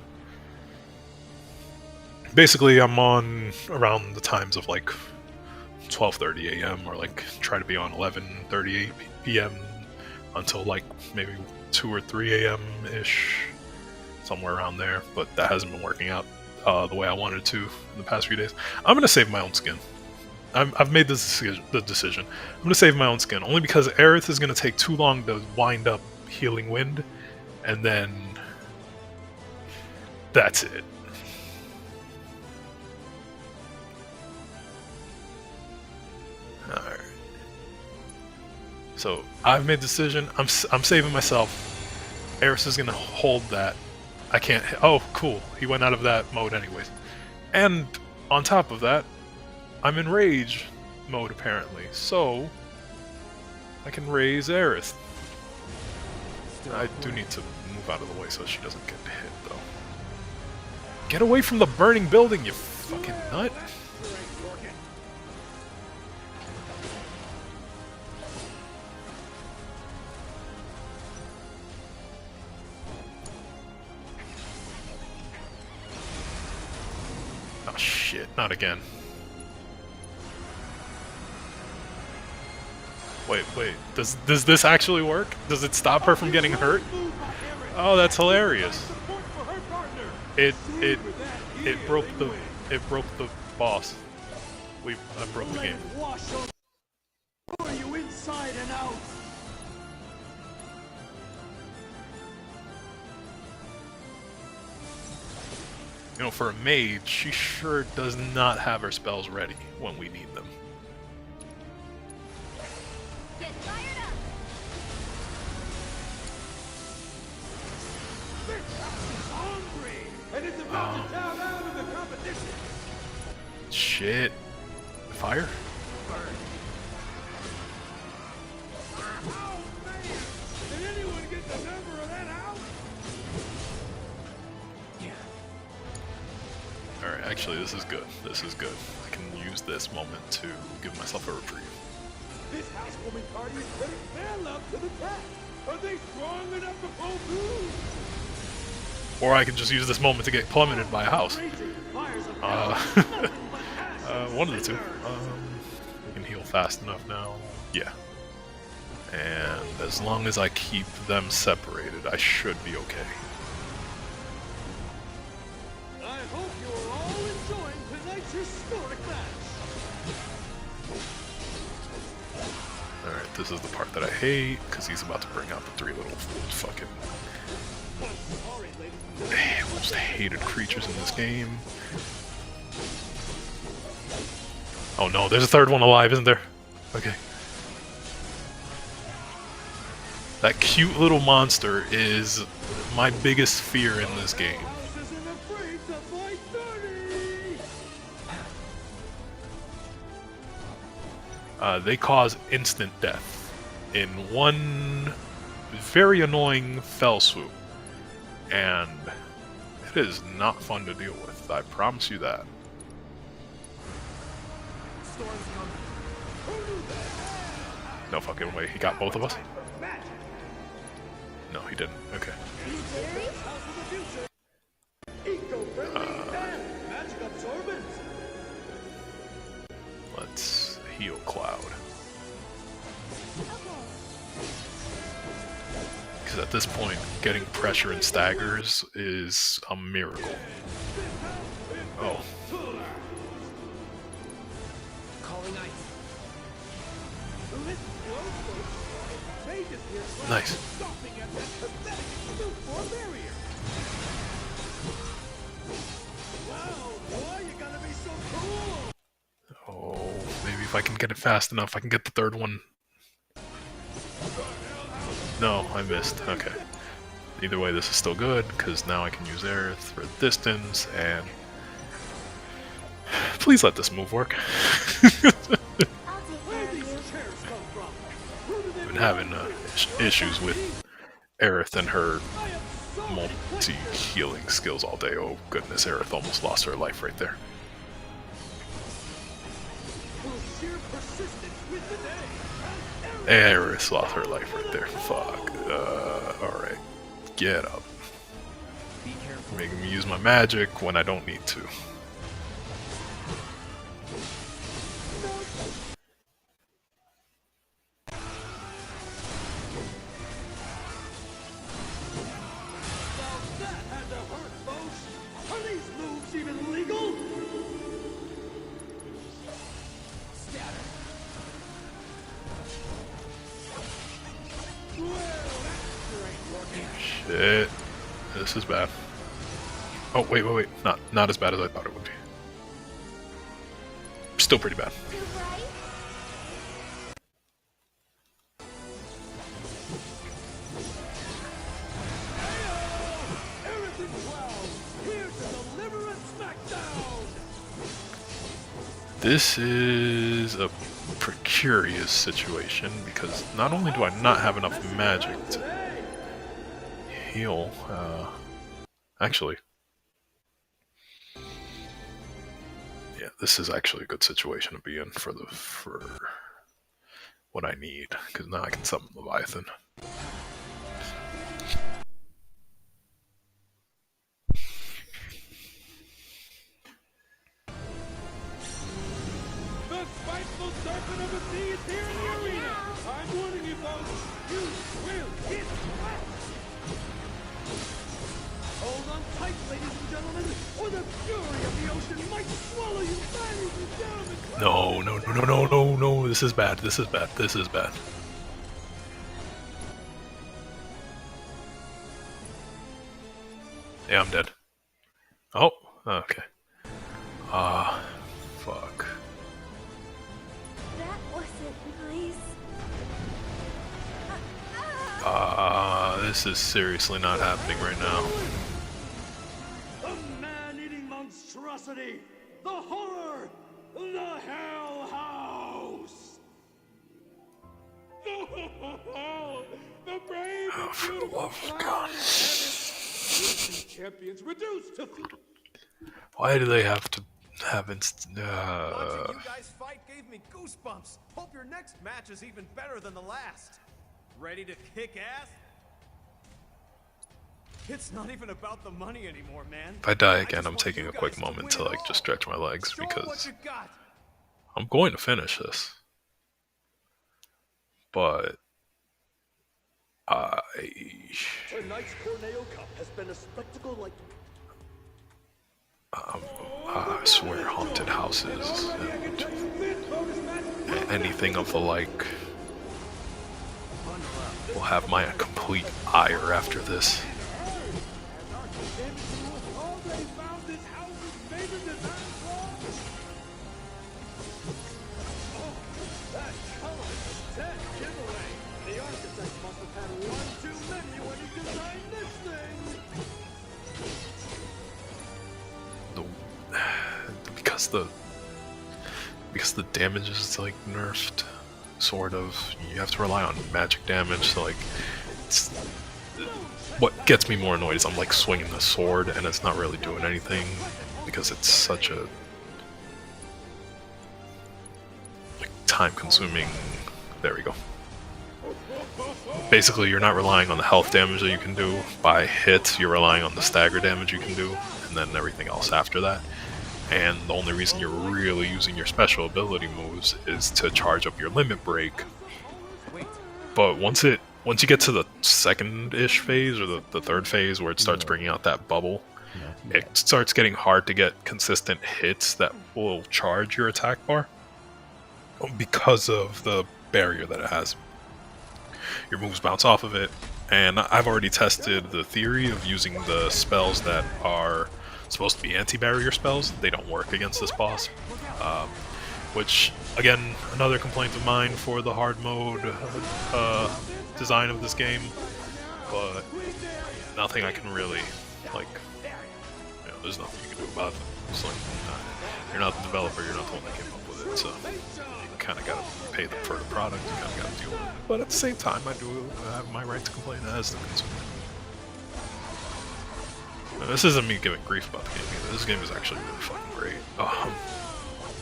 Basically, I'm on around the times of like 12:30 a.m. or like try to be on 11:38 p.m. until like maybe 2 or 3 a.m. ish, somewhere around there. But that hasn't been working out the way I wanted to in the past few days. I'm gonna save my own skin. I've made the decision. I'm gonna save my own skin only because Aerith is gonna take too long to wind up healing wind, and then that's it. Alright. So I've made the decision. I'm saving myself. Aerith is gonna hold that. I can't. Oh, cool. He went out of that mode anyways. And on top of that, I'm in rage mode apparently. So I can raise Aerith. I do need to move out of the way so she doesn't get hit though. Get away from the burning building, you fucking nut. Oh shit, not again. Wait, does this actually work? Does it stop her from getting hurt? Oh, that's hilarious. It broke the boss. I broke the game. Are you inside and out? You know, for a mage, she sure does not have her spells ready when we need them. And it's about to town out of the competition. Shit. Fire? Oh man! Did anyone get the number of that house? Alright, actually this is good. This is good. I can use this moment to give myself a reprieve. This housewarming party is putting their love to the test. Are they strong enough to pull through? Or I can just use this moment to get plummeted by a house. One of the two. I can heal fast enough now. Yeah. And as long as I keep them separated, I should be okay. I hope you are all enjoying tonight's historic match. Alright, this is the part that I hate, because he's about to bring out the three little fucking most hated creatures in this game. Oh no, there's a third one alive, isn't there? Okay. That cute little monster is my biggest fear in this game. They cause instant death in one very annoying fell swoop. And it is not fun to deal with, I promise you that. No fucking way, he got both of us? No, he didn't. Okay. Let's heal Cloud. Because at this point, getting pressure and staggers is a miracle. Oh. Nice. Oh, maybe if I can get it fast enough, I can get the third one. No, I missed. Okay. Either way, this is still good, because now I can use Aerith for distance, and... Please let this move work. I've been having issues with Aerith and her multi-healing skills all day. Oh goodness, Aerith almost lost her life right there. Aerith lost her life right there. Fuck. Alright. Get up. Making me use my magic when I don't need to. Shit. This is bad. Oh, wait. Not as bad as I thought it would be. Still pretty bad. This is a precarious situation because not only do I not have enough magic to heal, actually, yeah, this is actually a good situation to be in for what I need, because now I can summon Leviathan. The spiteful serpent of the sea is here in the arena! I'm warning you folks, you will get wet! Hold on tight, ladies and gentlemen, or the fury of the ocean might swallow you, ladies and gentlemen! No, this is bad, this is bad. Yeah, I'm dead. Oh, okay. Fuck. That wasn't nice. This is seriously not happening right now. monstrosity, the horror, the Hell House! The brave and beautiful Cloud and Aerith, champions reduced to... Why do they have to have Watching you guys fight gave me goosebumps. Hope your next match is even better than the last. Ready to kick ass? It's not even about the money anymore, man. If I die again, I'm taking a quick moment to like just stretch my legs because I'm going to finish this. But Tonight's Corneo Cup has been a spectacle like... I swear haunted houses and anything of the like will have my complete ire after this. Because the damage is like nerfed, sort of. You have to rely on magic damage, so like what gets me more annoyed is I'm like swinging the sword and it's not really doing anything because it's such a like time-consuming. There we go. Basically, you're not relying on the health damage that you can do by hits. You're relying on the stagger damage you can do, and then everything else after that. And the only reason you're really using your special ability moves is to charge up your limit break. But once you get to the second-ish phase, or the third phase, where it starts bringing out that bubble, it starts getting hard to get consistent hits that will charge your attack bar because of the barrier that it has. Your moves bounce off of it, and I've already tested the theory of using the spells that are supposed to be anti-barrier spells. They don't work against this boss, which, again, another complaint of mine for the hard mode design of this game, but nothing I can really, like, there's nothing you can do about it. It's like, you're not the developer, you're not the one that came up with it, so you kind of gotta pay them for the product, you kind of gotta deal with it. But at the same time, I do have my right to complain as the consumer. This isn't me giving grief about the game either. This game is actually really fucking great.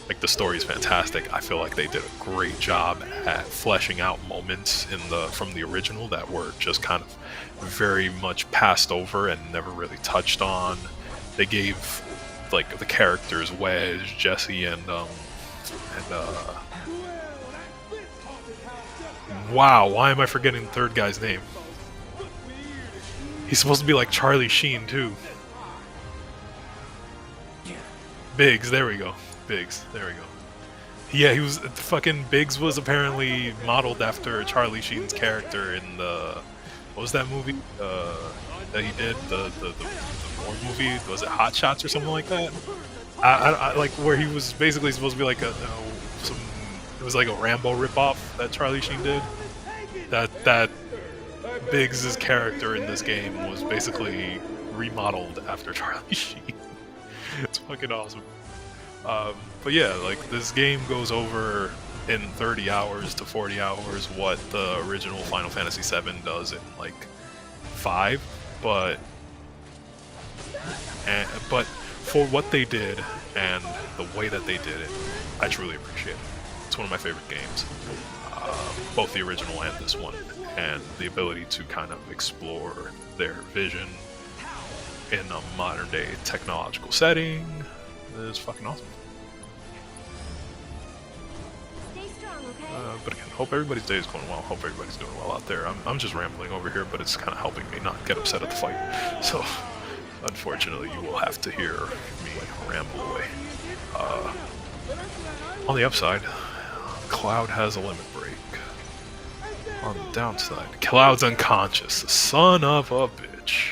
Like, the story is fantastic. I feel like they did a great job at fleshing out moments from the original that were just kind of very much passed over and never really touched on. They gave, like, the characters Wedge, Jesse, and wow, why am I forgetting the third guy's name? He's supposed to be like Charlie Sheen, too. Biggs, there we go. Biggs, there we go. Yeah, he was fucking Biggs was apparently modeled after Charlie Sheen's character in the what was that movie that he did, the war movie? Was it Hot Shots or something like that? I like where he was basically supposed to be like it was like a Rambo ripoff that Charlie Sheen did. That Biggs' character in this game was basically remodeled after Charlie Sheen. It's fucking awesome. But yeah, like, this game goes over in 30 hours to 40 hours what the original Final Fantasy VII does in like 5, but for what they did and the way that they did it, I truly appreciate it. It's one of my favorite games, both the original and this one, and the ability to kind of explore their vision in a modern day technological setting is fucking awesome. But again, hope everybody's day is going well. Hope everybody's doing well out there. I'm just rambling over here, but it's kind of helping me not get upset at the fight. So, unfortunately, you will have to hear me ramble away. On the upside, Cloud has a limit break. On the downside, Cloud's unconscious. The son of a bitch.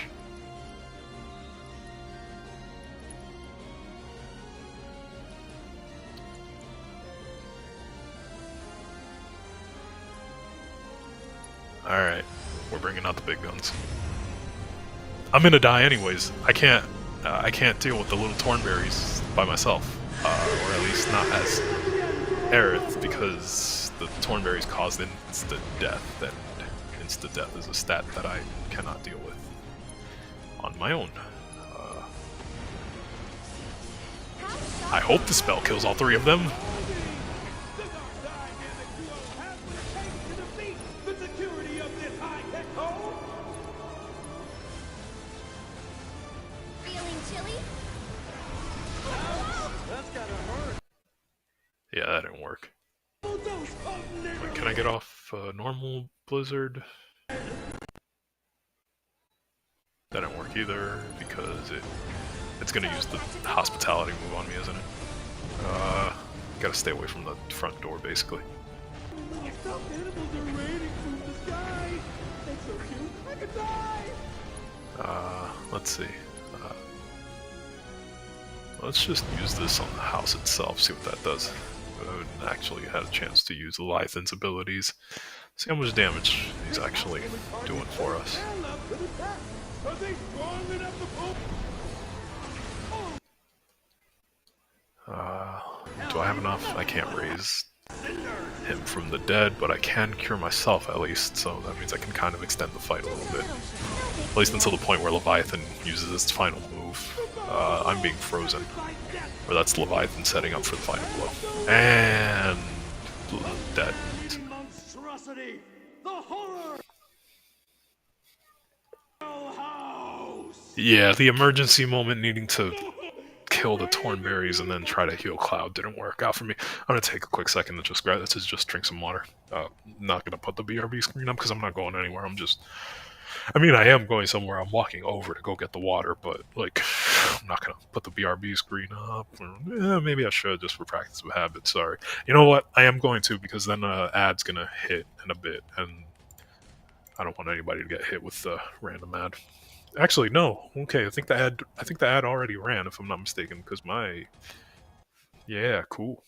Alright, we're bringing out the big guns. I'm gonna die anyways. I can't I can't deal with the little Tornberries by myself, or at least not as Aerith, because the Tornberries cause instant death, and instant death is a stat that I cannot deal with on my own. I hope the spell kills all three of them. Yeah, that didn't work. Wait, can I get off normal Blizzard? That didn't work either, because it's gonna use the hospitality move on me, isn't it? Gotta stay away from the front door, basically. Let's see. Let's just use this on the house itself, see what that does. I haven't actually had a chance to use Leviathan's abilities. See how much damage he's actually doing for us. Do I have enough? I can't raise him from the dead, but I can cure myself at least, so that means I can kind of extend the fight a little bit. At least until the point where Leviathan uses its final move. I'm being frozen. Or that's Leviathan setting up for the final blow. And... dead. Yeah, the emergency moment needing to kill the Tornberries and then try to heal Cloud didn't work out for me. I'm gonna take a quick second to just grab this, just drink some water. Not gonna put the BRB screen up because I'm not going anywhere. I mean, I am going somewhere. I'm walking over to go get the water, but like, I'm not gonna put the BRB screen up. Maybe I should, just for practice of habit. Sorry. You know what? I am going to, because then ad's gonna hit in a bit, and I don't want anybody to get hit with the random ad. Actually, no. Okay, I think the ad already ran, if I'm not mistaken, because yeah, cool,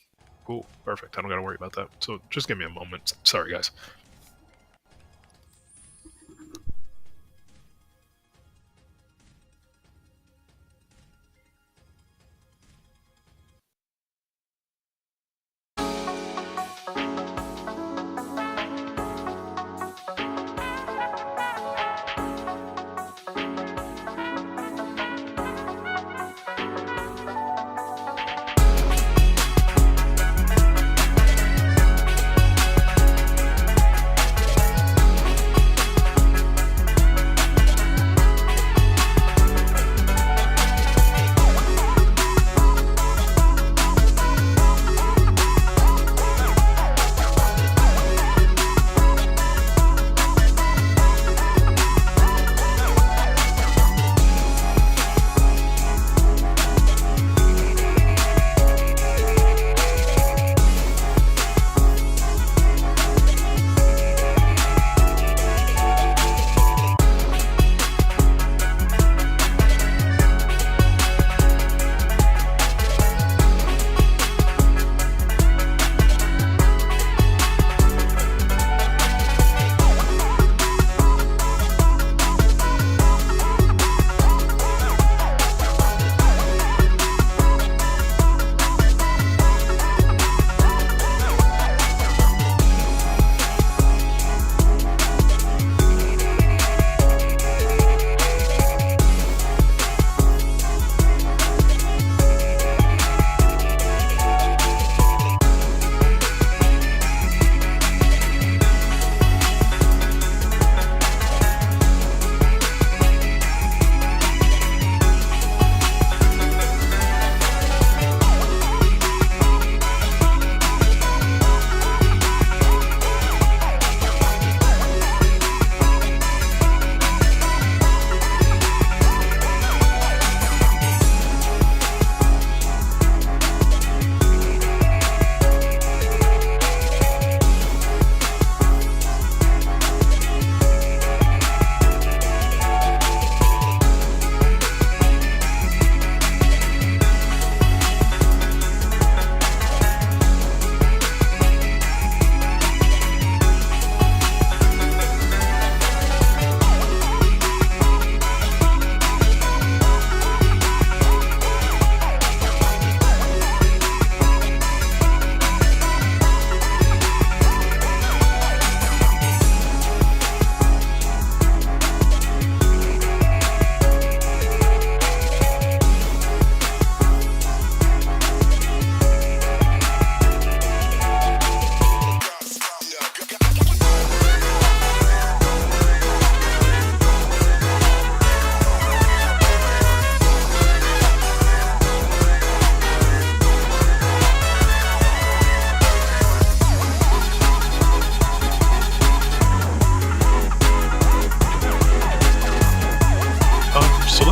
perfect. I don't gotta worry about that. So just give me a moment. Sorry, guys.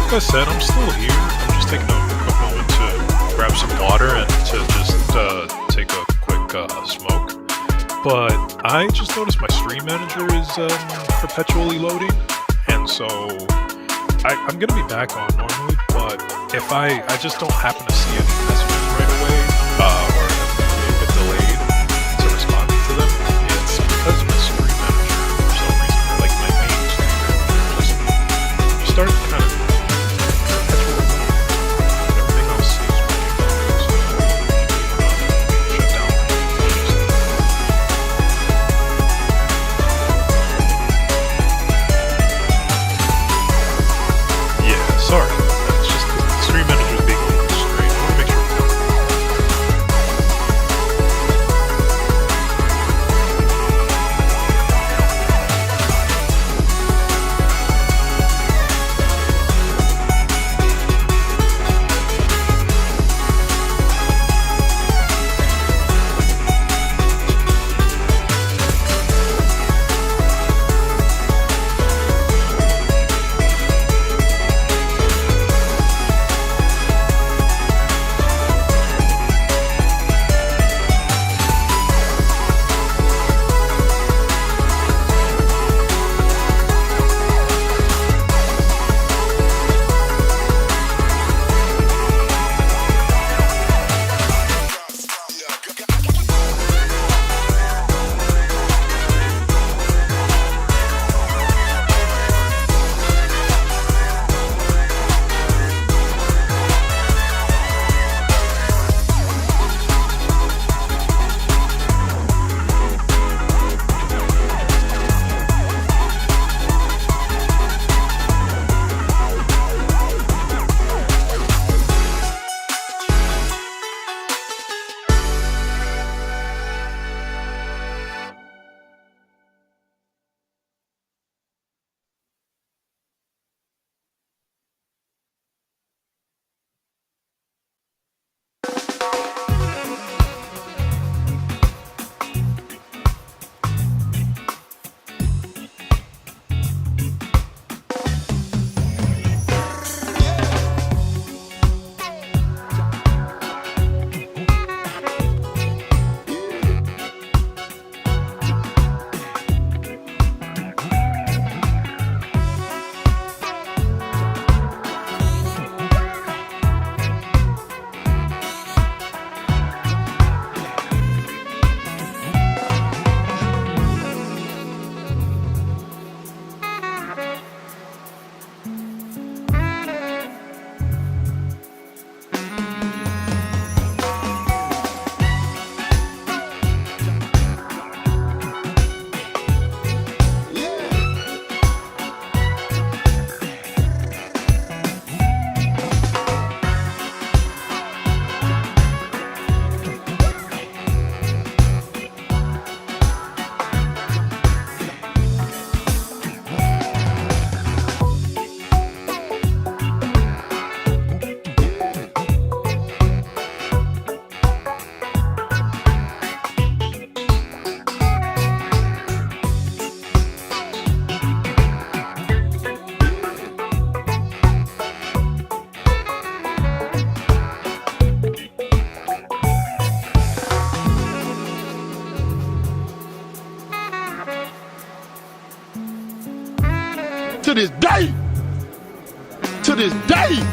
like I said, I'm still here. I'm just taking a quick moment to grab some water and to just take a quick smoke. But I just noticed my stream manager is perpetually loading, and so I'm gonna be back on normally. But if I just don't happen to see any messages right away, or a bit delayed to responding to them, it's because my stream manager, for some reason, like my main stream manager, just started kind of perpetually loading. Everything else is working fine, so shut down. Yeah, sorry. It's just the stream manager is being a little strange. I want to make sure we're covered. To this day! To this day!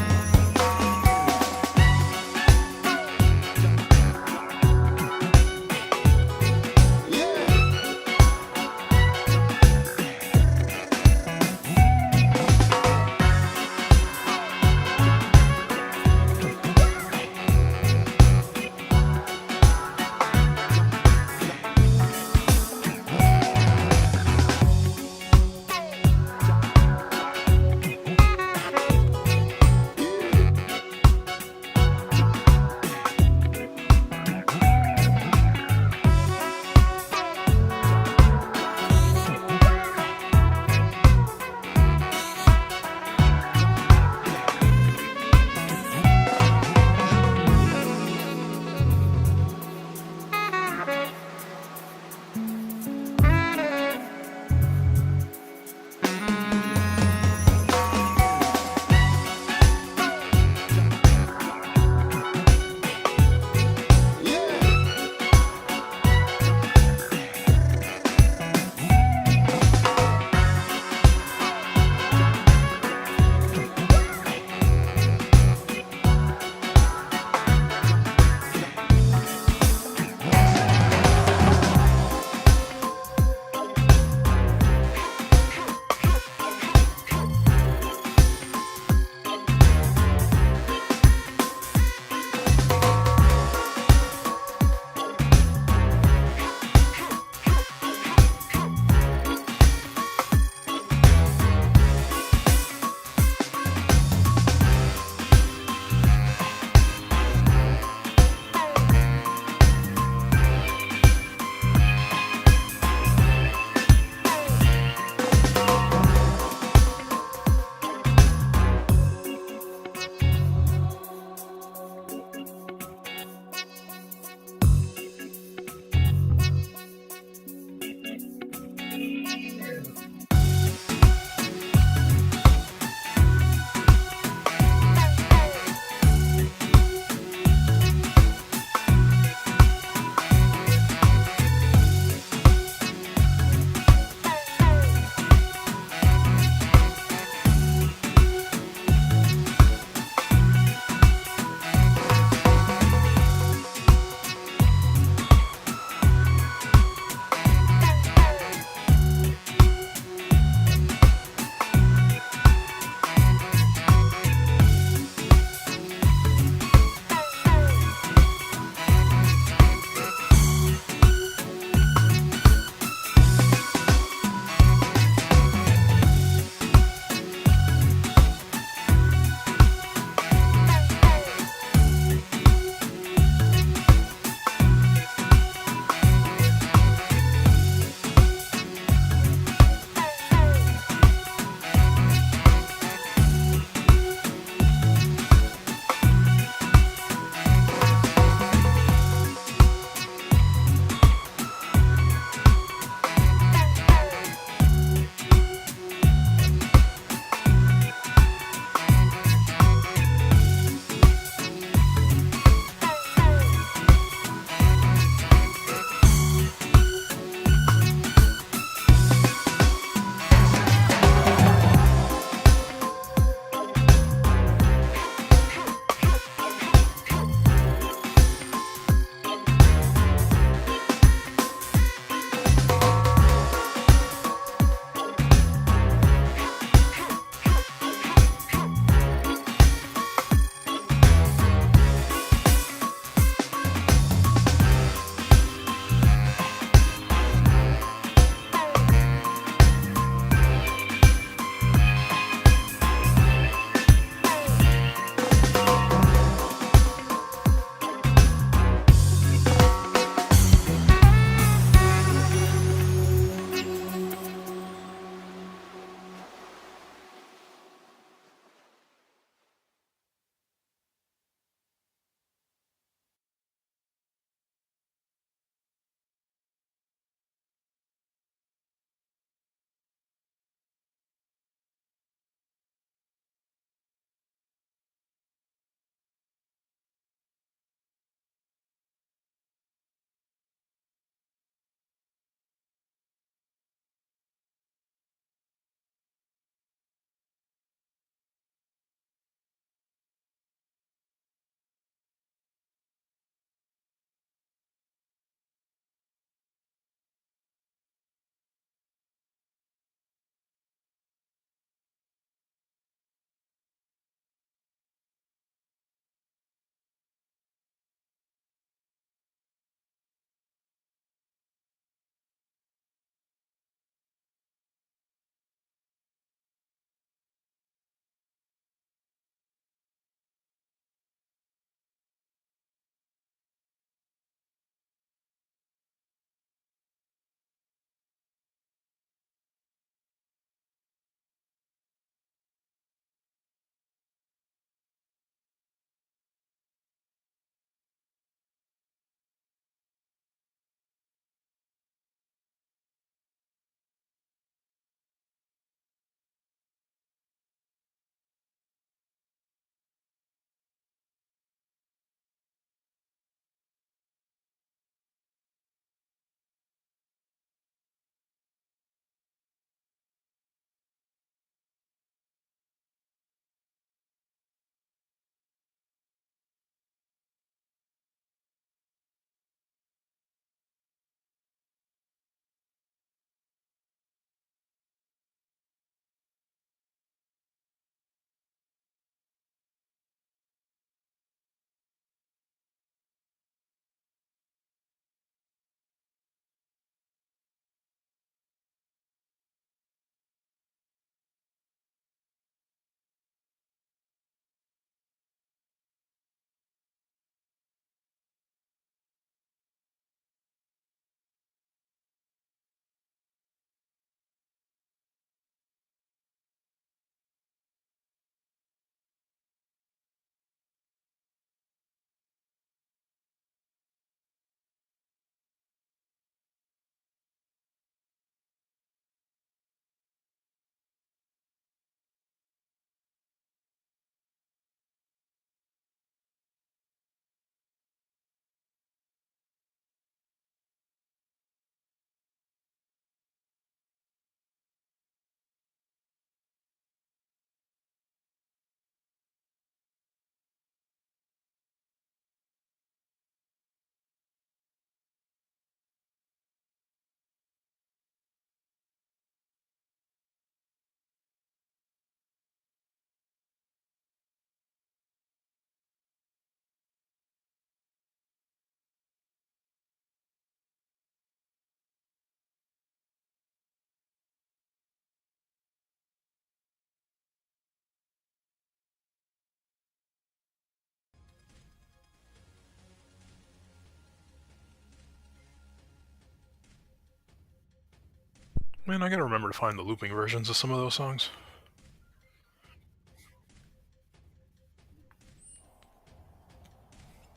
Man, I gotta remember to find the looping versions of some of those songs.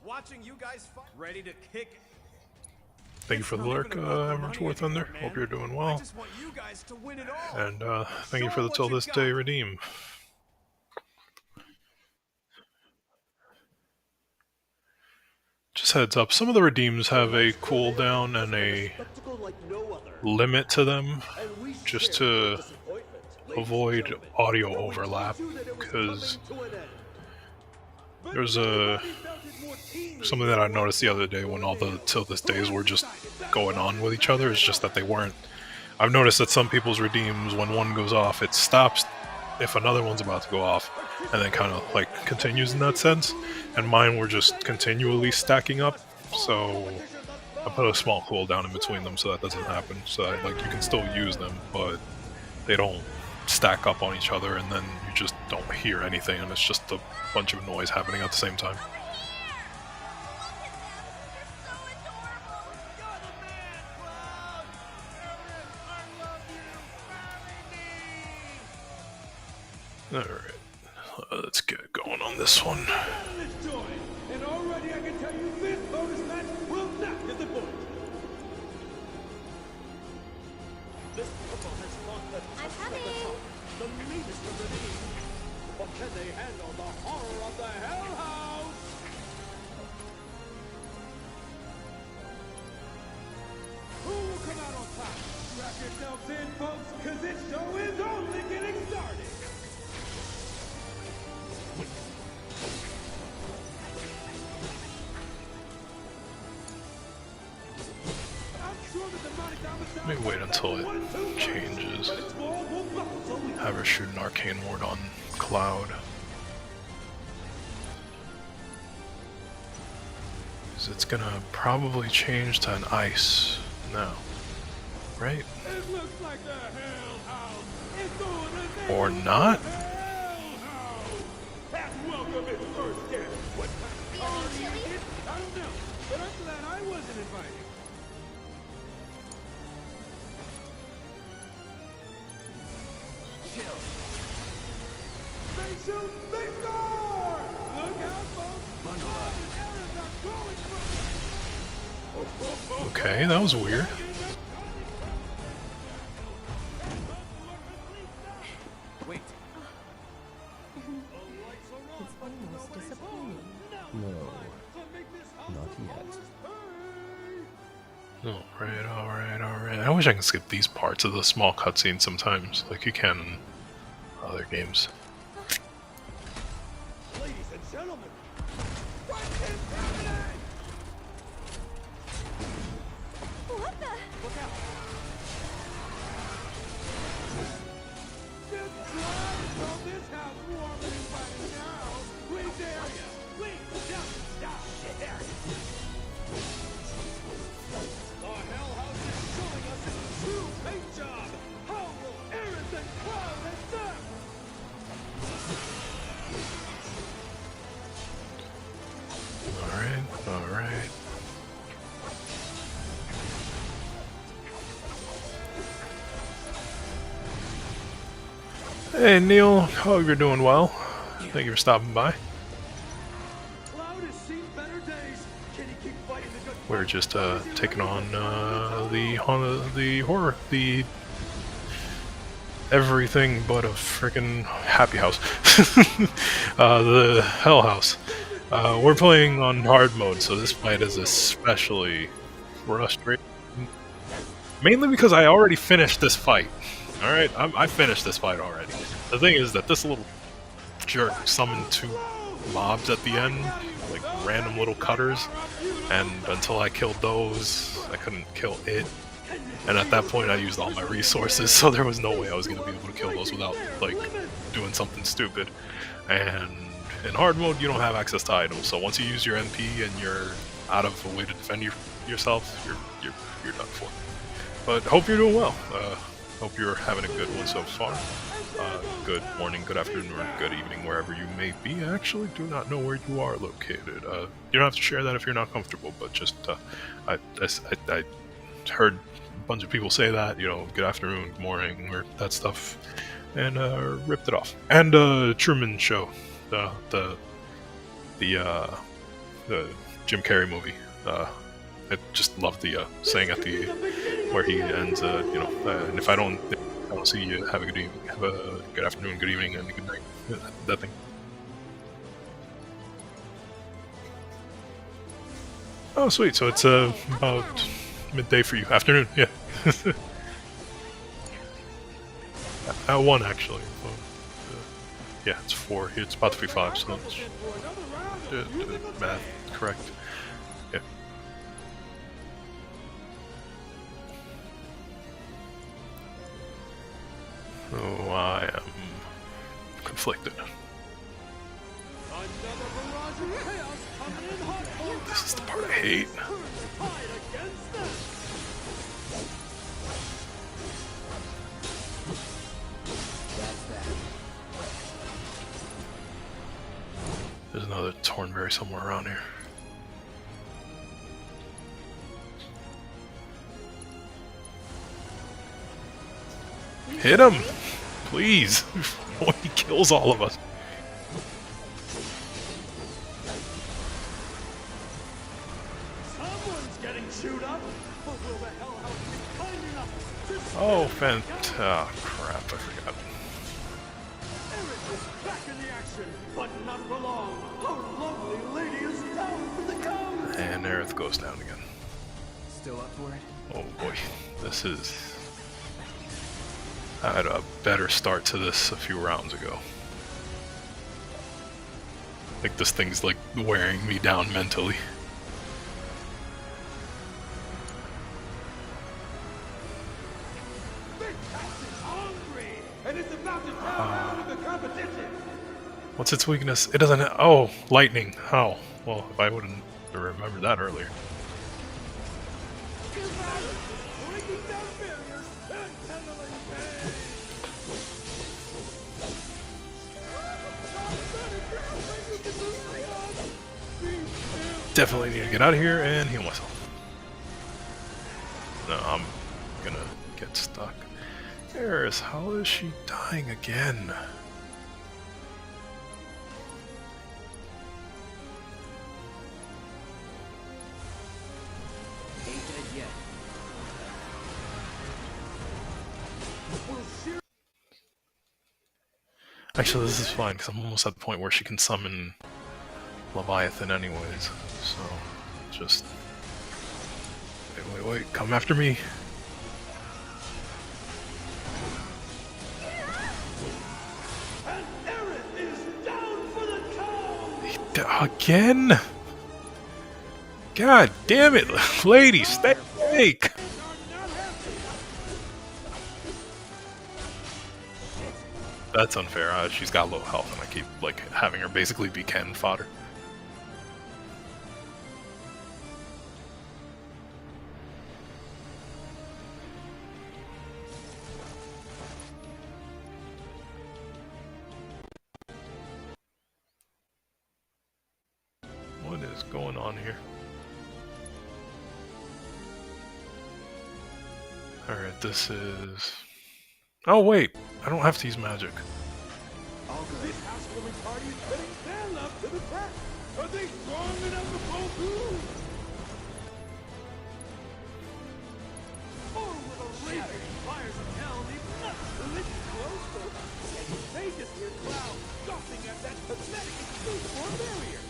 Watching you guys fight, ready to kick. Thank you for the lurk, Eversworth Thunder. Hope you're doing well. I just want you guys to win it all. And thank you for the Till This Day redeem. Just heads up, some of the redeems have a cooldown and a limit to them, just to avoid audio overlap, because there's something that I noticed the other day when all the Till This Days were just going on with each other. It's just that they weren't. I've noticed that some people's redeems, when one goes off, it stops if another one's about to go off, and then kind of like continues in that sense. And mine were just continually stacking up, so I put a small cooldown in between them so that doesn't happen. So that, like, you can still use them, but they don't stack up on each other, and then you just don't hear anything, and it's just a bunch of noise happening at the same time. Alright, let's get going on this one. And already I can tell you this bonus match will not disappoint. This couple has fought the top at the top, the meanest of the mean. But can they handle the horror of the Hell House? Who will come out on top? Strap yourselves in, folks, because this show is only getting started. Let me wait until it changes. Have her shoot an arcane ward on Cloud. Because it's gonna probably change to an ice now, right? Or not? Okay, that was weird. Wait. It's almost disappointing. No, not yet. Alright. I wish I could skip these parts of the small cutscenes sometimes, like you can in other games. Ladies and gentlemen, What the? look out! Just try to throw this house warm and inviting now. Please area. Please stop there. The Hell House is showing us its true paint job. How will Aerith and Cloud adapt? Alright. Hey Neil, hope you're doing well. Thank you for stopping by. Cloud has seen better days. Can he keep fighting the good We're just taking on the horror, the everything but a freaking happy house, the Hell House. We're playing on hard mode, so this fight is especially frustrating. Mainly because I already finished this fight. Alright, I finished this fight already. The thing is that this little jerk summoned 2 mobs at the end, like random little cutters, and until I killed those, I couldn't kill it. And at that point I used all my resources, so there was no way I was going to be able to kill those without, like, doing something stupid. And in hard mode, you don't have access to items, so once you use your NP and you're out of a way to defend yourself, you're done for. But hope you're doing well. Hope you're having a good one so far. Good morning, good afternoon, or good evening, wherever you may be. I actually do not know where you are located. You don't have to share that if you're not comfortable, but just I heard a bunch of people say that, good afternoon, good morning, or that stuff, and ripped it off. And Truman Show, the Jim Carrey movie. I just love the saying at the where he ends, and if I don't see you, have a good evening, have a good afternoon, good evening, and good night. That thing. Oh, sweet. So it's about midday for you. Afternoon, yeah. At 1, actually. Yeah, it's 4. It's about to be 5, so that's math correct. Yeah. Oh, I am conflicted. This is the part I hate. There's another Thornberry somewhere around here. Hit him! Please! Before he kills all of us. Oh, oh, crap, I forgot. Aerith is back in the action, but not for long. Our lovely lady is down for the count. And Aerith goes down again. Still up for it? Oh boy, this is... I had a better start to this a few rounds ago. Like, this thing's like wearing me down mentally. What's its weakness? It doesn't. Oh, lightning. How? Well, if I wouldn't have remembered that earlier. Definitely need to get out of here and heal myself. No, I'm gonna get stuck. Eris, how is she dying again? Actually, this is fine, because I'm almost at the point where she can summon Leviathan anyways, so just... Wait, come after me! And Aerith is down for the count! Again? God damn it, lady, stay awake! That's unfair. She's got low health, and I keep like having her basically be cannon fodder. What is going on here? Alright, this is... Oh wait, I don't have to use magic. This house-warming party is putting their love to the test. Are they strong enough to pull through? Oh, with a raging fires of hell, they've not lit closer. And they just hear clouds scoffing at that pathetic excuse for a barrier.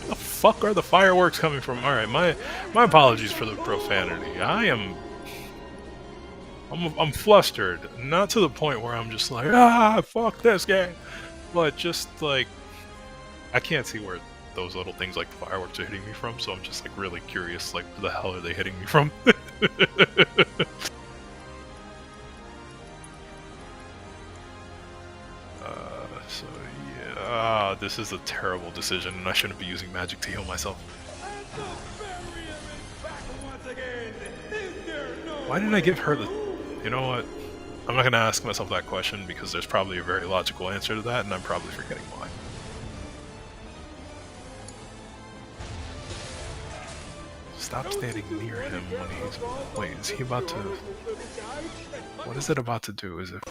Where the fuck are the fireworks coming from? Alright, my apologies for the profanity. I'm flustered, not to the point where I'm just like, fuck this game, but just like, I can't see where those little things like the fireworks are hitting me from, so I'm just like really curious, like, where the hell are they hitting me from? So yeah, this is a terrible decision, and I shouldn't be using magic to heal myself. Why didn't I give her the... You know what? I'm not going to ask myself that question because there's probably a very logical answer to that, and I'm probably forgetting why. Stop standing near him when he's... Wait, is he about to... What is it about to do? Is it...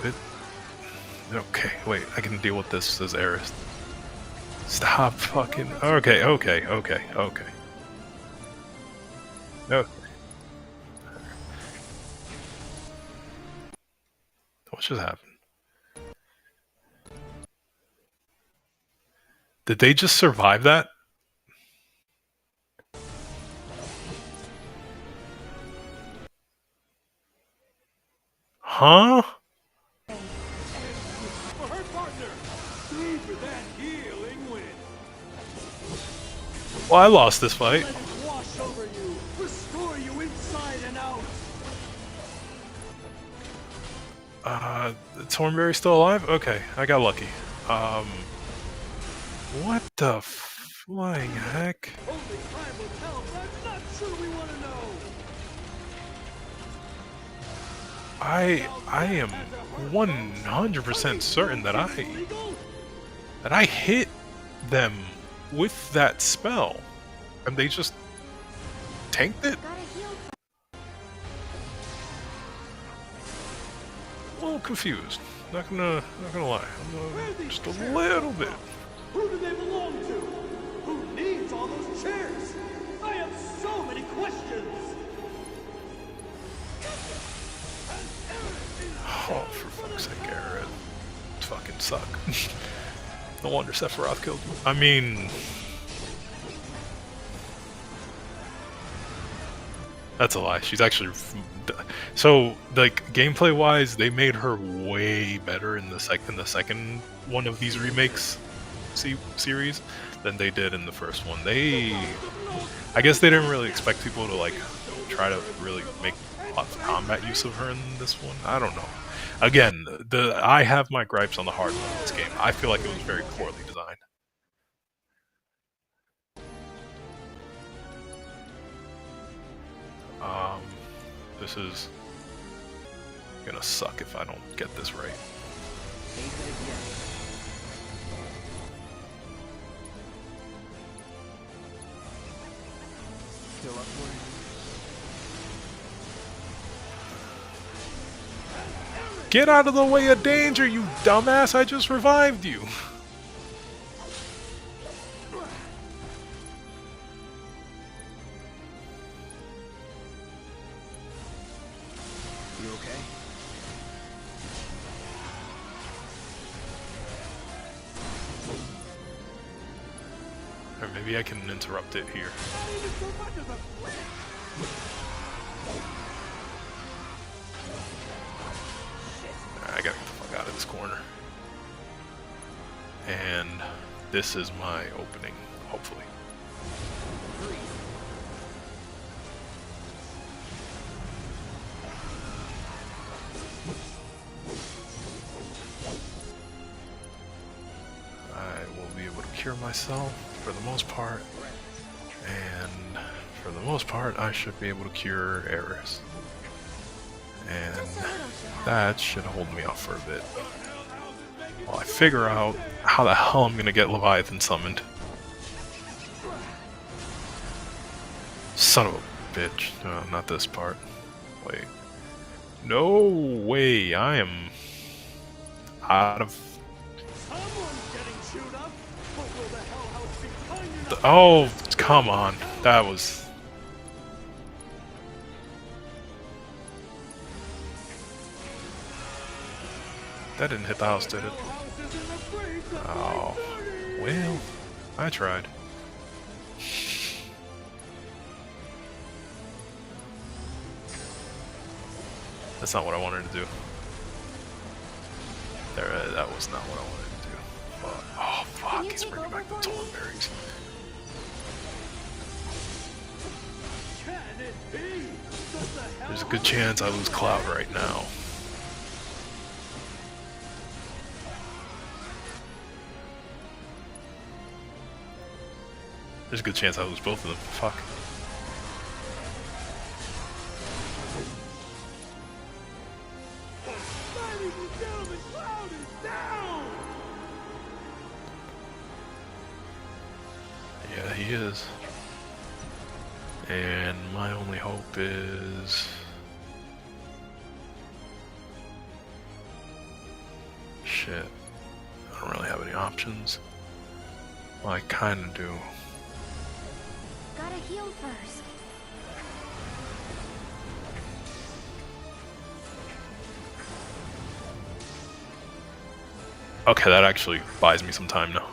Okay, wait, I can deal with this as Aerith. Stop fucking... Okay. No. What just happened? Did they just survive that? Huh? For her partner, for that healing wind. Well, I lost this fight. Let it wash over you, restore you inside and out. Thornberry's still alive? Okay, I got lucky. What the flying heck? Only time will tell, but I'm not sure we want to know. I am 100% certain that I hit them with that spell, and they just tanked it. A little confused. Not gonna lie. I'm just a little bit. Who do they belong to? Who needs all those chairs? I have so many questions. Oh, for fuck's sake, Garrett. Fucking suck. No wonder Sephiroth killed you. I mean... That's a lie. She's actually... So, like, gameplay-wise, they made her way better in the second one of these remakes series than they did in the first one. I guess they didn't really expect people to, like, try to really make a lot of combat use of her in this one. I don't know. Again, I have my gripes on the hard mode of this game. I feel like it was very poorly designed. This is gonna suck if I don't get this right. Still up for it? Get out of the way of danger, you dumbass! I just revived you! You okay? Or maybe I can interrupt it here. I gotta get the fuck out of this corner. And this is my opening, hopefully. I will be able to cure myself for the most part, and for the most part I should be able to cure Aerith. And that should hold me off for a bit while I figure out how the hell I'm gonna get Leviathan summoned. Son of a bitch. No, not this part. Wait. No way, I am out of... Oh, come on. That was... That didn't hit the house, did it? Oh. Well, I tried. That's not what I wanted to do. That was not what I wanted to do. Oh, fuck, he's bringing back the Thornberries. There's a good chance I lose Cloud right now. There's a good chance I lose both of them. Fuck. Ladies and gentlemen, Cloud is down! Yeah, he is. And my only hope is... shit. I don't really have any options. Well, I kinda do. Gotta heal first. Okay, that actually buys me some time now.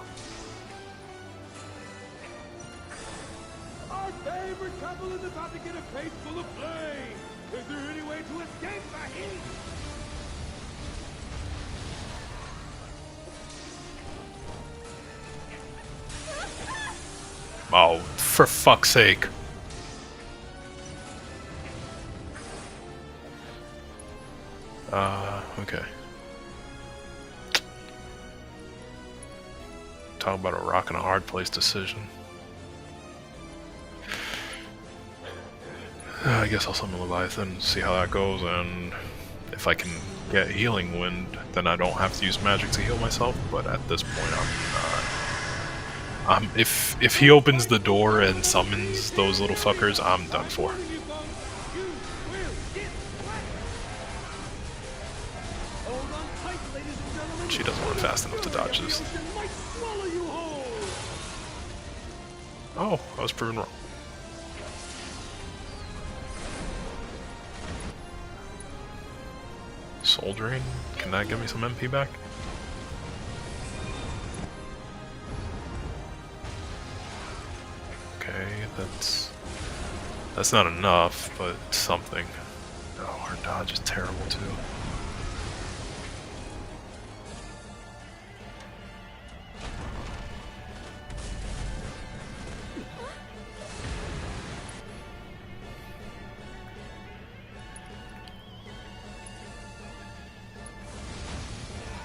Our favorite couple is about to get a face full of flame. Is there any way to escape the heat? Oh, for fuck's sake. Okay. Talk about a rock and a hard place decision. I guess I'll summon Leviathan and see how that goes, and if I can get Healing Wind, then I don't have to use magic to heal myself, but at this point I'm not. If he opens the door and summons those little fuckers, I'm done for. She doesn't run fast enough to dodge this. Oh, I was proven wrong. Soul Drain? Can that give me some MP back? Okay, that's not enough, but something. Oh, her dodge is terrible too.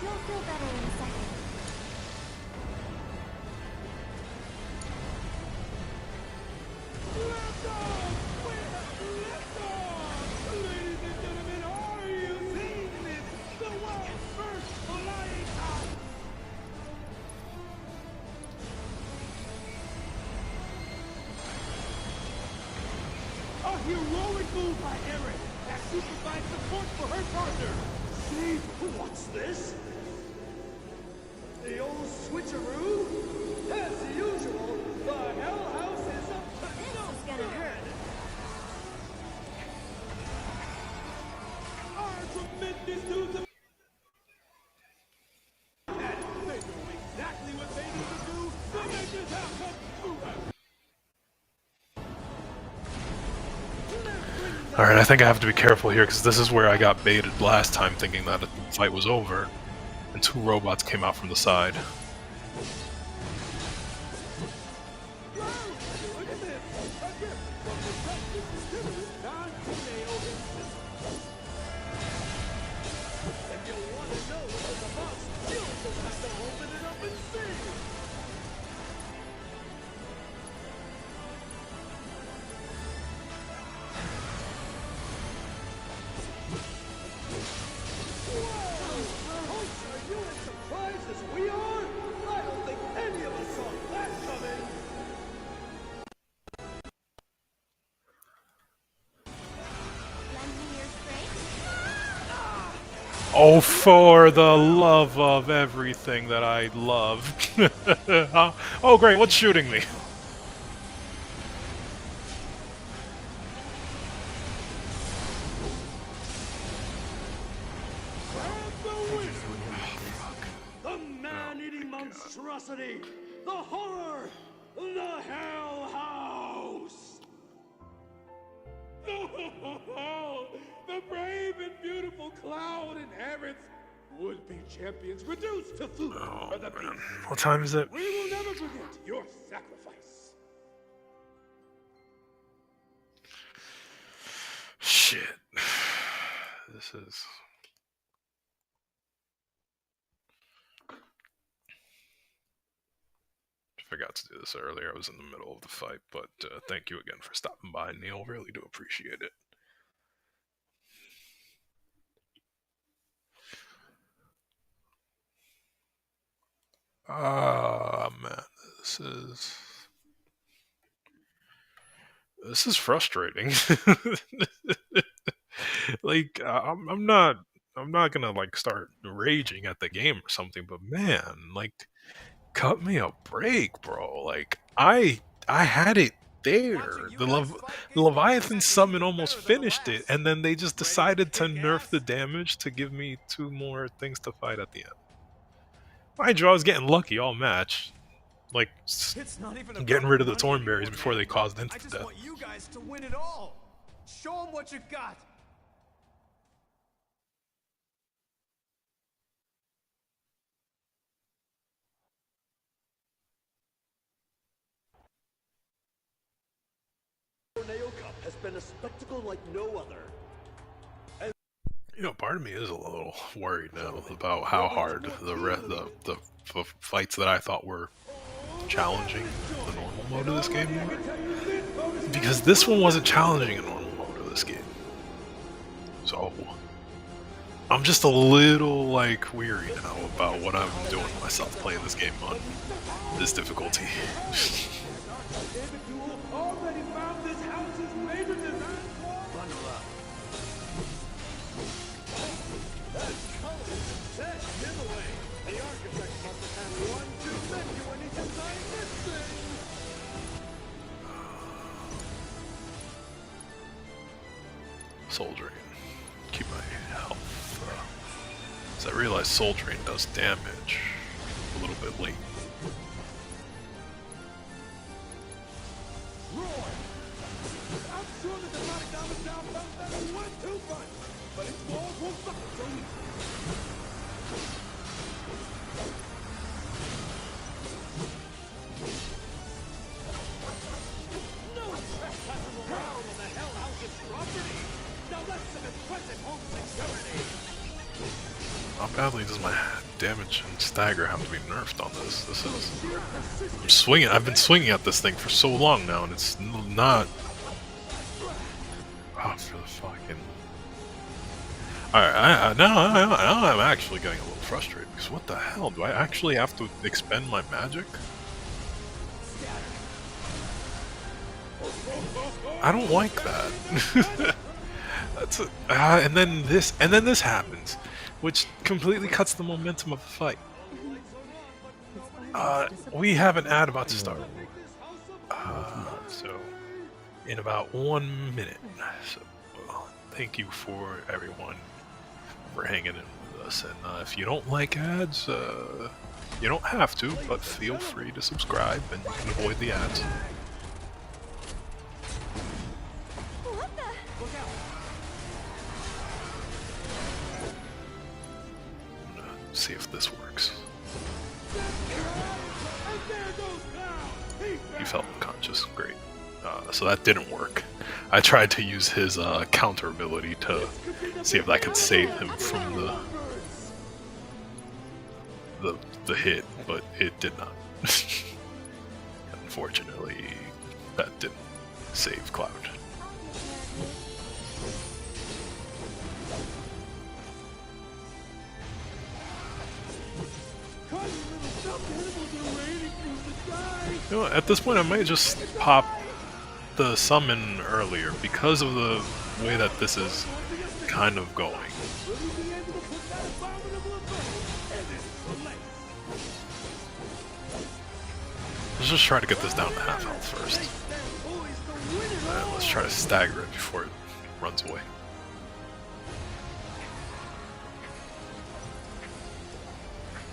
You'll feel better in a second. Ladies and gentlemen, are you seeing this? The world's first flying house! A heroic move by Erin as she provides support for her partner. See, what's this? The old switcheroo? As usual, the Hell House is up to This is gonna hurt. our tremendous news of they know exactly what they need to do to make this house come through. Alright, I think I have to be careful here, because this is where I got baited last time thinking that the fight was over, and two robots came out from the side. Oh, for the love of everything that I love. Oh, great, what's shooting me? The man-eating monstrosity! The horror! The Hell House! The brave and beautiful Cloud and Aerith, would-be champions reduced to food for the beast. What time is it? We will never forget your sacrifice. Shit. This is... Forgot to do this earlier. I was in the middle of the fight, but thank you again for stopping by, Neil. Really do appreciate it. Ah, man, this is... This is frustrating. Like I'm not gonna like start raging at the game or something, but man, like cut me a break, bro. Like I had it there. The Leviathan summon almost finished it, and then they just decided to nerf the damage to give me 2 more things to fight at the end. Mind you, I was getting lucky all match. Like It's not even getting about rid of the money Thornberries anymore, before man. they caused I instant just death. want you guys to win it all. Show them what you got. Tornado Cup has been a spectacle like no other. You know, part of me is a little worried now about how hard the fights that I thought were challenging the normal mode of this game were. Because this one wasn't challenging in normal mode of this game. So I'm just a little like weary now about what I'm doing to myself playing this game on this difficulty. Already found this house's major design flaw. Bundle up. That color is a set giveaway. The architect must have had one too many when he designed this thing. Soul Drain. Keep my health. As I realize Soul Drain does damage a little bit late. Roar! I'm sure the demonic diamond down felt that it went too much, but its walls won't suffer so easily. No trespassing around on the Hell House's property. Now that's some impressive home security. How badly does my damage and stagger have to be nerfed on this? This is... I'm swinging. I've been swinging at this thing for so long now, and it's not... Oh, for the fucking... Alright, now I'm actually getting a little frustrated, because what the hell? Do I actually have to expend my magic? I don't like that. That's a, and then this happens, which completely cuts the momentum of the fight. We have an ad about to start. So, in about 1 minute. So, thank you for everyone for hanging in with us. And if you don't like ads, you don't have to, but feel free to subscribe and you can avoid the ads. What the? Look out. I'm gonna see if this works. He felt unconscious. Great. So that didn't work. I tried to use his counter ability to see if that could save him from the hit, but it did not. Unfortunately, that didn't save Cloud. You know, at this point, I might just pop the summon earlier because of the way that this is kind of going. Let's just try to get this down to half health first. And let's try to stagger it before it runs away.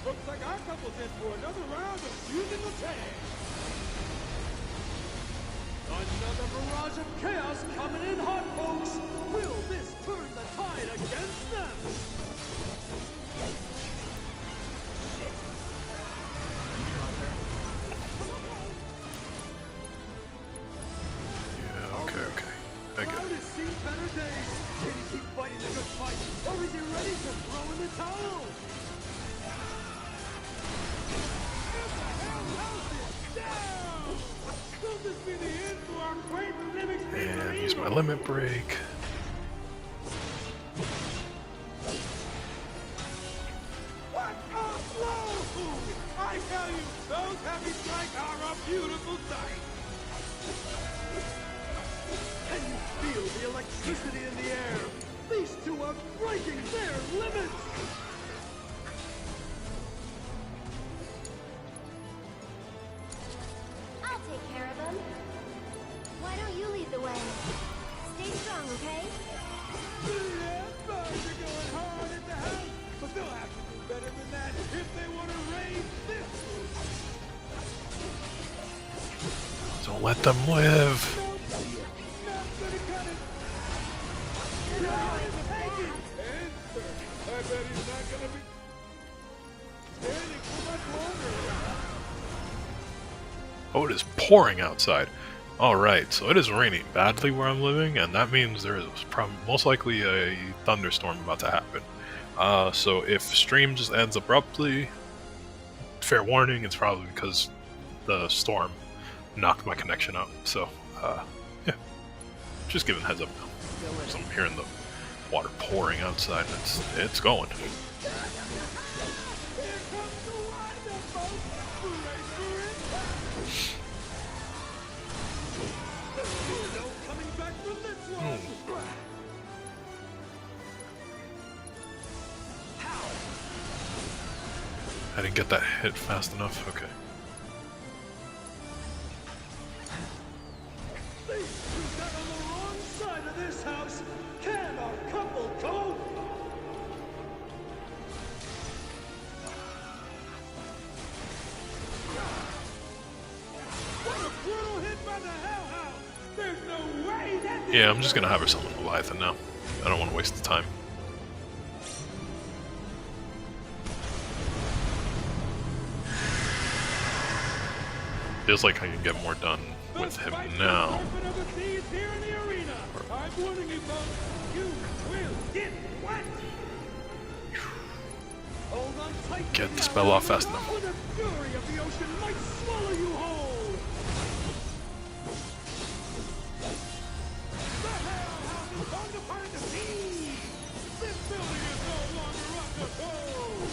Looks like our couple's in for another round of musical tag. Another barrage of chaos coming in hot, folks. Will this turn the tide against them? Yeah, okay. I get it. Has seen better days. Can he keep fighting the good fight, or is he ready to throw in the towel? And use my limit break. What a blow! I tell you, those heavy strikes are a beautiful sight. Can you feel the electricity in the air? These two are breaking their limits! I'll take care of them. Why don't you lead the way? Stay strong, okay? Yeah, boys are going hard at the house, but they'll have to do better than that if they want to raise this. Don't let them live. I bet he's not gonna be standing for much longer. Oh, it is pouring outside. Alright, so it is raining badly where I'm living, and that means there is most likely a thunderstorm about to happen. So if stream just ends abruptly, fair warning, it's probably because the storm knocked my connection out. So, yeah. Just giving a heads up now. So I'm hearing the water pouring outside, and it's going. I didn't get that hit fast enough. Okay. These two got on the wrong side of this house. Can our couple go? What a brutal hit by the Hell House! There's no way that. Yeah, I'm just gonna have her summon Leviathan now. I don't want to waste the time. Feels like I can get more done with him now. I'm warning you, folks. You will get wet. Hold on tight. Get the spell off fast enough. The fury of the ocean might swallow you whole. The Hell House is on to find the sea. This building is no longer up to code.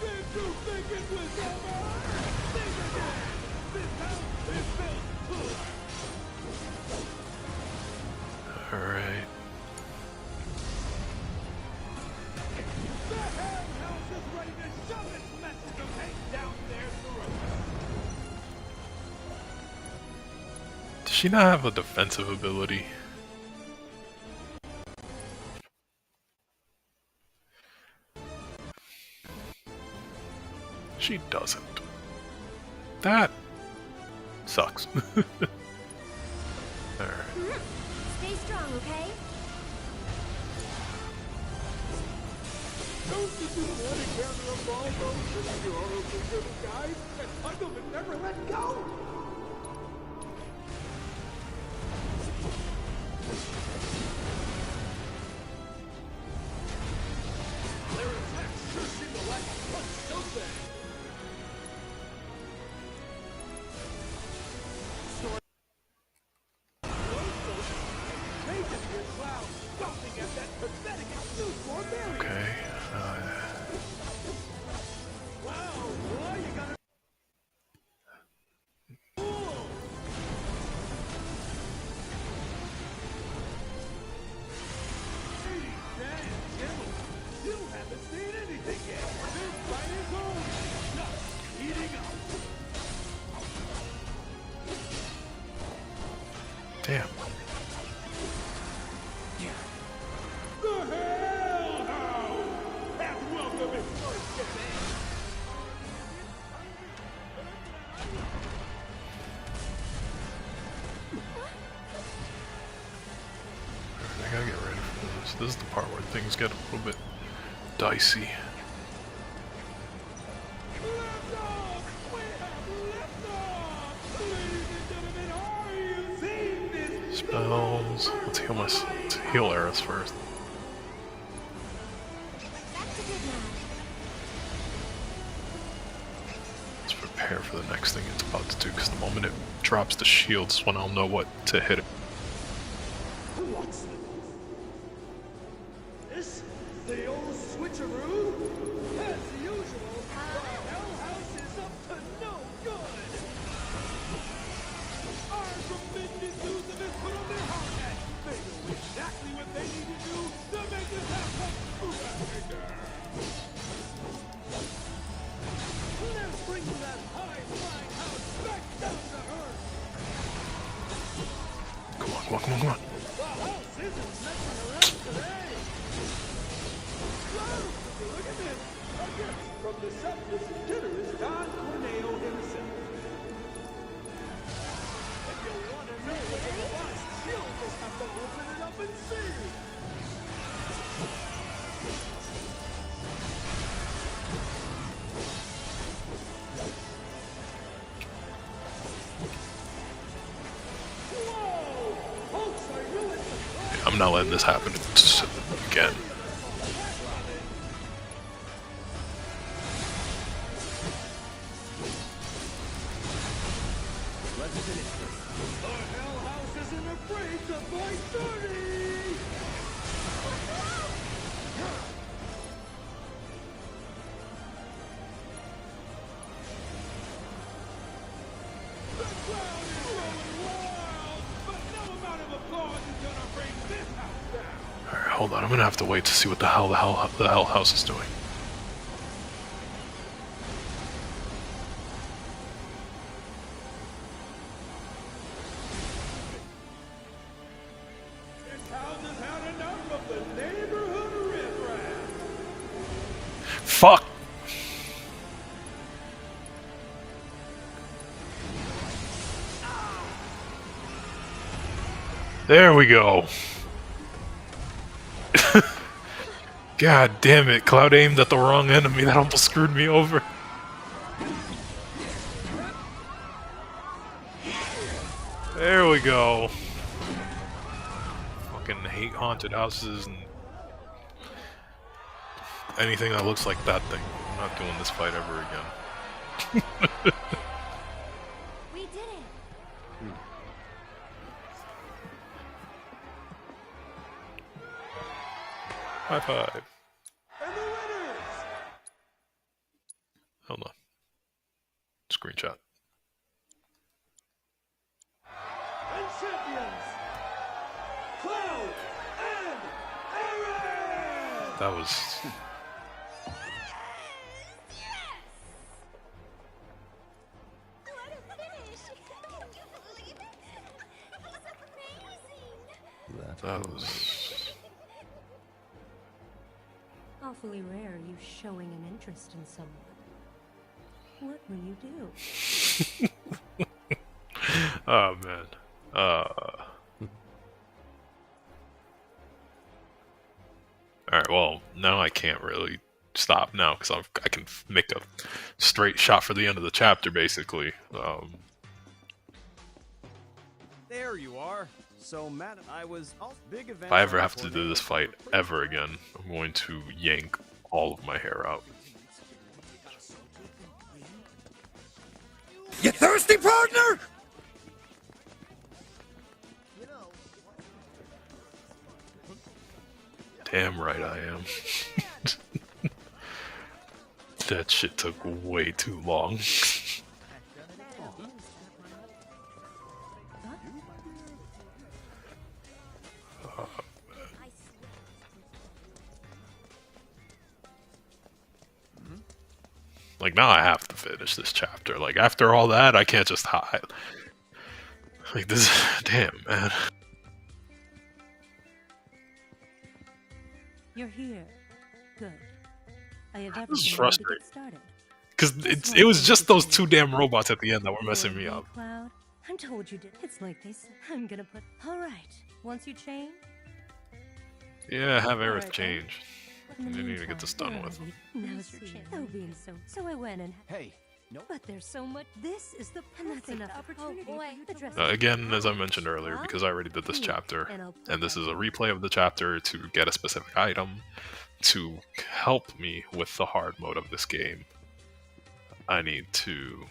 Did you think it was over? Think again. This house is built to. Alright. The Hell House is ready to shove its message of hate down their throats. Does she not have a defensive ability? She doesn't. That sucks. Alright. Stay strong, okay? Don't you just want to carry a ball motion? You're horrible little guys that bundle and never let go. Their attacks sure seem to lack a punch, don't they? They just hear clouds stomping at that pathetic excuse for a barrier. Okay. Wow, boy, you gotta. You haven't seen anything yet. This fight is on. Just heating up. Damn. The Hell House has welcomed its first guest. I gotta get ready for this. This is the part where things get a little bit dicey. Spells. Let's heal Eris first. Let's prepare for the next thing it's about to do, because the moment it drops the shields is when I'll know what to hit it. What's this? The old switcheroo? As usual, the Hell isn't messing around today. Whoa! Look at this! A gift from the selfless and generous Don Corneo himself. If you want to know what the boss, you'll just have to open it up and see. I'm not letting this happen again. Let's finish this. The Hell House isn't afraid to fight dirty! The crowd is going wild, but no amount of applause is gonna bring this house down. Alright, hold on. I'm gonna have to wait to see what the hell House is doing. This house has had enough of the neighborhood riffraff. Fuck! There we go. God damn it, Cloud aimed at the wrong enemy. That almost screwed me over. There we go. Fucking hate haunted houses and anything that looks like that thing. I'm not doing this fight ever again. We did it. High five. And the winners! Hold on. Screenshot. And champions! Cloud and Aaron! That was... What a finish! Can you believe it? He's amazing! That was... Awfully rare you showing an interest in someone. What will you do? Oh man. Alright, well, now I can't really stop now because I can make a straight shot for the end of the chapter basically. There you are. So Matt and I was all big event. If I ever have to do this fight ever again, I'm going to yank all of my hair out. You thirsty, partner? Damn right I am. That shit took way too long. Like, now I have to finish this chapter. Like, after all that, I can't just hide. Like, this... Damn, man. You're here. Good. I have This is everything ready to frustrating. get started. Because it was just those two damn robots at the end that were messing me up. Cloud, I told you to. It's like this. I'm gonna put. All right. Once you chain. Yeah, have Aerith Alright, then. change. In the You need to get this done meantime, with. Now see, so being so I went and. Hey, no. But there's so much. This is the perfect opportunity boy. for you to dress. Again, as I mentioned earlier, because I already did this chapter, and this is a replay of the chapter to get a specific item to help me with the hard mode of this game, I need to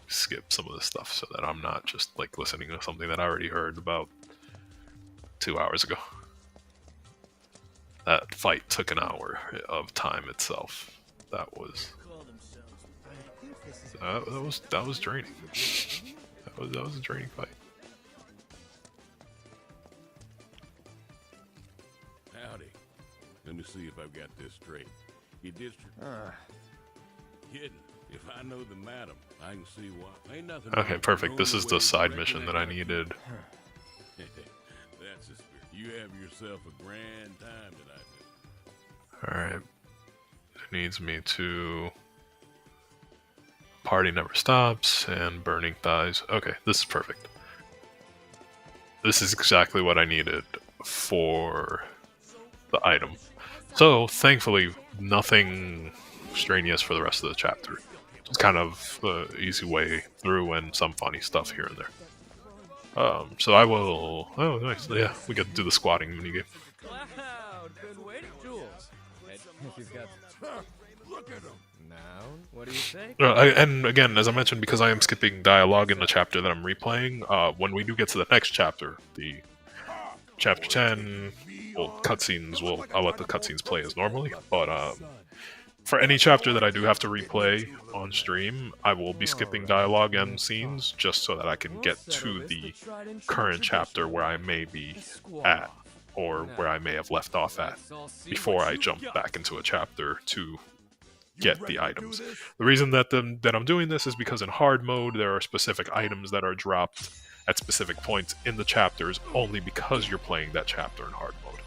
skip some of this stuff so that I'm not just like listening to something that I already heard about 2 hours ago. That fight took an hour of time itself. That was that was draining. that was a draining fight. Howdy. Let me see if I've got this straight. You district... Kidding. If I know the madam, I can see why. Ain't nothing Okay, wrong. perfect. This Only is way the to side reckon mission that I needed. That's the spirit. You have yourself a grand time tonight. Alright. It needs me to... Party never stops, and burning thighs. Okay, this is perfect. This is exactly what I needed for the item. So, thankfully, nothing strenuous for the rest of the chapter. Just kind of easy way through and some funny stuff here and there. So I will... Oh, nice. Yeah, we get to do the squatting minigame. Cloud, been waiting, Jules. If you've got... Look at him. Now, what do you think? And again, as I mentioned, because I am skipping dialogue in the chapter that I'm replaying, when we do get to the next chapter, the chapter 10, well, cutscenes, I'll let the cutscenes play as normally, but for any chapter that I do have to replay on stream, I will be skipping dialogue and scenes just so that I can get to the current chapter where I may be at, or where I may have left off at, before I jump back into a chapter to get the items. The reason that I'm doing this is because in hard mode there are specific items that are dropped at specific points in the chapters only because you're playing that chapter in hard mode.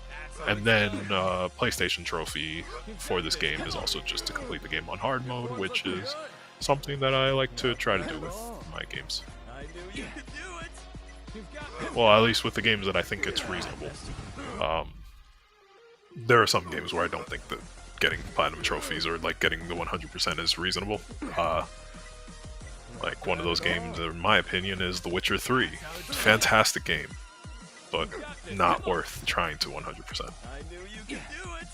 And then PlayStation trophy for this game is also just to complete the game on hard mode, which is something that I like to try to do with my games. Well, at least with the games that I think it's reasonable. There are some games where I don't think that getting platinum trophies or like getting the 100% is reasonable. Like one of those games, in my opinion, is The Witcher 3. Fantastic game, but not worth trying to 100%. I knew you could do it.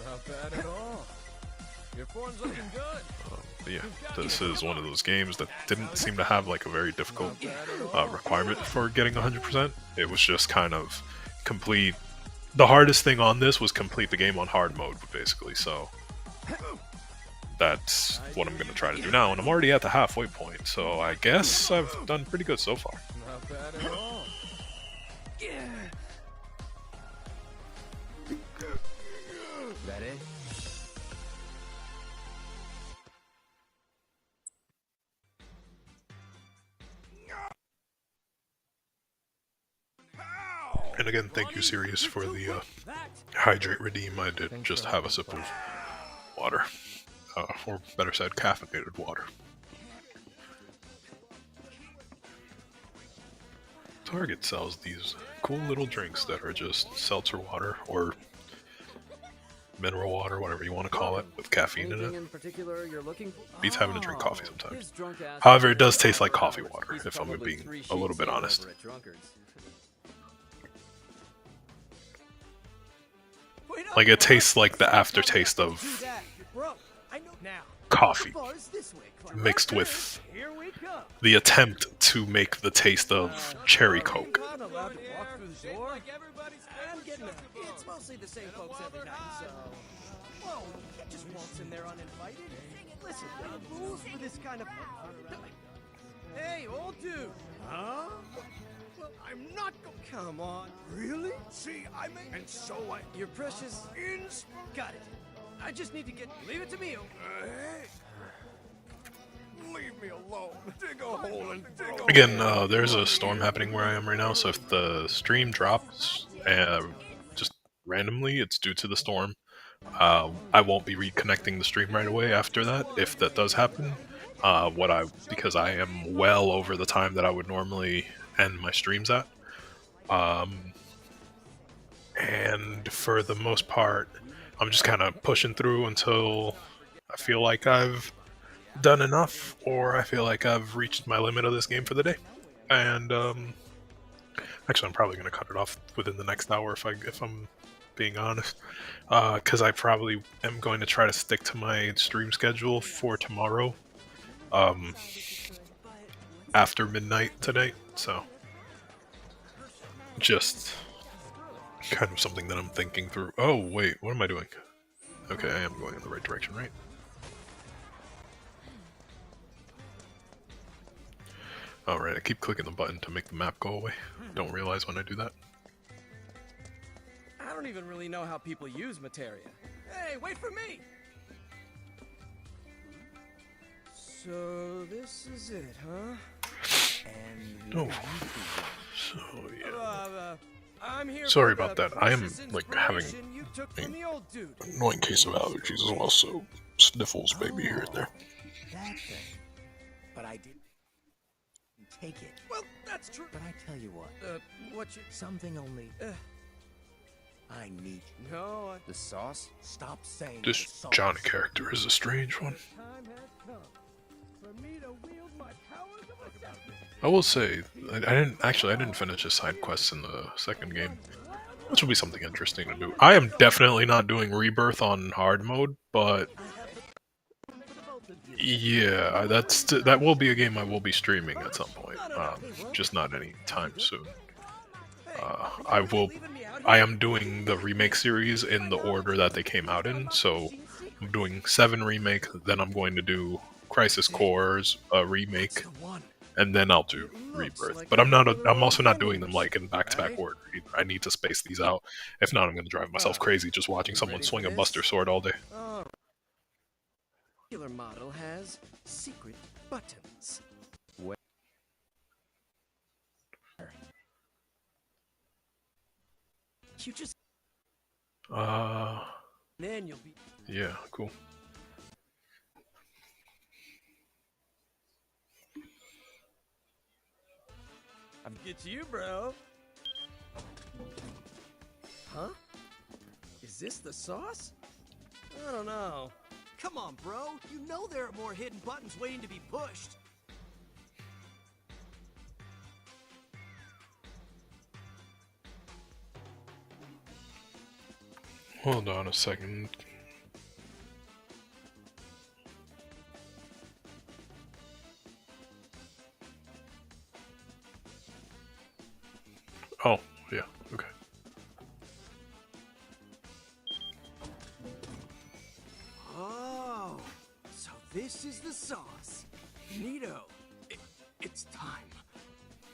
Not bad at all. Your form's looking good. But yeah, this is one of those games that didn't seem to have like a very difficult requirement for getting 100%. It was just kind of complete. The hardest thing on this was complete the game on hard mode, basically, so that's what I'm going to try to do now, and I'm already at the halfway point, so I guess I've done pretty good so far. Not bad at all. Ready? And again, thank you, Sirius, for the hydrate redeem. I did just have a sip of water. Or better said, caffeinated water. Target sells these cool little drinks that are just seltzer water or mineral water, whatever you want to call it, with caffeine in it. Beats having to drink coffee sometimes. However, it does taste like coffee water, if I'm being a little bit honest. Like, it tastes like the aftertaste of coffee mixed with the attempt to make the taste of cherry Coke. It's mostly the same folks every night, so... Whoa, you can't just waltz in there uninvited. Listen, there are rules for this kind of... Hey, old dude! Huh? Well, I'm not going... Come on. Really? See, I made... And so what? Your precious... Got it. I just need to get... Leave it to me. Hey! Leave me alone. Dig a hole and dig a Again, there's a storm happening where I am right now, so if the stream drops just randomly, it's due to the storm. I won't be reconnecting the stream right away after that, if that does happen. Because I am well over the time that I would normally end my streams at. And for the most part, I'm just kind of pushing through until I feel like I've done enough, or I feel like I've reached my limit of this game for the day. And actually, I'm probably going to cut it off within the next hour if I'm being honest, because I probably am going to try to stick to my stream schedule for tomorrow, after midnight tonight. So just kind of something that I'm thinking through. Oh wait, what am I doing? Okay, I am going in the right direction, right? Alright, I keep clicking the button to make the map go away. Don't realize when I do that. I don't even really know how people use materia. Hey, wait for me! So, this is it, huh? And... Oh. So, yeah. I'm here Sorry for about the that. I am precious like having inspiration you took from the old dude. an annoying case of allergies as well, so sniffles maybe here and there. That thing. But I didn't take it. Well, that's true. But I tell you what. What you... Something only... I need... No, The sauce? Stop saying This the sauce. Johnny character is a strange one. Time has come for me to wield my powers of assassin. I will say, I didn't finish the side quests in the second game, which will be something interesting to do. I am definitely not doing Rebirth on hard mode, but yeah, that will be a game I will be streaming at some point. Just not anytime soon. I am doing the remake series in the order that they came out in, so I'm doing 7 remake, then I'm going to do Crisis Core's remake, and then I'll do Rebirth. But I'm also not doing them like in back-to-back order either. I need to space these out. If not, I'm going to drive myself crazy just watching someone swing a Buster Sword all day. Regular model has secret buttons. You just... Then you'll be... Yeah, cool. Get you, bro. Huh? Is this the sauce? I don't know. Come on, bro. You know there are more hidden buttons waiting to be pushed. Hold on a second. Oh, yeah, okay. Oh, so this is the sauce. Neato. It's time.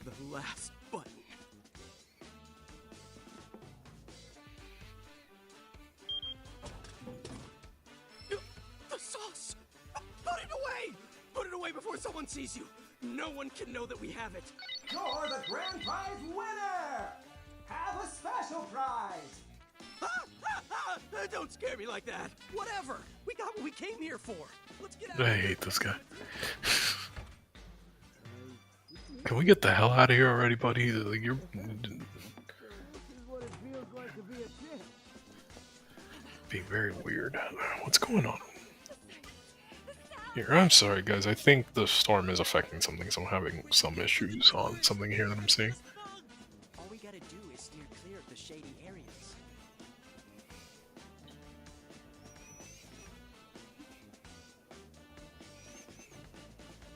The last button. The sauce! Put it away! Put it away before someone sees you. No one can know that we have it. You're the grand prize winner! Have a special prize! Don't scare me like that. Whatever. We got what we came here for. Let's get out. I hate this guy. Can we get the hell out of here already, buddy? Like, you're... being very weird. What's going on? Here, I'm sorry, guys. I think the storm is affecting something, so I'm having some issues on something here that I'm seeing. All we gotta do is steer clear of the shady areas.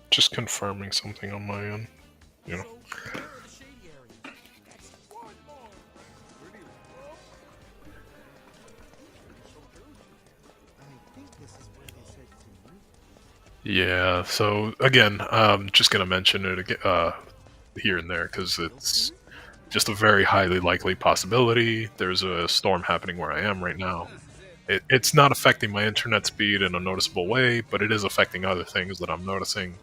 Just confirming something on my end, you know. Yeah, so again, just gonna mention it again, here and there because it's just a very highly likely possibility. There's a storm happening where I am right now. It's not affecting my internet speed in a noticeable way, but it is affecting other things that I'm noticing.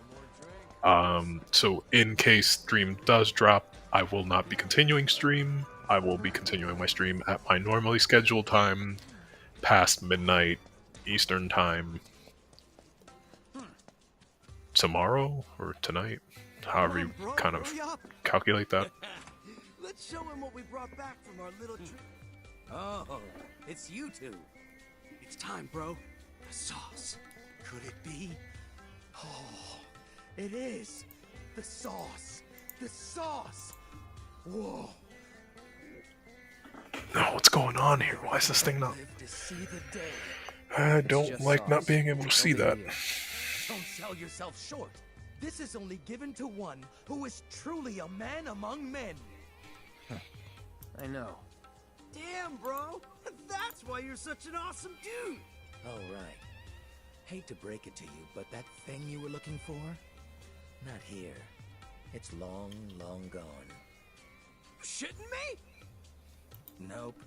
So in case stream does drop, I will not be continuing stream. I will be continuing my stream at my normally scheduled time, past midnight Eastern time. Tomorrow or tonight, however you kind of calculate that. Let's show him what we brought back from our little trip. Oh, it's you two. It's time, bro. The sauce. Could it be? Oh, it is. The sauce. The sauce. Whoa. No, what's going on here? Why is this thing not... I don't like not being able to see that. Don't sell yourself short. This is only given to one who is truly a man among men. I know. Damn, bro. That's why you're such an awesome dude. Oh, right. Hate to break it to you, but that thing you were looking for? Not here. It's long, long gone. Shitting me? Nope.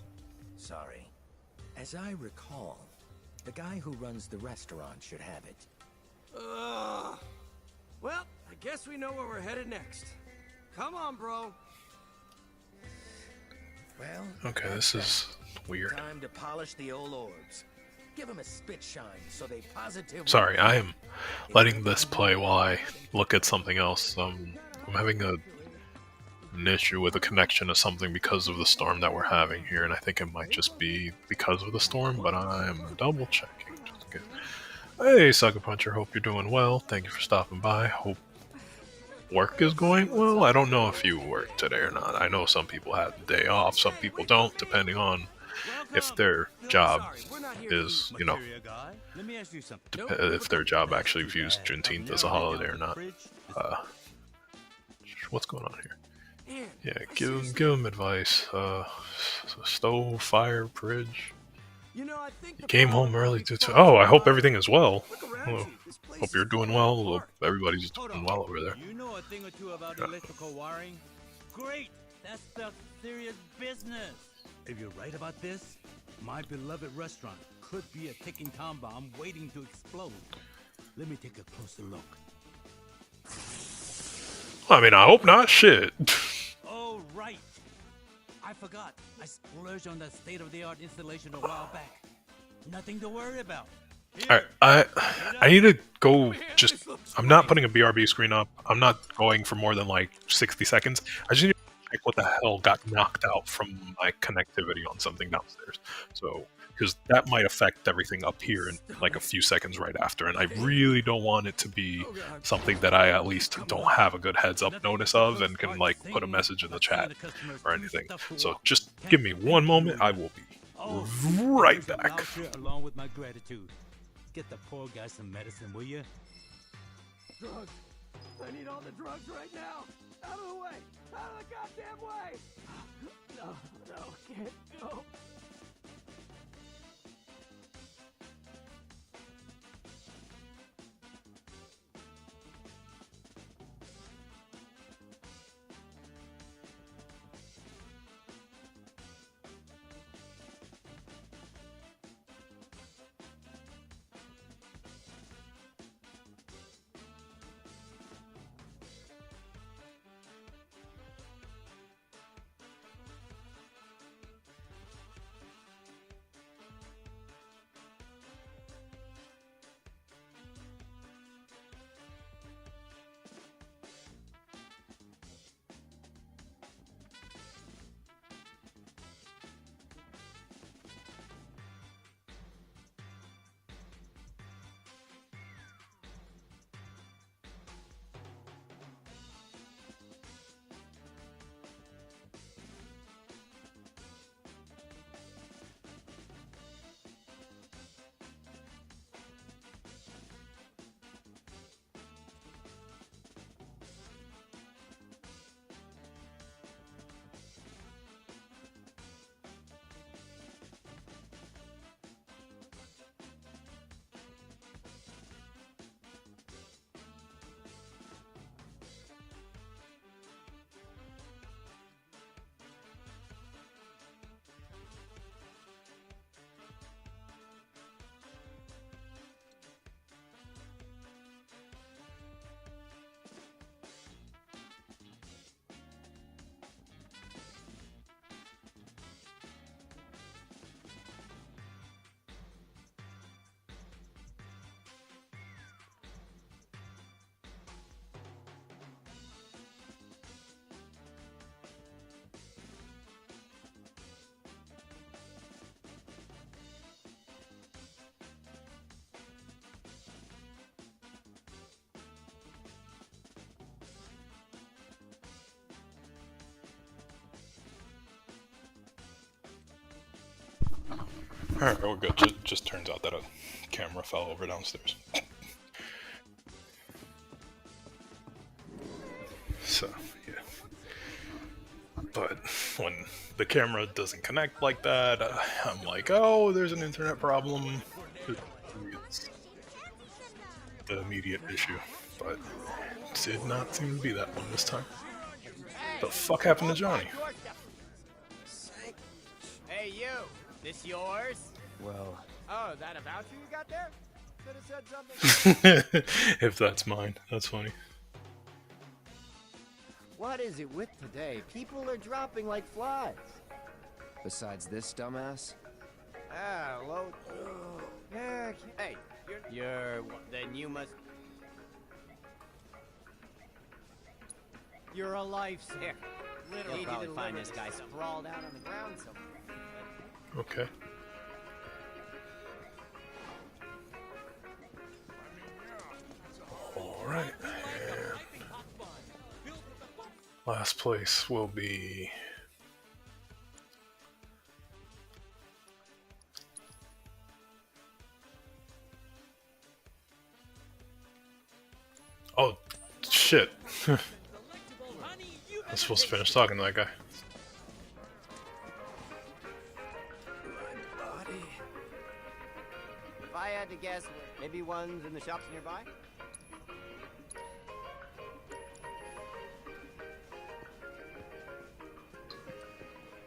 Sorry. As I recall, the guy who runs the restaurant should have it. Well, I guess we know where we're headed next. Come on, bro. Well, Okay, this is weird. time to polish the old orbs. Give them a spit shine so they positively. Sorry, I am letting this play while I look at something else. I'm having an issue with a connection to something because of the storm that we're having here, and I think it might just be because of the storm, but I'm double checking. Just in case. Hey, Sucker Puncher, hope you're doing well. Thank you for stopping by. Hope work is going well. I don't know if you work today or not. I know some people have the day off, some people don't, depending on if their job is, you know, if their job actually views Juneteenth as a holiday or not. What's going on here? Yeah, give him advice. Stove, fire, bridge. You Came home early due to. Oh, I hope everything is well. Well, hope you're doing well. Hope everybody's doing well over there. You know a thing or two about electrical wiring? Great! That's the serious business! If you're right about this, my beloved restaurant could be a ticking time bomb waiting to explode. Let me take a closer look. I mean, I hope not. Shit. Oh, right. I forgot. I splurged on that state-of-the-art installation a while back. Nothing to worry about. Alright, I need to go just... I'm not putting a BRB screen up. I'm not going for more than like 60 seconds. I just need to check what the hell got knocked out from my connectivity on something downstairs. So, because that might affect everything up here in like a few seconds right after, and I really don't want it to be something that I at least don't have a good heads up notice of and can like put a message in the chat or anything. So just give me one moment, I will be right back. Along with my gratitude. Get the poor guy some medicine, will you? Drugs. I need all the drugs right now. Out of the way. Out of the goddamn way. No, can't go. Alright, we're good. Just turns out that a camera fell over downstairs. So, yeah. But when the camera doesn't connect like that, I'm like, oh, there's an internet problem. It's the immediate issue. But it did not seem to be that one this time. The fuck happened to Johnny? Hey, you! This yours? Well... Oh, that a voucher you got there? Could have said something. If that's mine, that's funny. What is it with today? People are dropping like flies. Besides this dumbass? Ah, well... Hey, you're... Then you must... You're a lifesaver. Literally, you'll probably find this guy sprawled out on the ground somewhere. Okay. Alright. Last place will be... Oh, shit. I'm supposed to finish talking to that guy. If I had to guess, maybe one's in the shops nearby?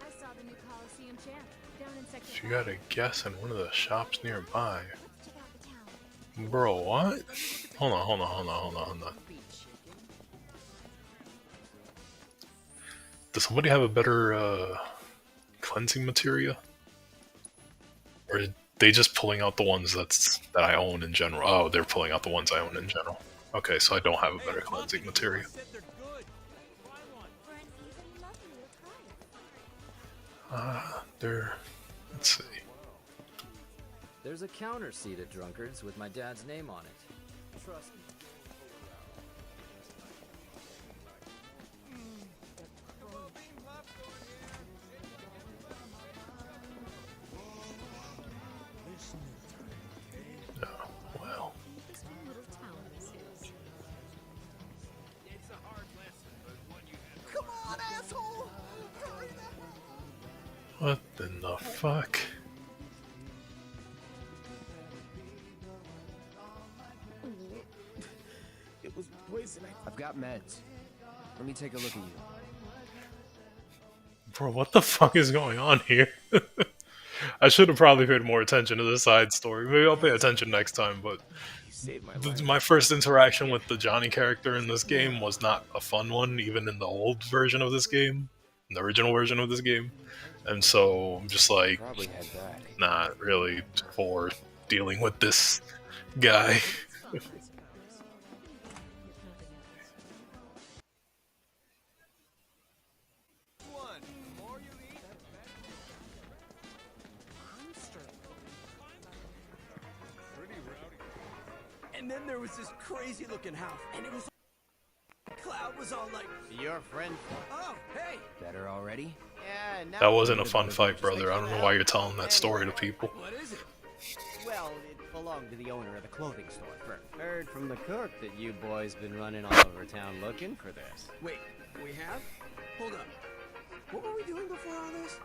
I saw the new Coliseum chant down in Sector If you got a guess in one of the shops nearby. Bro, what? Hold on. Does somebody have a better cleansing materia? Or are they just pulling out the ones that I own in general? Oh, they're pulling out the ones I own in general. Okay, so I don't have a better cleansing materia. Let's see. There's a counter seat at Drunkard's with my dad's name on it. Trust me. Oh, well. Come on, asshole! Hurry up! What in the fuck? It was poison. I've got meds. Let me take a look at you. Bro, what the fuck is going on here? I should have probably paid more attention to the side story. Maybe I'll pay attention next time, but my first interaction with the Johnny character in this game was not a fun one, even in the old version of this game, in the original version of this game. And so I'm just like, not really for dealing with this guy. And then there was this crazy looking house, and it was... Cloud was all like... Your friend... Oh, hey! Better already? Yeah, now... That wasn't a fun fight, brother. I don't know why you're telling that story to people. What is it? Well, it belonged to the owner of the clothing store. Heard from the cook that you boys been running all over town looking for this. Wait, we have? Hold up. What were we doing before all this?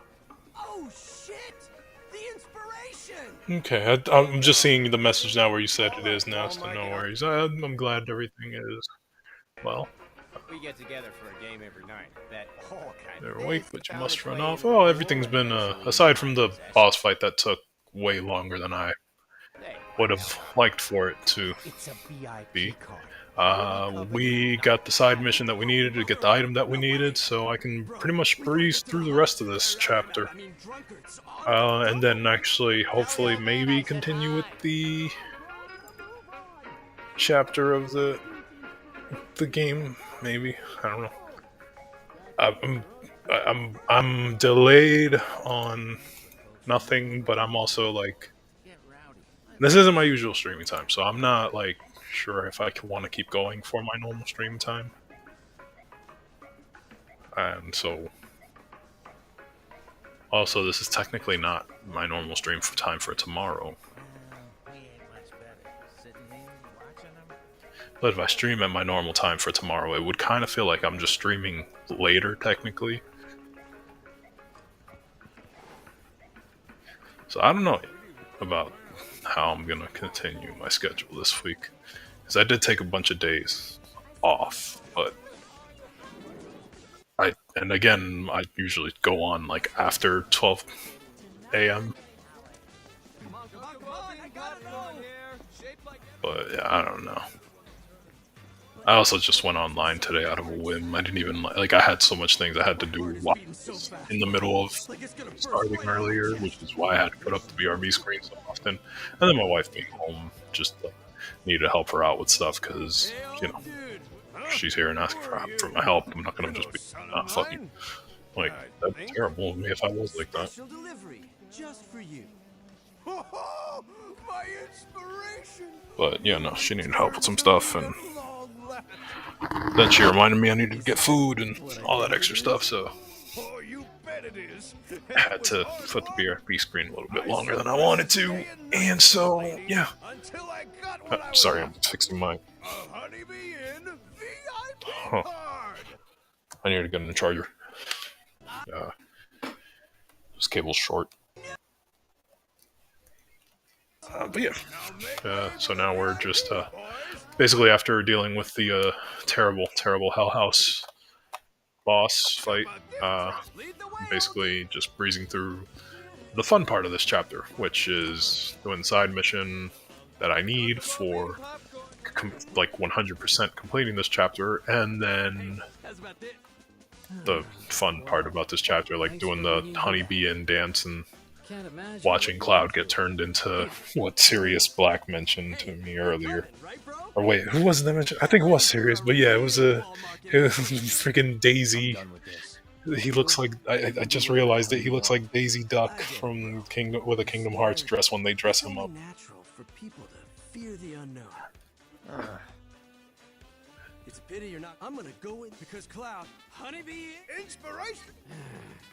Oh, shit! The inspiration! Okay, I'm just seeing the message now where you said it is now, so no worries. I'm glad everything is well. We get together for a game every night. That whole kind of... Wait, but you must run off. Oh, everything's been, aside from the boss fight that took way longer than I would have liked for it to be. We got the side mission that we needed to get the item that we needed, so I can pretty much breeze through the rest of this chapter. And then actually, hopefully, maybe continue with the chapter of the game. Maybe, I don't know. I'm delayed on nothing, but I'm also like, this isn't my usual streaming time, so I'm not like sure if I want to keep going for my normal stream time. And so, also this is technically not my normal stream time for tomorrow. But if I stream at my normal time for tomorrow, it would kind of feel like I'm just streaming later, technically. So I don't know about how I'm going to continue my schedule this week. Because I did take a bunch of days off, but... And again, I usually go on like after 12 a.m. But yeah, I don't know. I also just went online today out of a whim. I didn't even like I had so much things I had to do while in the middle of starting earlier, which is why I had to put up the BRB screen so often. And then my wife being home, just needed to help her out with stuff because, you know, she's here and asking for my help. I'm not gonna just be fucking like that'd be terrible of me if I was like that. Special delivery, just for you. My inspiration. But yeah, no, she needed help with some stuff, and then she reminded me I needed to get food and all that extra stuff. So I had to put the BRB screen a little bit longer than I wanted to, and so yeah. Sorry, I'm fixing my. Huh. I need to get a new charger. This cable's short. But yeah. So now we're just basically after dealing with the terrible Hell House boss fight. Basically just breezing through the fun part of this chapter, which is doing the side mission that I need for like 100% completing this chapter, and then the fun part about this chapter, like doing the honeybee and dance and watching Cloud get turned into what Sirius Black mentioned to me earlier. Or wait, who was that mentioned? I think it was Sirius, but yeah, it was freaking Daisy. He looks like I just realized that he looks like Daisy Duck from Kingdom with a Kingdom Hearts dress when they dress him up. Natural for people to fear the unknown. It's a pity you're not. I'm gonna go in because Cloud, honeybee, inspiration.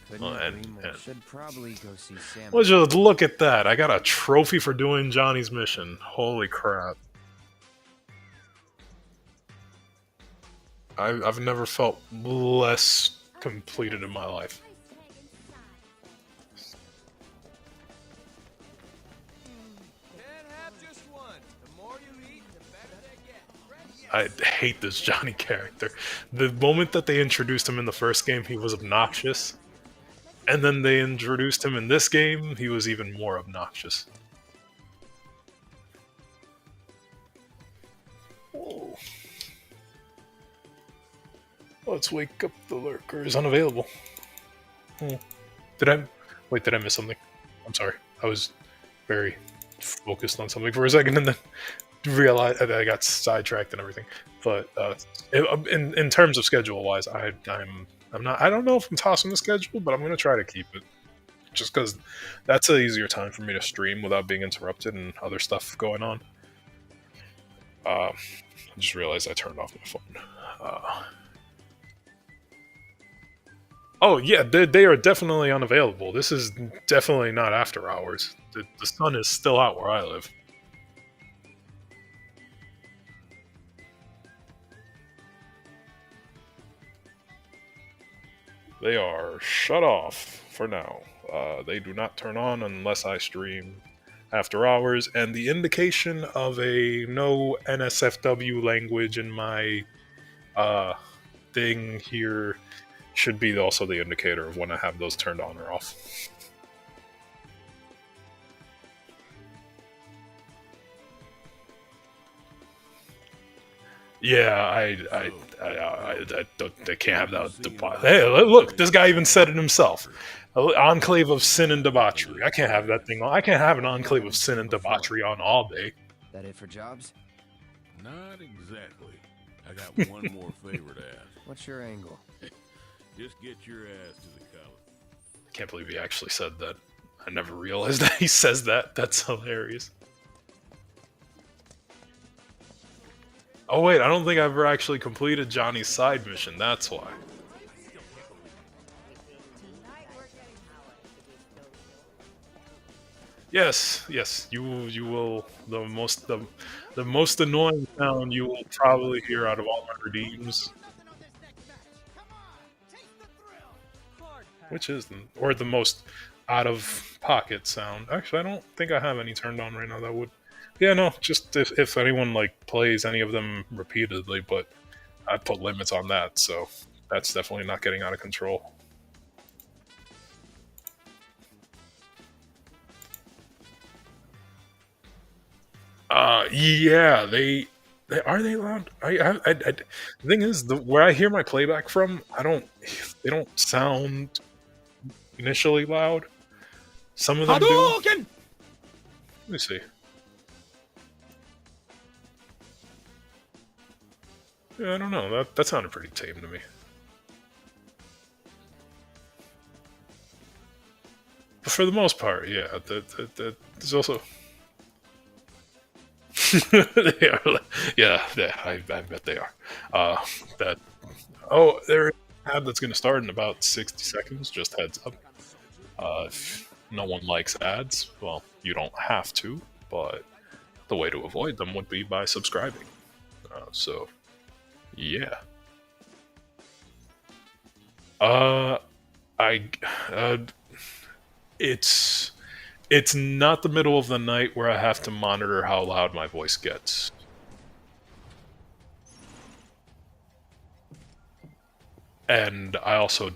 Should probably go see Sam. Well, just look at that! I got a trophy for doing Johnny's mission. Holy crap! I've never felt less completed in my life. I hate this Johnny character. The moment that they introduced him in the first game, he was obnoxious. And then they introduced him in this game, he was even more obnoxious. Whoa. Let's wake up the lurkers. Unavailable. Did I miss something? I'm sorry. I was very focused on something for a second and then realized that I got sidetracked and everything. But in terms of schedule wise, I'm not. I don't know if I'm tossing the schedule, but I'm gonna try to keep it, just because that's an easier time for me to stream without being interrupted and other stuff going on. I just realized I turned off my phone. Oh yeah, they are definitely unavailable. This is definitely not after hours. The sun is still out where I live. They are shut off for now. They do not turn on unless I stream after hours, and the indication of a no NSFW language in my thing here should be also the indicator of when I have those turned on or off. Yeah, I can't have that. Hey, look, this guy even said it himself. Enclave of sin and debauchery. I can't have that thing on. I can't have an enclave of sin and debauchery on all day. That it for jobs? Not exactly. I got one more favor to ask. What's your angle? Just get your ass to the college. Can't believe he actually said that. I never realized that he says that. That's hilarious. Oh wait, I don't think I've ever actually completed Johnny's side mission, that's why. Yes, you will the most annoying sound you will probably hear out of all my redeems. Which is the most out of pocket sound. Actually, I don't think I have any turned on right now that would. Yeah, no, just if anyone like plays any of them repeatedly, but I put limits on that, so that's definitely not getting out of control. Yeah, they are they allowed? The thing is, where I hear my playback from, they don't sound initially loud. Some of them do. Let me see. Yeah, I don't know. That sounded pretty tame to me. But for the most part, yeah. There's also. They are, yeah, I bet they are. That. Oh, there is an ad that's going to start in about 60 seconds. Just heads up. If no one likes ads, well, you don't have to, but the way to avoid them would be by subscribing. So, yeah. I it's not the middle of the night where I have to monitor how loud my voice gets. And I also,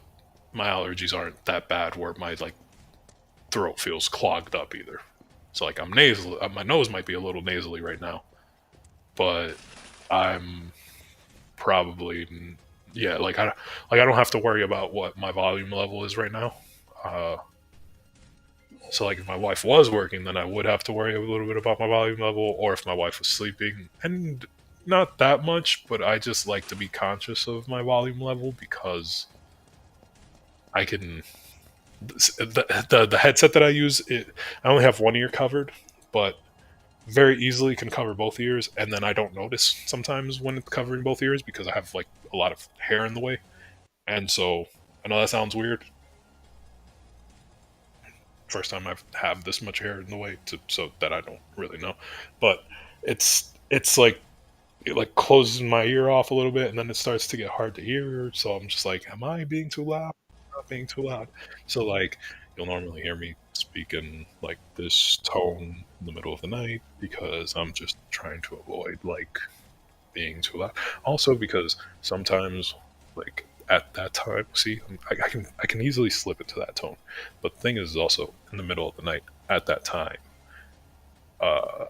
my allergies aren't that bad where my like throat feels clogged up either. So like I'm nasal, my nose might be a little nasally right now, but I'm probably, yeah, like I don't have to worry about what my volume level is right now. So like if my wife was working, then I would have to worry a little bit about my volume level, or if my wife was sleeping, and not that much, but I just like to be conscious of my volume level because I can. The headset that I use, I only have one ear covered, but very easily can cover both ears, and then I don't notice sometimes when it's covering both ears because I have like a lot of hair in the way, and so I know that sounds weird. First time I've have this much hair in the way, so that I don't really know, but it's like it like closes my ear off a little bit, and then it starts to get hard to hear. So I'm just like, am I being too loud? Not being too loud. So like, you'll normally hear me speak in like this tone in the middle of the night because I'm just trying to avoid like being too loud. Also because sometimes like at that time, see, I can easily slip into that tone. But the thing is also in the middle of the night at that time. Uh,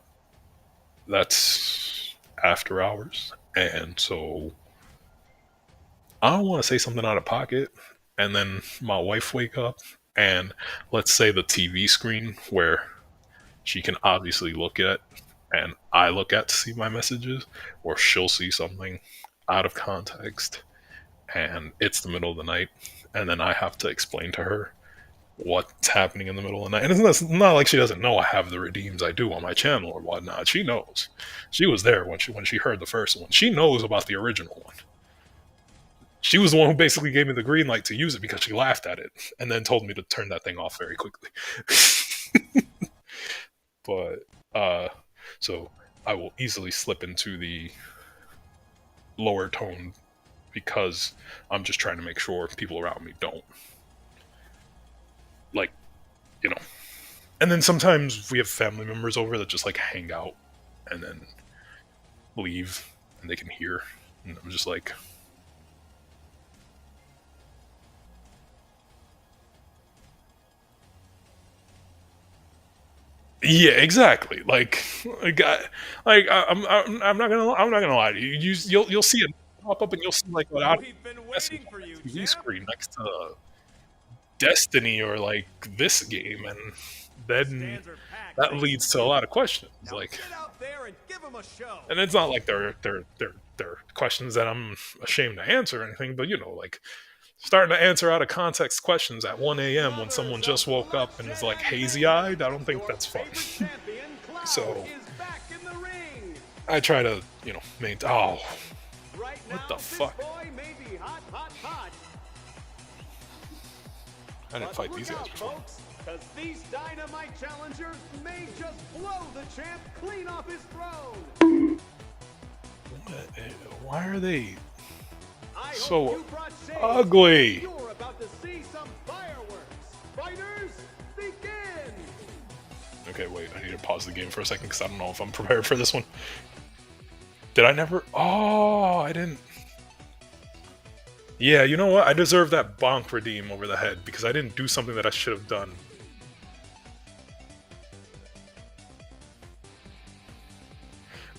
that's after hours, and so I don't want to say something out of pocket, and then my wife wake up, and let's say the TV screen where she can obviously look at, and I look at to see my messages, or she'll see something out of context, and it's the middle of the night, and then I have to explain to her what's happening in the middle of the night. And it's not like she doesn't know I have the redeems I do on my channel or whatnot. She knows. She was there when she heard the first one. She knows about the original one. She was the one who basically gave me the green light to use it because she laughed at it and then told me to turn that thing off very quickly. But so I will easily slip into the lower tone because I'm just trying to make sure people around me don't. Like, you know. And then sometimes we have family members over that just like hang out and then leave and they can hear. And I'm just like, yeah, exactly. I'm not gonna lie to you. You'll see it pop up and you'll see like an message on the TV screen next to Destiny or like this game, and then that leads to a lot of questions. Like, and it's not like they're questions that I'm ashamed to answer or anything, but you know, like starting to answer out of context questions at 1 a.m. when someone just woke up and is like hazy eyed, I don't think that's fun. So I try to, you know, maintain. Oh, what the fuck? I didn't fight these guys before. Because these dynamite challengers may just blow the champ clean off his throne. Why are they so ugly? You're about to see some fireworks. Fighters, begin! Okay, wait, I need to pause the game for a second because I don't know if I'm prepared for this one. Did I never? Oh, I didn't. Yeah, you know what? I deserve that bonk redeem over the head because I didn't do something that I should have done.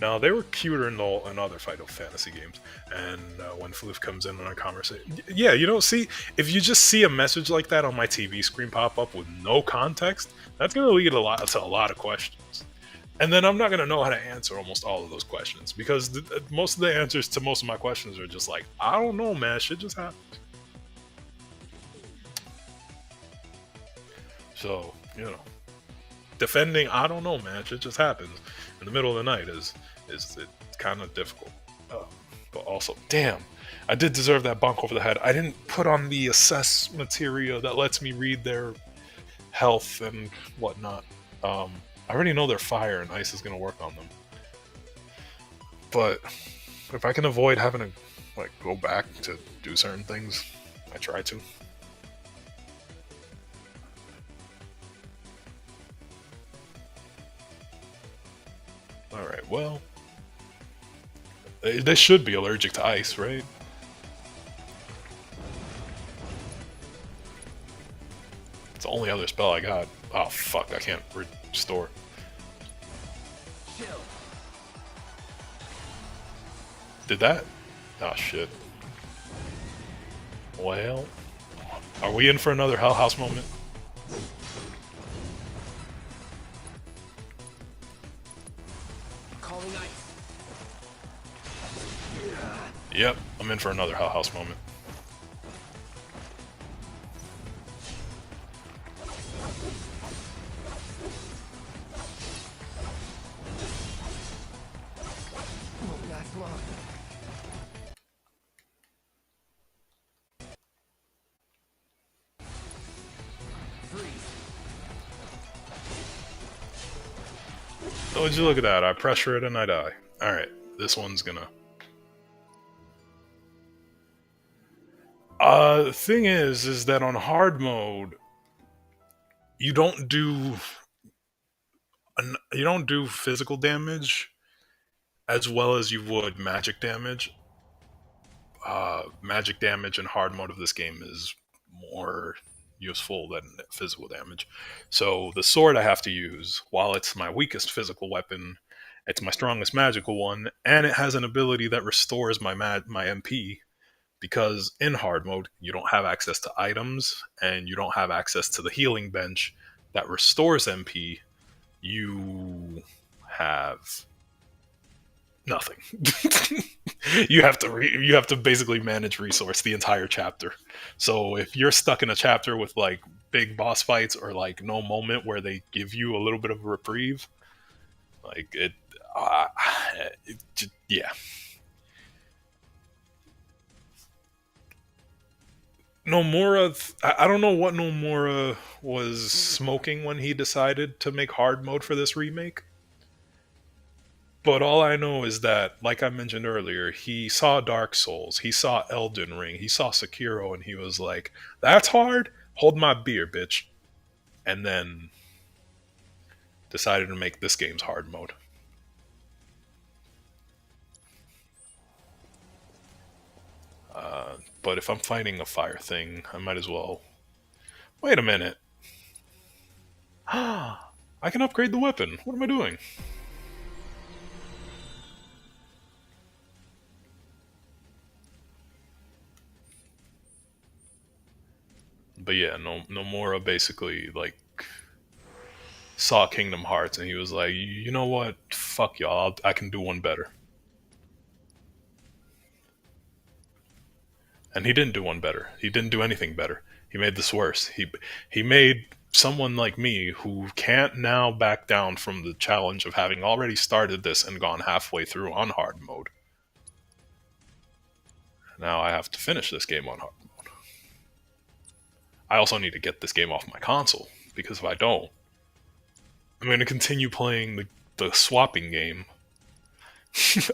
Now they were cuter in other Final Fantasy games, and when Floof comes in on a conversation, yeah, you don't see if you just see a message like that on my TV screen pop up with no context, that's gonna lead to a lot of questions, and then I'm not gonna know how to answer almost all of those questions because most of the answers to most of my questions are just like, I don't know, man, shit just happened. So defending, I don't know, man, shit just happens in the middle of the night is it's kind of difficult. But also, damn, I did deserve that bonk over the head. I didn't put on the assess material that lets me read their health and whatnot. I already know their fire and ice is gonna work on them. But if I can avoid having to go back to do certain things, I try to. Alright, well, they should be allergic to ice, right? It's the only other spell I got. Oh fuck, I can't restore. Did that? Oh shit. Well, are we in for another Hell House moment? Calling ice. Yep, I'm in for another Hell House moment. Oh, would you look at that? I pressure it and I die. Alright, this one's gonna... The thing is that on hard mode, you don't do physical damage as well as you would magic damage. Magic damage in hard mode of this game is more useful than physical damage. So the sword I have to use, while it's my weakest physical weapon, it's my strongest magical one, and it has an ability that restores my MP. Because in hard mode, you don't have access to items, and you don't have access to the healing bench that restores MP. You have nothing. you have to basically manage resource the entire chapter. So if you're stuck in a chapter with big boss fights or no moment where they give you a little bit of a reprieve, yeah. Nomura, I don't know what Nomura was smoking when he decided to make hard mode for this remake. But all I know is that, like I mentioned earlier, he saw Dark Souls, he saw Elden Ring, he saw Sekiro, and he was like, that's hard? Hold my beer, bitch. And then decided to make this game's hard mode. But if I'm fighting a fire thing, I might as well... Wait a minute. I can upgrade the weapon. What am I doing? But yeah, Nomura basically saw Kingdom Hearts and he was like, you know what? Fuck y'all. I can do one better. And he didn't do one better. He didn't do anything better. He made this worse. He made someone like me who can't now back down from the challenge of having already started this and gone halfway through on hard mode. Now I have to finish this game on hard mode. I also need to get this game off my console, because if I don't, I'm going to continue playing the swapping game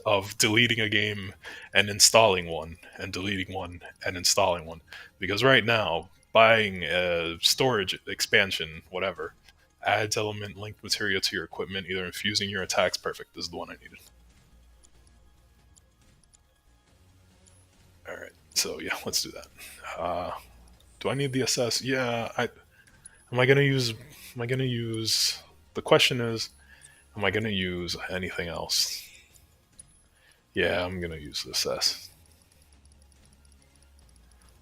of deleting a game and installing one, and deleting one and installing one. Because right now, buying a storage expansion, whatever, adds element linked material to your equipment, either infusing your attacks, perfect, this is the one I needed. Alright, so yeah, let's do that. Do I need the assess? Yeah, am I gonna use... The question is, am I gonna use anything else? Yeah, I'm gonna use this S.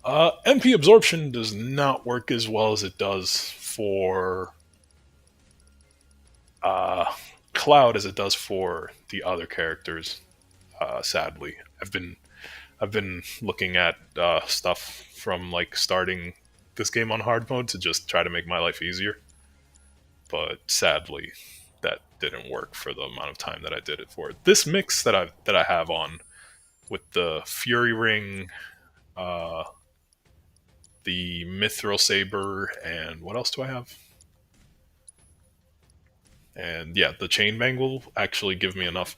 MP absorption does not work as well as it does for uh, Cloud as it does for the other characters. Sadly, I've been looking at stuff from like starting this game on hard mode to just try to make my life easier, but sadly, that didn't work for the amount of time that I did it for. This mix that I have on with the Fury Ring, uh, the Mithril Saber, and what else do I have? And yeah, the Chainbang will actually give me enough.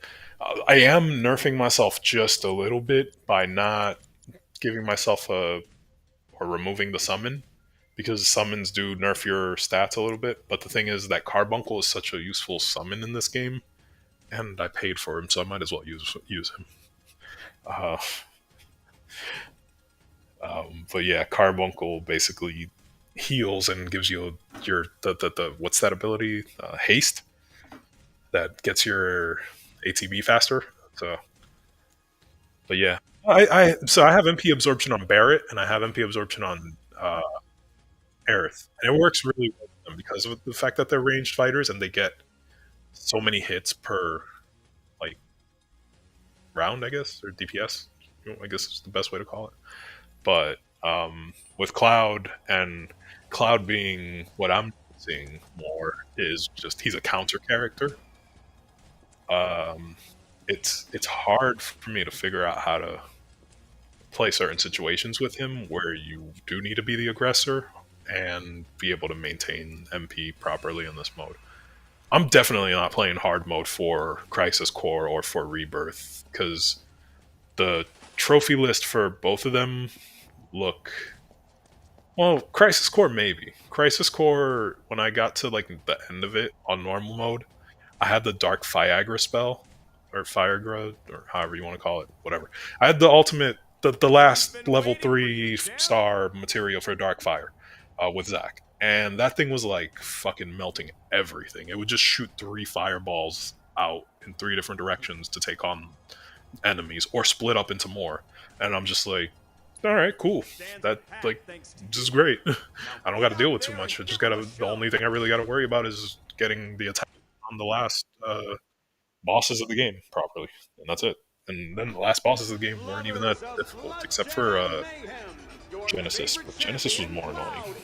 I am nerfing myself just a little bit by not giving myself a or removing the summon, because summons do nerf your stats a little bit. But the thing is that Carbuncle is such a useful summon in this game, and I paid for him, so I might as well use him. Uh, but yeah, Carbuncle basically heals and gives you your the what's that ability? Haste, that gets your ATB faster. So, but yeah, I have MP absorption on Barret and I have MP absorption on Aerith, and it works really well with them because of the fact that they're ranged fighters and they get so many hits per like round, I guess, or DPS. I guess is the best way to call it. But with Cloud, and Cloud being what I'm seeing more is just he's a counter character. It's hard for me to figure out how to play certain situations with him where you do need to be the aggressor and be able to maintain MP properly in this mode. I'm definitely not playing hard mode for Crisis Core or for Rebirth because the trophy list for both of them look, well, Crisis Core maybe. Crisis Core, when I got to like the end of it on normal mode, I had the Dark Viagra spell, or Firegra, or however you want to call it, whatever. I had the ultimate, the last level 3 star material for Dark Fire with Zack. And that thing was like fucking melting everything. It would just shoot 3 fireballs out in 3 different directions to take on enemies or split up into more. And I'm just like, all right, cool. That like this is great. I don't got to deal with too much. I just gotta. The only thing I really got to worry about is getting the attack on the last bosses of the game properly, and that's it. And then the last bosses of the game weren't even that difficult, except for Genesis. But Genesis was more annoying.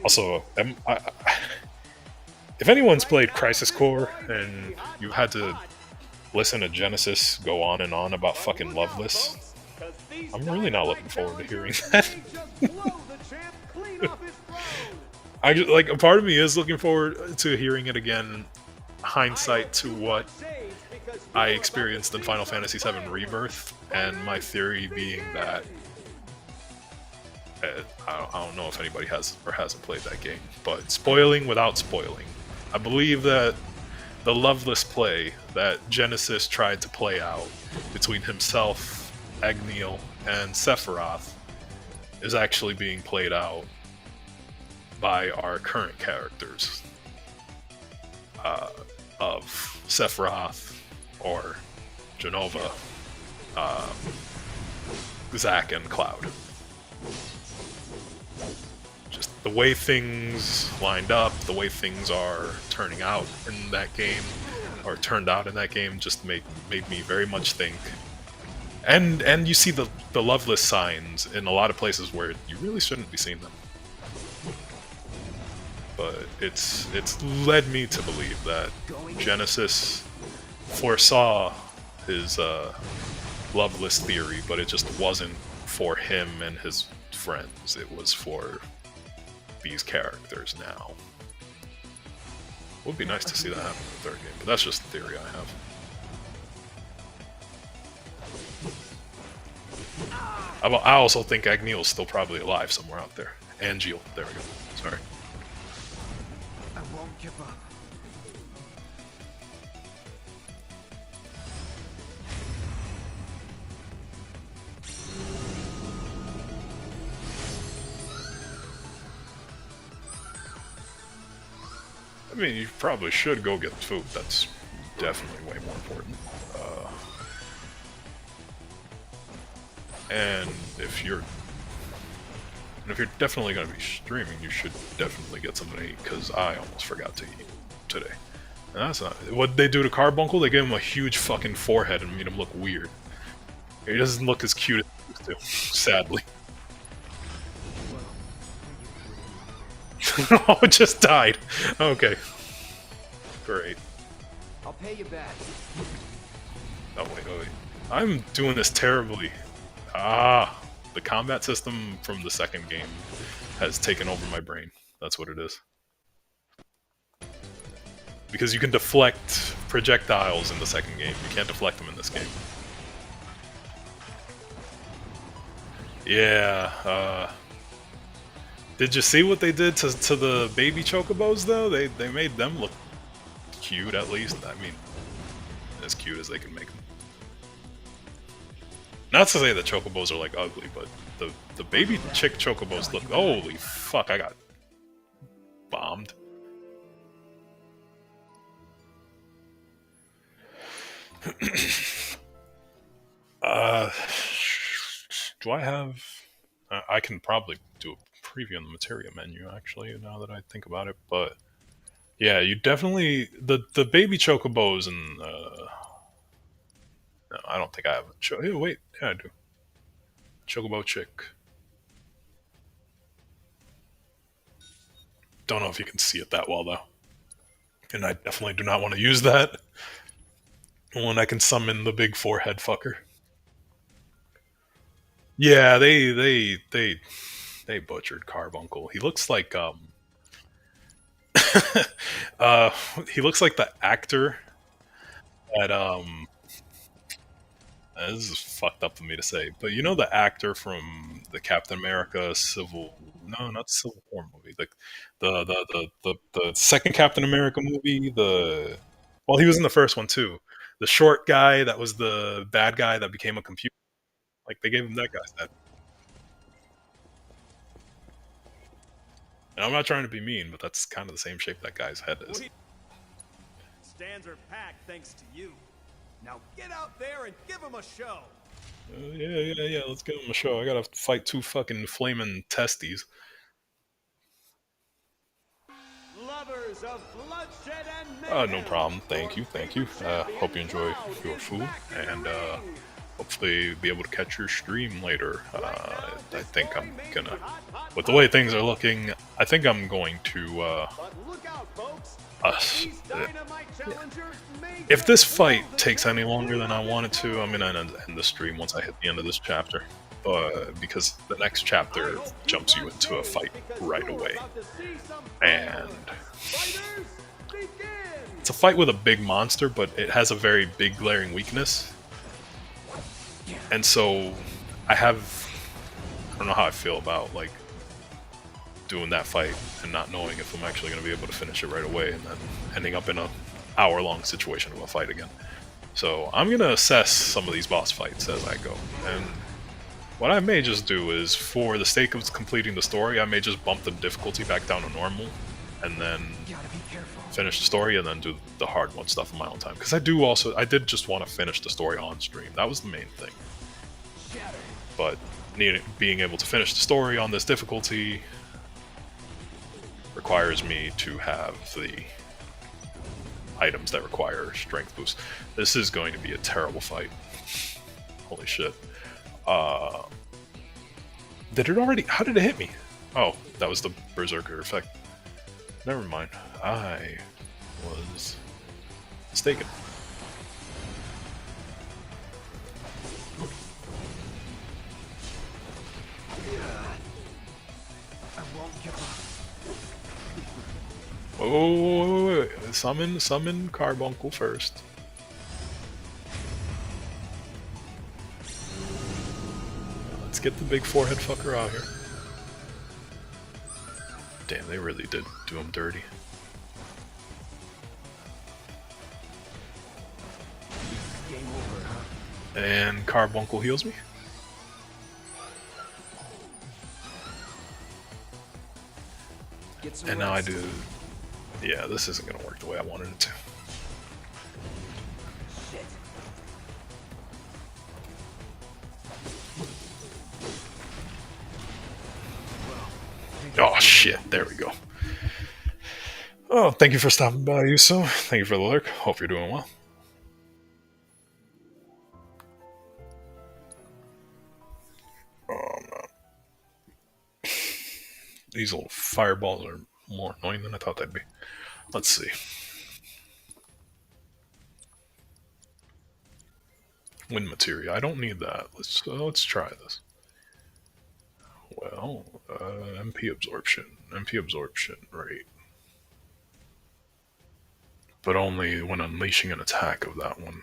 Also, if anyone's played Crisis Core and you had to listen to Genesis go on and on about fucking Loveless, I'm really not looking forward to hearing that. I just, like, a part of me is looking forward to hearing it again. Hindsight to what I experienced in Final Fantasy VII Rebirth, and my theory being that I don't know if anybody has or hasn't played that game, but spoiling without spoiling, I believe that the Loveless play that Genesis tried to play out between himself, Agniel, and Sephiroth is actually being played out by our current characters of Sephiroth or Genova, Zack, and Cloud. Just the way things lined up, the way things are turning out in that game, or turned out in that game, just made me very much think. And you see the Loveless signs in a lot of places where you really shouldn't be seeing them. But it's led me to believe that Genesis foresaw his Loveless theory, but it just wasn't for him and his friends. It was for these characters now. It would be nice to see that happen in the third game, but that's just the theory I have. I also think Agniel's still probably alive somewhere out there. Angeal, there we go. Sorry. I won't give up. I mean, you probably should go get food. That's definitely way more important. And if you're definitely going to be streaming, you should definitely get something to eat, because I almost forgot to eat today. And that's not what they do to Carbuncle. They give him a huge fucking forehead and made him look weird. He doesn't look as cute as he used to, sadly. Oh, it just died. Okay. Great. I'll pay you back. Oh, wait. I'm doing this terribly. Ah, the combat system from the second game has taken over my brain. That's what it is. Because you can deflect projectiles in the second game. You can't deflect them in this game. Yeah, did you see what they did to the baby chocobos, though? They made them look cute, at least. I mean, as cute as they can make them. Not to say that chocobos are, like, ugly, but the baby chick chocobos look... Holy fuck, I got bombed. Do I have... I can probably do a preview on the materia menu, actually, now that I think about it, but... Yeah, you definitely... The baby chocobos and... No, I don't think I have a... Hey, wait, yeah, I do. Chocobo chick. Don't know if you can see it that well, though. And I definitely do not want to use that when I can summon the big forehead fucker. Yeah, they butchered Carbuncle. He looks like he looks like the actor that this is fucked up for me to say, but you know the actor from the Captain America not Civil War movie, the second Captain America movie, well, he was in the first one too. The short guy that was the bad guy that became a computer. Like, they gave him that guy's head. And I'm not trying to be mean, but that's kind of the same shape that guy's head is. Stands are packed thanks to you. Now get out there and give him a show. Yeah, let's give him a show. I gotta fight two fucking flaming testes. Lovers of bloodshed and No problem. Thank you. Hope you enjoy your food, and hopefully be able to catch your stream later. I think I'm gonna, with the way things are looking, I think I'm going to, if this fight takes any longer than I want it to, I'm gonna end the stream once I hit the end of this chapter. Because the next chapter jumps you into a fight right away. And it's a fight with a big monster, but it has a very big glaring weakness. And so I don't know how I feel about, like, doing that fight and not knowing if I'm actually going to be able to finish it right away, and then ending up in a hour-long situation of a fight again. So I'm going to assess some of these boss fights as I go. And what I may just do is, for the sake of completing the story, I may just bump the difficulty back down to normal, and then finish the story, and then do the hard mode stuff in my own time. Because I did just want to finish the story on stream. That was the main thing. But being able to finish the story on this difficulty requires me to have the items that require strength boost. This is going to be a terrible fight. Holy shit. Did it already? How did it hit me? Oh, that was the Berserker effect. Never mind. I was mistaken. I won't give up. Wait. Summon Carbuncle first. Let's get the big forehead fucker out here. Damn, they really did do him dirty. Game over, huh? And Carbuncle heals me. And now I do... Yeah, this isn't going to work the way I wanted it to. Shit. Oh shit, there we go. Oh, thank you for stopping by, Yuso. Thank you for the lurk. Hope you're doing well. Oh man. These little fireballs are more annoying than I thought they'd be. Let's see. Wind materia. I don't need that. Let's try this. Well, MP absorption. MP absorption rate. But only when unleashing an attack of that one.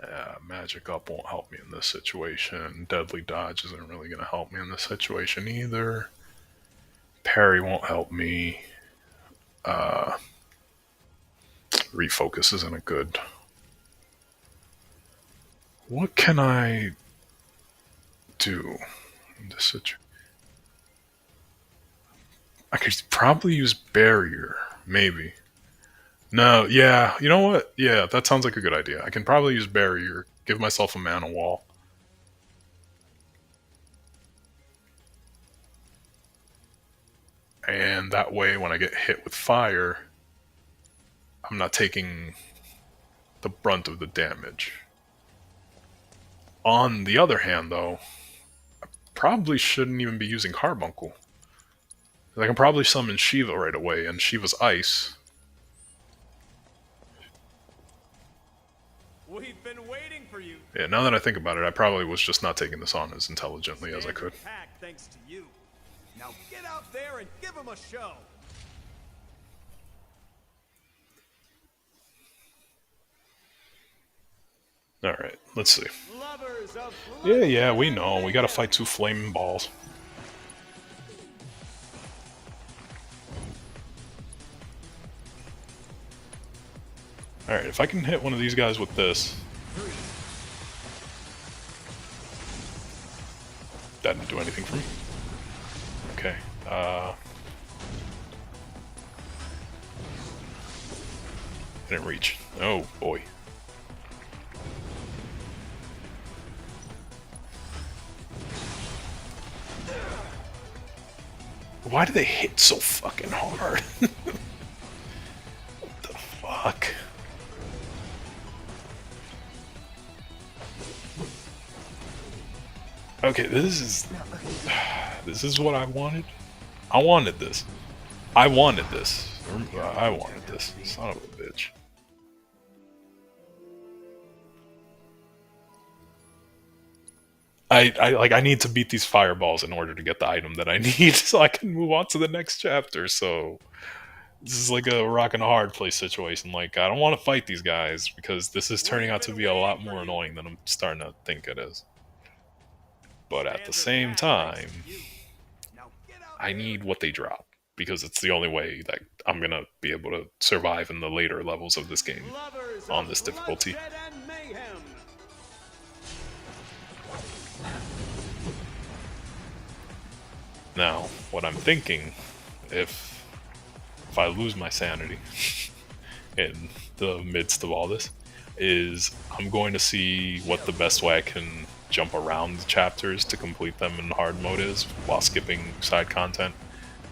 Yeah, magic up won't help me in this situation. Deadly dodge isn't really going to help me in this situation either. Parry won't help me. Refocus isn't a good. What can I do in this situation? I could probably use barrier, maybe. No, yeah, you know what? Yeah, that sounds like a good idea. I can probably use barrier, give myself a mana wall. And that way, when I get hit with fire, I'm not taking the brunt of the damage. On the other hand, though, I probably shouldn't even be using Carbuncle. I can probably summon Shiva right away, and Shiva's ice. We've been waiting for you. Yeah, now that I think about it, I probably was just not taking this on as intelligently as I could. Pack thanks to you. Now get out there and give them a show. Alright, let's see. Yeah, we know. We gotta fight 2 flaming balls. Alright, if I can hit one of these guys with this... That didn't do anything for me. Okay, didn't reach. Oh, boy. Why do they hit so fucking hard? What the fuck? Okay, this is what I wanted. I wanted this. I wanted this. I wanted this. Son of a bitch. I need to beat these fireballs in order to get the item that I need so I can move on to the next chapter. So this is like a rock and a hard place situation. Like, I don't want to fight these guys because this is turning out to be a lot more annoying than I'm starting to think it is. But at the same time, I need what they drop because it's the only way that I'm gonna be able to survive in the later levels of this game on this difficulty. Now, what I'm thinking, if I lose my sanity in the midst of all this, is I'm going to see what the best way I can jump around the chapters to complete them in hard mode is while skipping side content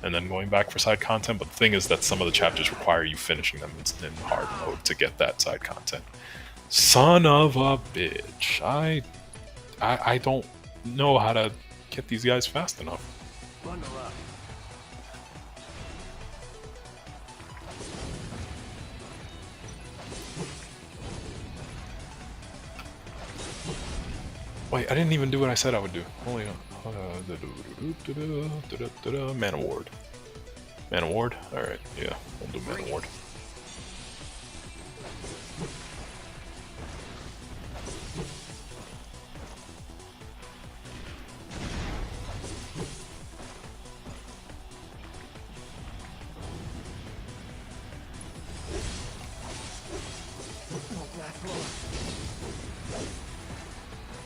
and then going back for side content. But the thing is that some of the chapters require you finishing them in hard mode to get that side content. Son of a bitch. I don't know how to get these guys fast enough. Wait, I didn't even do what I said I would do. Holy Man Award. Man Award? Alright, yeah, we'll do Man Award.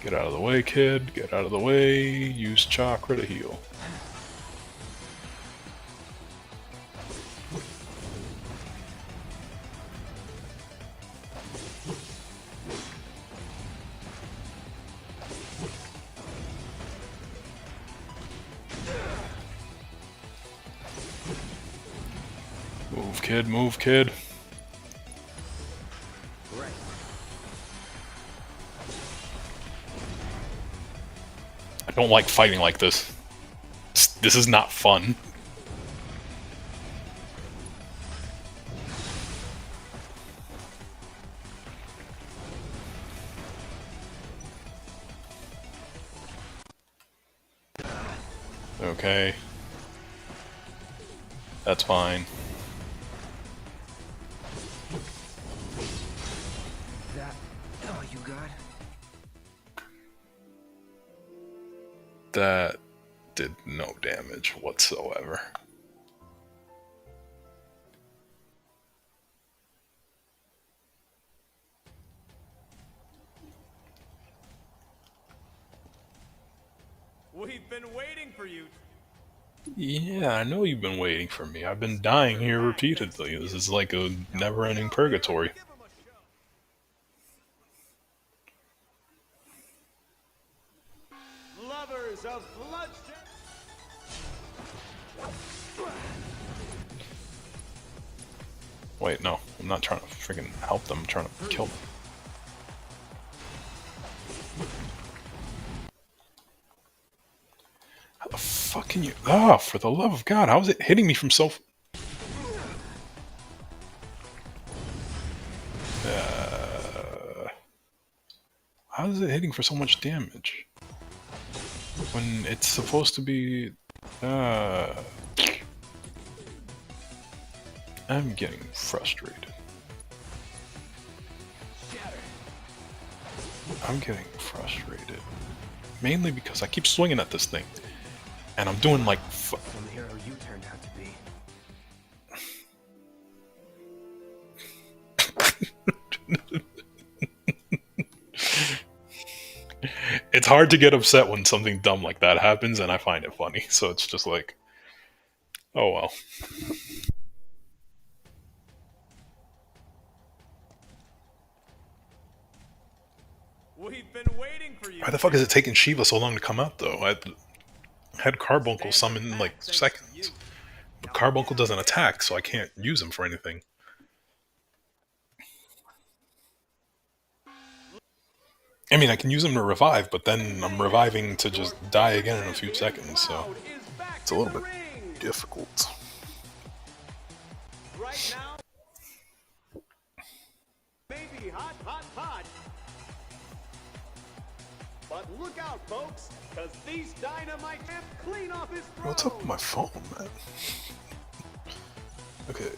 Get out of the way, kid. Get out of the way. Use chakra to heal. Move, kid, move, kid. Right. I don't like fighting like this. This is not fun. Okay. That's fine. That all you got? That did no damage whatsoever. We've been waiting for you. Yeah, I know you've been waiting for me. I've been dying here repeatedly. This is like a never-ending purgatory. Lovers of bloodshed. Wait, no. I'm not trying to freaking help them. I'm trying to kill them. How the fuck can you... Ah, for the love of God, how is it hitting me from so... How is it hitting for so much damage? When it's supposed to be... I'm getting frustrated. I'm getting frustrated. Mainly because I keep swinging at this thing. And I'm doing like... From the hero you turned out to be. It's hard to get upset when something dumb like that happens, and I find it funny. So it's just like... Oh well. We've been waiting for you. Why the fuck is it taking Shiva so long to come out, though? I had Carbuncle summon in like seconds. But Carbuncle doesn't attack, so I can't use him for anything. I mean, I can use him to revive, but then I'm reviving to just die again in a few seconds, so it's a little bit difficult. Right now, maybe hot, hot, hot. But look out, folks, because these dynamite can clean off his throne. What's up with my phone, man? Okay.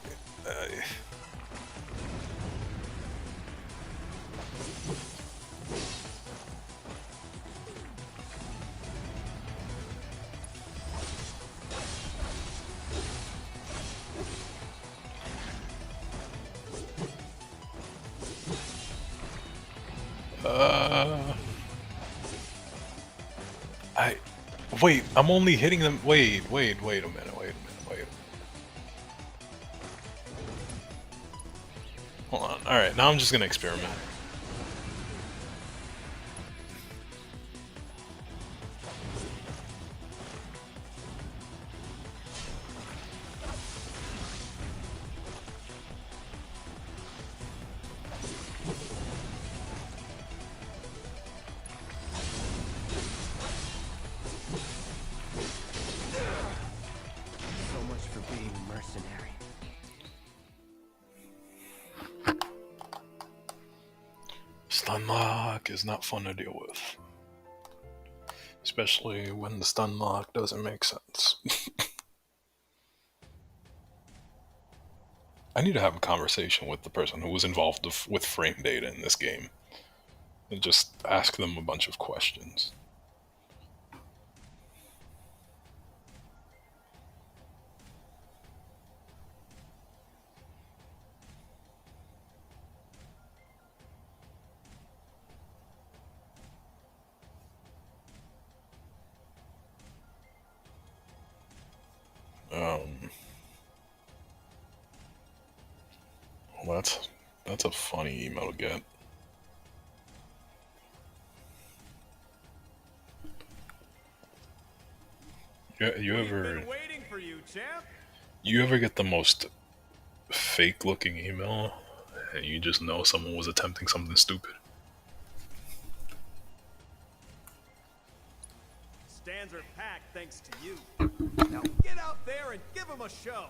Wait, I'm only hitting them. Wait a minute, wait a minute. Hold on. Alright, now I'm just gonna experiment. So much for being mercenary. Stun lock is not fun to deal with. Especially when the stun lock doesn't make sense. I need to have a conversation with the person who was involved with frame data in this game. And just ask them a bunch of questions. Well, that's a funny email to get. You ever Been waiting for you, champ. you ever get the most fake looking email, and you just know someone was attempting something stupid. Stands are packed thanks to you. Now get out there and give them a show.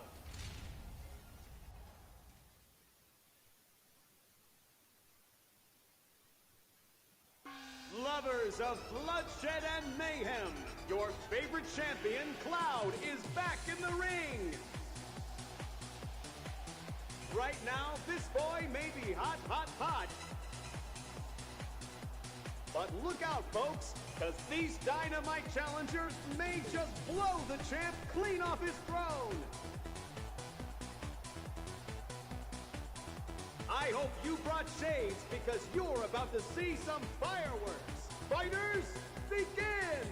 Lovers of bloodshed and mayhem, your favorite champion, Cloud, is back in the ring. Right now, this boy may be hot, hot, hot. But look out, folks, because these dynamite challengers may just blow the champ clean off his throne. I hope you brought shades because you're about to see some fireworks. Fighters, begin!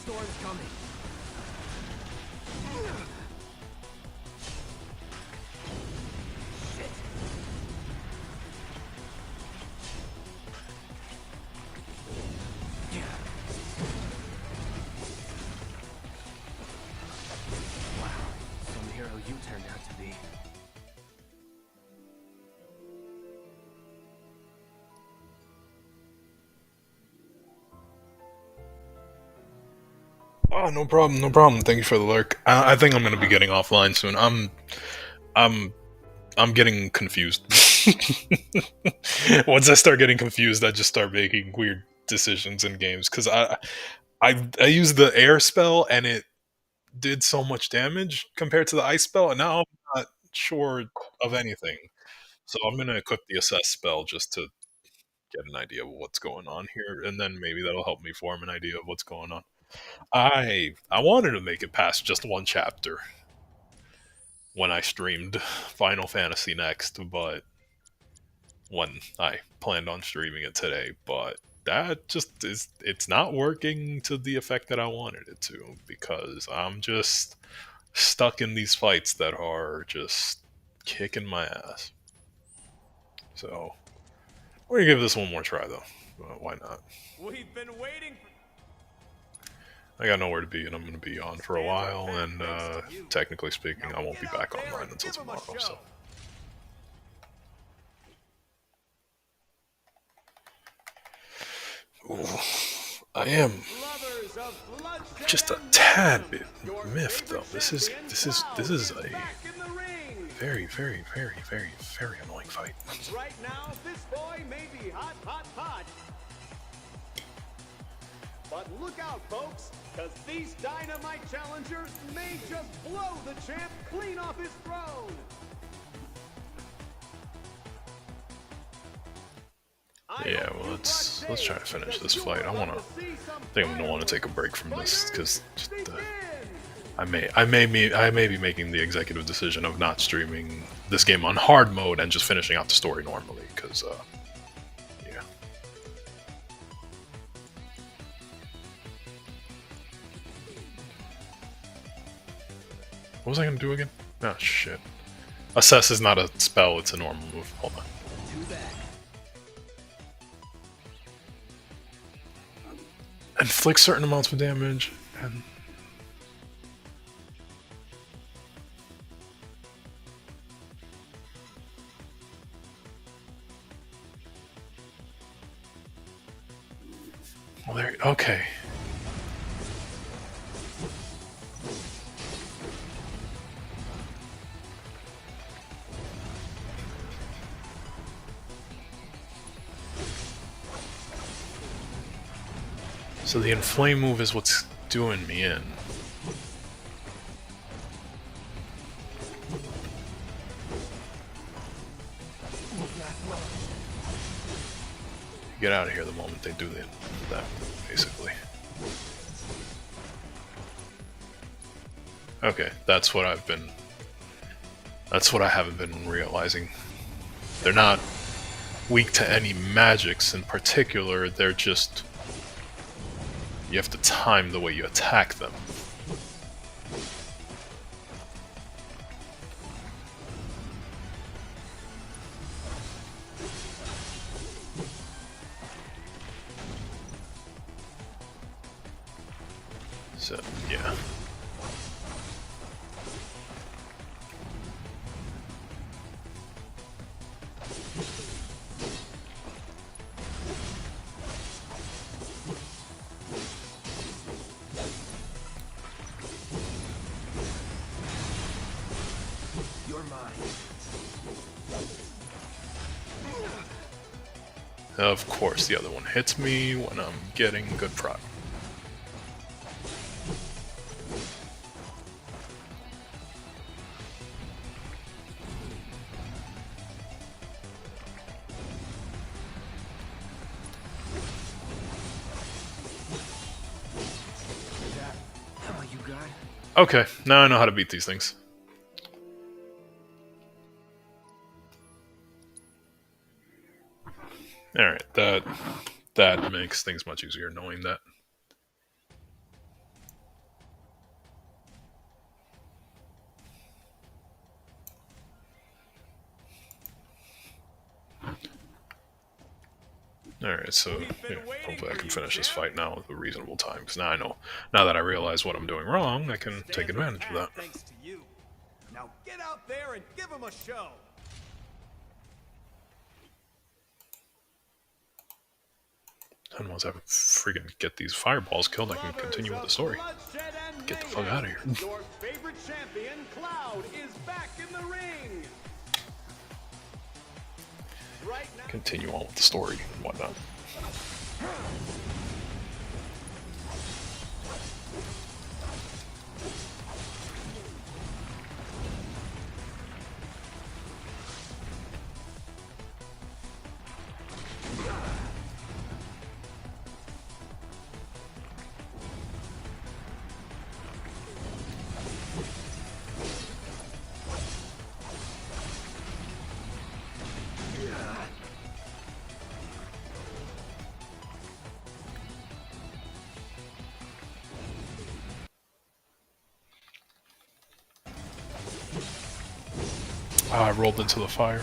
Storm's coming. Shit. Wow, some hero you turned out to be. Oh, no problem, no problem. Thank you for the lurk. I think I'm gonna be getting offline soon. I'm getting confused. Once I start getting confused, I just start making weird decisions in games because I used the air spell and it did so much damage compared to the ice spell, and now I'm not sure of anything. So I'm gonna equip the assess spell just to get an idea of what's going on here, and then maybe that'll help me form an idea of what's going on. I wanted to make it past just one chapter when I streamed Final Fantasy Next, but when I planned on streaming it today, but that just is, it's not working to the effect that I wanted it to, because I'm just stuck in these fights that are just kicking my ass. So we're gonna give this one more try though. Why not? We've been waiting for... I got nowhere to be, and I'm going to be on for a while, and technically speaking, I won't be back online until tomorrow, so... Ooh, I am just a tad bit miffed, though. This is a very, very, very, very, very annoying fight. Right now, this boy may be hot, hot, hot. But look out, folks, because these dynamite challengers may just blow the champ clean off his throne. Yeah, well, let's try to finish this fight. I think I'm gonna want to take a break from this because I may be making the executive decision of not streaming this game on hard mode and just finishing out the story normally, because yeah. What was I gonna do again? Oh shit. Assess is not a spell, it's a normal move. Hold on. Inflict certain amounts of damage, and... Well, there... Okay. So the inflame move is what's doing me in. Get out of here the moment they do that, basically. Okay, that's what I haven't been realizing They're not weak to any magics in particular, they're just... you have to time the way you attack them. So, yeah. You're mine. Of course, the other one hits me when I'm getting good prod. Okay, now I know how to beat these things. Alright, that makes things much easier knowing that. Alright, so yeah, hopefully I can finish this fight now with a reasonable time, because now I know, now that I realize what I'm doing wrong, I can take advantage of that. Thanks to you. Now get out there and give him a show. And once I freaking get these fireballs killed, I can continue with the story. Get the fuck out of here. Your favorite champion, Cloud, is back in the ring. Right now. Continue on with the story and whatnot. I rolled into the fire.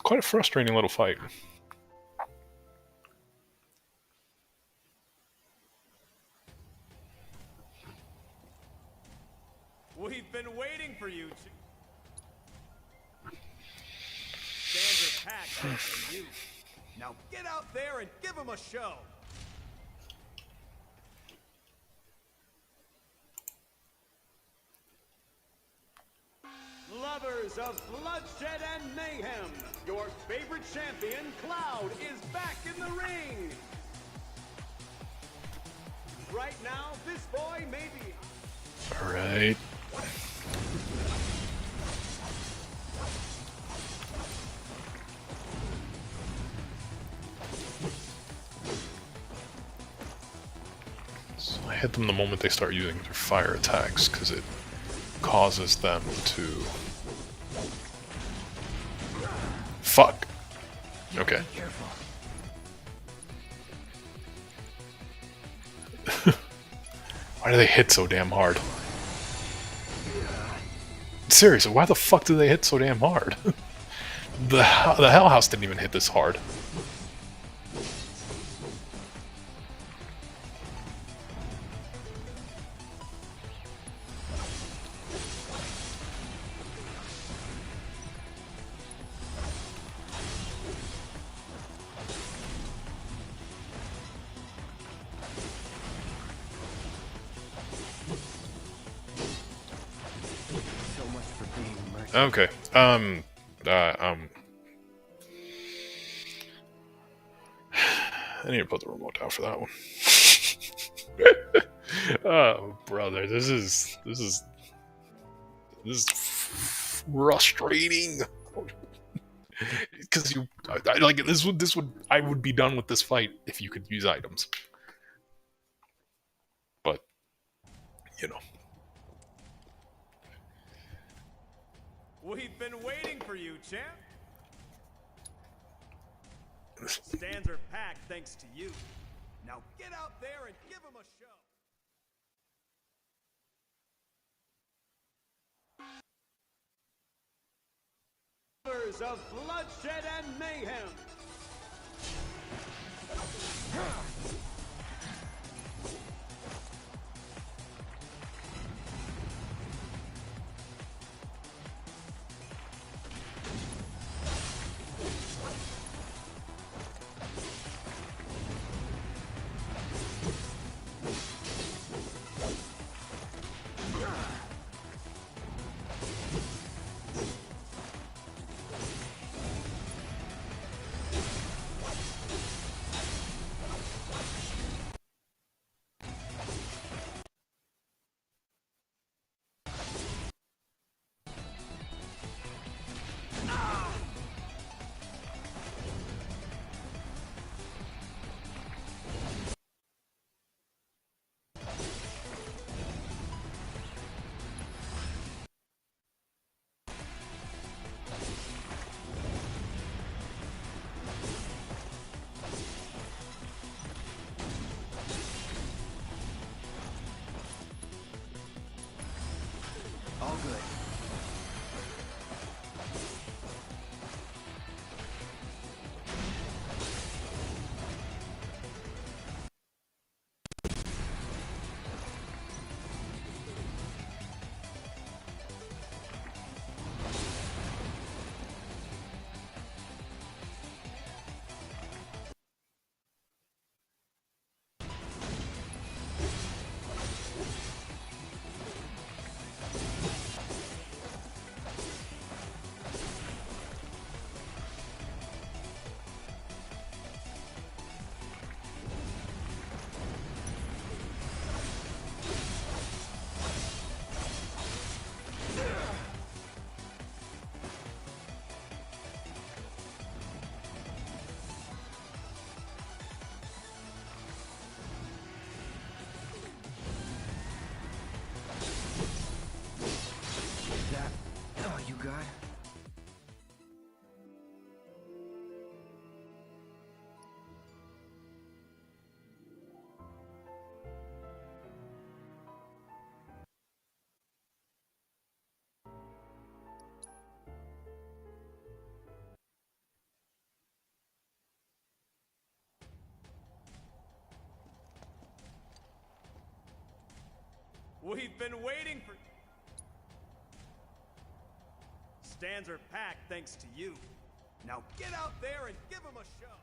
Quite a frustrating little fight. We've been waiting for you to... Standard pack for you. Now get out there and give him a show. Lovers of bloodshed and mayhem, your favorite champion, Cloud, is back in the ring. Right now, this boy may be... Alright. So I hit them the moment they start using their fire attacks, because it causes them to... Fuck! Okay. Why do they hit so damn hard? Seriously, why the fuck do they hit so damn hard? The Hell House didn't even hit this hard. Okay. I need to put the remote down for that one. Oh, brother, this is frustrating. Because I like this would I would be done with this fight if you could use items. But you know. We've been waiting for you, champ. Stands are packed thanks to you. Now get out there and give them a show. Lovers of bloodshed and mayhem. All good. God. We've been waiting for... Stands are packed thanks to you. Now get out there and give them a show.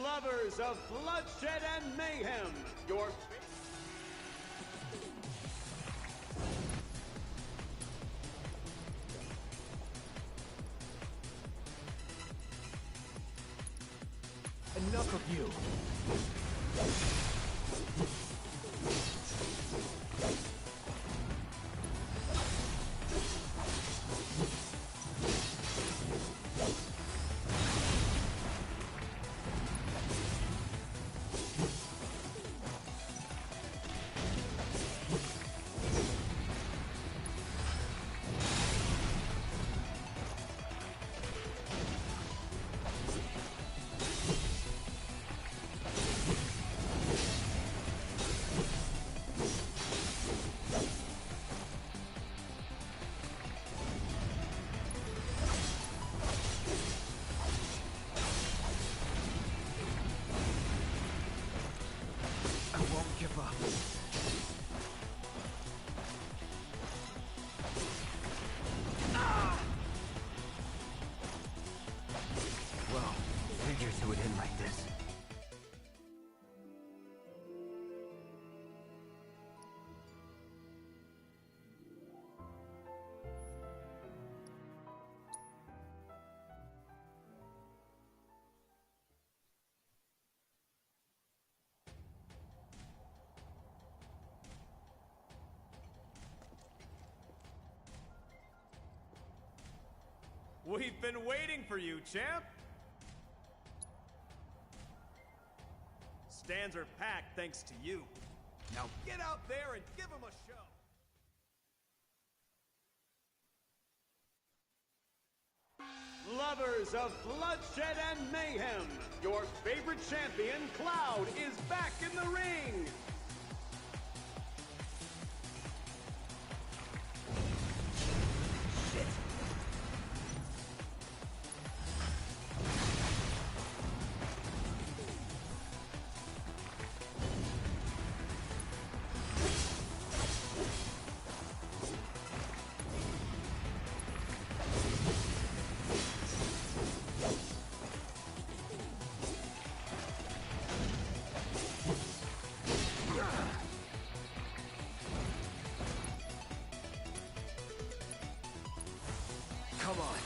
Lovers of bloodshed and mayhem, your... Enough of you. We've been waiting for you, champ. Stands are packed thanks to you. Now get out there and give him a show. Lovers of bloodshed and mayhem, your favorite champion, Cloud, is back in the ring! Come on.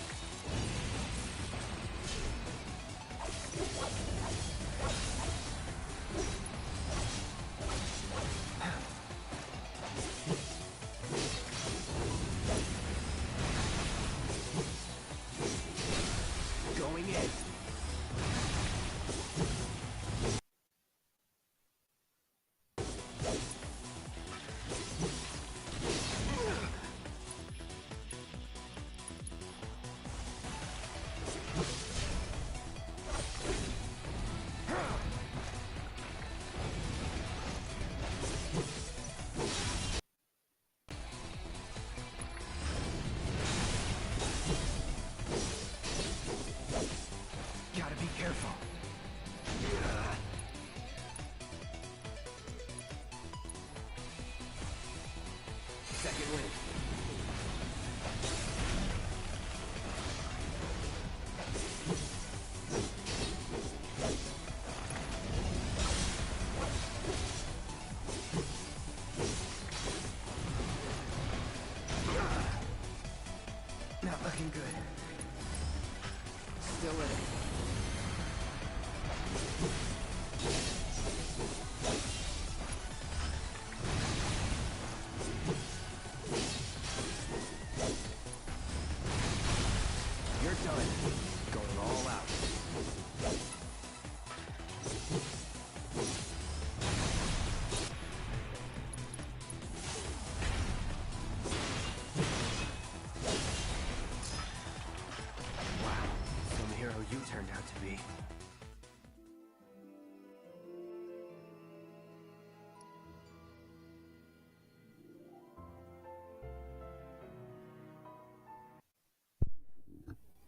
Going in. Gotta be careful. Second wind. Not looking good. Still in it. You're done. Going all out. Wow, some hero you turned out to be.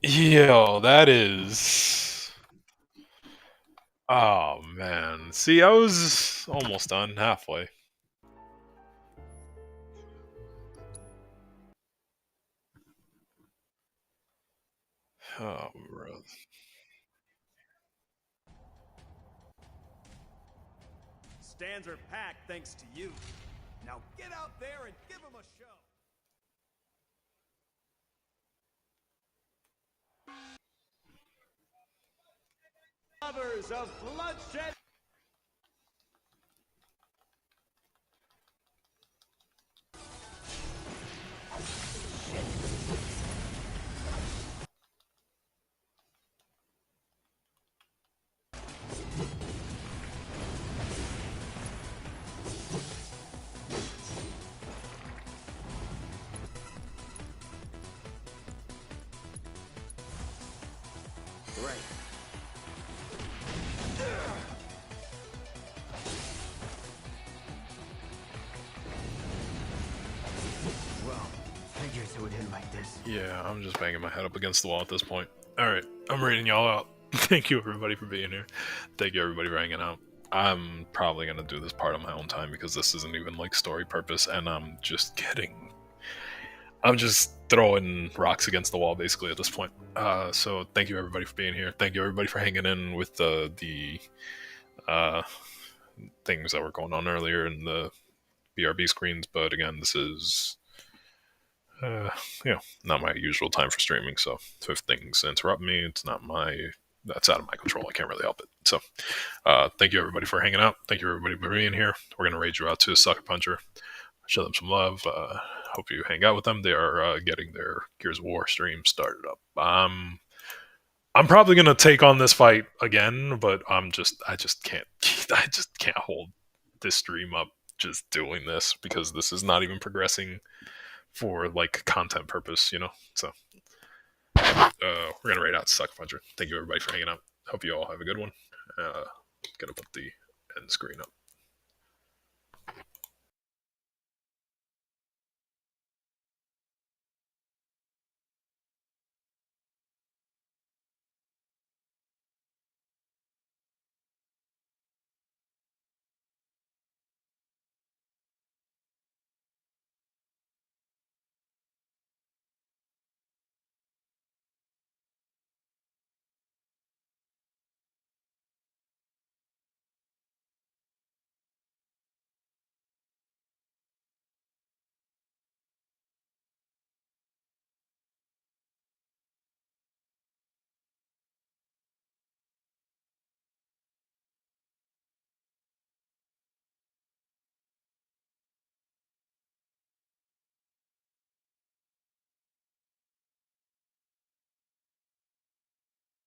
Yo, that is. Oh man. See, I was almost done, halfway. Oh, bro. Stands are packed thanks to you. Now get out there and give him a show. Lovers of bloodshed. Right. Well, figures it would end like this. Yeah, I'm just banging my head up against the wall at this point. Alright, I'm reading y'all out. Thank you everybody for being here. Thank you everybody for hanging out. I'm probably gonna do this part on my own time because this isn't even like story purpose, and I'm just throwing rocks against the wall basically at this point. So thank you everybody for being here. Thank you everybody for hanging in with the things that were going on earlier in the BRB screens. But again, this is not my usual time for streaming. So if things interrupt me, that's out of my control. I can't really help it. So thank you everybody for hanging out. Thank you everybody for being here. We're gonna raid you out to a Sucker Puncher. Show them some love. Hope you hang out with them. They are getting their Gears of War stream started up. I'm probably gonna take on this fight again, but I just can't hold this stream up just doing this because this is not even progressing for like content purpose, you know. So we're gonna rate out Sucker Puncher. Thank you everybody for hanging out. Hope you all have a good one. Gonna put the end screen up.